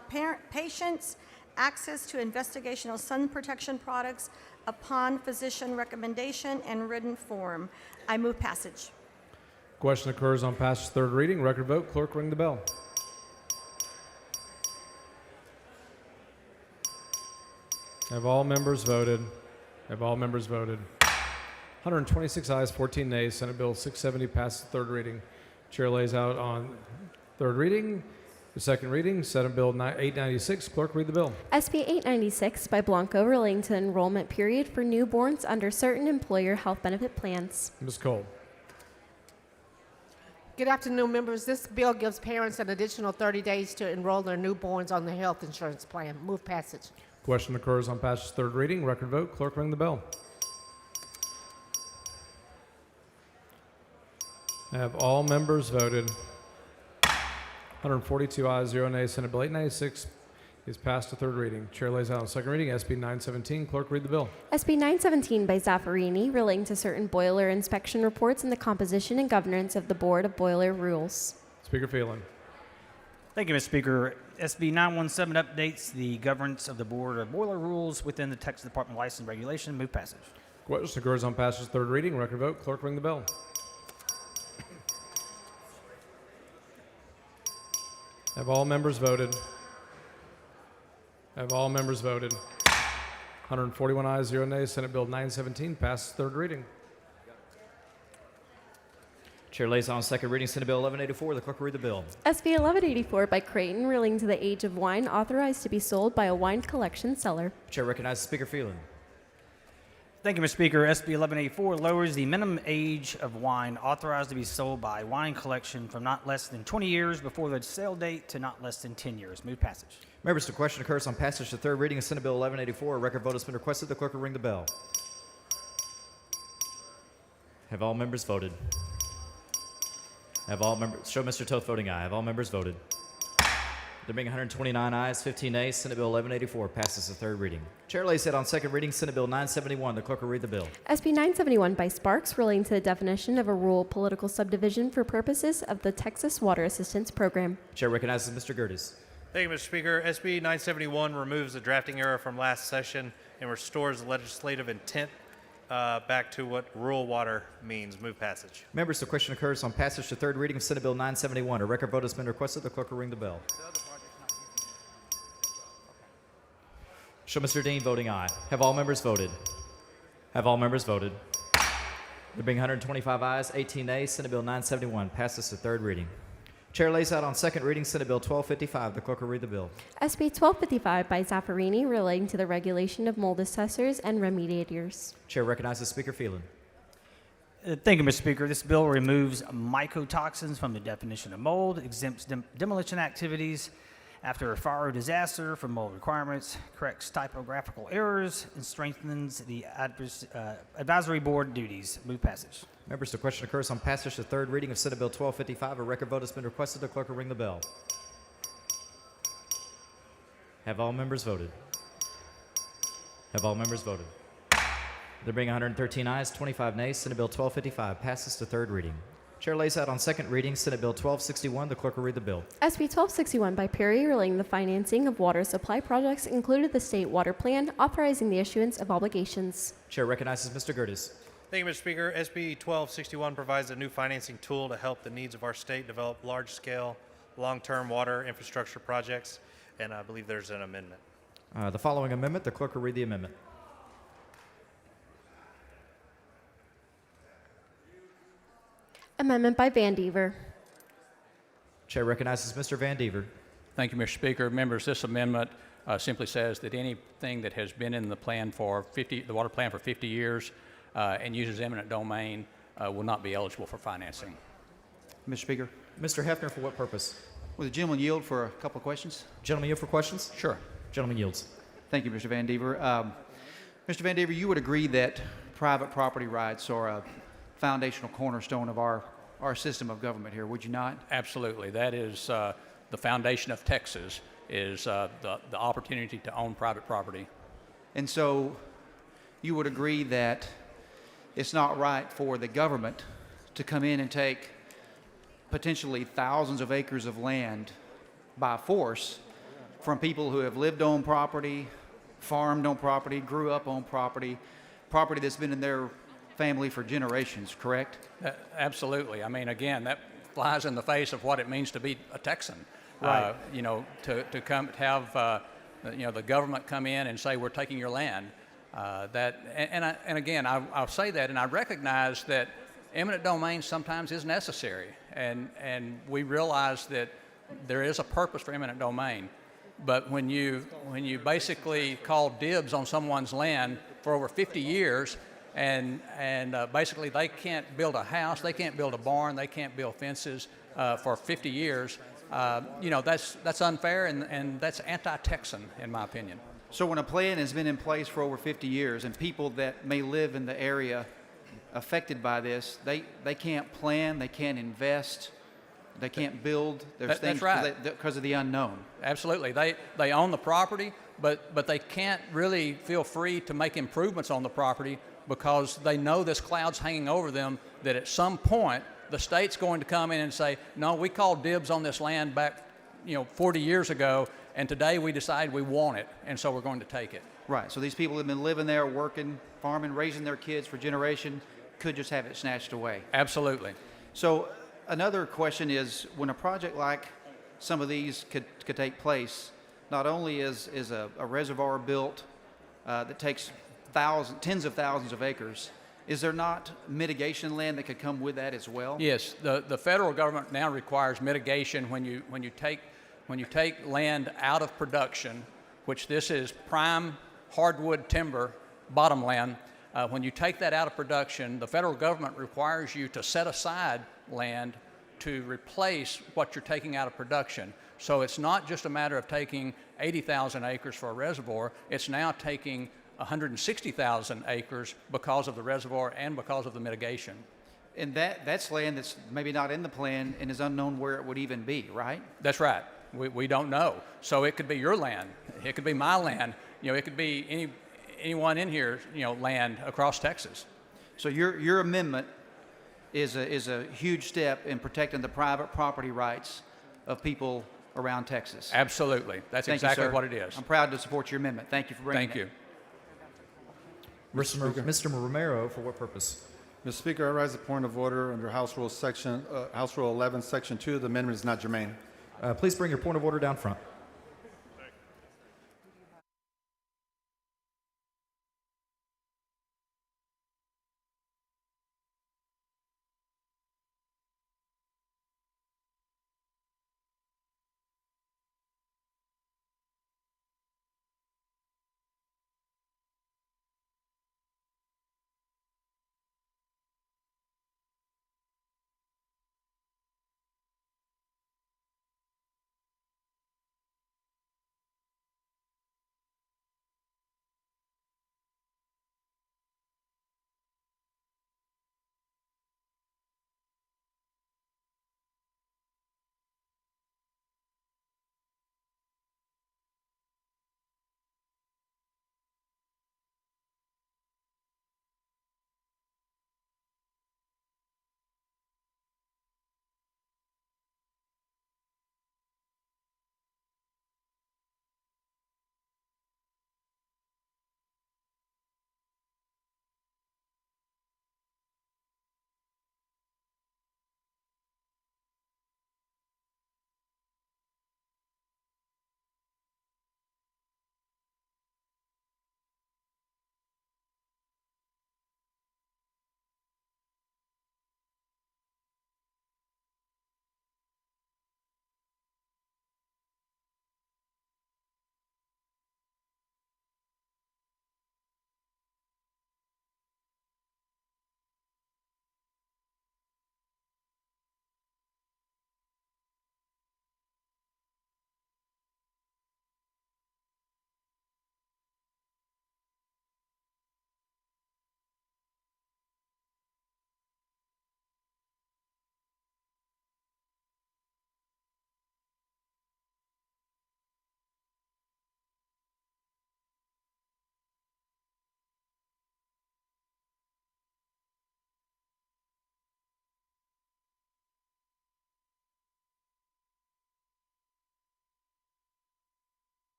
patients access to investigational sun protection products upon physician recommendation and written form. I move passage. Question occurs on passage third reading. Record vote. Clerk, ring the bell. Have all members voted? Have all members voted? 126 ayes, 14 nays. Senate Bill 670 passes third reading. Chair lays out on third reading, the second reading, Senate Bill 896. Clerk, read the bill. SB 896 by Blanco, relating to enrollment period for newborns under certain employer health benefit plans. Ms. Cole. Good afternoon, members. This bill gives parents an additional 30 days to enroll their newborns on the health insurance plan. Move passage. Question occurs on passage third reading. Record vote. Clerk, ring the bell. Have all members voted? 142 ayes, 0 nays. Senate Bill 896 is passed to third reading. Chair lays out on second reading SB 917. Clerk, read the bill. SB 917 by Zaffarini, relating to certain boiler inspection reports and the composition and governance of the Board of Boiler Rules. Speaker Phelan. Thank you, Mr. Speaker. SB 917 updates the governance of the Board of Boiler Rules within the Texas Department of License and Regulation. Move passage. Question occurs on passage third reading. Record vote. Clerk, ring the bell. Have all members voted? Have all members voted? 141 ayes, 0 nays. Senate Bill 917 passes third reading. Chair lays on second reading Senate Bill 1184. The clerk will read the bill. SB 1184 by Creighton, relating to the age of wine authorized to be sold by a wine collection seller. Chair recognizes Speaker Phelan. Thank you, Mr. Speaker. SB 1184 lowers the minimum age of wine authorized to be sold by wine collection from not less than 20 years before the sale date to not less than 10 years. Move passage. Members, the question occurs on passage to third reading of Senate Bill 1184. A record vote has been requested. The clerk will ring the bell. Have all members voted? Have all members, show Mr. Toth voting aye. Have all members voted? There being 129 ayes, 15 nays, Senate Bill 1184 passes the third reading. Chair lays it on second reading, Senate Bill 971. The clerk will read the bill. SB 971 by Sparks, relating to the definition of a rural political subdivision for purposes of the Texas Water Assistance Program. Chair recognizes Mr. Gertis. Thank you, Mr. Speaker. SB 971 removes the drafting error from last session and restores the legislative intent back to what rural water means. Move passage. Members, the question occurs on passage to third reading of Senate Bill 971. A record vote has been requested. The clerk will ring the bell. Show Mr. Dean voting aye. Have all members voted? Have all members voted? There being 125 ayes, 18 nays, Senate Bill 971 passes to third reading. Chair lays out on second reading Senate Bill 1255. The clerk will read the bill. SB 1255 by Zaffarini relating to the regulation of mold assessors and remediators. Chair recognizes Speaker Phelan. Thank you, Mr. Speaker. This bill removes mycotoxins from the definition of mold, exempts demolition activities after a fire or disaster from mold requirements, corrects typographical errors, and strengthens the advisory board duties. Move passage. Members, the question occurs on passage to third reading of Senate Bill 1255. A record vote has been requested. The clerk will ring the bell. Have all members voted? Have all members voted? There being 113 ayes, 25 nays, Senate Bill 1255 passes to third reading. Chair lays out on second reading Senate Bill 1261. The clerk will read the bill. SB 1261 by Perry relating the financing of water supply projects included the state water plan, authorizing the issuance of obligations. Chair recognizes Mr. Gertis. Thank you, Mr. Speaker. SB 1261 provides a new financing tool to help the needs of our state develop large-scale, long-term water infrastructure projects, and I believe there's an amendment. The following amendment, the clerk will read the amendment. Amendment by Van Dever. Chair recognizes Mr. Van Dever. Thank you, Mr. Speaker. Members, this amendment simply says that anything that has been in the plan for the water plan for 50 years and uses eminent domain will not be eligible for financing. Mr. Speaker. Mr. Hefner, for what purpose? Will the gentleman yield for a couple of questions? Gentleman yield for questions? Sure. Gentleman yields. Thank you, Mr. Van Dever. Mr. Van Dever, you would agree that private property rights are a foundational cornerstone of our system of government here, would you not? Absolutely. That is the foundation of Texas, is the opportunity to own private property. And so you would agree that it's not right for the government to come in and take potentially thousands of acres of land by force from people who have lived on property, farmed on property, grew up on property, property that's been in their family for generations, correct? Absolutely. I mean, again, that flies in the face of what it means to be a Texan. Right. You know, to come have you know, the government come in and say we're taking your land. And again, I'll say that, and I recognize that eminent domain sometimes is necessary, and we realize that there is a purpose for eminent domain. But when you basically call dibs on someone's land for over 50 years, and basically they can't build a house, they can't build a barn, they can't build fences for 50 years, you know, that's unfair, and that's anti-Texan, in my opinion. So when a plan has been in place for over 50 years and people that may live in the area affected by this, they can't plan, they can't invest, they can't build. There's things that's right. because of the unknown. Absolutely. They own the property, but they can't really feel free to make improvements on the property because they know this cloud's hanging over them, that at some point the state's going to come in and say, no, we called dibs on this land back, you know, 40 years ago, and today we decide we want it, and so we're going to take it. Right. So these people have been living there, working, farming, raising their kids for generations, could just have it snatched away. Absolutely. So another question is, when a project like some of these could take place, not only is a reservoir built that takes tens of thousands of acres, is there not mitigation land that could come with that as well? Yes, the federal government now requires mitigation when you take land out of production, which this is prime hardwood timber bottomland. When you take that out of production, the federal government requires you to set aside land to replace what you're taking out of production. So it's not just a matter of taking 80,000 acres for a reservoir, it's now taking 160,000 acres because of the reservoir and because of the mitigation. And that's land that's maybe not in the plan and is unknown where it would even be, right? That's right. We don't know. So it could be your land. It could be my land. You know, it could be anyone in here, you know, land across Texas. So your amendment is a huge step in protecting the private property rights of people around Texas. Absolutely. That's exactly what it is. I'm proud to support your amendment. Thank you for bringing it. Thank you. Mr. Romero, for what purpose? Mr. Speaker, I rise a point of order under House Rule 11, Section 2. The amendment is not germane. Please bring your point of order down front.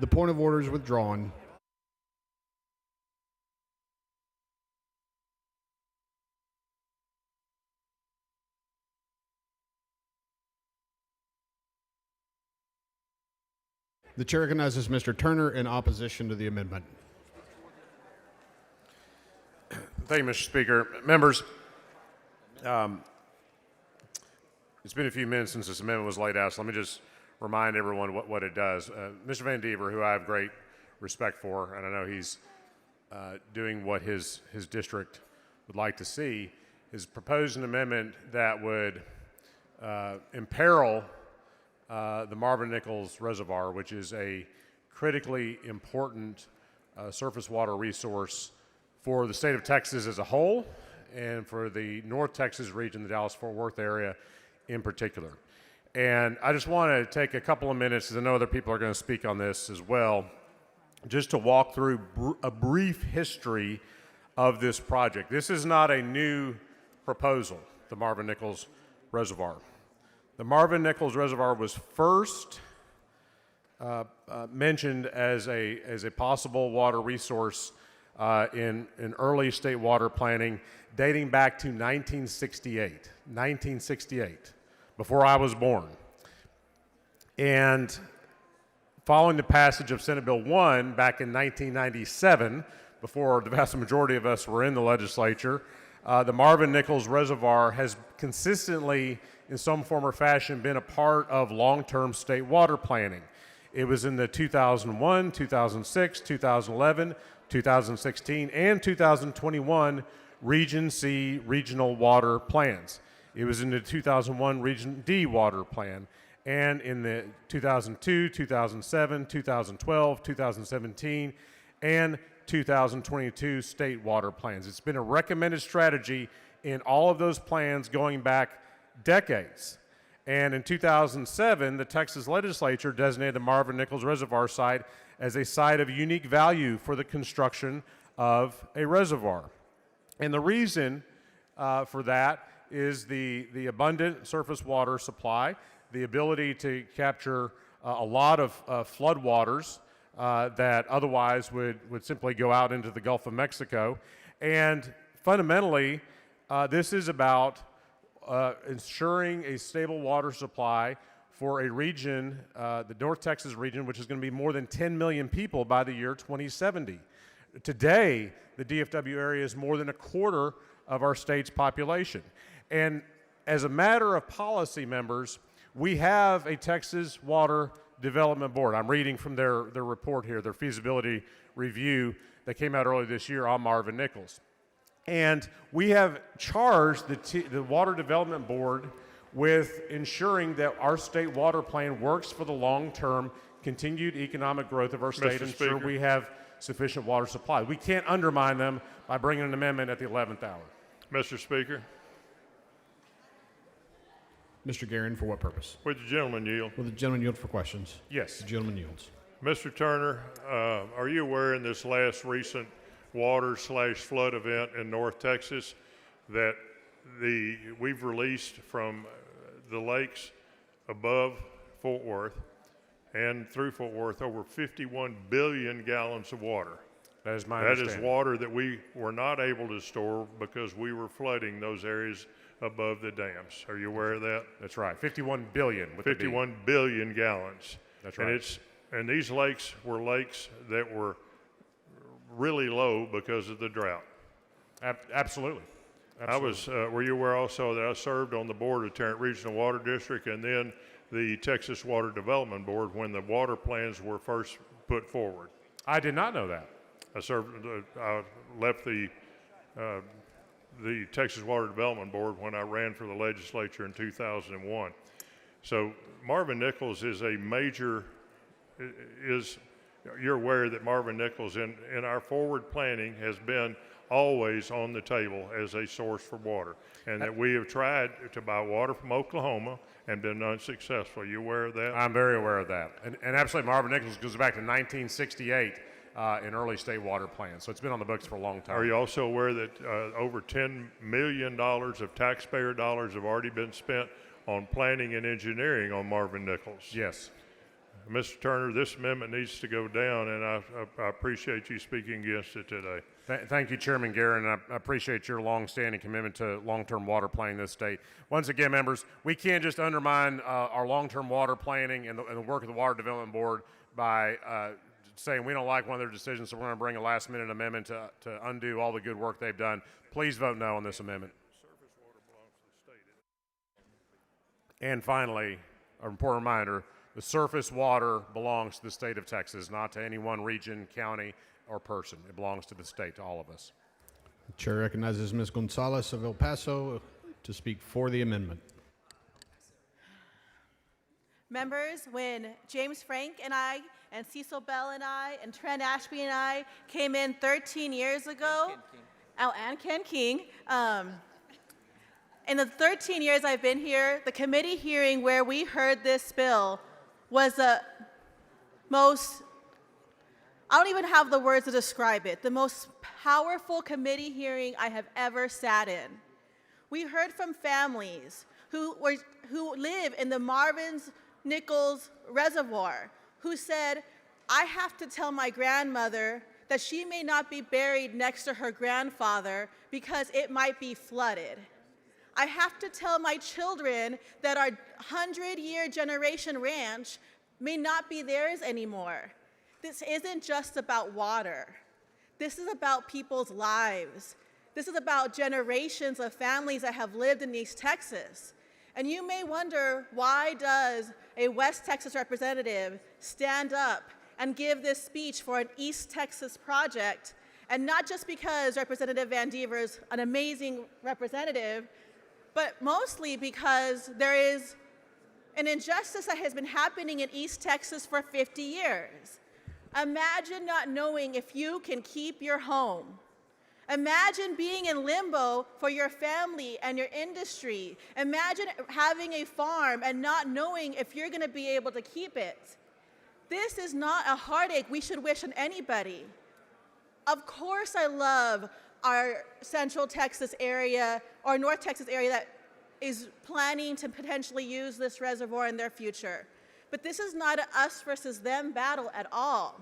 The point of order is withdrawn. The chair recognizes Mr. Turner in opposition to the amendment. Thank you, Mr. Speaker. Members, it's been a few minutes since this amendment was laid out, so let me just remind everyone what it does. Mr. Van Dever, who I have great respect for, and I know he's doing what his district would like to see, has proposed an amendment that would imperil the Marvin Nichols Reservoir, which is a critically important surface water resource for the state of Texas as a whole and for the North Texas region, the Dallas-Fort Worth area in particular. And I just want to take a couple of minutes, because I know other people are going to speak on this as well, just to walk through a brief history of this project. This is not a new proposal, the Marvin Nichols Reservoir. The Marvin Nichols Reservoir was first mentioned as a possible water resource in early state water planning dating back to 1968, before I was born. And following the passage of Senate Bill 1 back in 1997, before the vast majority of us were in the legislature, the Marvin Nichols Reservoir has consistently, in some form or fashion, been a part of long-term state water planning. It was in the 2001, 2006, 2011, 2016, and 2021 Region C regional water plans. It was in the 2001 Region D water plan, and in the 2002, 2007, 2012, 2017, and 2022 state water plans. It's been a recommended strategy in all of those plans going back decades. And in 2007, the Texas legislature designated the Marvin Nichols Reservoir site as a site of unique value for the construction of a reservoir. And the reason for that is the abundant surface water supply, the ability to capture a lot of flood waters that otherwise would simply go out into the Gulf of Mexico. And fundamentally, this is about ensuring a stable water supply for a region, the North Texas region, which is going to be more than 10 million people by the year 2070. Today, the DFW area is more than a quarter of our state's population. And as a matter of policy, members, we have a Texas Water Development Board. I'm reading from their report here, their feasibility review that came out earlier this year on Marvin Nichols. And we have charged the Water Development Board with ensuring that our state water plan works for the long-term continued economic growth of our state and ensure we have sufficient water supply. We can't undermine them by bringing an amendment at the 11th hour. Mr. Speaker. Mr. Guerin, for what purpose? Would the gentleman yield? Will the gentleman yield for questions? Yes. The gentleman yields. Mr. Turner, are you aware in this last recent water/flood event in North Texas that we've released from the lakes above Fort Worth and through Fort Worth over 51 billion gallons of water? That is my That understanding. is water that we were not able to store because we were flooding those areas above the dams. Are you aware of that? That's right. 51 billion. with the B. 51 billion gallons. That's right. And these lakes were lakes that were really low because of the drought. Absolutely. Were you aware also that I served on the board of Tarrant Regional Water District and then the Texas Water Development Board when the water plans were first put forward? I did not know that. I left the Texas Water Development Board when I ran for the legislature in 2001. So Marvin Nichols is a major, you're aware that Marvin Nichols in our forward planning has been always on the table as a source for water, and that we have tried to buy water from Oklahoma and been unsuccessful. You aware of that? I'm very aware of that. And absolutely, Marvin Nichols goes back to 1968 in early state water plans. So it's been on the books for a long time. Are you also aware that over $10 million of taxpayer dollars have already been spent on planning and engineering on Marvin Nichols? Yes. Mr. Turner, this amendment needs to go down, and I appreciate you speaking against it today. Thank you, Chairman Guerin, and I appreciate your long-standing commitment to long-term water planning in this state. Once again, members, we can't just undermine our long-term water planning and the work of the Water Development Board by saying we don't like one of their decisions, so we're going to bring a last-minute amendment to undo all the good work they've done. Please vote no on this amendment. And finally, an important reminder, the surface water belongs to the state of Texas, not to any one region, county, or person. It belongs to the state, to all of us. The chair recognizes Ms. Gonzalez of El Paso to speak for the amendment. Members, when James Frank and I, and Cecil Bell and I, and Trent Ashby and I came in 13 years ago, and Ken King, in the 13 years I've been here, the committee hearing where we heard this bill was the most, I don't even have the words to describe it, the most powerful committee hearing I have ever sat in. We heard from families who live in the Marvin Nichols Reservoir, who said, I have to tell my grandmother that she may not be buried next to her grandfather because it might be flooded. I have to tell my children that our 100-year generation ranch may not be theirs anymore. This isn't just about water. This is about people's lives. This is about generations of families that have lived in East Texas. And you may wonder, why does a West Texas representative stand up and give this speech for an East Texas project? And not just because Representative Van Dever is an amazing representative, but mostly because there is an injustice that has been happening in East Texas for 50 years. Imagine not knowing if you can keep your home. Imagine being in limbo for your family and your industry. Imagine having a farm and not knowing if you're going to be able to keep it. This is not a heartache we should wish on anybody. Of course I love our Central Texas area or North Texas area that is planning to potentially use this reservoir in their future. But this is not an us versus them battle at all.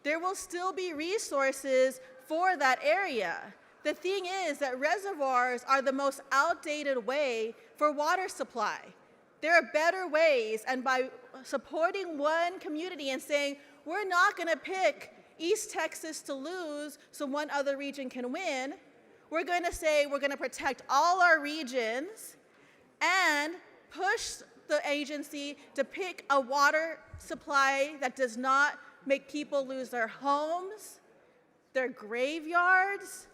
There will still be resources for that area. The thing is that reservoirs are the most outdated way for water supply. There are better ways, and by supporting one community and saying, we're not gonna pick East Texas to lose so one other region can win, we're going to say we're going to protect all our regions and push the agency to pick a water supply that does not make people lose their homes, their graveyards,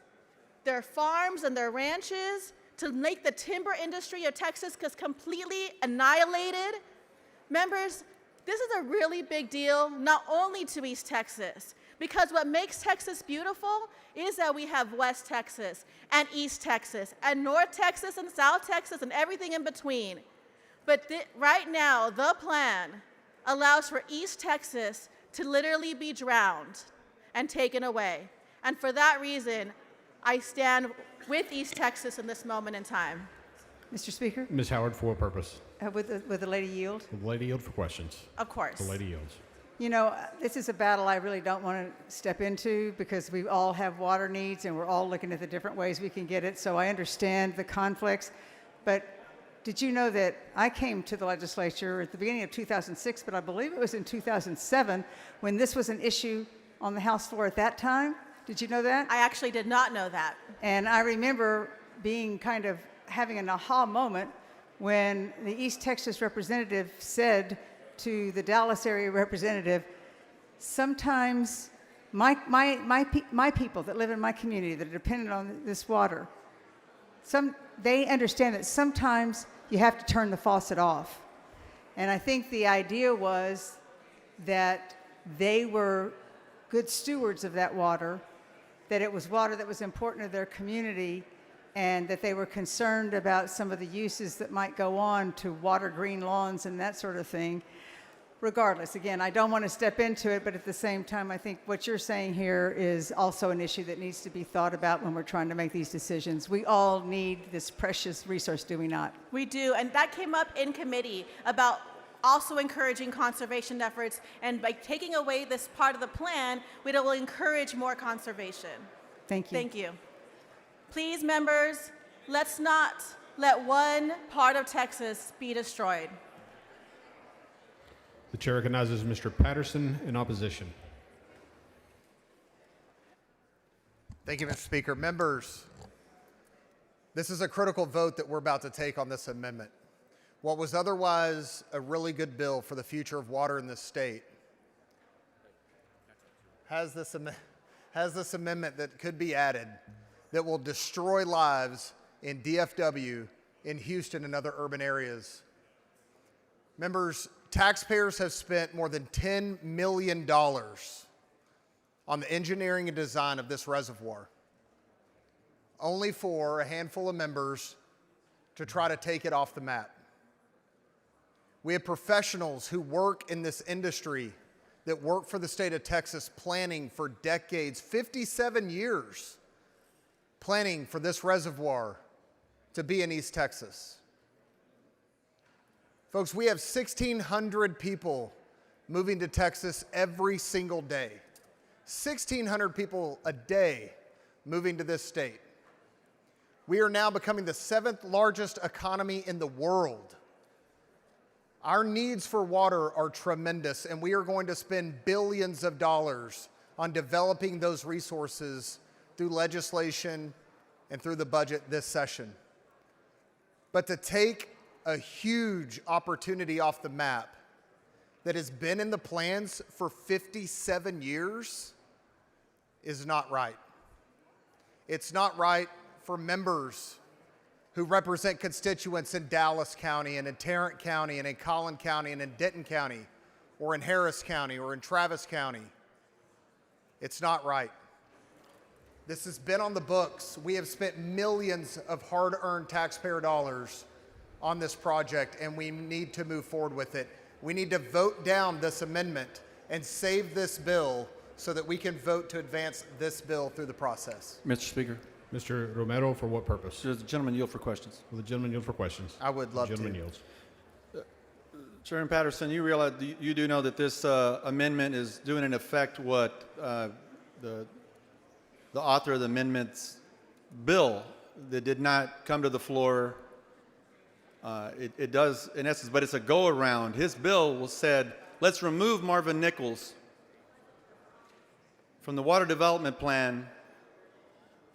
their farms and their ranches, to make the timber industry of Texas completely annihilated. Members, this is a really big deal, not only to East Texas, because what makes Texas beautiful is that we have West Texas and East Texas and North Texas and South Texas and everything in between. But right now, the plan allows for East Texas to literally be drowned and taken away. And for that reason, I stand with East Texas in this moment in time. Mr. Speaker, Ms. Howard, for what purpose? would the lady yield? Will the lady yield for questions? Of course. The lady yields. You know, this is a battle I really don't want to step into because we all have water needs and we're all looking at the different ways we can get it. So I understand the conflicts. But did you know that I came to the legislature at the beginning of 2006, but I believe it was in 2007 when this was an issue on the House floor at that time? Did you know that? I actually did not know that. And I remember being kind of having an aha moment when the East Texas representative said to the Dallas area representative, sometimes my people that live in my community that are dependent on this water, they understand that sometimes you have to turn the faucet off. And I think the idea was that they were good stewards of that water, that it was water that was important to their community, and that they were concerned about some of the uses that might go on to water green lawns and that sort of thing. Regardless, again, I don't want to step into it, but at the same time, I think what you're saying here is also an issue that needs to be thought about when we're trying to make these decisions. We all need this precious resource, do we not? We do, and that came up in committee about also encouraging conservation efforts. And by taking away this part of the plan, we will encourage more conservation. Thank you. Thank you. Please, members, let's not let one part of Texas be destroyed. The chair recognizes Mr. Patterson in opposition. Thank you, Mr. Speaker. Members, this is a critical vote that we're about to take on this amendment. What was otherwise a really good bill for the future of water in this state has this amendment that could be added that will destroy lives in DFW, in Houston, and other urban areas. Members, taxpayers have spent more than $10 million on the engineering and design of this reservoir, only for a handful of members to try to take it off the map. We have professionals who work in this industry that work for the state of Texas planning for decades, 57 years, planning for this reservoir to be in East Texas. Folks, we have 1,600 people moving to Texas every single day. 1,600 people a day moving to this state. We are now becoming the 7th largest economy in the world. Our needs for water are tremendous, and we are going to spend billions of dollars on developing those resources through legislation and through the budget this session. But to take a huge opportunity off the map that has been in the plans for 57 years is not right. It's not right for members who represent constituents in Dallas County and in Tarrant County and in Collin County and in Denton County or in Harris County or in Travis County. It's not right. This has been on the books. We have spent millions of hard-earned taxpayer dollars on this project, and we need to move forward with it. We need to vote down this amendment and save this bill so that we can vote to advance this bill through the process. Mr. Speaker. Mr. Romero, for what purpose? Does the gentleman yield for questions? Will the gentleman yield for questions? I would love The gentleman to. yields. Chairman Patterson, you realize, you do know that this amendment is doing in effect what the author of the amendment's bill that did not come to the floor. It does, in essence, but it's a go-around. His bill said, let's remove Marvin Nichols from the water development plan,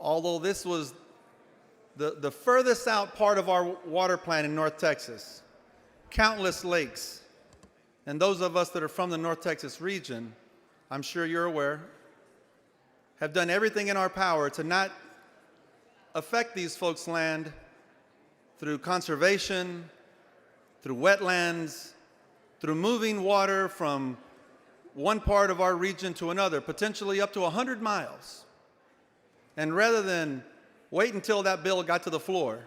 although this was the furthest out part of our water plan in North Texas. Countless lakes, and those of us that are from the North Texas region, I'm sure you're aware, have done everything in our power to not affect these folks' land through conservation, through wetlands, through moving water from one part of our region to another, potentially up to 100 miles. And rather than wait until that bill got to the floor,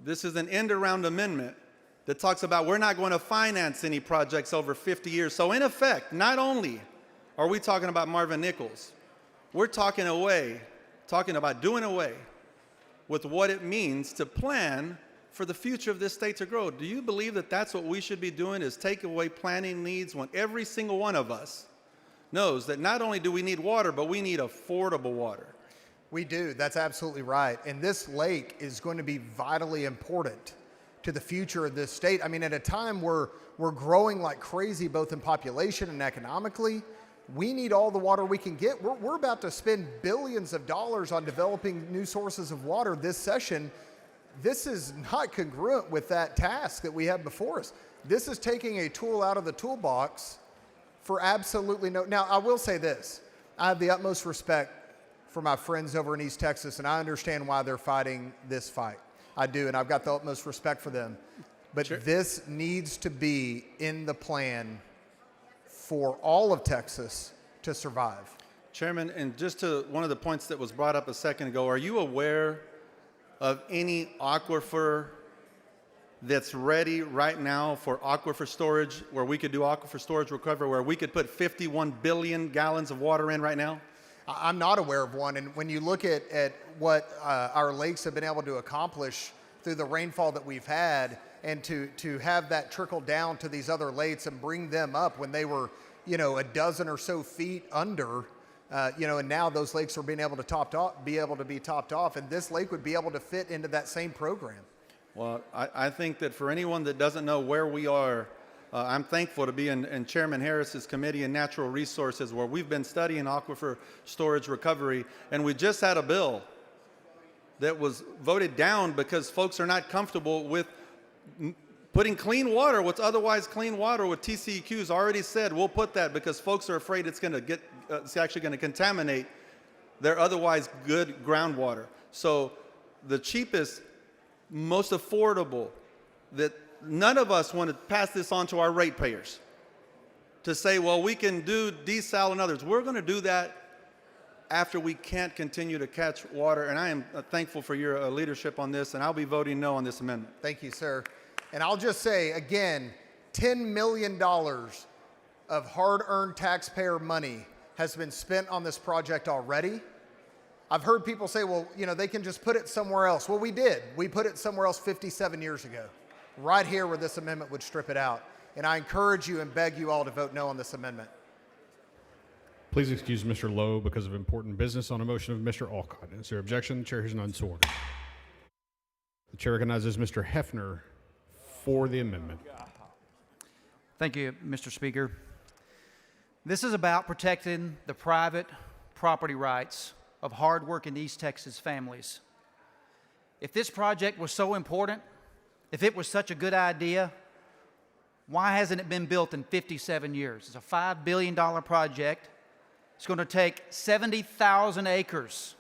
this is an end-around amendment that talks about we're not going to finance any projects over 50 years. So in effect, not only are we talking about Marvin Nichols, we're talking about doing away with what it means to plan for the future of this state to grow. Do you believe that that's what we should be doing, is take away planning needs when every single one of us knows that not only do we need water, but we need affordable water? We do. That's absolutely right. And this lake is going to be vitally important to the future of this state. I mean, at a time where we're growing like crazy, both in population and economically, we need all the water we can get. We're about to spend billions of dollars on developing new sources of water this session. This is not congruent with that task that we have before us. This is taking a tool out of the toolbox for absolutely no. Now, I will say this. I have the utmost respect for my friends over in East Texas, and I understand why they're fighting this fight. I do, and I've got the utmost respect for them. But this needs to be in the plan for all of Texas to survive. Chairman, and just to one of the points that was brought up a second ago, are you aware of any aquifer that's ready right now for aquifer storage, where we could do aquifer storage recovery, where we could put 51 billion gallons of water in right now? I'm not aware of one, and when you look at what our lakes have been able to accomplish through the rainfall that we've had, and to have that trickle down to these other lakes and bring them up when they were, a dozen or so feet under, and now those lakes are being able to be topped off, and this lake would be able to fit into that same program. Well, I think that for anyone that doesn't know where we are, I'm thankful to be in Chairman Harris's Committee on Natural Resources, where we've been studying aquifer storage recovery, and we just had a bill that was voted down because folks are not comfortable with putting clean water, what's otherwise clean water, what TCEQ's already said, we'll put that because folks are afraid it's going to get, it's actually going to contaminate their otherwise good groundwater. So the cheapest, most affordable, that none of us want to pass this on to our ratepayers to say, well, we can do desal and others. We're going to do that after we can't continue to catch water. And I am thankful for your leadership on this, and I'll be voting no on this amendment. Thank you, sir. And I'll just say, again, $10 million of hard-earned taxpayer money has been spent on this project already. I've heard people say, well, they can just put it somewhere else. Well, we did. We put it somewhere else 57 years ago, right here where this amendment would strip it out. And I encourage you and beg you all to vote no on this amendment. Please excuse Mr. Lowe because of important business on a motion of Mr. Alcott. Is there objection? The chair hears none sworn. The chair recognizes Mr. Hefner for the amendment. Thank you, Mr. Speaker. This is about protecting the private property rights of hardworking East Texas families. If this project was so important, if it was such a good idea, why hasn't it been built in 57 years? It's a $5 billion project. It's going to take 70,000 acres.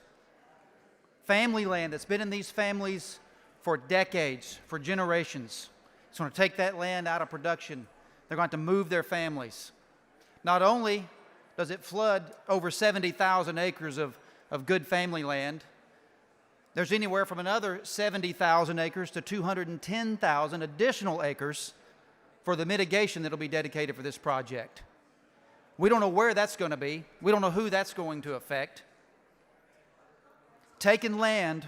Family land that's been in these families for decades, for generations. It's going to take that land out of production. They're going to have to move their families. Not only does it flood over 70,000 acres of good family land, there's anywhere from another 70,000 acres to 210,000 additional acres for the mitigation that will be dedicated for this project. We don't know where that's going to be. We don't know who that's going to affect. Taking land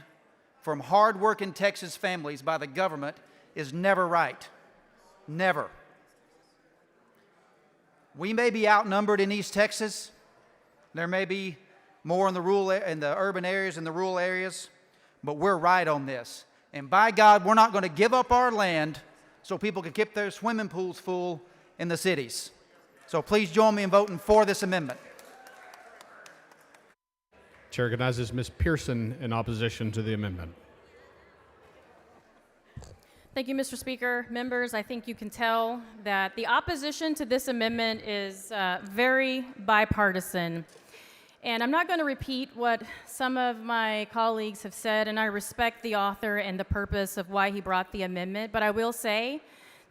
from hard-working Texas families by the government is never right. Never. We may be outnumbered in East Texas. There may be more in the urban areas and the rural areas, but we're right on this. And by God, we're not going to give up our land so people can keep their swimming pools full in the cities. So please join me in voting for this amendment. Chair recognizes Ms. Pearson in opposition to the amendment. Thank you, Mr. Speaker. Members, I think you can tell that the opposition to this amendment is very bipartisan. And I'm not going to repeat what some of my colleagues have said, and I respect the author and the purpose of why he brought the amendment, but I will say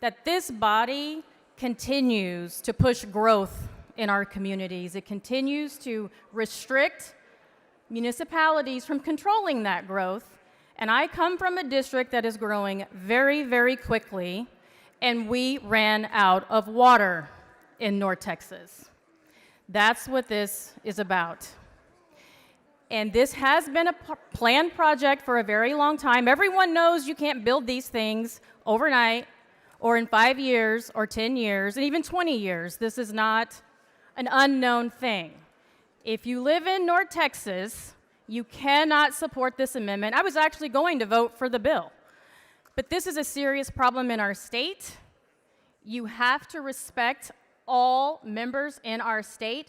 that this body continues to push growth in our communities. It continues to restrict municipalities from controlling that growth. And I come from a district that is growing very, very quickly, and we ran out of water in North Texas. That's what this is about. And this has been a planned project for a very long time. Everyone knows you can't build these things overnight or in 5 years or 10 years and even 20 years. This is not an unknown thing. If you live in North Texas, you cannot support this amendment. I was actually going to vote for the bill. But this is a serious problem in our state. You have to respect all members in our state.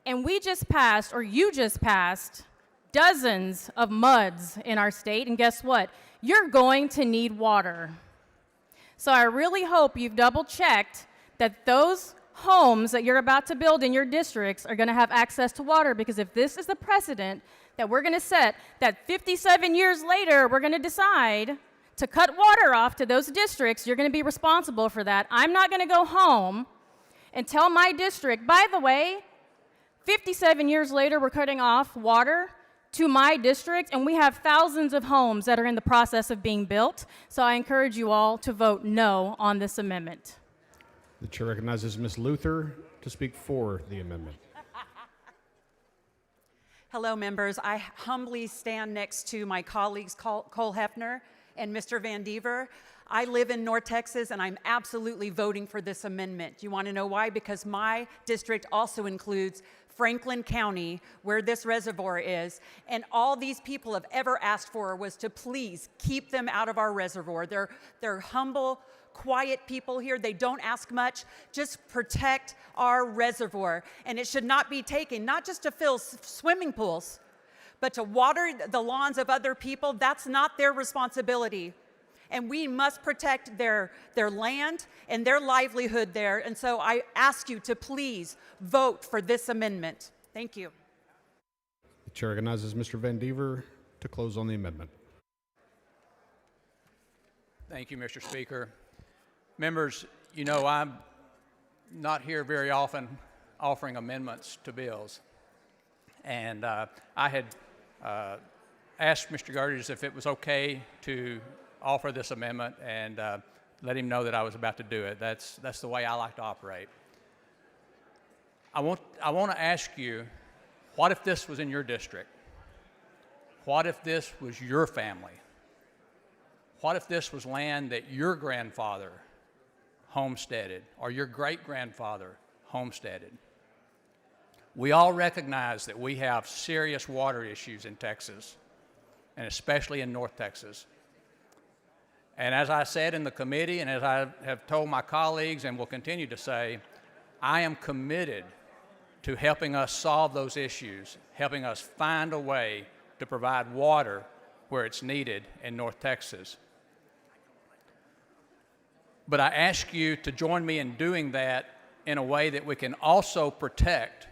And we just passed, or you just passed, dozens of MUDs in our state. And guess what? You're going to need water. So I really hope you've double-checked that those homes that you're about to build in your districts are going to have access to water, because if this is the precedent that we're going to set, that 57 years later we're going to decide to cut water off to those districts, you're going to be responsible for that. I'm not going to go home and tell my district, by the way, 57 years later we're cutting off water to my district, and we have thousands of homes that are in the process of being built. So I encourage you all to vote no on this amendment. The chair recognizes Ms. Luther to speak for the amendment. Hello, members. I humbly stand next to my colleagues Cole Hefner and Mr. Van Dever. I live in North Texas, and I'm absolutely voting for this amendment. Do you want to know why? Because my district also includes Franklin County, where this reservoir is, and all these people have ever asked for was to please keep them out of our reservoir. They're humble, quiet people here. They don't ask much. Just protect our reservoir. And it should not be taken, not just to fill swimming pools, but to water the lawns of other people. That's not their responsibility. And we must protect their land and their livelihood there. And so I ask you to please vote for this amendment. Thank you. The chair recognizes Mr. Van Dever to close on the amendment. Thank you, Mr. Speaker. Members, you know I'm not here very often offering amendments to bills. And I had asked Mr. Gerdes if it was okay to offer this amendment and let him know that I was about to do it. That's the way I like to operate. I want to ask you, what if this was in your district? What if this was your family? What if this was land that your grandfather homesteaded or your great-grandfather homesteaded? We all recognize that we have serious water issues in Texas, and especially in North Texas. And as I said in the committee, and as I have told my colleagues and will continue to say, I am committed to helping us solve those issues, helping us find a way to provide water where it's needed in North Texas. But I ask you to join me in doing that in a way that we can also protect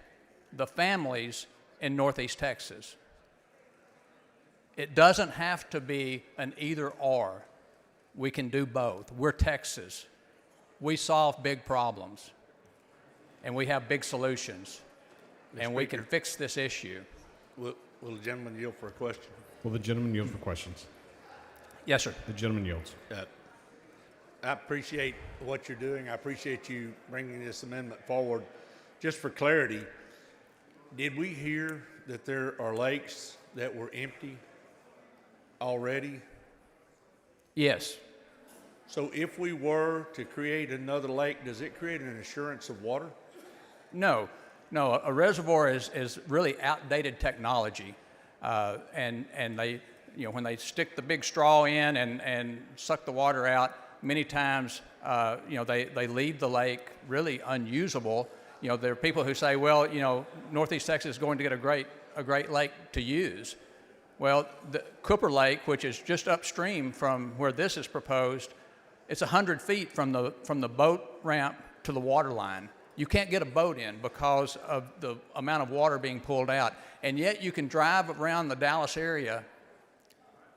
the families in Northeast Texas. It doesn't have to be an either-or. We can do both. We're Texas. We solve big problems, and we have big solutions, and we can fix this issue. Will the gentleman yield for a question? Will the gentleman yield for questions? Yes, sir. The gentleman yields. I appreciate what you're doing. I appreciate you bringing this amendment forward. Just for clarity, did we hear that there are lakes that were empty already? Yes. So if we were to create another lake, does it create an assurance of water? No. A reservoir is really outdated technology, and they, when they stick the big straw in and suck the water out, many times, they leave the lake really unusable. There are people who say, well, Northeast Texas is going to get a great lake to use. Well, the Cooper Lake, which is just upstream from where this is proposed, it's 100 feet from the boat ramp to the water line. You can't get a boat in because of the amount of water being pulled out. And yet you can drive around the Dallas area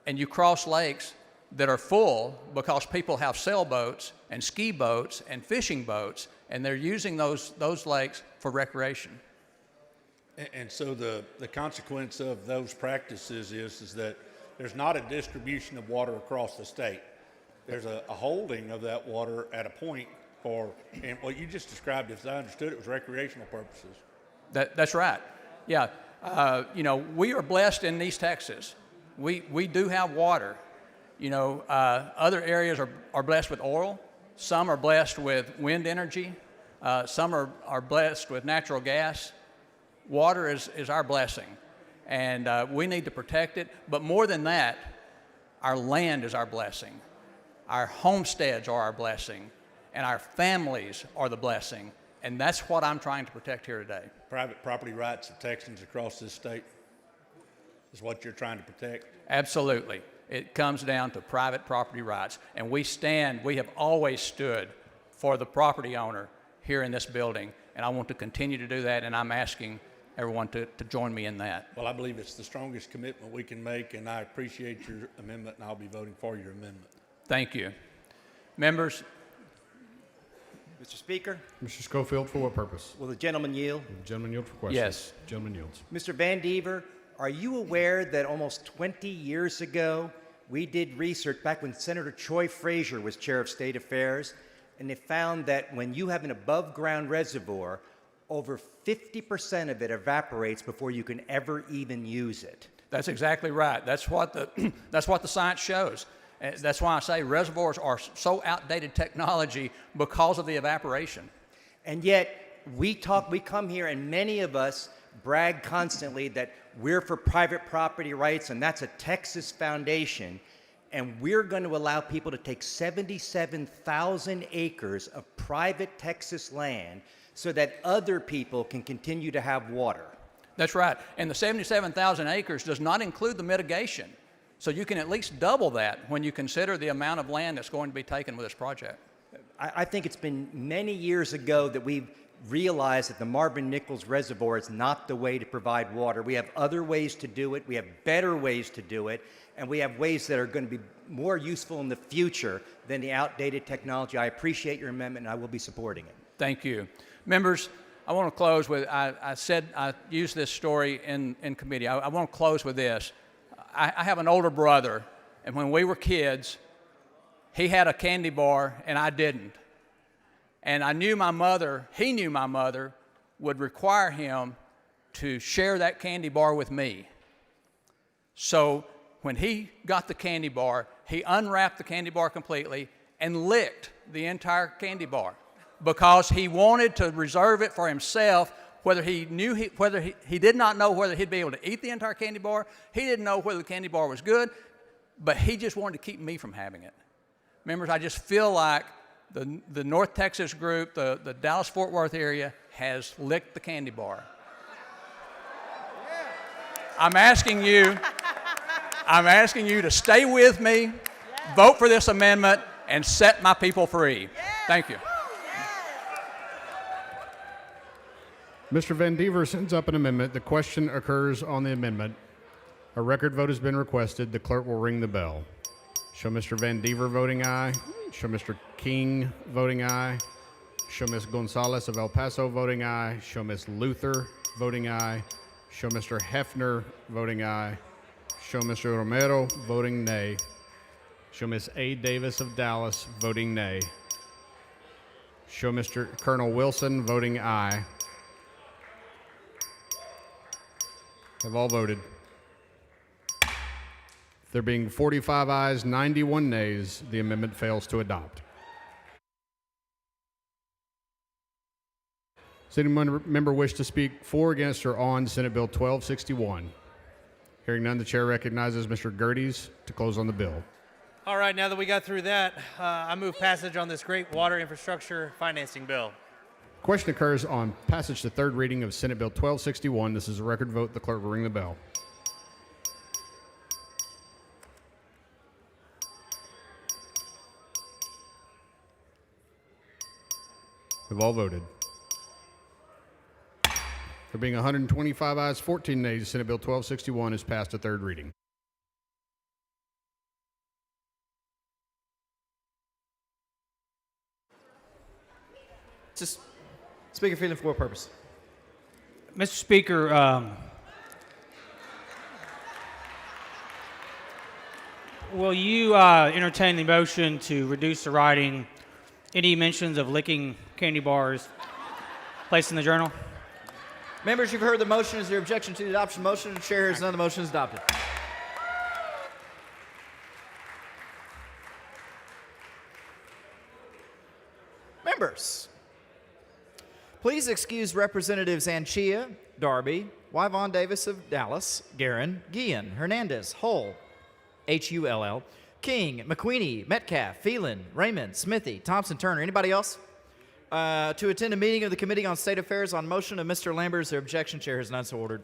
and you cross lakes that are full because people have sailboats and ski boats and fishing boats, and they're using those lakes for recreation. And so the consequence of those practices is that there's not a distribution of water across the state. There's a holding of that water at a point and what you just described, as I understood it, was recreational purposes. That's right. Yeah. We are blessed in East Texas. We do have water. Other areas are blessed with oil. Some are blessed with wind energy. Some are blessed with natural gas. Water is our blessing, and we need to protect it. But more than that, our land is our blessing. Our homesteads are our blessing, and our families are the blessing. And that's what I'm trying to protect here today. Private property rights of Texans across this state is what you're trying to protect? Absolutely. It comes down to private property rights. And we have always stood for the property owner here in this building. And I want to continue to do that, and I'm asking everyone to join me in that. Well, I believe it's the strongest commitment we can make, and I appreciate your amendment, and I'll be voting for your amendment. Thank you. Members. Mr. Speaker. Mr. Schofield, for what purpose? Will the gentleman yield? The gentleman yield for questions. Yes. Gentleman yields. Mr. Van Dever, are you aware that almost 20 years ago, we did research back when Senator Troy Frazier was chair of state affairs, and they found that when you have an above-ground reservoir, over 50% of it evaporates before you can ever even use it. That's exactly right. That's what the science shows. That's why I say reservoirs are so outdated technology because of the evaporation. And yet, we come here, and many of us brag constantly that we're for private property rights, and that's a Texas foundation. And we're going to allow people to take 77,000 acres of private Texas land so that other people can continue to have water. That's right. And the 77,000 acres does not include the mitigation. So you can at least double that when you consider the amount of land that's going to be taken with this project. I think it's been many years ago that we've realized that the Marvin Nichols Reservoir is not the way to provide water. We have other ways to do it. We have better ways to do it. And we have ways that are going to be more useful in the future than the outdated technology. I appreciate your amendment, and I will be supporting it. Thank you. Members, I want to close with, I said I used this story in committee. I want to close with this. I have an older brother, and when we were kids, he had a candy bar, and I didn't. And I knew my mother, he knew my mother, would require him to share that candy bar with me. So when he got the candy bar, he unwrapped the candy bar completely and licked the entire candy bar because he wanted to reserve it for himself, whether he did not know whether he'd be able to eat the entire candy bar. He didn't know whether the candy bar was good, but he just wanted to keep me from having it. Members, I just feel like the North Texas group, the Dallas-Fort Worth area, has licked the candy bar. I'm asking you to stay with me, vote for this amendment, and set my people free. Thank you. Mr. Van Dever sends up an amendment. The question occurs on the amendment. A record vote has been requested. The clerk will ring the bell. Show Mr. Van Dever voting aye. Show Mr. King voting aye. Show Ms. Gonzalez of El Paso voting aye. Show Ms. Luther voting aye. Show Mr. Hefner voting aye. Show Mr. Romero voting nay. Show Ms. A. Davis of Dallas voting nay. Show Mr. Colonel Wilson voting aye. Have all voted. There being 45 ayes, 91 nays, the amendment fails to adopt. Does any member wish to speak for, against, or on Senate Bill 1261? Hearing none, the chair recognizes Mr. Gerdes to close on the bill. All right, now that we got through that, I move passage on this great water infrastructure financing bill. Question occurs on passage to third reading of Senate Bill 1261. This is a record vote. The clerk will ring the bell. Have all voted. There being 125 ayes, 14 nays, Senate Bill 1261 is passed to third reading. Just Speaker Freeland for what purpose? Mr. Speaker, will you entertain the motion to reduce the writing any mentions of licking candy bars placed in the journal? Members, you've heard the motion. Is there objection to the adoption of the motion? The chair hears none. The motion is adopted. Members, please excuse Representatives Anchia, Darby, Wyvon Davis of Dallas, Guerin, Guillen, Hernandez, Hull, Hull, King, McQueenie, Metcalf, Phelan, Raymond, Smithy, Thompson, Turner. Anybody else? To attend a meeting of the Committee on State Affairs on motion of Mr. Lambert. Is there objection? Chair has none, so ordered.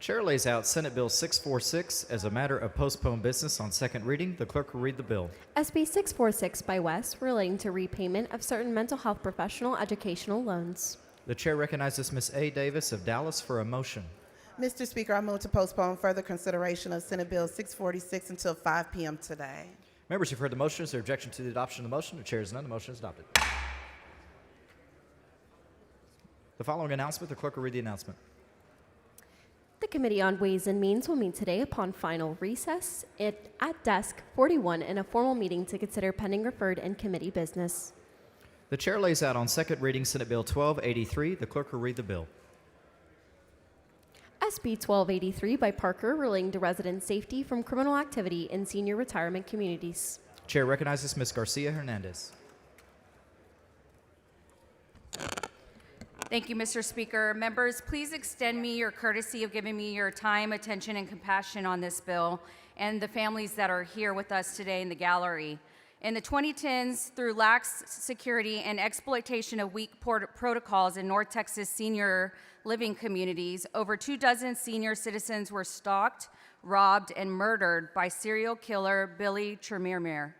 Chair lays out Senate Bill 646 as a matter of postponed business on second reading. The clerk will read the bill. SB 646 by West relating to repayment of certain mental health professional educational loans. The chair recognizes Ms. A. Davis of Dallas for a motion. Mr. Speaker, I move to postpone further consideration of Senate Bill 646 until 5 p.m. today. Members, you've heard the motion. Is there objection to the adoption of the motion? The chair is none. The motion is adopted. The following announcement, the clerk will read the announcement. The Committee on Ways and Means will meet today upon final recess at desk 41 in a formal meeting to consider pending referred and committee business. The chair lays out on second reading Senate Bill 1283. The clerk will read the bill. SB 1283 by Parker relating to resident safety from criminal activity in senior retirement communities. Chair recognizes Ms. Garcia Hernandez. Thank you, Mr. Speaker. Members, please extend me your courtesy of giving me your time, attention, and compassion on this bill and the families that are here with us today in the gallery. In the 2010s, through lax security and exploitation of weak protocols in North Texas senior living communities, over 24 senior citizens were stalked, robbed, and murdered by serial killer Billy Tremirmir.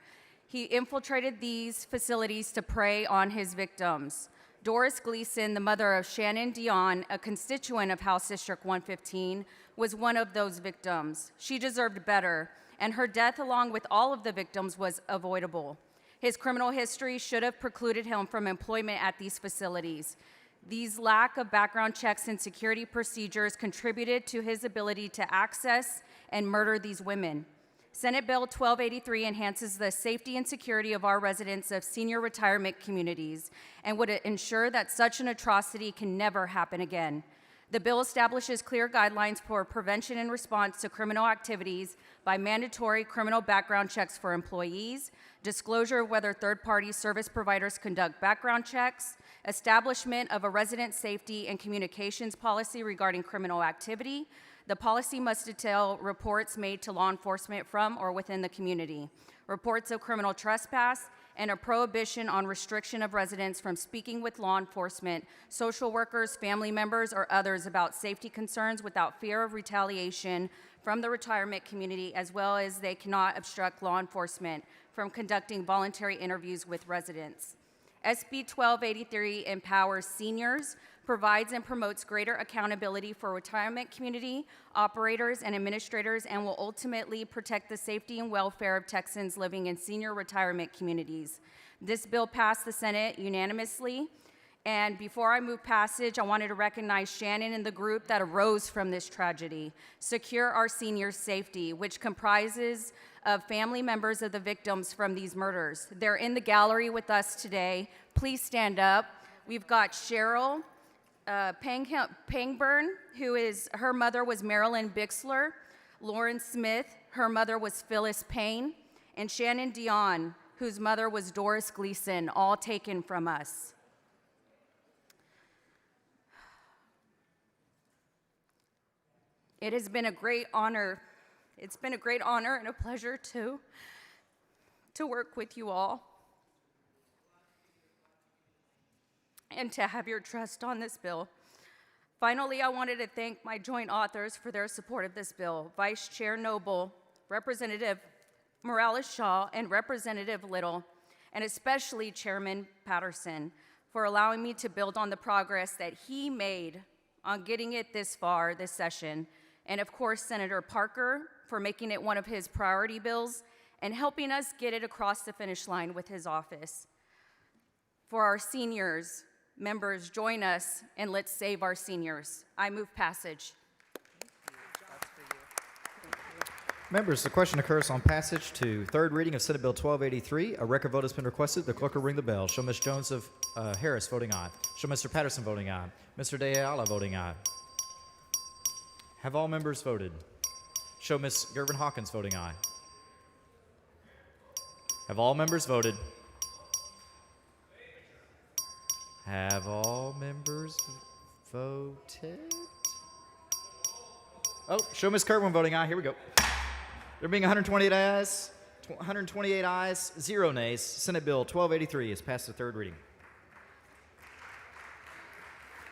He infiltrated these facilities to prey on his victims. Doris Gleason, the mother of Shannon Dion, a constituent of House District 115, was one of those victims. She deserved better, and her death, along with all of the victims, was avoidable. His criminal history should have precluded him from employment at these facilities. These lack of background checks and security procedures contributed to his ability to access and murder these women. Senate Bill 1283 enhances the safety and security of our residents of senior retirement communities and would ensure that such an atrocity can never happen again. The bill establishes clear guidelines for prevention and response to criminal activities by mandatory criminal background checks for employees, disclosure of whether third-party service providers conduct background checks, establishment of a resident safety and communications policy regarding criminal activity. The policy must detail reports made to law enforcement from or within the community, reports of criminal trespass, and a prohibition on restriction of residents from speaking with law enforcement, social workers, family members, or others about safety concerns without fear of retaliation from the retirement community, as well as they cannot obstruct law enforcement from conducting voluntary interviews with residents. SB 1283 empowers seniors, provides and promotes greater accountability for retirement community operators and administrators, and will ultimately protect the safety and welfare of Texans living in senior retirement communities. This bill passed the Senate unanimously, and before I move passage, I wanted to recognize Shannon and the group that arose from this tragedy. Secure Our Seniors' Safety, which comprises of family members of the victims from these murders. They're in the gallery with us today. Please stand up. We've got Cheryl Pangburn, her mother was Marilyn Bixler. Lauren Smith, her mother was Phyllis Payne. And Shannon Dion, whose mother was Doris Gleason, all taken from us. It has been a great honor. It's been a great honor and a pleasure to work with you all and to have your trust on this bill. Finally, I wanted to thank my joint authors for their support of this bill, Vice Chair Noble, Representative Morales-Shaw, and Representative Little, and especially Chairman Patterson for allowing me to build on the progress that he made on getting it this far this session, and of course, Senator Parker for making it one of his priority bills and helping us get it across the finish line with his office. For our seniors, members, join us and let's save our seniors. I move passage. Members, the question occurs on passage to third reading of Senate Bill 1283. A record vote has been requested. The clerk will ring the bell. Show Ms. Jones of Harris voting aye. Show Mr. Patterson voting aye. Mr. De Ayala voting aye. Have all members voted? Show Ms. Gervin Hawkins voting aye. Have all members voted? Have all members voted? Oh, show Ms. Kerwin voting aye. Here we go. There being 128 ayes, 0 nays. Senate Bill 1283 is passed to third reading.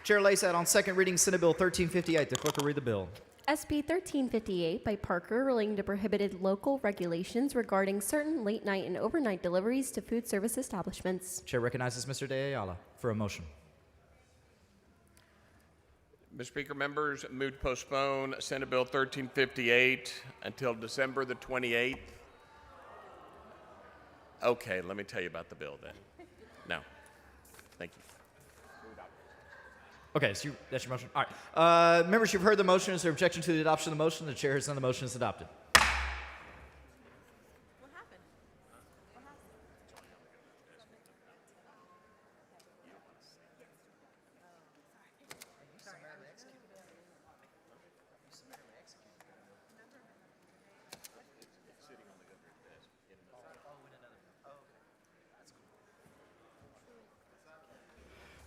Chair lays out on second reading Senate Bill 1358. The clerk will read the bill. SB 1358 by Parker relating to prohibited local regulations regarding certain late night and overnight deliveries to food service establishments. Chair recognizes Mr. De Ayala for a motion. Mr. Speaker, members, move to postpone Senate Bill 1358 until December the 28th. Okay, let me tell you about the bill then. No. Thank you. Okay, so that's your motion. All right. Members, you've heard the motion. Is there objection to the adoption of the motion? The chair has done. The motion is adopted.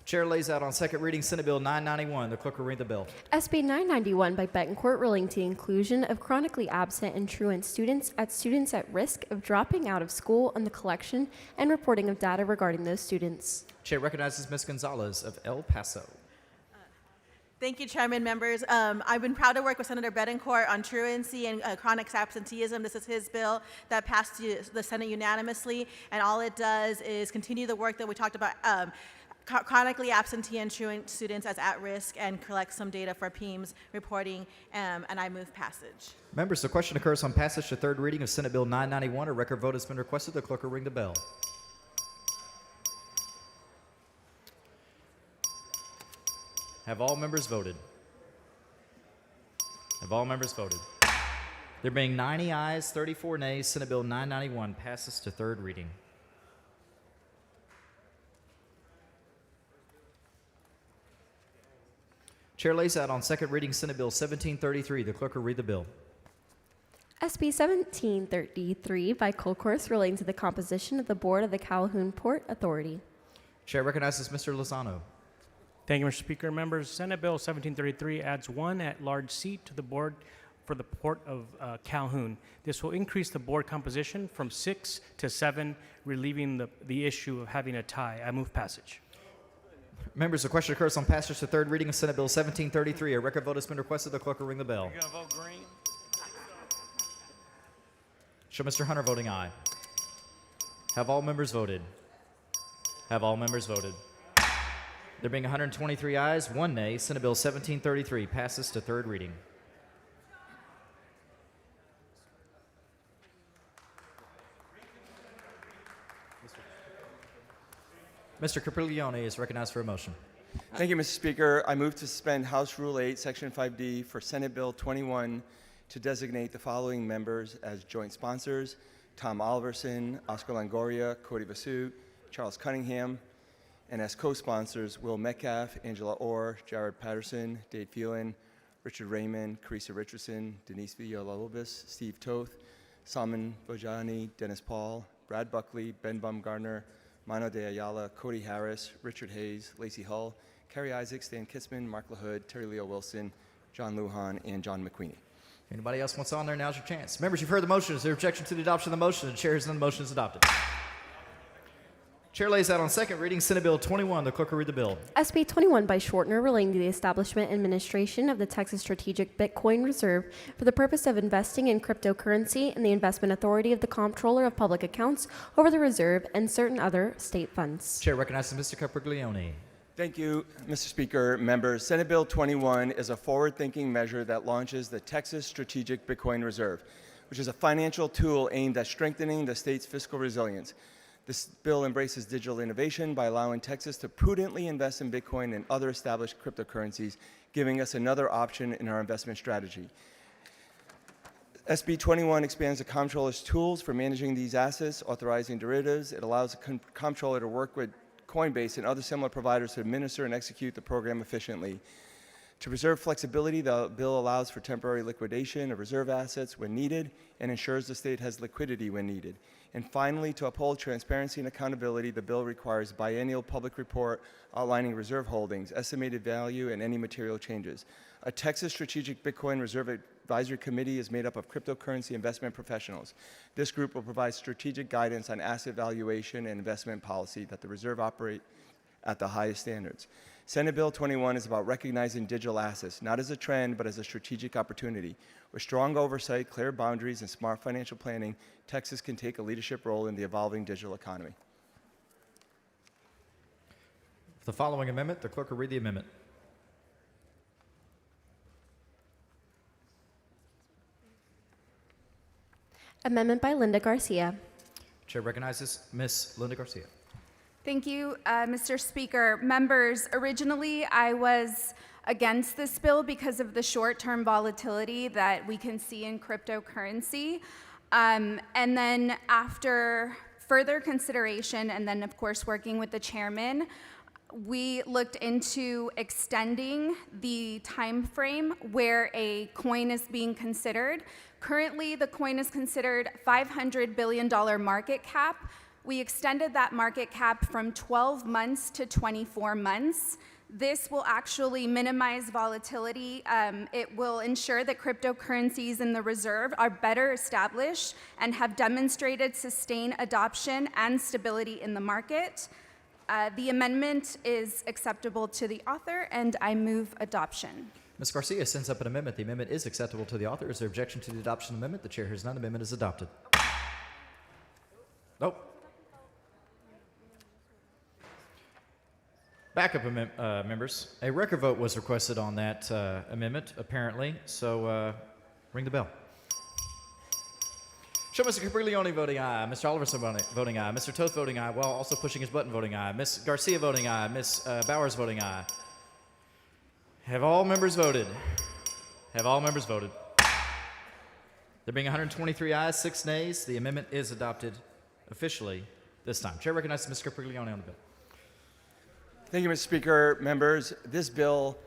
Chair lays out on second reading Senate Bill 991. The clerk will read the bill. SB 991 by Betancourt relating to the inclusion of chronically absent and truant students at risk of dropping out of school and the collection and reporting of data regarding those students. Chair recognizes Ms. Gonzalez of El Paso. Thank you, Chairman, members. I've been proud to work with Senator Betancourt on truancy and chronic absenteeism. This is his bill that passed the Senate unanimously, and all it does is continue the work that we talked about, chronically absentee and truant students as at risk, and collect some data for PEMS reporting, and I move passage. Members, the question occurs on passage to third reading of Senate Bill 991. A record vote has been requested. The clerk will ring the bell. Have all members voted? Have all members voted? There being 90 ayes, 34 nays, Senate Bill 991 passes to third reading. Chair lays out on second reading Senate Bill 1733. The clerk will read the bill. SB 1733 by Colcorth relating to the composition of the Board of the Calhoun Port Authority. Chair recognizes Mr. Lozano. Thank you, Mr. Speaker. Members, Senate Bill 1733 adds one at-large seat to the board for the Port of Calhoun. This will increase the board composition from 6 to 7, relieving the issue of having a tie. I move passage. Members, the question occurs on passage to third reading of Senate Bill 1733. A record vote has been requested. The clerk will ring the bell. You're going to vote green? Show Mr. Hunter voting aye. Have all members voted? Have all members voted? There being 123 ayes, 1 nay, Senate Bill 1733 passes to third reading. Mr. Capriglione is recognized for a motion. Thank you, Mr. Speaker. I move to suspend House Rule 8, Section 5D for Senate Bill 21 to designate the following members as joint sponsors: Tom Oliverson, Oscar Longoria, Cody Vasu, Charles Cunningham, and as co-sponsors, Will Metcalf, Angela Orr, Jared Patterson, Dave Phelan, Richard Raymond, Carissa Richardson, Denise Villalobos, Steve Toth, Salman Bojani, Dennis Paul, Brad Buckley, Ben Baumgartner, Mano de Ayala, Cody Harris, Richard Hayes, Lacey Hull, Kerry Isaacs, Stan Kitzman, Mark LaHood, Terry Leo Wilson, John Lujan, and John McQueenie. Anybody else wants on there? Now's your chance. Members, you've heard the motion. Is there objection to the adoption of the motion? The chair has done. The motion is adopted. Chair lays out on second reading Senate Bill 21. The clerk will read the bill. SB 21 by Shortner relating to the establishment and administration of the Texas Strategic Bitcoin Reserve for the purpose of investing in cryptocurrency and the investment authority of the Comptroller of Public Accounts over the reserve and certain other state funds. Chair recognizes Mr. Capriglione. Thank you, Mr. Speaker. Members, Senate Bill 21 is a forward-thinking measure that launches the Texas Strategic Bitcoin Reserve, which is a financial tool aimed at strengthening the state's fiscal resilience. This bill embraces digital innovation by allowing Texas to prudently invest in Bitcoin and other established cryptocurrencies, giving us another option in our investment strategy. SB 21 expands the comptroller's tools for managing these assets, authorizing derivatives. It allows the comptroller to work with Coinbase and other similar providers to administer and execute the program efficiently. To preserve flexibility, the bill allows for temporary liquidation of reserve assets when needed and ensures the state has liquidity when needed. And finally, to uphold transparency and accountability, the bill requires biennial public report outlining reserve holdings, estimated value, and any material changes. A Texas Strategic Bitcoin Reserve Advisory Committee is made up of cryptocurrency investment professionals. This group will provide strategic guidance on asset valuation and investment policy that the reserve operate at the highest standards. Senate Bill 21 is about recognizing digital assets, not as a trend, but as a strategic opportunity. With strong oversight, clear boundaries, and smart financial planning, Texas can take a leadership role in the evolving digital economy. For the following amendment, the clerk will read the amendment. Amendment by Linda Garcia. Chair recognizes Ms. Linda Garcia. Thank you, Mr. Speaker. Members, originally I was against this bill because of the short-term volatility that we can see in cryptocurrency. And then after further consideration, and then of course working with the chairman, we looked into extending the time frame where a coin is being considered. Currently, the coin is considered $500 billion market cap. We extended that market cap from 12 months to 24 months. This will actually minimize volatility. It will ensure that cryptocurrencies in the reserve are better established and have demonstrated sustained adoption and stability in the market. The amendment is acceptable to the author, and I move adoption. Ms. Garcia sends up an amendment. The amendment is acceptable to the author. Is there objection to the adoption of the amendment? The chair hears none. The amendment is adopted. Nope. Backup members. A record vote was requested on that amendment, apparently. So ring the bell. Show Mr. Capriglione voting aye, Mr. Oliverson voting aye, Mr. Toth voting aye, while also pushing his button voting aye, Ms. Garcia voting aye, Ms. Bowers voting aye. Have all members voted? Have all members voted? There being 123 ayes, 6 nays, the amendment is adopted officially this time. Chair recognizes Mr. Capriglione on the bill. Thank you, Mr. Speaker. Members, this bill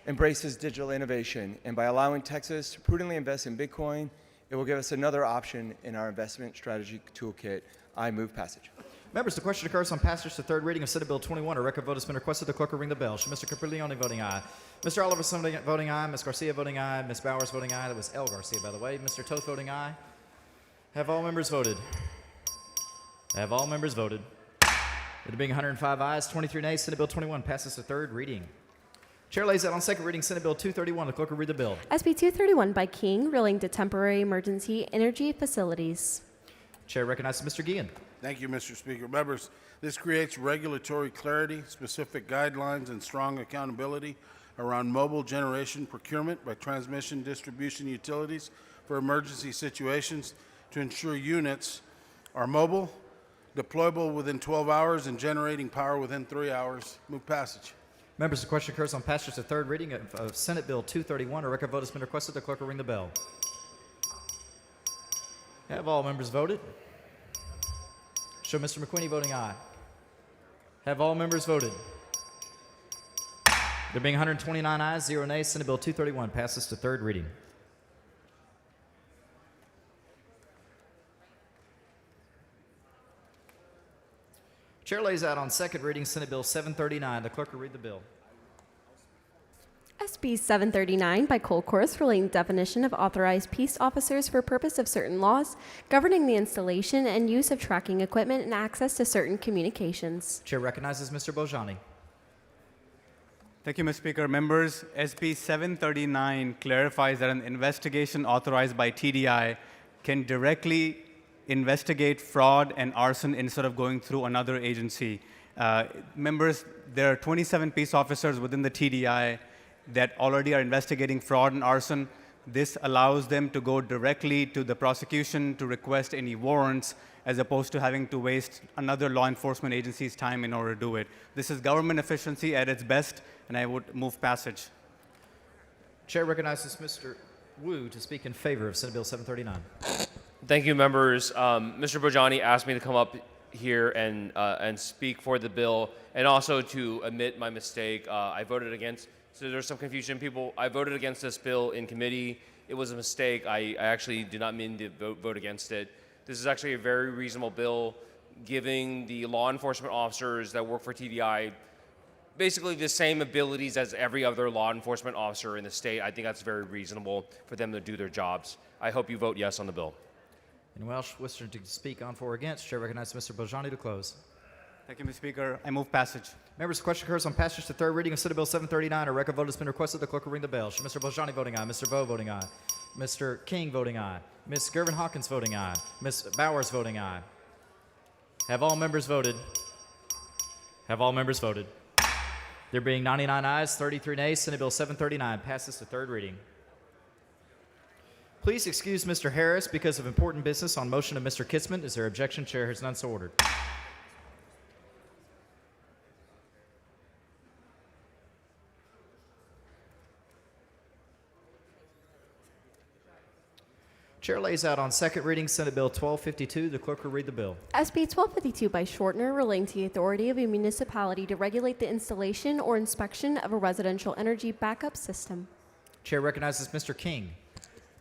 embraces digital innovation, and by allowing Texas to prudently invest in Bitcoin, it will give us another option in our investment strategy toolkit. I move passage. Members, the question occurs on passage to third reading of Senate Bill 21. A record vote has been requested. The clerk will ring the bell. Show Mr. Capriglione voting aye, Mr. Oliverson voting aye, Ms. Garcia voting aye, Ms. Bowers voting aye. That was L. Garcia, by the way. Mr. Toth voting aye. Have all members voted? Have all members voted? There being 105 ayes, 23 nays, Senate Bill 21 passes to third reading. Chair lays out on second reading Senate Bill 231. The clerk will read the bill. SB 231 by King, relating to temporary emergency energy facilities. Chair recognizes Mr. Guillen. Thank you, Mr. Speaker. Members, this creates regulatory clarity, specific guidelines, and strong accountability around mobile generation procurement by transmission distribution utilities for emergency situations to ensure units are mobile, deployable within 12 hours, and generating power within 3 hours. Move passage. Members, the question occurs on passage to third reading of Senate Bill 231. A record vote has been requested. The clerk will ring the bell. Have all members voted? Show Mr. McQueenie voting aye. Have all members voted? There being 129 ayes, 0 nays, Senate Bill 231 passes to third reading. Chair lays out on second reading Senate Bill 739. The clerk will read the bill. SB 739 by Colcourse, relating definition of authorized peace officers for purpose of certain laws, governing the installation and use of tracking equipment and access to certain communications. Chair recognizes Mr. Bojani. Thank you, Mr. Speaker. Members, SB 739 clarifies that an investigation authorized by TDI can directly investigate fraud and arson instead of going through another agency. Members, there are 27 peace officers within the TDI that already are investigating fraud and arson. This allows them to go directly to the prosecution to request any warrants, as opposed to having to waste another law enforcement agency's time in order to do it. This is government efficiency at its best, and I would move passage. Chair recognizes Mr. Wu to speak in favor of Senate Bill 739. Thank you, members. Mr. Bojani asked me to come up here and speak for the bill, and also to admit my mistake. I voted against, so there's some confusion. I voted against this bill in committee. It was a mistake. I actually did not mean to vote against it. This is actually a very reasonable bill, giving the law enforcement officers that work for TDI basically the same abilities as every other law enforcement officer in the state. I think that's very reasonable for them to do their jobs. I hope you vote yes on the bill. Anyone else wishing to speak on for or against? Chair recognizes Mr. Bojani to close. Thank you, Mr. Speaker. I move passage. Members, the question occurs on passage to third reading of Senate Bill 739. A record vote has been requested. The clerk will ring the bell. Mr. Boljani voting aye. Mr. Vo voting aye. Mr. King voting aye. Ms. Gervin Hawkins voting aye. Ms. Bowers voting aye. Have all members voted? Have all members voted? There being 99 ayes, 33 nays, Senate Bill 739 passes to third reading. Please excuse Mr. Harris because of important business on motion of Mr. Kitzman. Is there objection? Chair has none so ordered. Chair lays out on second reading Senate Bill 1252. The clerk will read the bill. SB 1252 by Shortner, relating to the authority of a municipality to regulate the installation or inspection of a residential energy backup system. Chair recognizes Mr. King.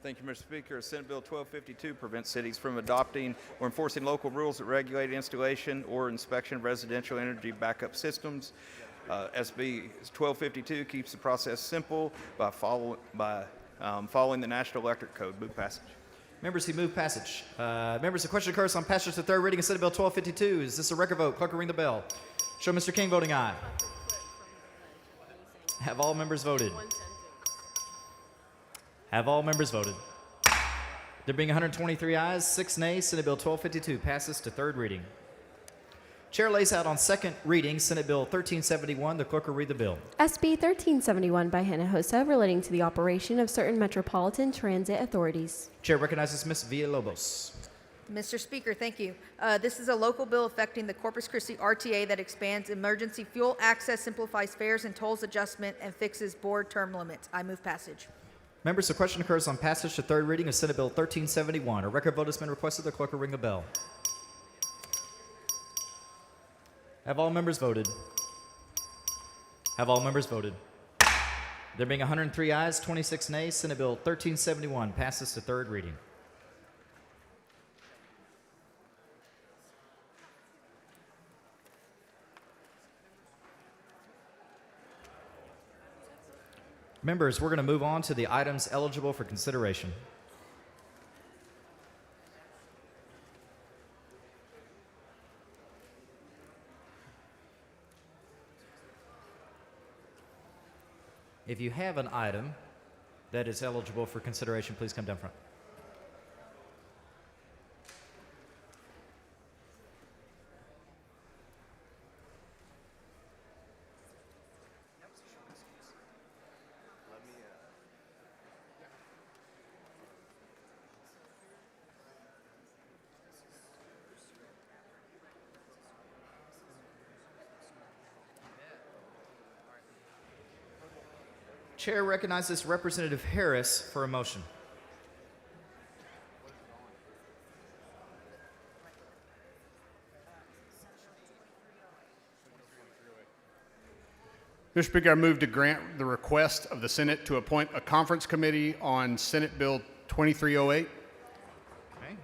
Thank you, Mr. Speaker. Senate Bill 1252 prevents cities from adopting or enforcing local rules that regulate installation or inspection of residential energy backup systems. SB 1252 keeps the process simple by following the National Electric Code. Move passage. Members, he moved passage. Members, the question occurs on passage to third reading of Senate Bill 1252. Is this a record vote? Clerk will ring the bell. Show Mr. King voting aye. Have all members voted? Have all members voted? There being 123 ayes, 6 nays, Senate Bill 1252 passes to third reading. Chair lays out on second reading Senate Bill 1371. The clerk will read the bill. SB 1371 by Hinojosa, relating to the operation of certain metropolitan transit authorities. Chair recognizes Ms. Villalobos. Mr. Speaker, thank you. This is a local bill affecting the Corpus Christi RTA that expands emergency fuel access, simplifies fares and tolls adjustment, and fixes board term limits. I move passage. Members, the question occurs on passage to third reading of Senate Bill 1371. A record vote has been requested. The clerk will ring the bell. Have all members voted? Have all members voted? There being 103 ayes, 26 nays, Senate Bill 1371 passes to third reading. Members, we're going to move on to the items eligible for consideration. If you have an item that is eligible for consideration, please come down front. Chair recognizes Representative Harris for a motion. Mr. Speaker, I move to grant the request of the Senate to appoint a conference committee on Senate Bill 2308. Okay.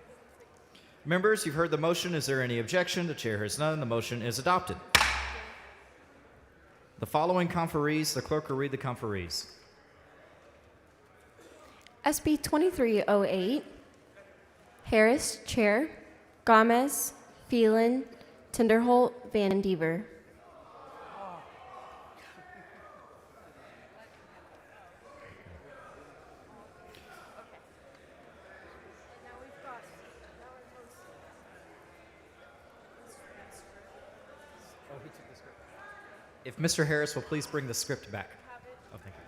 Members, you've heard the motion. Is there any objection? The chair has none. The motion is adopted. The following conferees, the clerk will read the conferees. SB 2308, Harris, Chair, Gomez, Phelan, Tinderholt, Van Dever. If Mr. Harris will please bring the script back. Oh, thank you.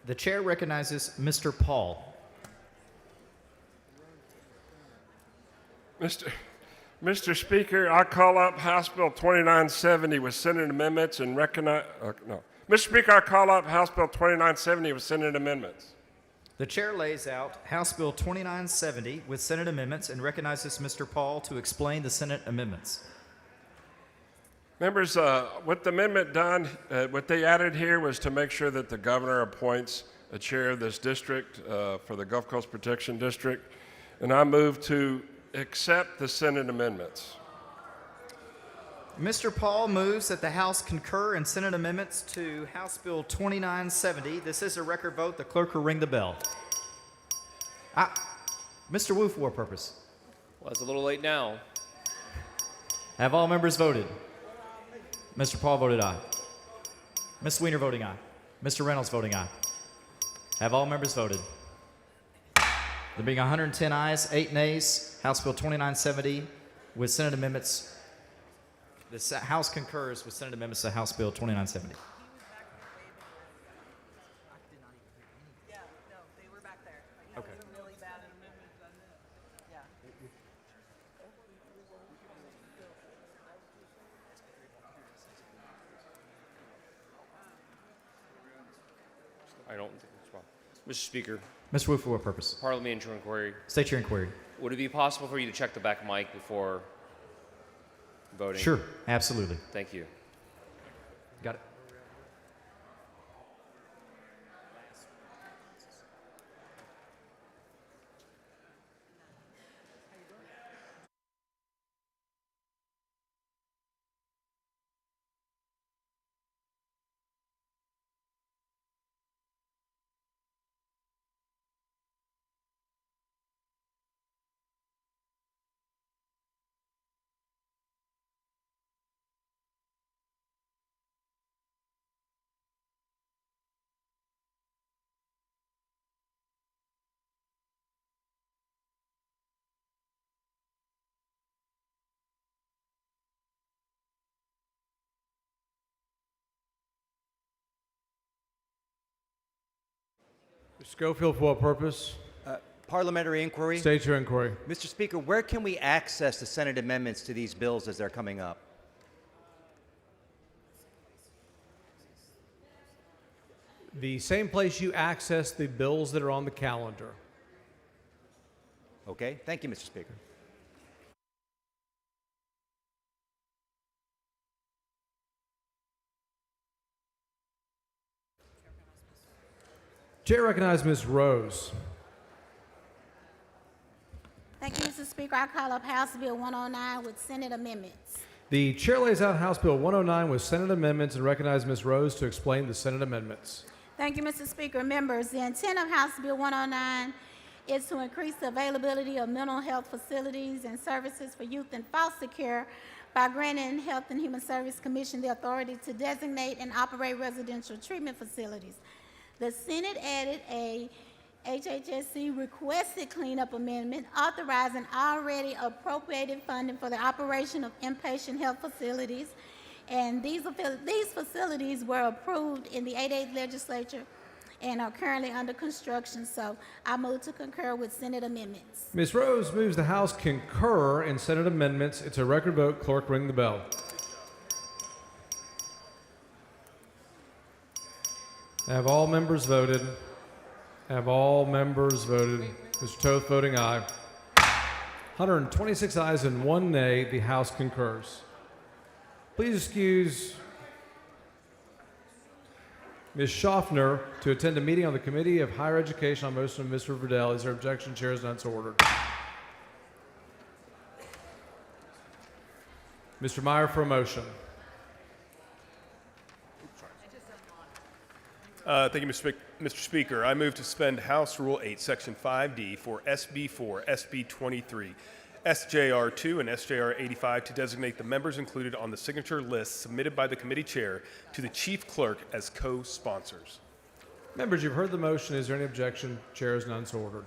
The chair recognizes Mr. Paul. Mr. Speaker, I call up House Bill 2970 with Senate amendments and recognize, no. Mr. Speaker, I call up House Bill 2970 with Senate amendments. The chair lays out House Bill 2970 with Senate amendments and recognizes Mr. Paul to explain the Senate amendments. Members, what the amendment done, what they added here was to make sure that the governor appoints a chair of this district for the Gulf Coast Protection District, and I move to accept the Senate amendments. Mr. Paul moves that the House concur in Senate amendments to House Bill 2970. This is a record vote. The clerk will ring the bell. Mr. Wu, for what purpose? Well, it's a little late now. Have all members voted? Mr. Paul voted aye. Ms. Weiner voting aye. Mr. Reynolds voting aye. Have all members voted? There being 110 ayes, 8 nays, House Bill 2970 with Senate amendments. The House concurs with Senate amendments to House Bill 2970. Okay. I don't think it's wrong. Mr. Speaker, Mr. Wu, for what purpose? parliamentary inquiry. State your inquiry. Would it be possible for you to check the back mic before voting? Sure, absolutely. Thank you. Got it. Schofield, for what purpose? Parliamentary inquiry. State your inquiry. Mr. Speaker, where can we access the Senate amendments to these bills as they're coming up? The same place you access the bills that are on the calendar. Okay, thank you, Mr. Speaker. Chair recognizes Ms. Rose. Thank you, Mr. Speaker. I call up House Bill 109 with Senate amendments. The chair lays out House Bill 109 with Senate amendments and recognizes Ms. Rose to explain the Senate amendments. Thank you, Mr. Speaker. Members, the intent of House Bill 109 is to increase the availability of mental health facilities and services for youth in foster care by granting Health and Human Service Commission the authority to designate and operate residential treatment facilities. The Senate added a HHSC requested cleanup amendment authorizing already appropriated funding for the operation of inpatient health facilities, and these facilities were approved in the 8/8 legislature and are currently under construction, so I move to concur with Senate amendments. Ms. Rose moves the House concur in Senate amendments. It's a record vote. Clerk, ring the bell. Have all members voted? Have all members voted? Mr. Toth voting aye. 126 ayes and 1 nay. The House concurs. Please excuse Ms. Schaffner to attend a meeting on the Committee of Higher Education on motion of Mr. Verdell. Is there objection? Chair is none, so ordered. Mr. Meyer for a motion. Thank you, Mr. Speaker. I move to suspend House Rule 8, Section 5D for SB 4, SB 23, SJR 2, and SJR 85 to designate the members included on the signature list submitted by the committee chair to the chief clerk as co-sponsors. Members, you've heard the motion. Is there any objection? Chair is none, so ordered.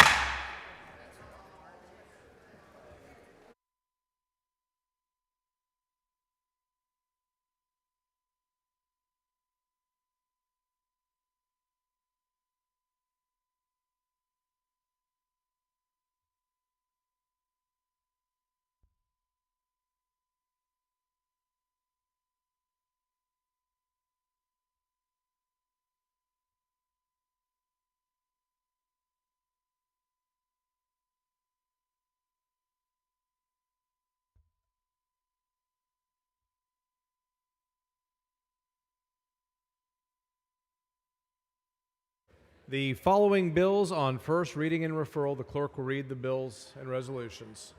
The following bills on first reading and referral. The clerk will read the bills and resolutions.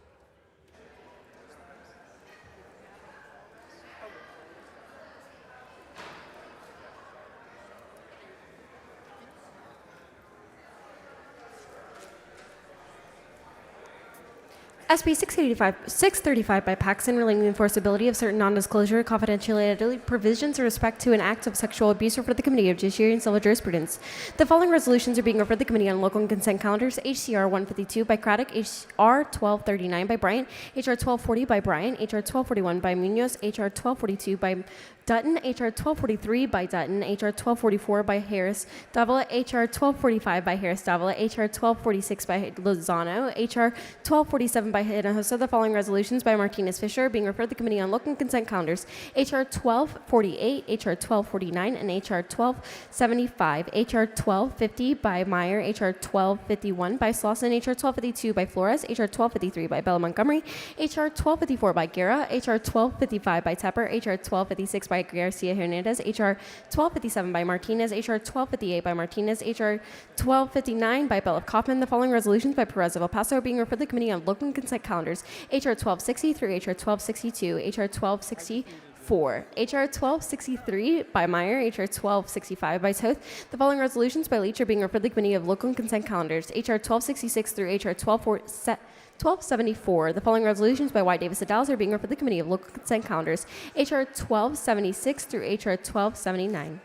SB 635 by Paxton relating the enforceability of certain non-disclosure confidentiality provisions with respect to an act of sexual abuse referred to the Committee of Judiciary and Civil Jurisprudence. The following resolutions are being referred to the Committee on Local and Consent Calendars: HCR 152 by Craddock, HR 1239 by Bryant, HR 1240 by Bryant, HR 1241 by Munoz, HR 1242 by Dutton, HR 1243 by Dutton, HR 1244 by Harris Davila, HR 1245 by Harris Davila, HR 1246 by Lozano, HR 1247 by Hinojosa. The following resolutions by Martinez Fisher being referred to the Committee on Local and Consent Calendars: HR 1248, HR 1249, and HR 1275. HR 1250 by Meyer, HR 1251 by Slauson, HR 1252 by Flores, HR 1253 by Bella Montgomery, HR 1254 by Guerra, HR 1255 by Tepper, HR 1256 by Garcia Hernandez, HR 1257 by Martinez, HR 1258 by Martinez, HR 1259 by Bella Kaufman. The following resolutions by Perez of El Paso being referred to the Committee on Local and Consent Calendars: HR 1260 through HR 1262, HR 1264, HR 1263 by Meyer, HR 1265 by Toth. The following resolutions by Leach are being referred to the Committee of Local and Consent Calendars: HR 1266 through HR 1274. The following resolutions by White Davis Adals are being referred to the Committee of Local Consent Calendars: HR 1276 through HR 1279.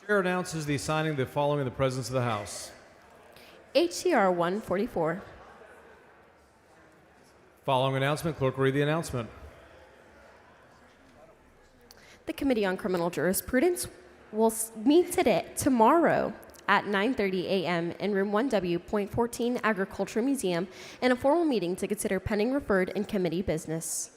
Chair announces the signing of the following in the presence of the House. HCR 144. Following announcement, clerk will read the announcement. The Committee on Criminal Jurisprudence will meet tomorrow at 9:30 a.m. in Room 1W.14 Agriculture Museum in a formal meeting to consider pending referred and committee business.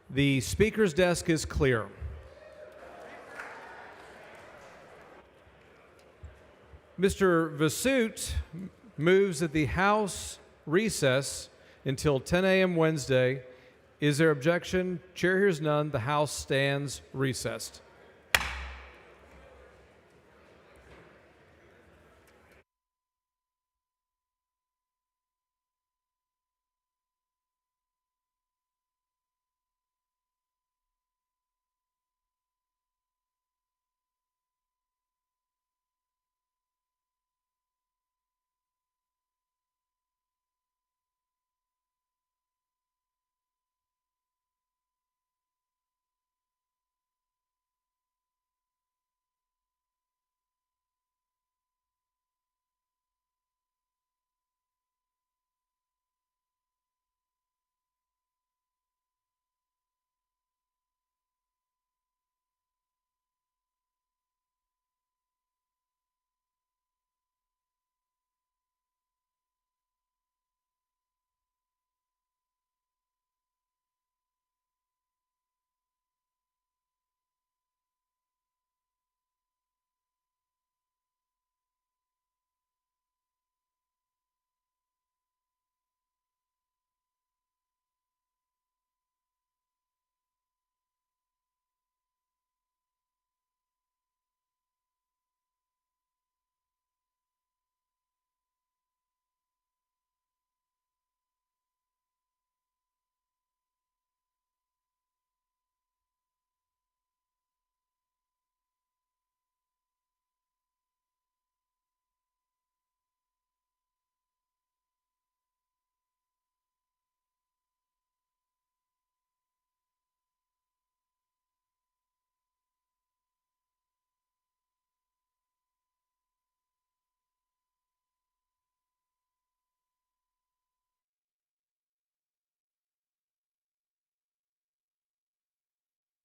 The Speaker's desk is clear. Mr. Vasut moves that the House recess until 10 a.m. Wednesday. Is there objection? Chair hears none. The House stands recessed.